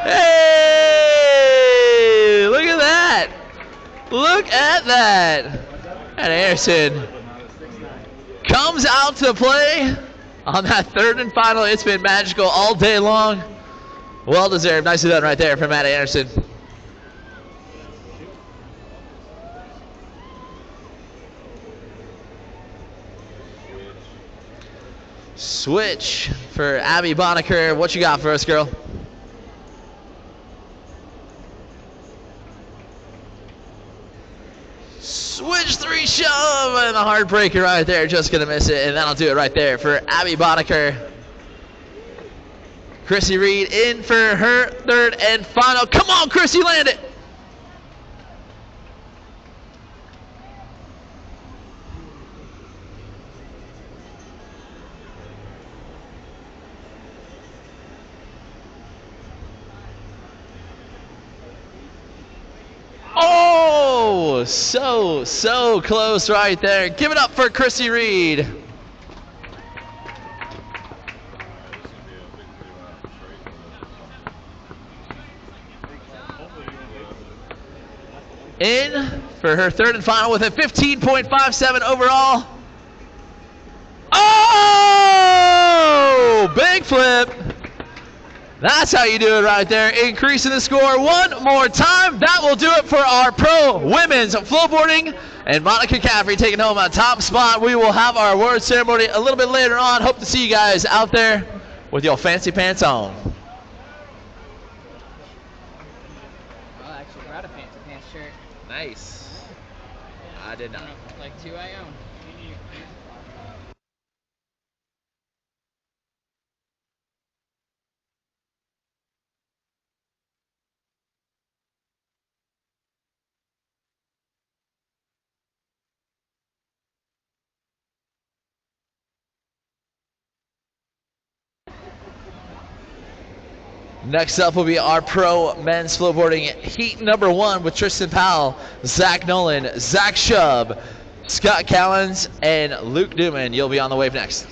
Hey! Look at that! Look at that! And Anderson comes out to play on that third and final. It's been magical all day long. Well deserved. Nicely done right there from Matt Anderson. switch for Abby Bonaker. What you got for us, girl? Switch 3 shove and a heartbreaker right there. Just going to miss it, and that'll do it right there for Abby Bonaker. Chrissy Reed in for her third and final. Come on, Chrissy, land it. Oh, so close right there. Give it up for Chrissy Reed. In for her third and final with a 15.57 overall. Oh, big flip. That's how you do it right there. Increasing the score one more time. That will do it for our pro women's flowboarding. And Monica Caffrey taking home a top spot. We will have our award ceremony a little bit later on. Hope to see you guys out there with your fancy pants on. I actually brought a fancy pants shirt. Nice. I did not. Like 2 I own. Next up will be our pro men's flowboarding heat number 1 with Tristan Powell, Zach Nolan, Zach Shub, Scott Callens, and Luke Newman. You'll be on the wave next.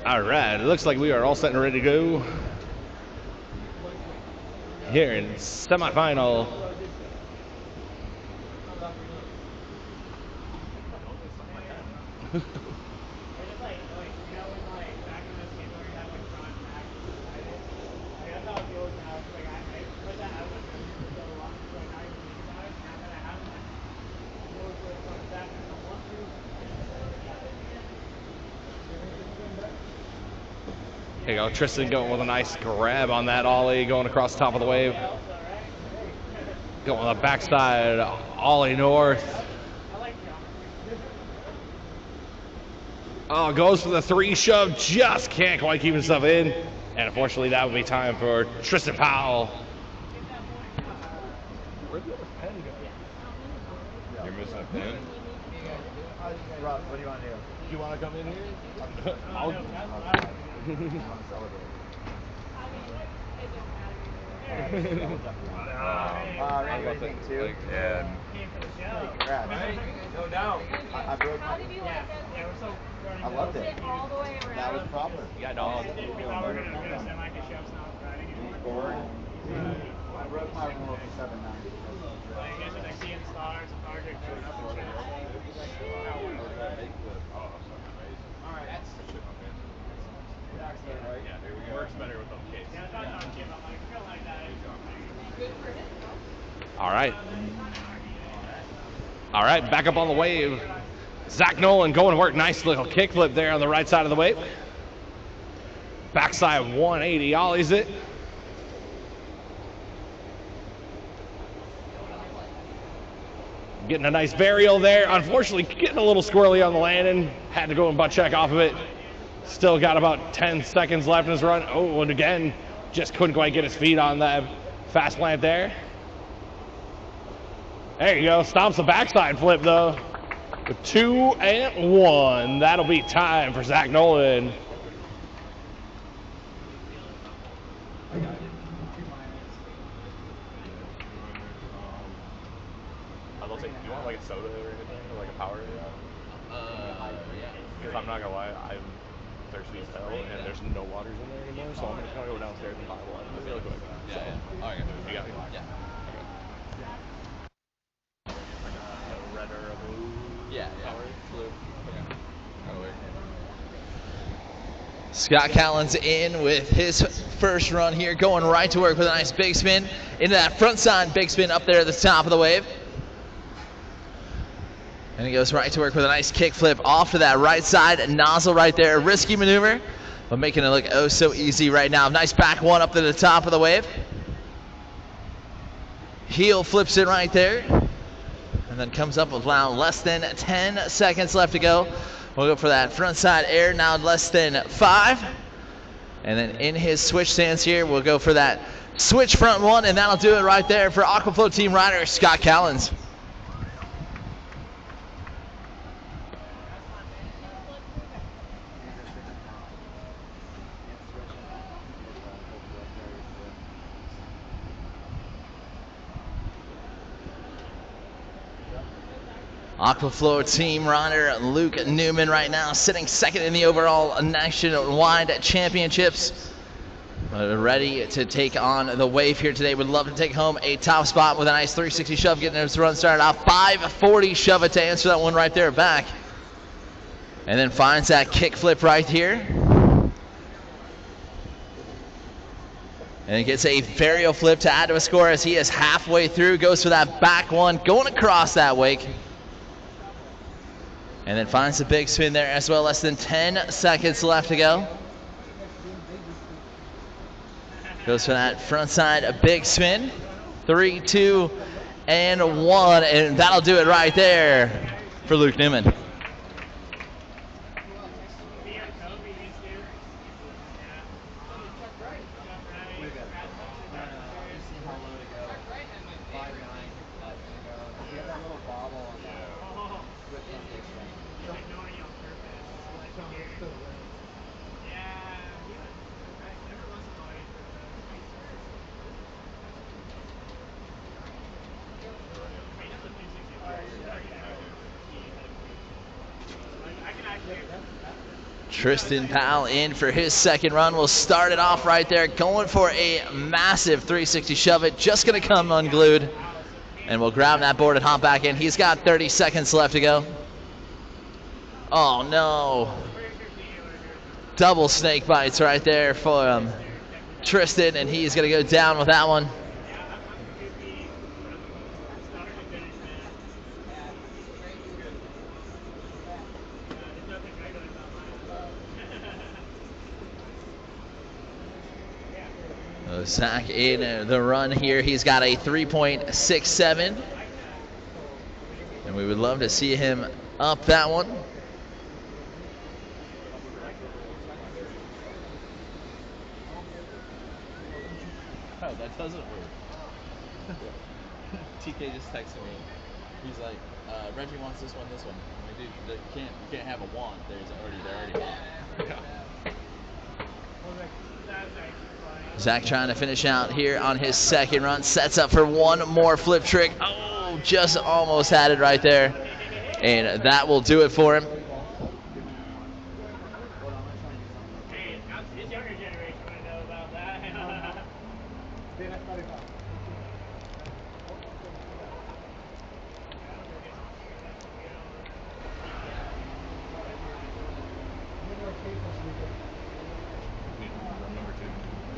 All right, it looks like we are all set and ready to go here in semifinal. Here you go, Tristan going with a nice grab on that ollie, going across the top of the wave. Going on the backside, ollie north. Oh, goes for the 3 shove, just can't quite keep himself in. And unfortunately, that would be time for Tristan Powell. Where'd the other pen go? You're missing a pen? Rob, what do you want to do? Do you want to come in here? I'll Randy came too. Yeah. Congrats. No doubt. I broke my. I loved it. That was proper. Yeah, dog. I broke my rule for 7-9. Yeah, here we go. Works better with the case. All right. All right, back up on the wave. Zach Nolan going to work. Nice little kickflip there on the right side of the wave. Backside 180, ollies it. Getting a nice varial there. Unfortunately, getting a little squirrely on the landing. Had to go and butt check off of it. Still got about 10 seconds left in his run. Oh, and again, just couldn't quite get his feet on that fast plant there. There you go. Stomps the backside flip, though. With 2 and 1. That'll be time for Zach Nolan. Do you want like a soda or anything, or like a power? Yeah. Because I'm not gonna lie, I'm thirsty as hell, and there's no waters in there anymore, so I'm just gonna go downstairs and buy one really quick. Yeah. All right. You got me? Yeah. A red or a blue? Yeah. Power? Blue. Scott Callan's in with his first run here, going right to work with a nice big spin into that front side big spin up there at the top of the wave. And he goes right to work with a nice kick flip off to that right side nozzle right there. A risky maneuver, but making it look oh so easy right now. Nice back one up to the top of the wave. Heel flips it right there. And then comes up with now less than 10 seconds left to go. We'll go for that front side air, now less than 5. And then in his switch stance here, we'll go for that switch front one, and that'll do it right there for Aquaflow team rider Scott Callens. Aquaflow team rider Luke Newman right now sitting second in the overall nationwide championships. Ready to take on the wave here today. Would love to take home a top spot with a nice 360 shove, getting his run started off. 540 shove it to answer that one right there back. And then finds that kick flip right here. And he gets a varial flip to add to a score as he is halfway through. Goes for that back one, going across that wake. And then finds the big spin there as well. Less than 10 seconds left to go. Goes for that front side, a big spin. 3, 2, and 1. And that'll do it right there for Luke Newman. Tristan Powell in for his second run. We'll start it off right there, going for a massive 360 shove it. Just going to come unglued. And we'll grab that board and hop back in. He's got 30 seconds left to go. Oh, no. Double snake bites right there for Tristan, and he's going to go down with that one. Zach in the run here. He's got a 3.67. And we would love to see him up that one. Oh, that doesn't work. TK just texted me. He's like, Reggie wants this one, this one. I'm like, dude, you can't have a want. They're already want. Zach trying to finish out here on his second run. Sets up for one more flip trick. Oh, just almost had it right there. And that will do it for him. This younger generation would know about that.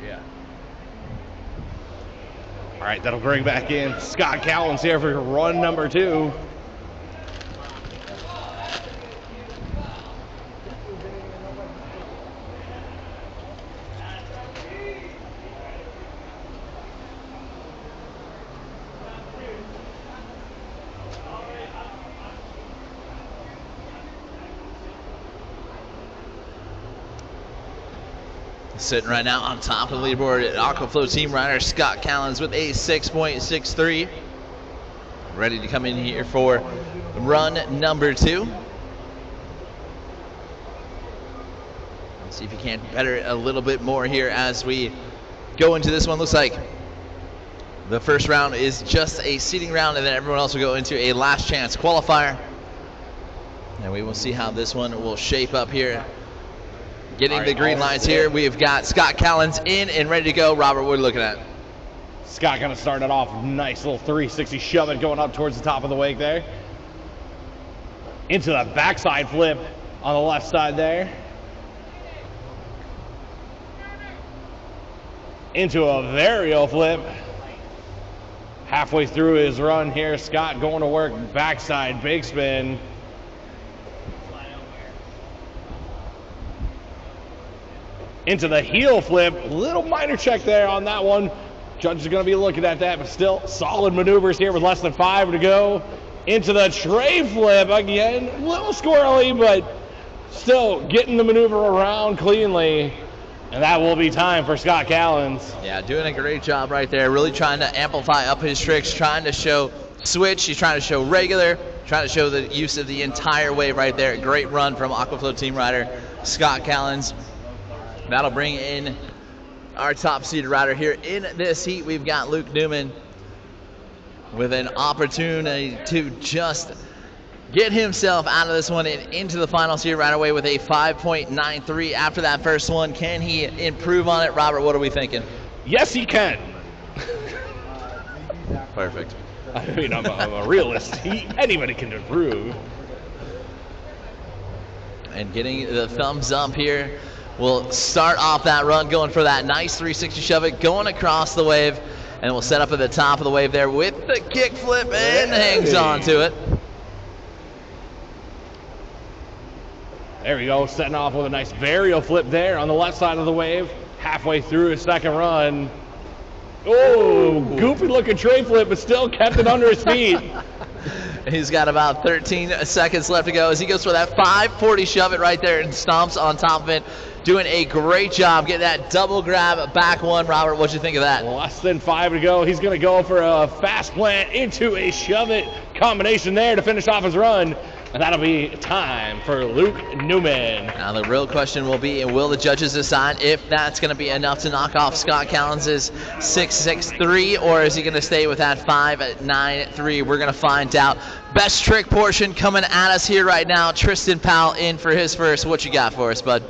Yeah. All right, that'll bring back in Scott Callens here for run number 2. Sitting right now on top of the leaderboard at Aquaflow team rider Scott Callens with a 6.63. Ready to come in here for run number 2. Let's see if he can better it a little bit more here as we go into this one. Looks like the first round is just a seeding round, and then everyone else will go into a last chance qualifier. And we will see how this one will shape up here. Getting the green lights here, we've got Scott Callens in and ready to go. Robert, what are you looking at? Scott going to start it off. Nice little 360 shove it going up towards the top of the wake there. Into the backside flip on the left side there. Into a varial flip. Halfway through his run here, Scott going to work backside big spin. Into the heel flip. Little minor check there on that one. Judge is going to be looking at that, but still solid maneuvers here with less than 5 to go. Into the tray flip again. A little squirrely, but still getting the maneuver around cleanly. And that will be time for Scott Callens. Yeah, doing a great job right there. Really trying to amplify up his tricks, trying to show switch. He's trying to show regular, trying to show the use of the entire wave right there. Great run from Aquaflow team rider Scott Callens. That'll bring in our top seeded rider here in this heat. We've got Luke Newman with an opportunity to just get himself out of this one and into the finals here right away with a 5.93 after that first one. Can he improve on it? Robert, what are we thinking? Yes, he can. Perfect. I mean, I'm a realist. Anybody can improve. And getting the thumbs up here. We'll start off that run going for that nice 360 shove it, going across the wave, and we'll set up at the top of the wave there with the kick flip and hangs on to it. There we go, setting off with a nice varial flip there on the left side of the wave, halfway through his second run. Oh, goofy looking tray flip, but still kept it under his feet. He's got about 13 seconds left to go as he goes for that 540 shove it right there and stomps on top of it. Doing a great job getting that double grab back one. Robert, what'd you think of that? Less than 5 to go. He's going to go for a fast plant into a shove it combination there to finish off his run. And that'll be time for Luke Newman. Now the real question will be, will the judges decide if that's going to be enough to knock off Scott Collins' 6.63, or is he going to stay with that 5.93? We're going to find out. Best trick portion coming at us here right now. Tristan Powell in for his first. What you got for us, bud?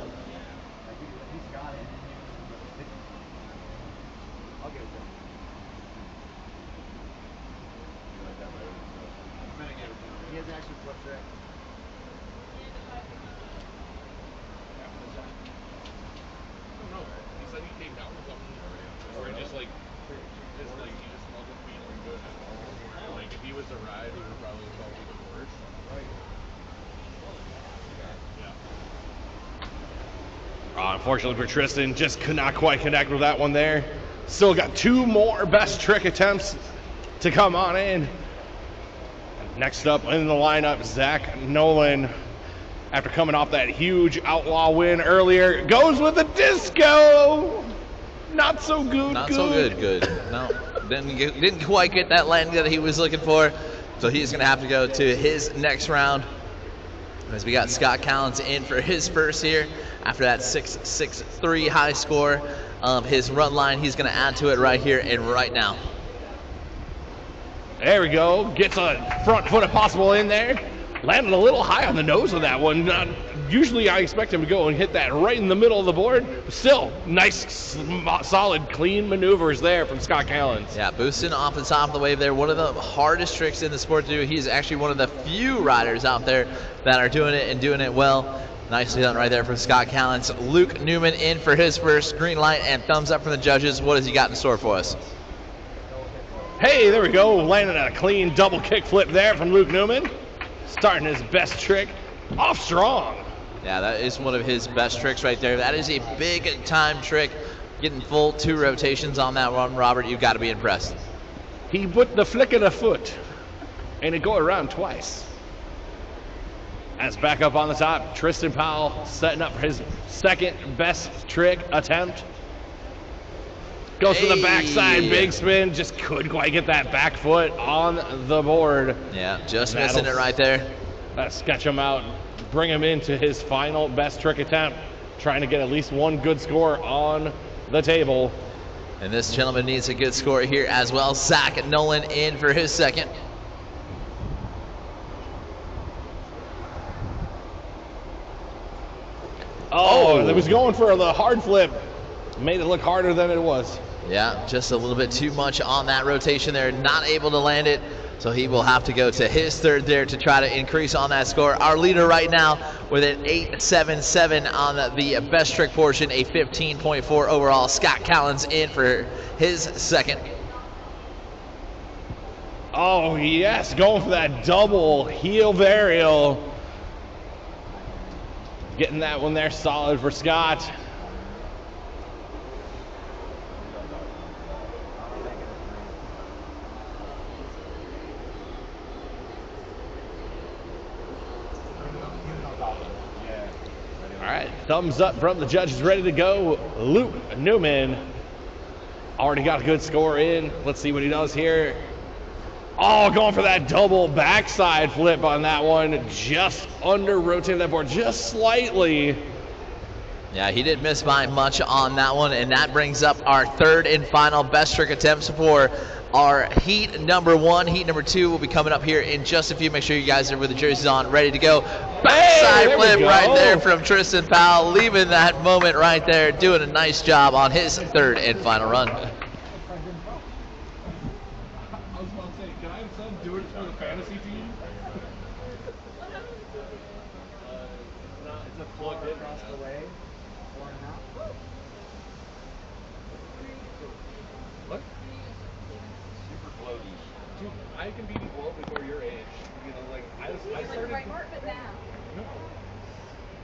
Unfortunately for Tristan, just could not quite connect with that one there. Still got 2 more best trick attempts to come on in. Next up in the lineup, Zach Nolan, after coming off that huge outlaw win earlier, goes with a disco. Not so good. Not so good. No, didn't quite get that landing that he was looking for. So he's going to have to go to his next round. As we got Scott Collins in for his first here. After that 6.63 high score of his run line, he's going to add to it right here and right now. There we go. Gets a front foot if possible in there. Landed a little high on the nose of that one. Usually I expect him to go and hit that right in the middle of the board. But still, nice, solid, clean maneuvers there from Scott Collins. Yeah, boosting off the top of the wave there. One of the hardest tricks in the sport to do. He's actually one of the few riders out there that are doing it and doing it well. Nicely done right there from Scott Collins. Luke Newman in for his first. Green light and thumbs up from the judges. What has he got in store for us? Hey, there we go. Landing a clean double kick flip there from Luke Newman. Starting his best trick off strong. Yeah, that is one of his best tricks right there. That is a big time trick. Getting full 2 rotations on that one, Robert. You've got to be impressed. He put the flick of the foot and it go around twice. As back up on the top, Tristan Powell setting up for his second best trick attempt. Goes to the backside, big spin, just couldn't quite get that back foot on the board. Yeah, just missing it right there. Let's sketch him out, bring him into his final best trick attempt, trying to get at least 1 good score on the table. And this gentleman needs a good score here as well. Zach Nolan in for his second. Oh, it was going for the hard flip. Made it look harder than it was. Yeah, just a little bit too much on that rotation there. Not able to land it. So he will have to go to his third there to try to increase on that score. Our leader right now with an 8.77 on the best trick portion, a 15.4 overall. Scott Collins in for his second. Oh, yes, going for that double heel varial. Getting that one there solid for Scott. All right, thumbs up from the judges, ready to go. Luke Newman already got a good score in. Let's see what he does here. Oh, going for that double backside flip on that one. Just under rotating that board just slightly. Yeah, he didn't miss by much on that one, and that brings up our third and final best trick attempts for our heat number 1. Heat number 2 will be coming up here in just a few. Make sure you guys are with the jerseys on, ready to go. Backside flip right there from Tristan Powell, leaving that moment right there, doing a nice job on his third and final run. I can be well before your age. You know, like I started. Right heart, but now. No.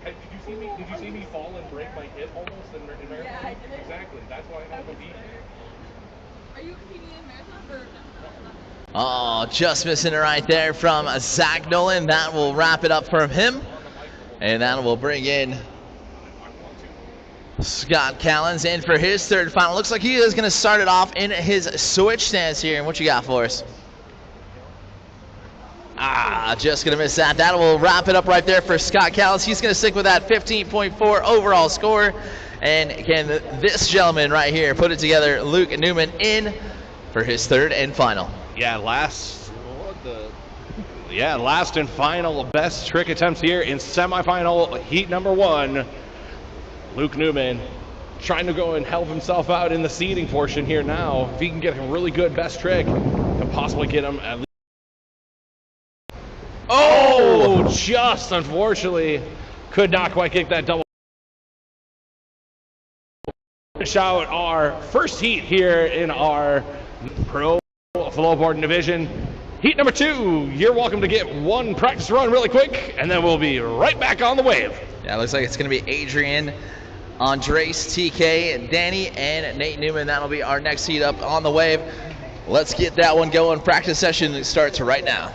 Did you see me fall and break my hip almost in marathon? Yeah, I did. Exactly. That's why I don't compete. Are you competing in marathon or no? Oh, just missing it right there from Zach Nolan. That will wrap it up from him, and that will bring in Scott Collins in for his third and final. Looks like he is going to start it off in his switch stance here. And what you got for us? Just going to miss that. That will wrap it up right there for Scott Callis. He's going to stick with that 15.4 overall score. And can this gentleman right here put it together, Luke Newman, in for his third and final. Yeah, last and final best trick attempts here in semifinal heat number 1. Luke Newman trying to go and help himself out in the seeding portion here now. If he can get a really good best trick, and possibly get him at least. Oh, just unfortunately could not quite get that double. Finish out our first heat here in our pro flowboarding division. Heat number 2, you're welcome to get one practice run really quick, and then we'll be right back on the wave. Yeah, it looks like it's going to be Adrian, Andres, TK, Danny, and Nate Newman. That'll be our next heat up on the wave. Let's get that one going. Practice session starts right now.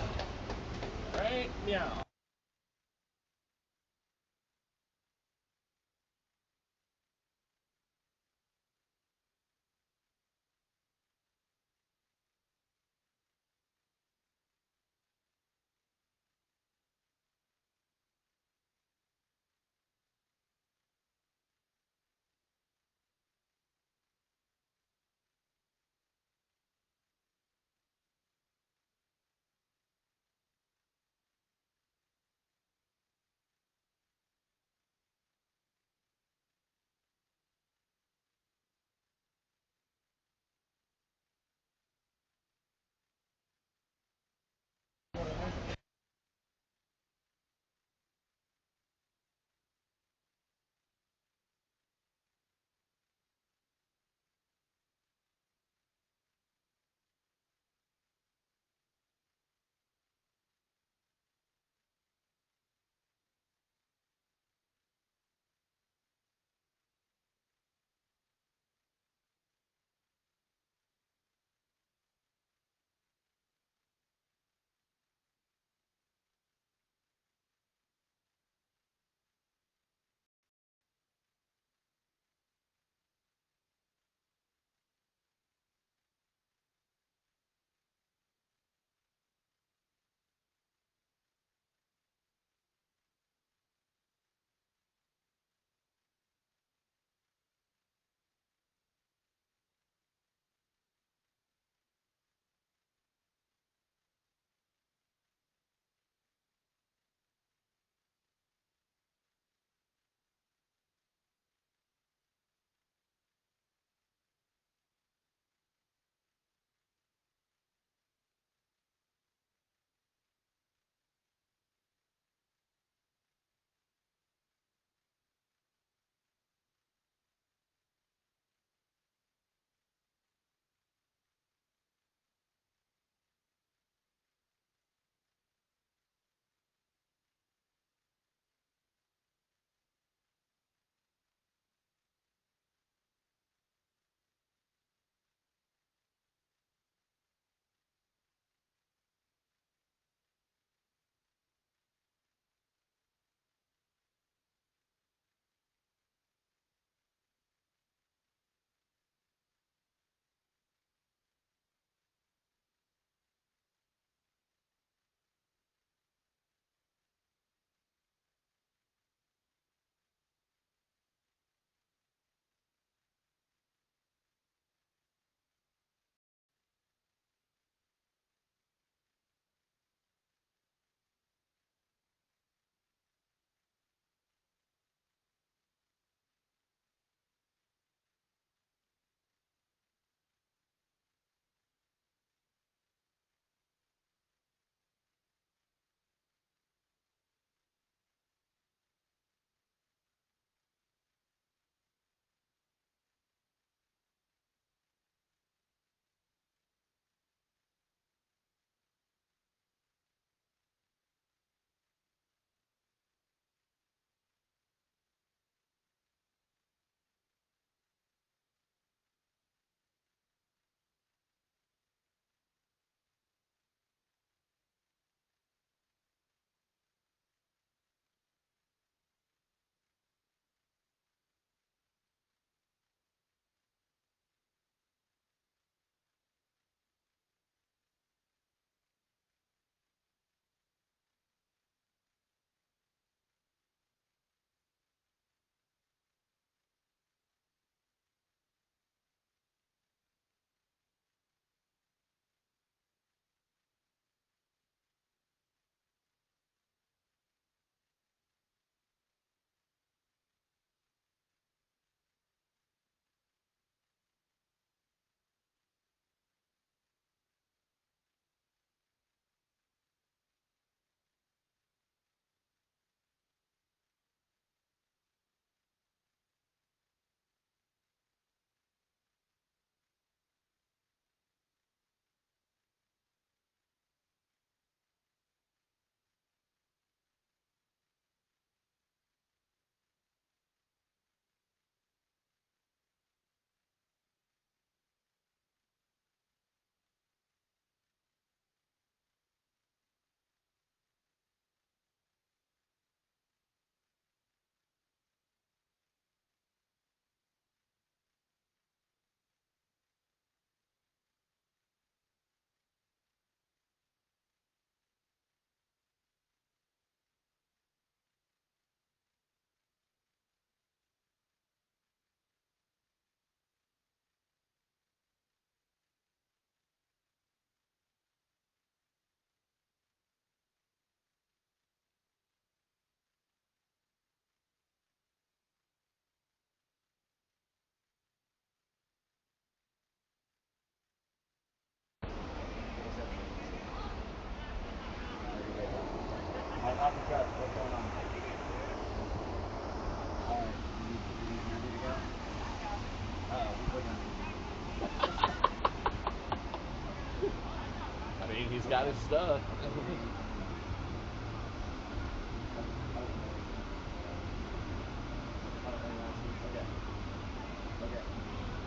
got his stuff.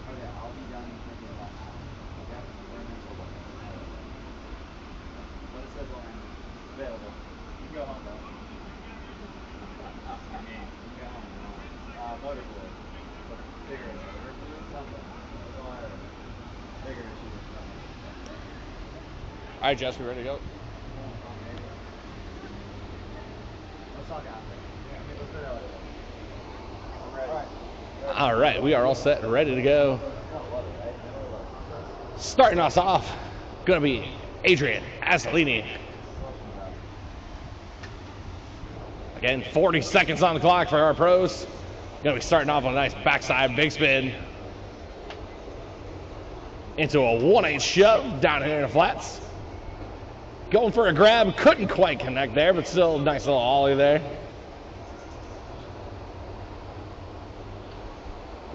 Okay, I'll be done thinking about that. Okay? What it says on available. You can go home though. I mean, you can go home. Motor fluid. Bigger issue. Motor fluid, something. That's all I heard. Bigger issue. All right, Jess, we ready to go? Let's talk after. Yeah, let's go to I'm ready. All right, we are all set and ready to go. Starting us off, gonna be Adrian Azzolini. Again, 40 seconds on the clock for our pros. Gonna be starting off on a nice backside big spin into a 1/8 shove down here in the flats. Going for a grab, couldn't quite connect there, but still nice little ollie there.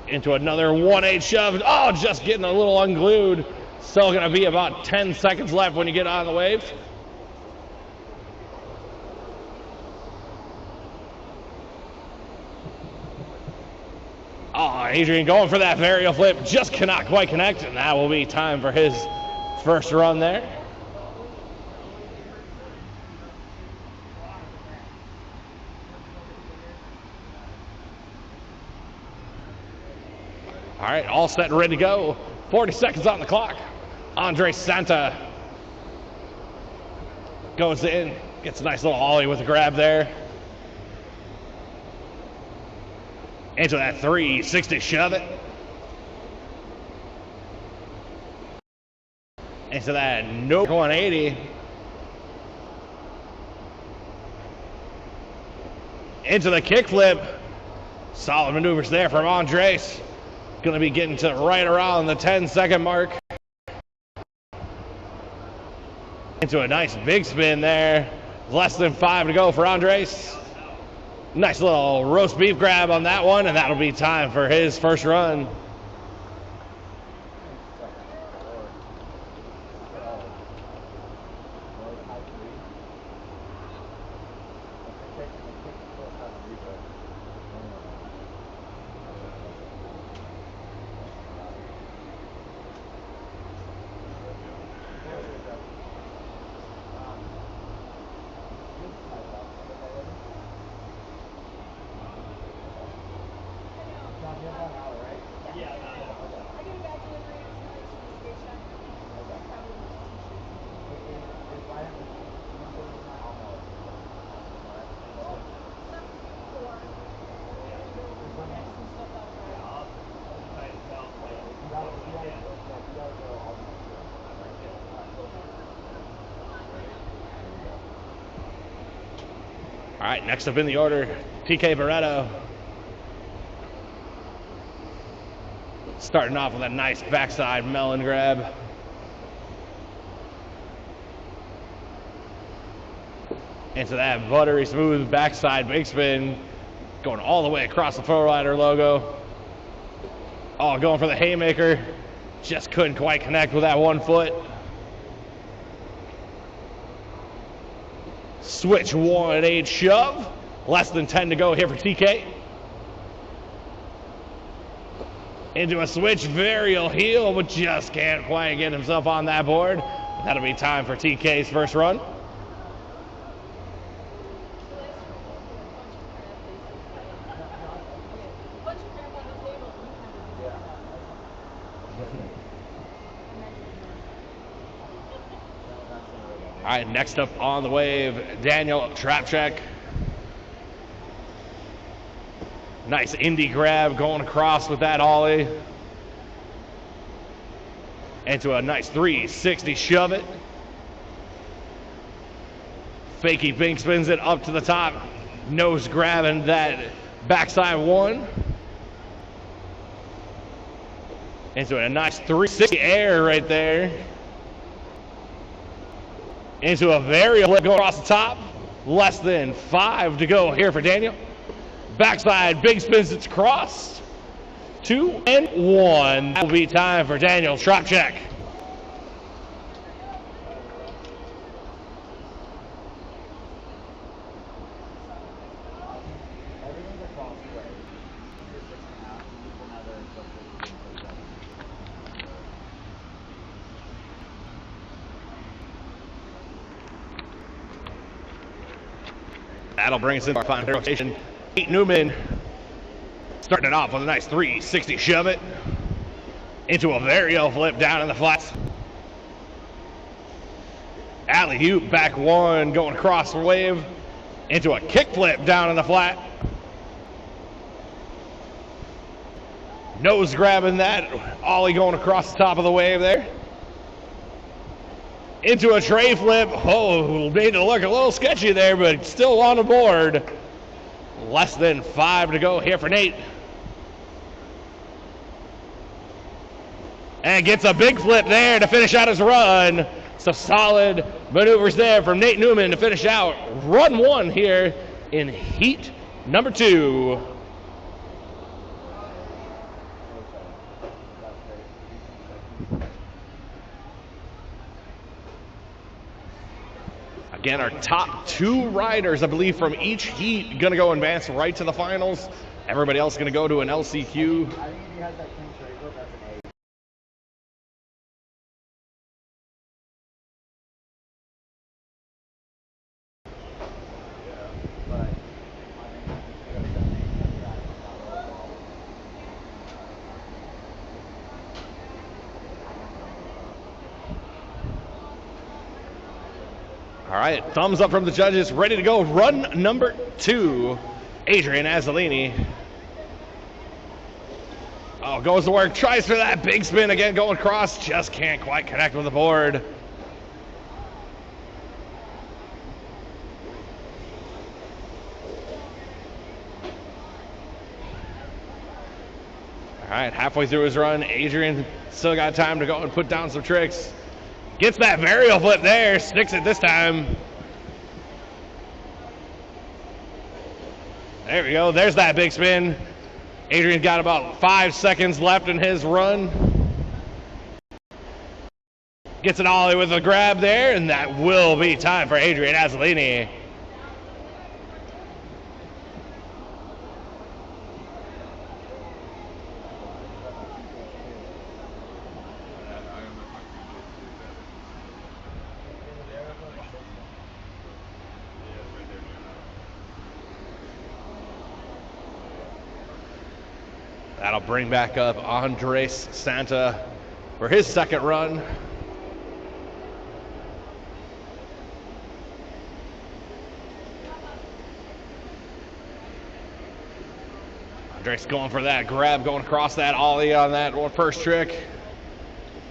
Into another 1/8 shove. Oh, just getting a little unglued. Still gonna be about 10 seconds left when you get on the wave. Oh, Adrian going for that varial flip, just cannot quite connect, and that will be time for his first run there. All right, all set and ready to go. 40 seconds on the clock. Andre Santa goes in, gets a nice little ollie with a grab there. Into that 360 shove it. Into that nope 180. Into the kickflip. Solid maneuvers there from Andres. Going to be getting to right around the 10-second mark. Into a nice big spin there. Less than 5 to go for Andres. Nice little roast beef grab on that one, and that'll be time for his first run. All right, next up in the order, TK Barreto. Starting off with a nice backside melon grab. Into that buttery smooth backside big spin. Going all the way across the Pro Rider logo. Oh, going for the haymaker. Just couldn't quite connect with that 1 foot. Switch 1/8 shove. Less than 10 to go here for TK. Into a switch varial heel, but just can't quite get himself on that board. That'll be time for TK's first run. All right, next up on the wave, Daniel Trapcheck. Nice indie grab going across with that ollie. Into a nice 360 shove it. Fakey bink spins it up to the top. Nose grabbing that backside 1. Into a nice 360 air right there. Into a varial flip going across the top. Less than 5 to go here for Daniel. Backside big spins, it's crossed. 2 and 1. That will be time for Daniel Trapcheck. That'll bring us into our final rotation. Nate Newman starting it off with a nice 360 shove it into a varial flip down in the flats. Alley-oop back one, going across the wave into a kick flip down in the flat. Nose grabbing that, ollie going across the top of the wave there. Into a tray flip. Oh, made it look a little sketchy there, but still on the board. Less than 5 to go here for Nate. And gets a big flip there to finish out his run. Some solid maneuvers there from Nate Newman to finish out run 1 here in heat number 2. Again, our top 2 riders, I believe, from each heat going to go advance right to the finals. Everybody else going to go to an LCQ. I think if he has that clean straight flip, that's an A. All right, thumbs up from the judges. Ready to go. Run number 2, Adrian Azzolini. Oh, goes to work. Tries for that big spin again. Going across. Just can't quite connect with the board. All right, halfway through his run, Adrian still got time to go and put down some tricks. Gets that varial flip there, sticks it this time. There we go, there's that big spin. Adrian got about 5 seconds left in his run. Gets an ollie with a grab there, and that will be time for Adrian Azzolini. That'll bring back up Andres Santa for his second run. Andres going for that grab, going across that ollie on that one first trick.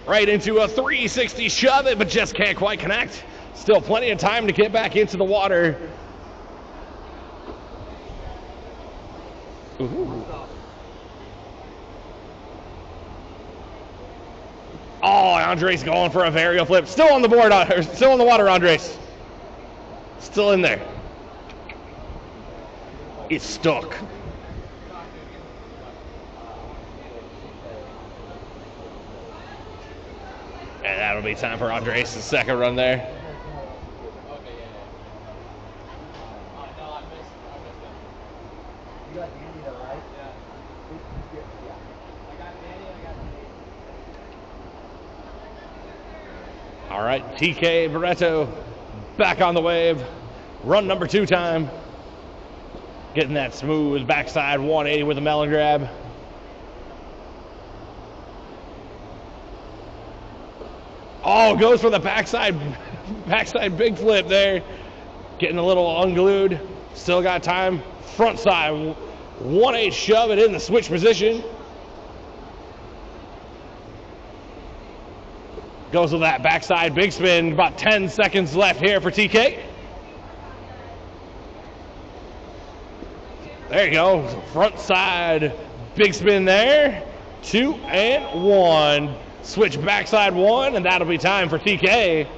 Right into a 360 shove it, but just can't quite connect. Still plenty of time to get back into the water. Ooh. Oh, Andres going for a varial flip. Still on the board, still in the water, Andres. Still in there. It's stuck. And that'll be time for Andres' second run there. You got Andy though, right? Yeah. All right, TK Barreto back on the wave. Run number 2 time. Getting that smooth backside 180 with a melon grab. Oh, goes for the backside big flip there. Getting a little unglued. Still got time. Front side 180 shove it in the switch position. Goes with that backside big spin. About 10 seconds left here for TK. There you go. Front side big spin there. 2 and 1. Switch backside 1, and that'll be time for TK.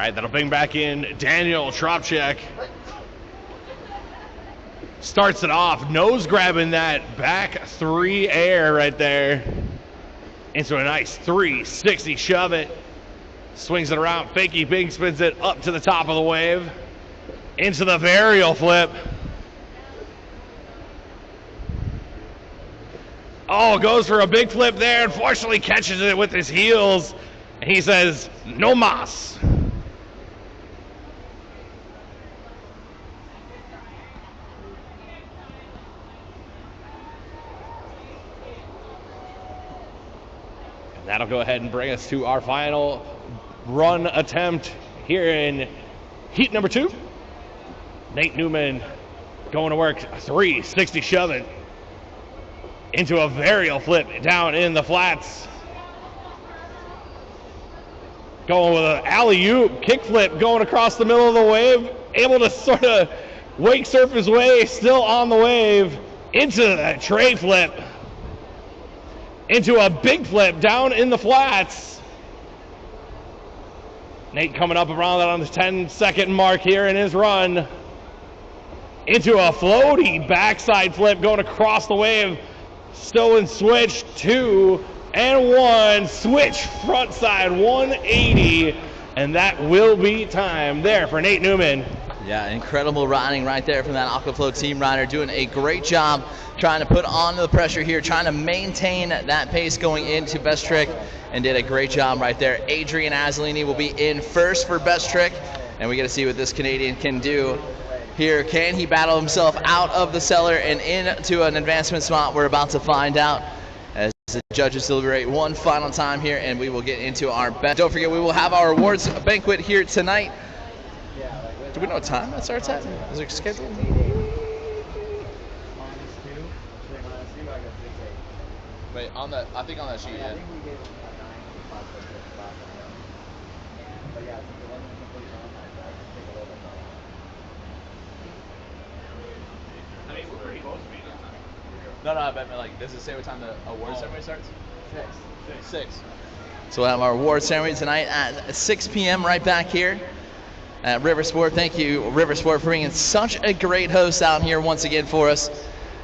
right, that'll bring back in Daniel Tropchek. Starts it off, nose grabbing that back 3 air right there. Into a nice 360 shove it. Swings it around, fakey big spins it up to the top of the wave. Into the varial flip. Oh, goes for a big flip there. Unfortunately catches it with his heels. And he says, no mas. And that'll go ahead and bring us to our final run attempt here in heat number 2. Nate Newman going to work 360 shoving into a varial flip down in the flats. Going with an alley-oop kick flip going across the middle of the wave. Able to sort of wake surf his way, still on the wave, into that tray flip. Into a big flip down in the flats. Nate coming up around that on the 10-second mark here in his run. Into a floaty backside flip going across the wave. Still in switch, 2 and 1. Switch front side 180. And that will be time there for Nate Newman. Yeah, incredible riding right there from that Aquaflow team rider. Doing a great job trying to put on the pressure here, trying to maintain that pace going into best trick, and did a great job right there. Adrian Azzolini will be in first for best trick, and we get to see what this Canadian can do here. Can he battle himself out of the cellar and into an advancement spot? We're about to find out as the judges deliberate one final time here, and we will get into our best. Don't forget, we will have our awards banquet here tonight. Do we know what time that starts at? Is it scheduled? Wait, on that, I think on that sheet, yeah. No, I bet, like, does it say what time the award ceremony starts? 6. So we'll have our award ceremony tonight at 6 p.m. right back here at Riversport. Thank you, Riversport, for bringing such a great host out here once again for us,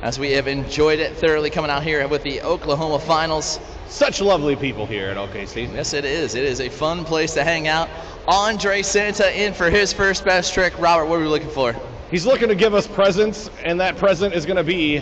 as we have enjoyed it thoroughly coming out here with the Oklahoma Finals. Such lovely people here at OKC. Yes, it is. It is a fun place to hang out. Andre Santa in for his first best trick. Robert, what are we looking for? He's looking to give us presents, and that present is going to be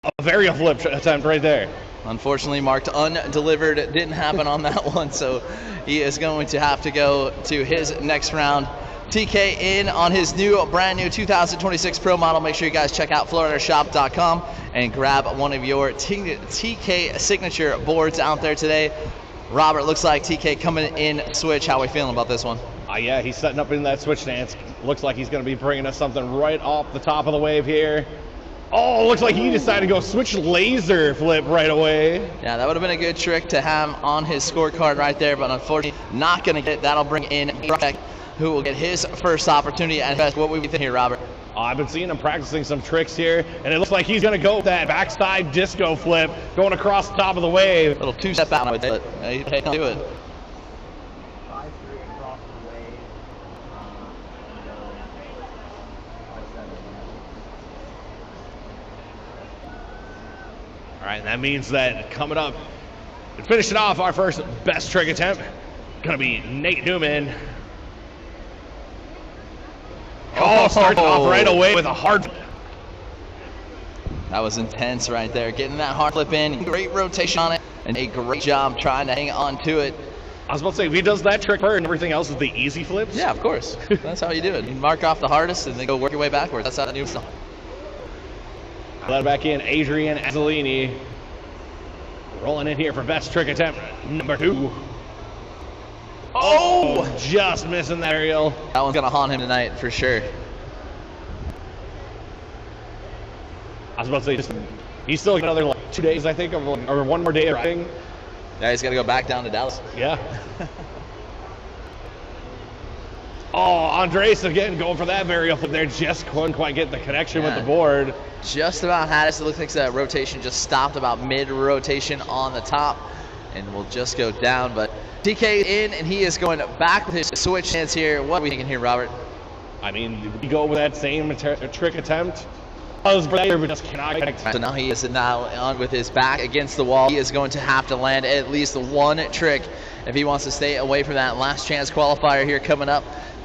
a varial flip attempt right there. Unfortunately, marked undelivered. It didn't happen on that one, so he is going to have to go to his next round. TK in on his brand new 2026 Pro model. Make sure you guys check out FloridaShop.com and grab one of your TK signature boards out there today. Robert, looks like TK coming in switch. How are we feeling about this one? Yeah, he's setting up in that switch stance. Looks like he's going to be bringing us something right off the top of the wave here. Oh, looks like he decided to go switch laser flip right away. Yeah, that would have been a good trick to have on his scorecard right there, but unfortunately not going to get it. That'll bring in Brock, who will get his first opportunity at best. What we think here, Robert? I've been seeing him practicing some tricks here, and it looks like he's going to go with that backside disco flip going across the top of the wave. A little two-step out with it, but he can't do it. All right, that means that coming up and finishing off our first best trick attempt, going to be Nate Newman. Oh, starts off right away with a hard flip. That was intense right there. Getting that hard flip in, great rotation on it, and a great job trying to hang on to it. I was about to say, if he does that trick first and everything else is the easy flips. Yeah, of course. That's how you do it. You mark off the hardest and then go work your way backwards. That's how the new stuff. Let back in Adrian Azzolini. Rolling in here for best trick attempt number 2. Oh, just missing that aerial. That one's going to haunt him tonight for sure. I was about to say, he's still got another 2 days, I think, or one more day of riding. Yeah, he's got to go back down to Dallas. Yeah. Oh, Andres again going for that varial flip there. Just couldn't quite get the connection with the board. Just about had it. It looks like that rotation just stopped about mid-rotation on the top and will just go down. But TK in, and he is going back with his switch stance here. What are we thinking here, Robert? I mean, we go with that same trick attempt. But just cannot connect. So now he is now on with his back against the wall. He is going to have to land at least one trick if he wants to stay away from that last chance qualifier here coming up.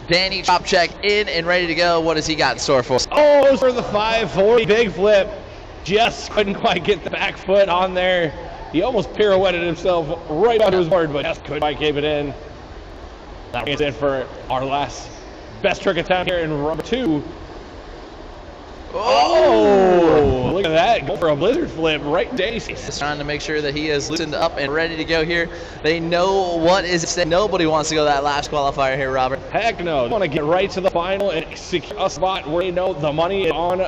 Danny drop check in and ready to go. What does he got in store for us? Oh, for the 540 big flip. Just couldn't quite get the back foot on there. He almost pirouetted himself right onto his board, but just couldn't quite keep it in. That brings it for our last best trick attempt here in number 2. Oh, look at that. Go for a blizzard flip right in Daisy. Just trying to make sure that he is loosened up and ready to go here. They know what is at stake. Nobody wants to go that last qualifier here, Robert. Heck no. They want to get right to the final and secure a spot where they know the money is on.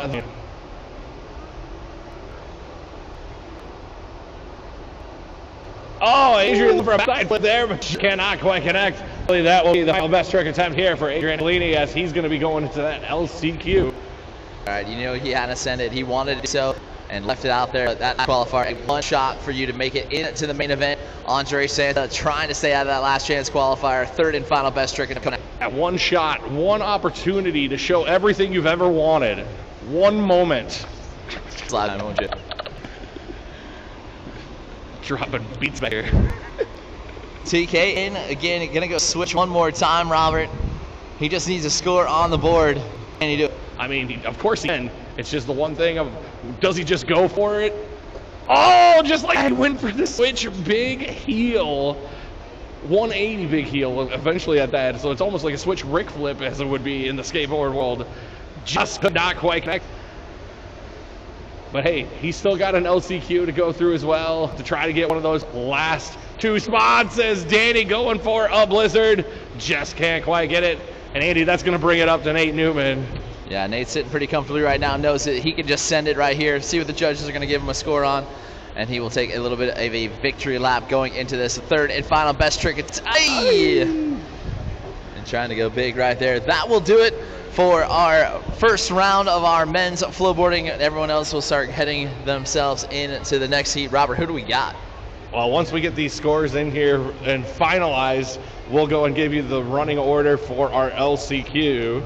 Oh, Adrian looking for a backside flip there, but she cannot quite connect. Really, that will be the final best trick attempt here for Adrian Alini as he's going to be going into that LCQ. All right, you know he had ascended. He wanted to do so and left it out there. That qualifier, one shot for you to make it into the main event. Andre Santa trying to stay out of that last chance qualifier. Third and final best trick. At one shot, one opportunity to show everything you've ever wanted. One moment. Slide, won't you? Dropping beats back here. TK in again, gonna go switch one more time, Robert. He just needs a score on the board. Can he do it? I mean, of course he can. It's just the one thing of, does he just go for it? Oh, just like I went for the switch big heel. 180 big heel eventually at that. So it's almost like a switch Rick flip as it would be in the skateboard world. Just could not quite connect. But hey, he's still got an LCQ to go through as well to try to get one of those last 2 spots as Danny going for a blizzard. Just can't quite get it. And Andy, that's going to bring it up to Nate Newman. Yeah, Nate's sitting pretty comfortably right now, knows that he can just send it right here, see what the judges are going to give him a score on, and he will take a little bit of a victory lap going into this third and final best trick. And trying to go big right there. That will do it for our first round of our men's flowboarding. Everyone else will start heading themselves into the next heat. Robert, who do we got? Well, once we get these scores in here and finalized, we'll go and give you the running order for our LCQ.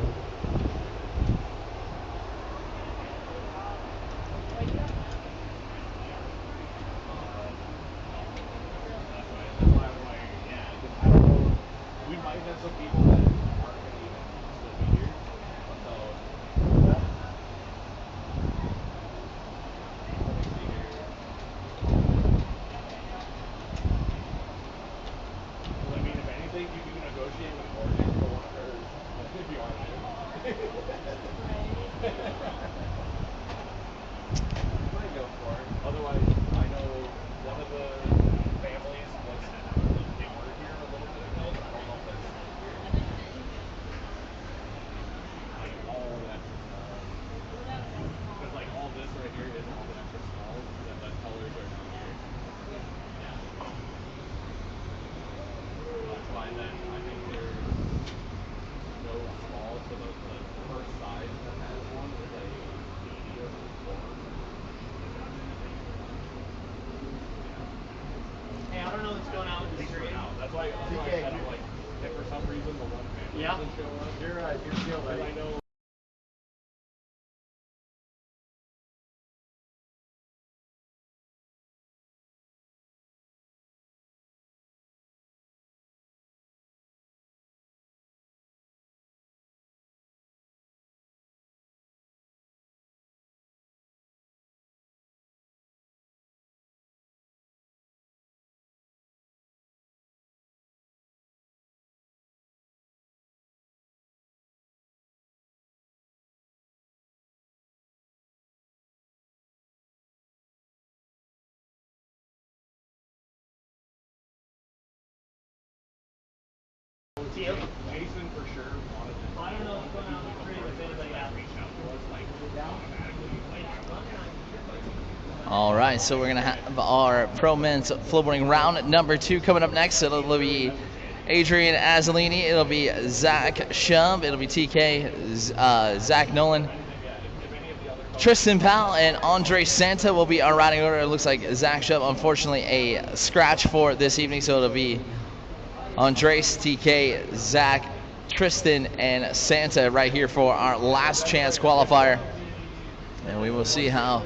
Jason for sure wanted to. I don't know what's going on with the three, but anybody got reached out to us, like, All right, so we're going to have our pro men's flowboarding round number 2 coming up next. It'll be Adrian Azzolini, it'll be Zach Shub, it'll be TK, Zach Nolan, Tristan Powell, and Andre Santa will be our riding order. It looks like Zach Shub, unfortunately, a scratch for this evening, so it'll be Andres, TK, Zach, Tristan, and Santa right here for our last chance qualifier. And we will see how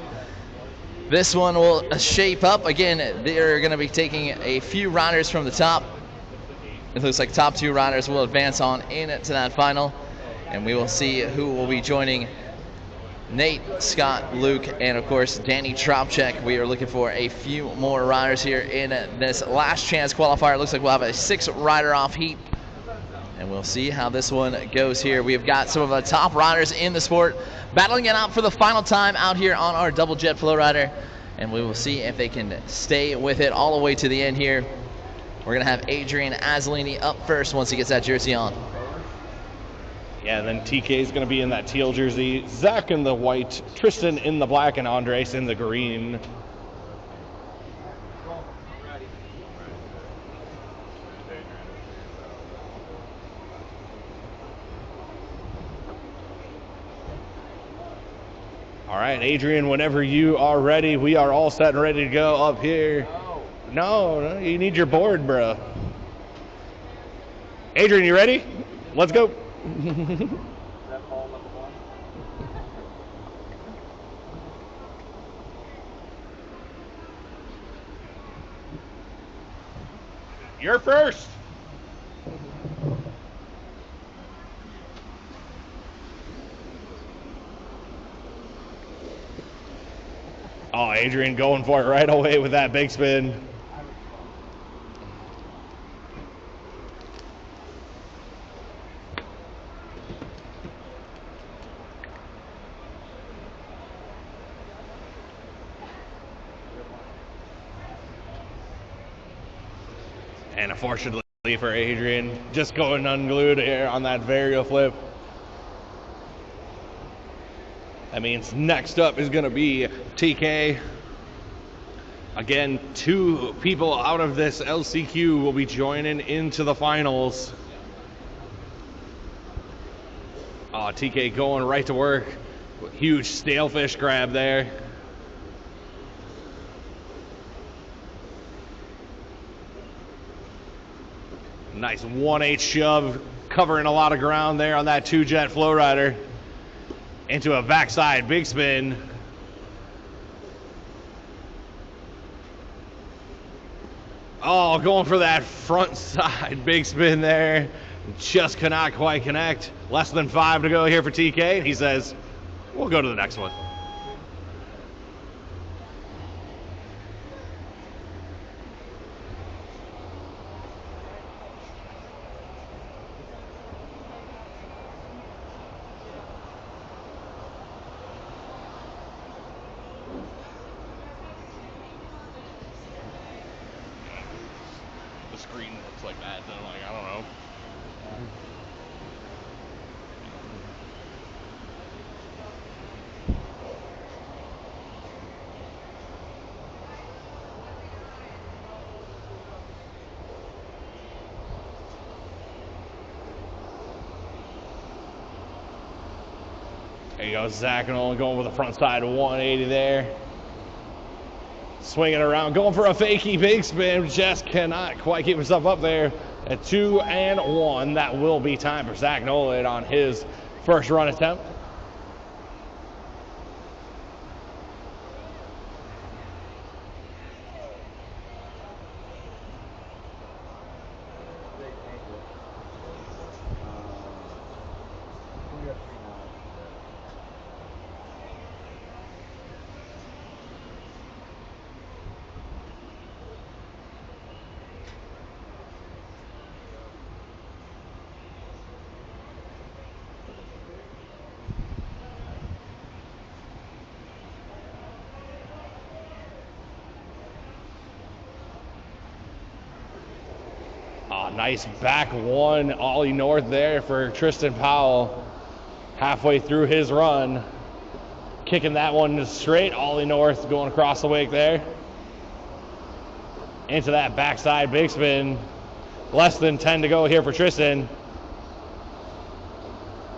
this one will shape up. Again, they're going to be taking a few riders from the top. It looks like top 2 riders will advance on into that final. And we will see who will be joining Nate, Scott, Luke, and of course Danny Tropchek. We are looking for a few more riders here in this last chance qualifier. It looks like we'll have a 6-rider off heat, and we'll see how this one goes here. We've got some of the top riders in the sport battling it out for the final time out here on our double jet flow rider, and we will see if they can stay with it all the way to the end here. We're gonna have Adrian Azzolini up first once he gets that jersey on. Yeah, then TK is going to be in that teal jersey, Zach in the white, Tristan in the black, and Andres in the green. All right, Adrian, whenever you are ready, we are all set and ready to go up here. No, you need your board, bro. Adrian, you ready? Let's go. You're first. Oh, Adrian going for it right away with that big spin. And unfortunately for Adrian, just going unglued here on that varial flip. That means next up is going to be TK. Again, 2 people out of this LCQ will be joining into the finals. Oh, TK going right to work. Huge stalefish grab there. Nice 1/8 shove, covering a lot of ground there on that 2-jet flow rider. Into a backside big spin. Oh, going for that front side big spin there. Just cannot quite connect. Less than 5 to go here for TK. He says, we'll go to the next one. There you go, Zach Nolan going with the front side 180 there. Swinging around, going for a fakey big spin, just cannot quite keep himself up there. At 2 and 1, that will be time for Zach Nolan on his first run attempt. Nice back one ollie north there for Tristan Powell. Halfway through his run, kicking that one straight ollie north, going across the wake there. Into that backside big spin. Less than 10 to go here for Tristan.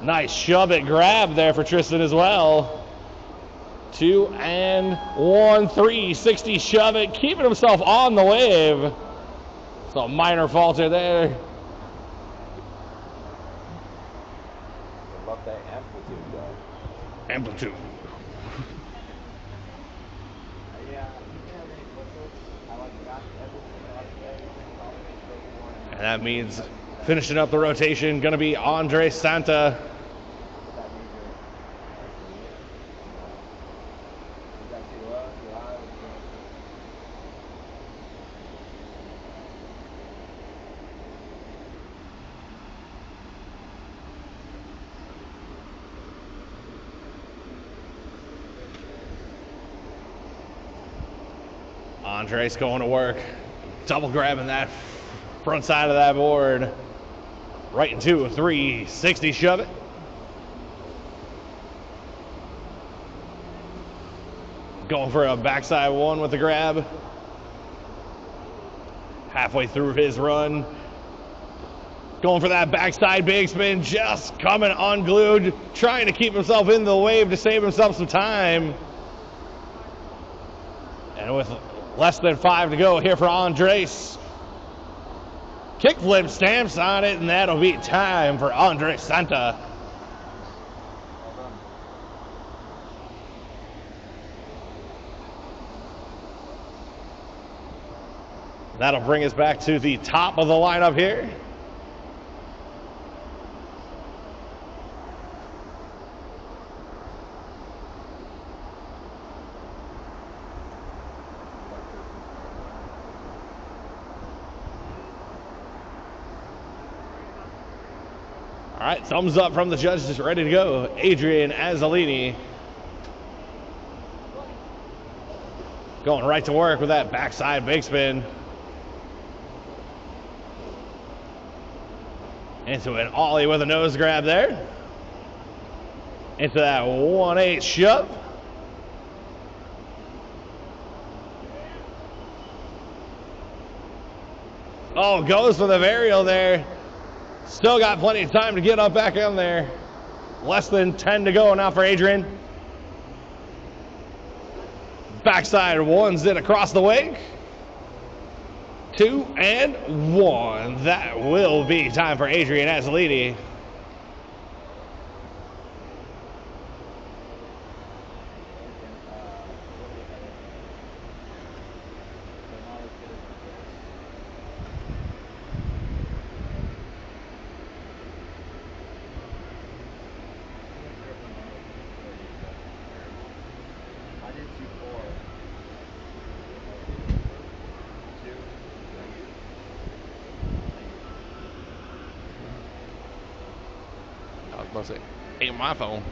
Nice shove it grab there for Tristan as well. 2 and 1, 360 shove it, keeping himself on the wave. So a minor falter there. I love that amplitude, though. Amplitude. Yeah, I like got everything. I like everything. And that means finishing up the rotation, going to be Andre Santa. Andres going to work, double grabbing that front side of that board, right into a 360 shove it. Going for a backside one with the grab. Halfway through his run. Going for that backside big spin, just coming unglued, trying to keep himself in the wave to save himself some time. And with less than 5 to go here for Andres. Kickflip stamps on it, and that'll be time for Andres Santa. That'll bring us back to the top of the lineup here. All right, thumbs up from the judges, ready to go. Adrian Azzolini going right to work with that backside big spin. Into an ollie with a nose grab there. Into that 1-8 shove. Oh, goes for the varial there. Still got plenty of time to get up back in there. Less than 10 to go now for Adrian. Backside ones it across the wing. 2 and 1. That will be time for Adrian Azzolini. I was about to say, ain't my phone.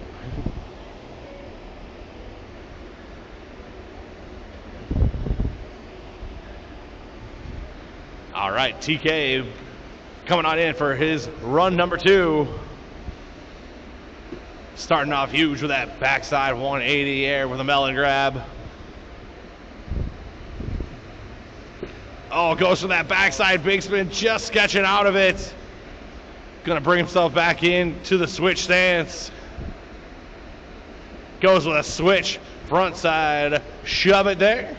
All right, TK coming on in for his run number 2. Starting off huge with that backside 180 air with a melon grab. Oh, goes for that backside big spin, just sketching out of it. Gonna bring himself back in to the switch stance. Goes with a switch, front side, shove it there.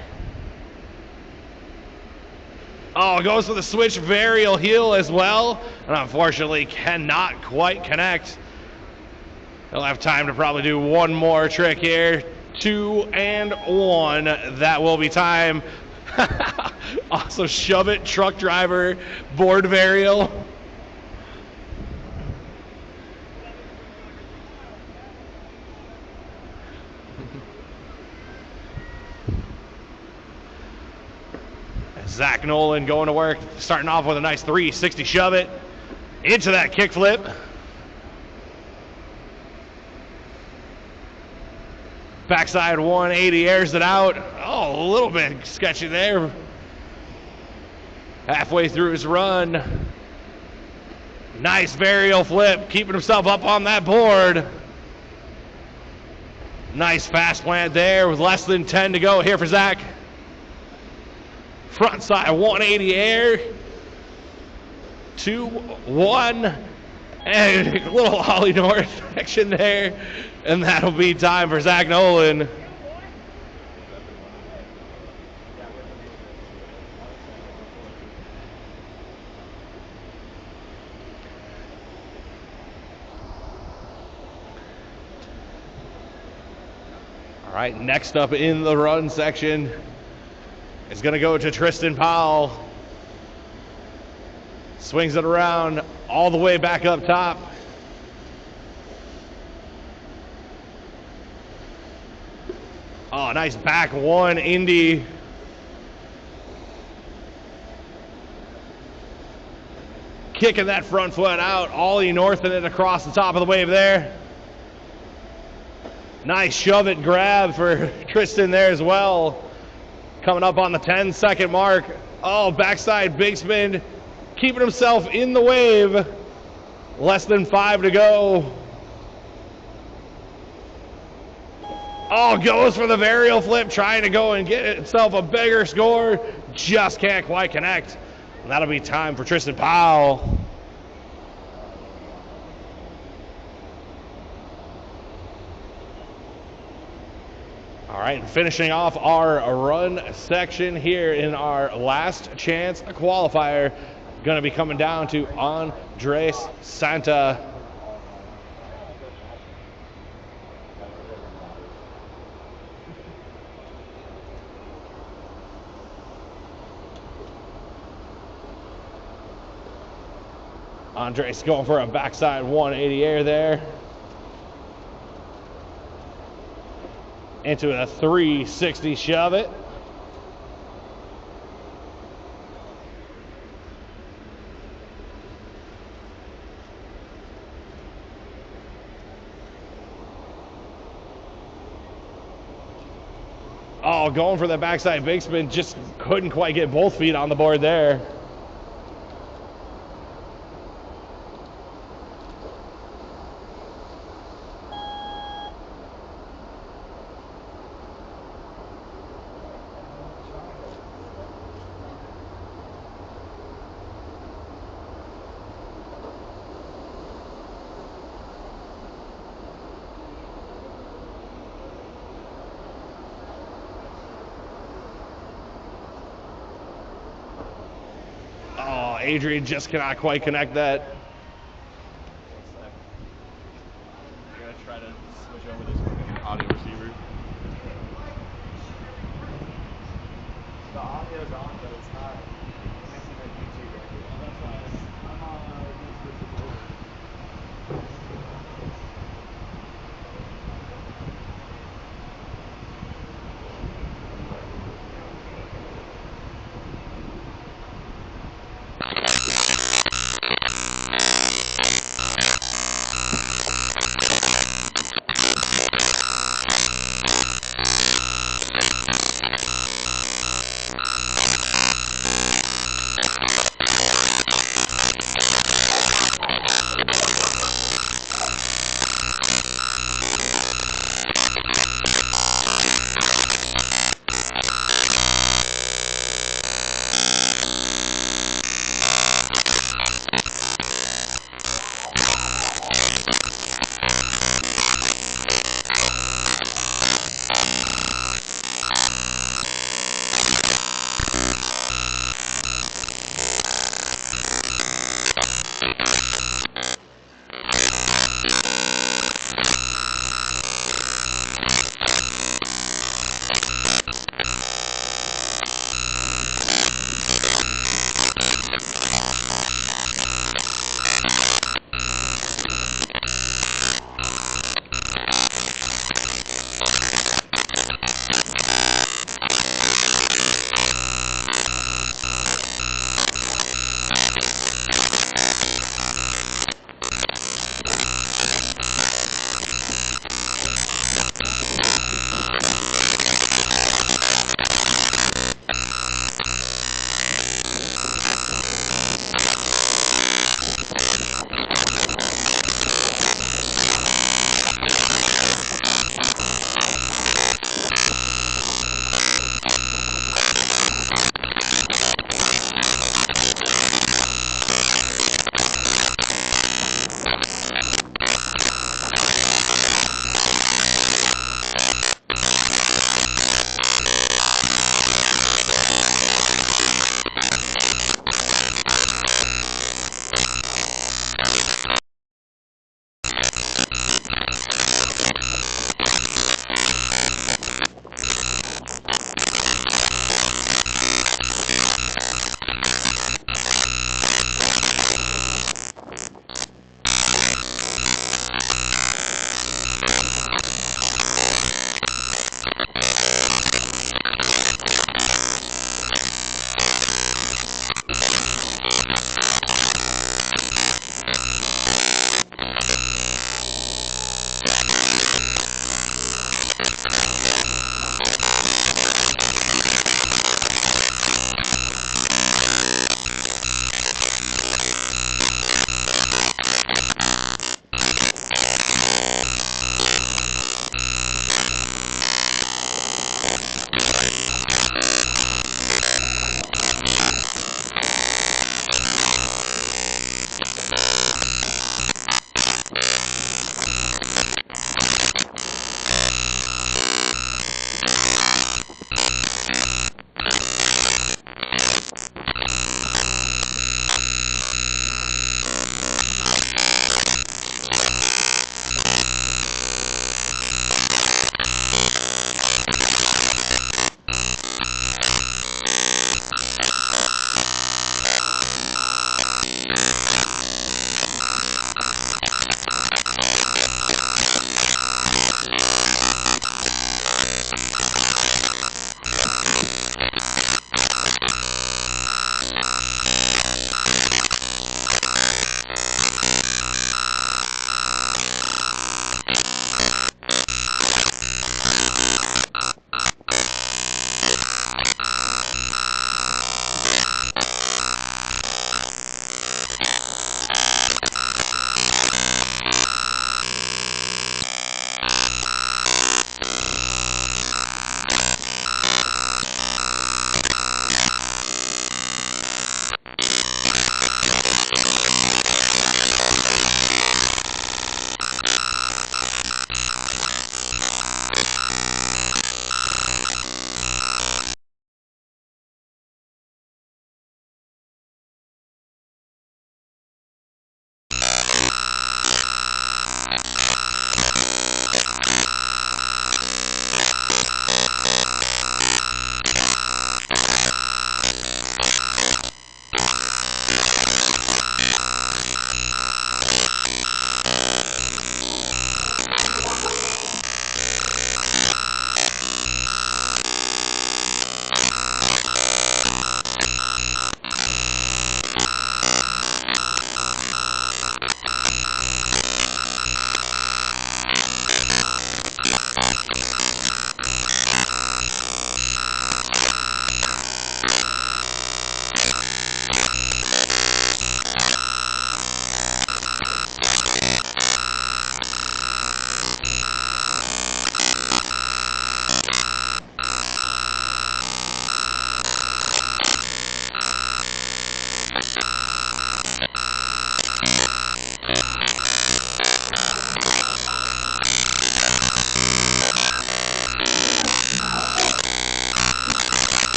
Oh, goes for the switch varial heel as well, and unfortunately cannot quite connect. He'll have time to probably do one more trick here. 2 and 1, that will be time. Also shove it, truck driver, board varial. Zach Nolan going to work, starting off with a nice 360 shove it into that kickflip. Backside 180 airs it out. Oh, a little bit sketchy there. Halfway through his run. Nice varial flip, keeping himself up on that board. Nice fast plant there with less than 10 to go here for Zach. Front side 180 air. 2, 1. And a little ollie north action there. And that'll be time for Zach Nolan. right, next up in the run section is going to go to Tristan Powell. Swings it around all the way back up top. Oh, nice back one, Indy. Kicking that front foot out, ollie northing it across the top of the wave there. Nice shove it grab for Tristan there as well. Coming up on the 10-second mark. Oh, backside big spin, keeping himself in the wave. Less than 5 to go. Oh, goes for the varial flip, trying to go and get itself a bigger score. Just can't quite connect. And that'll be time for Tristan Powell. All right, finishing off our run section here in our last chance qualifier, going to be coming down to Andres Santa. Andres going for a backside 180 air there. Into a 360 shove it. Oh, going for the backside big spin, just couldn't quite get both feet on the board there. Adrian just cannot quite connect that. I'm gonna try to switch over this audio receiver. The audio's on, but it's not connected to YouTube right now. That's why I'm on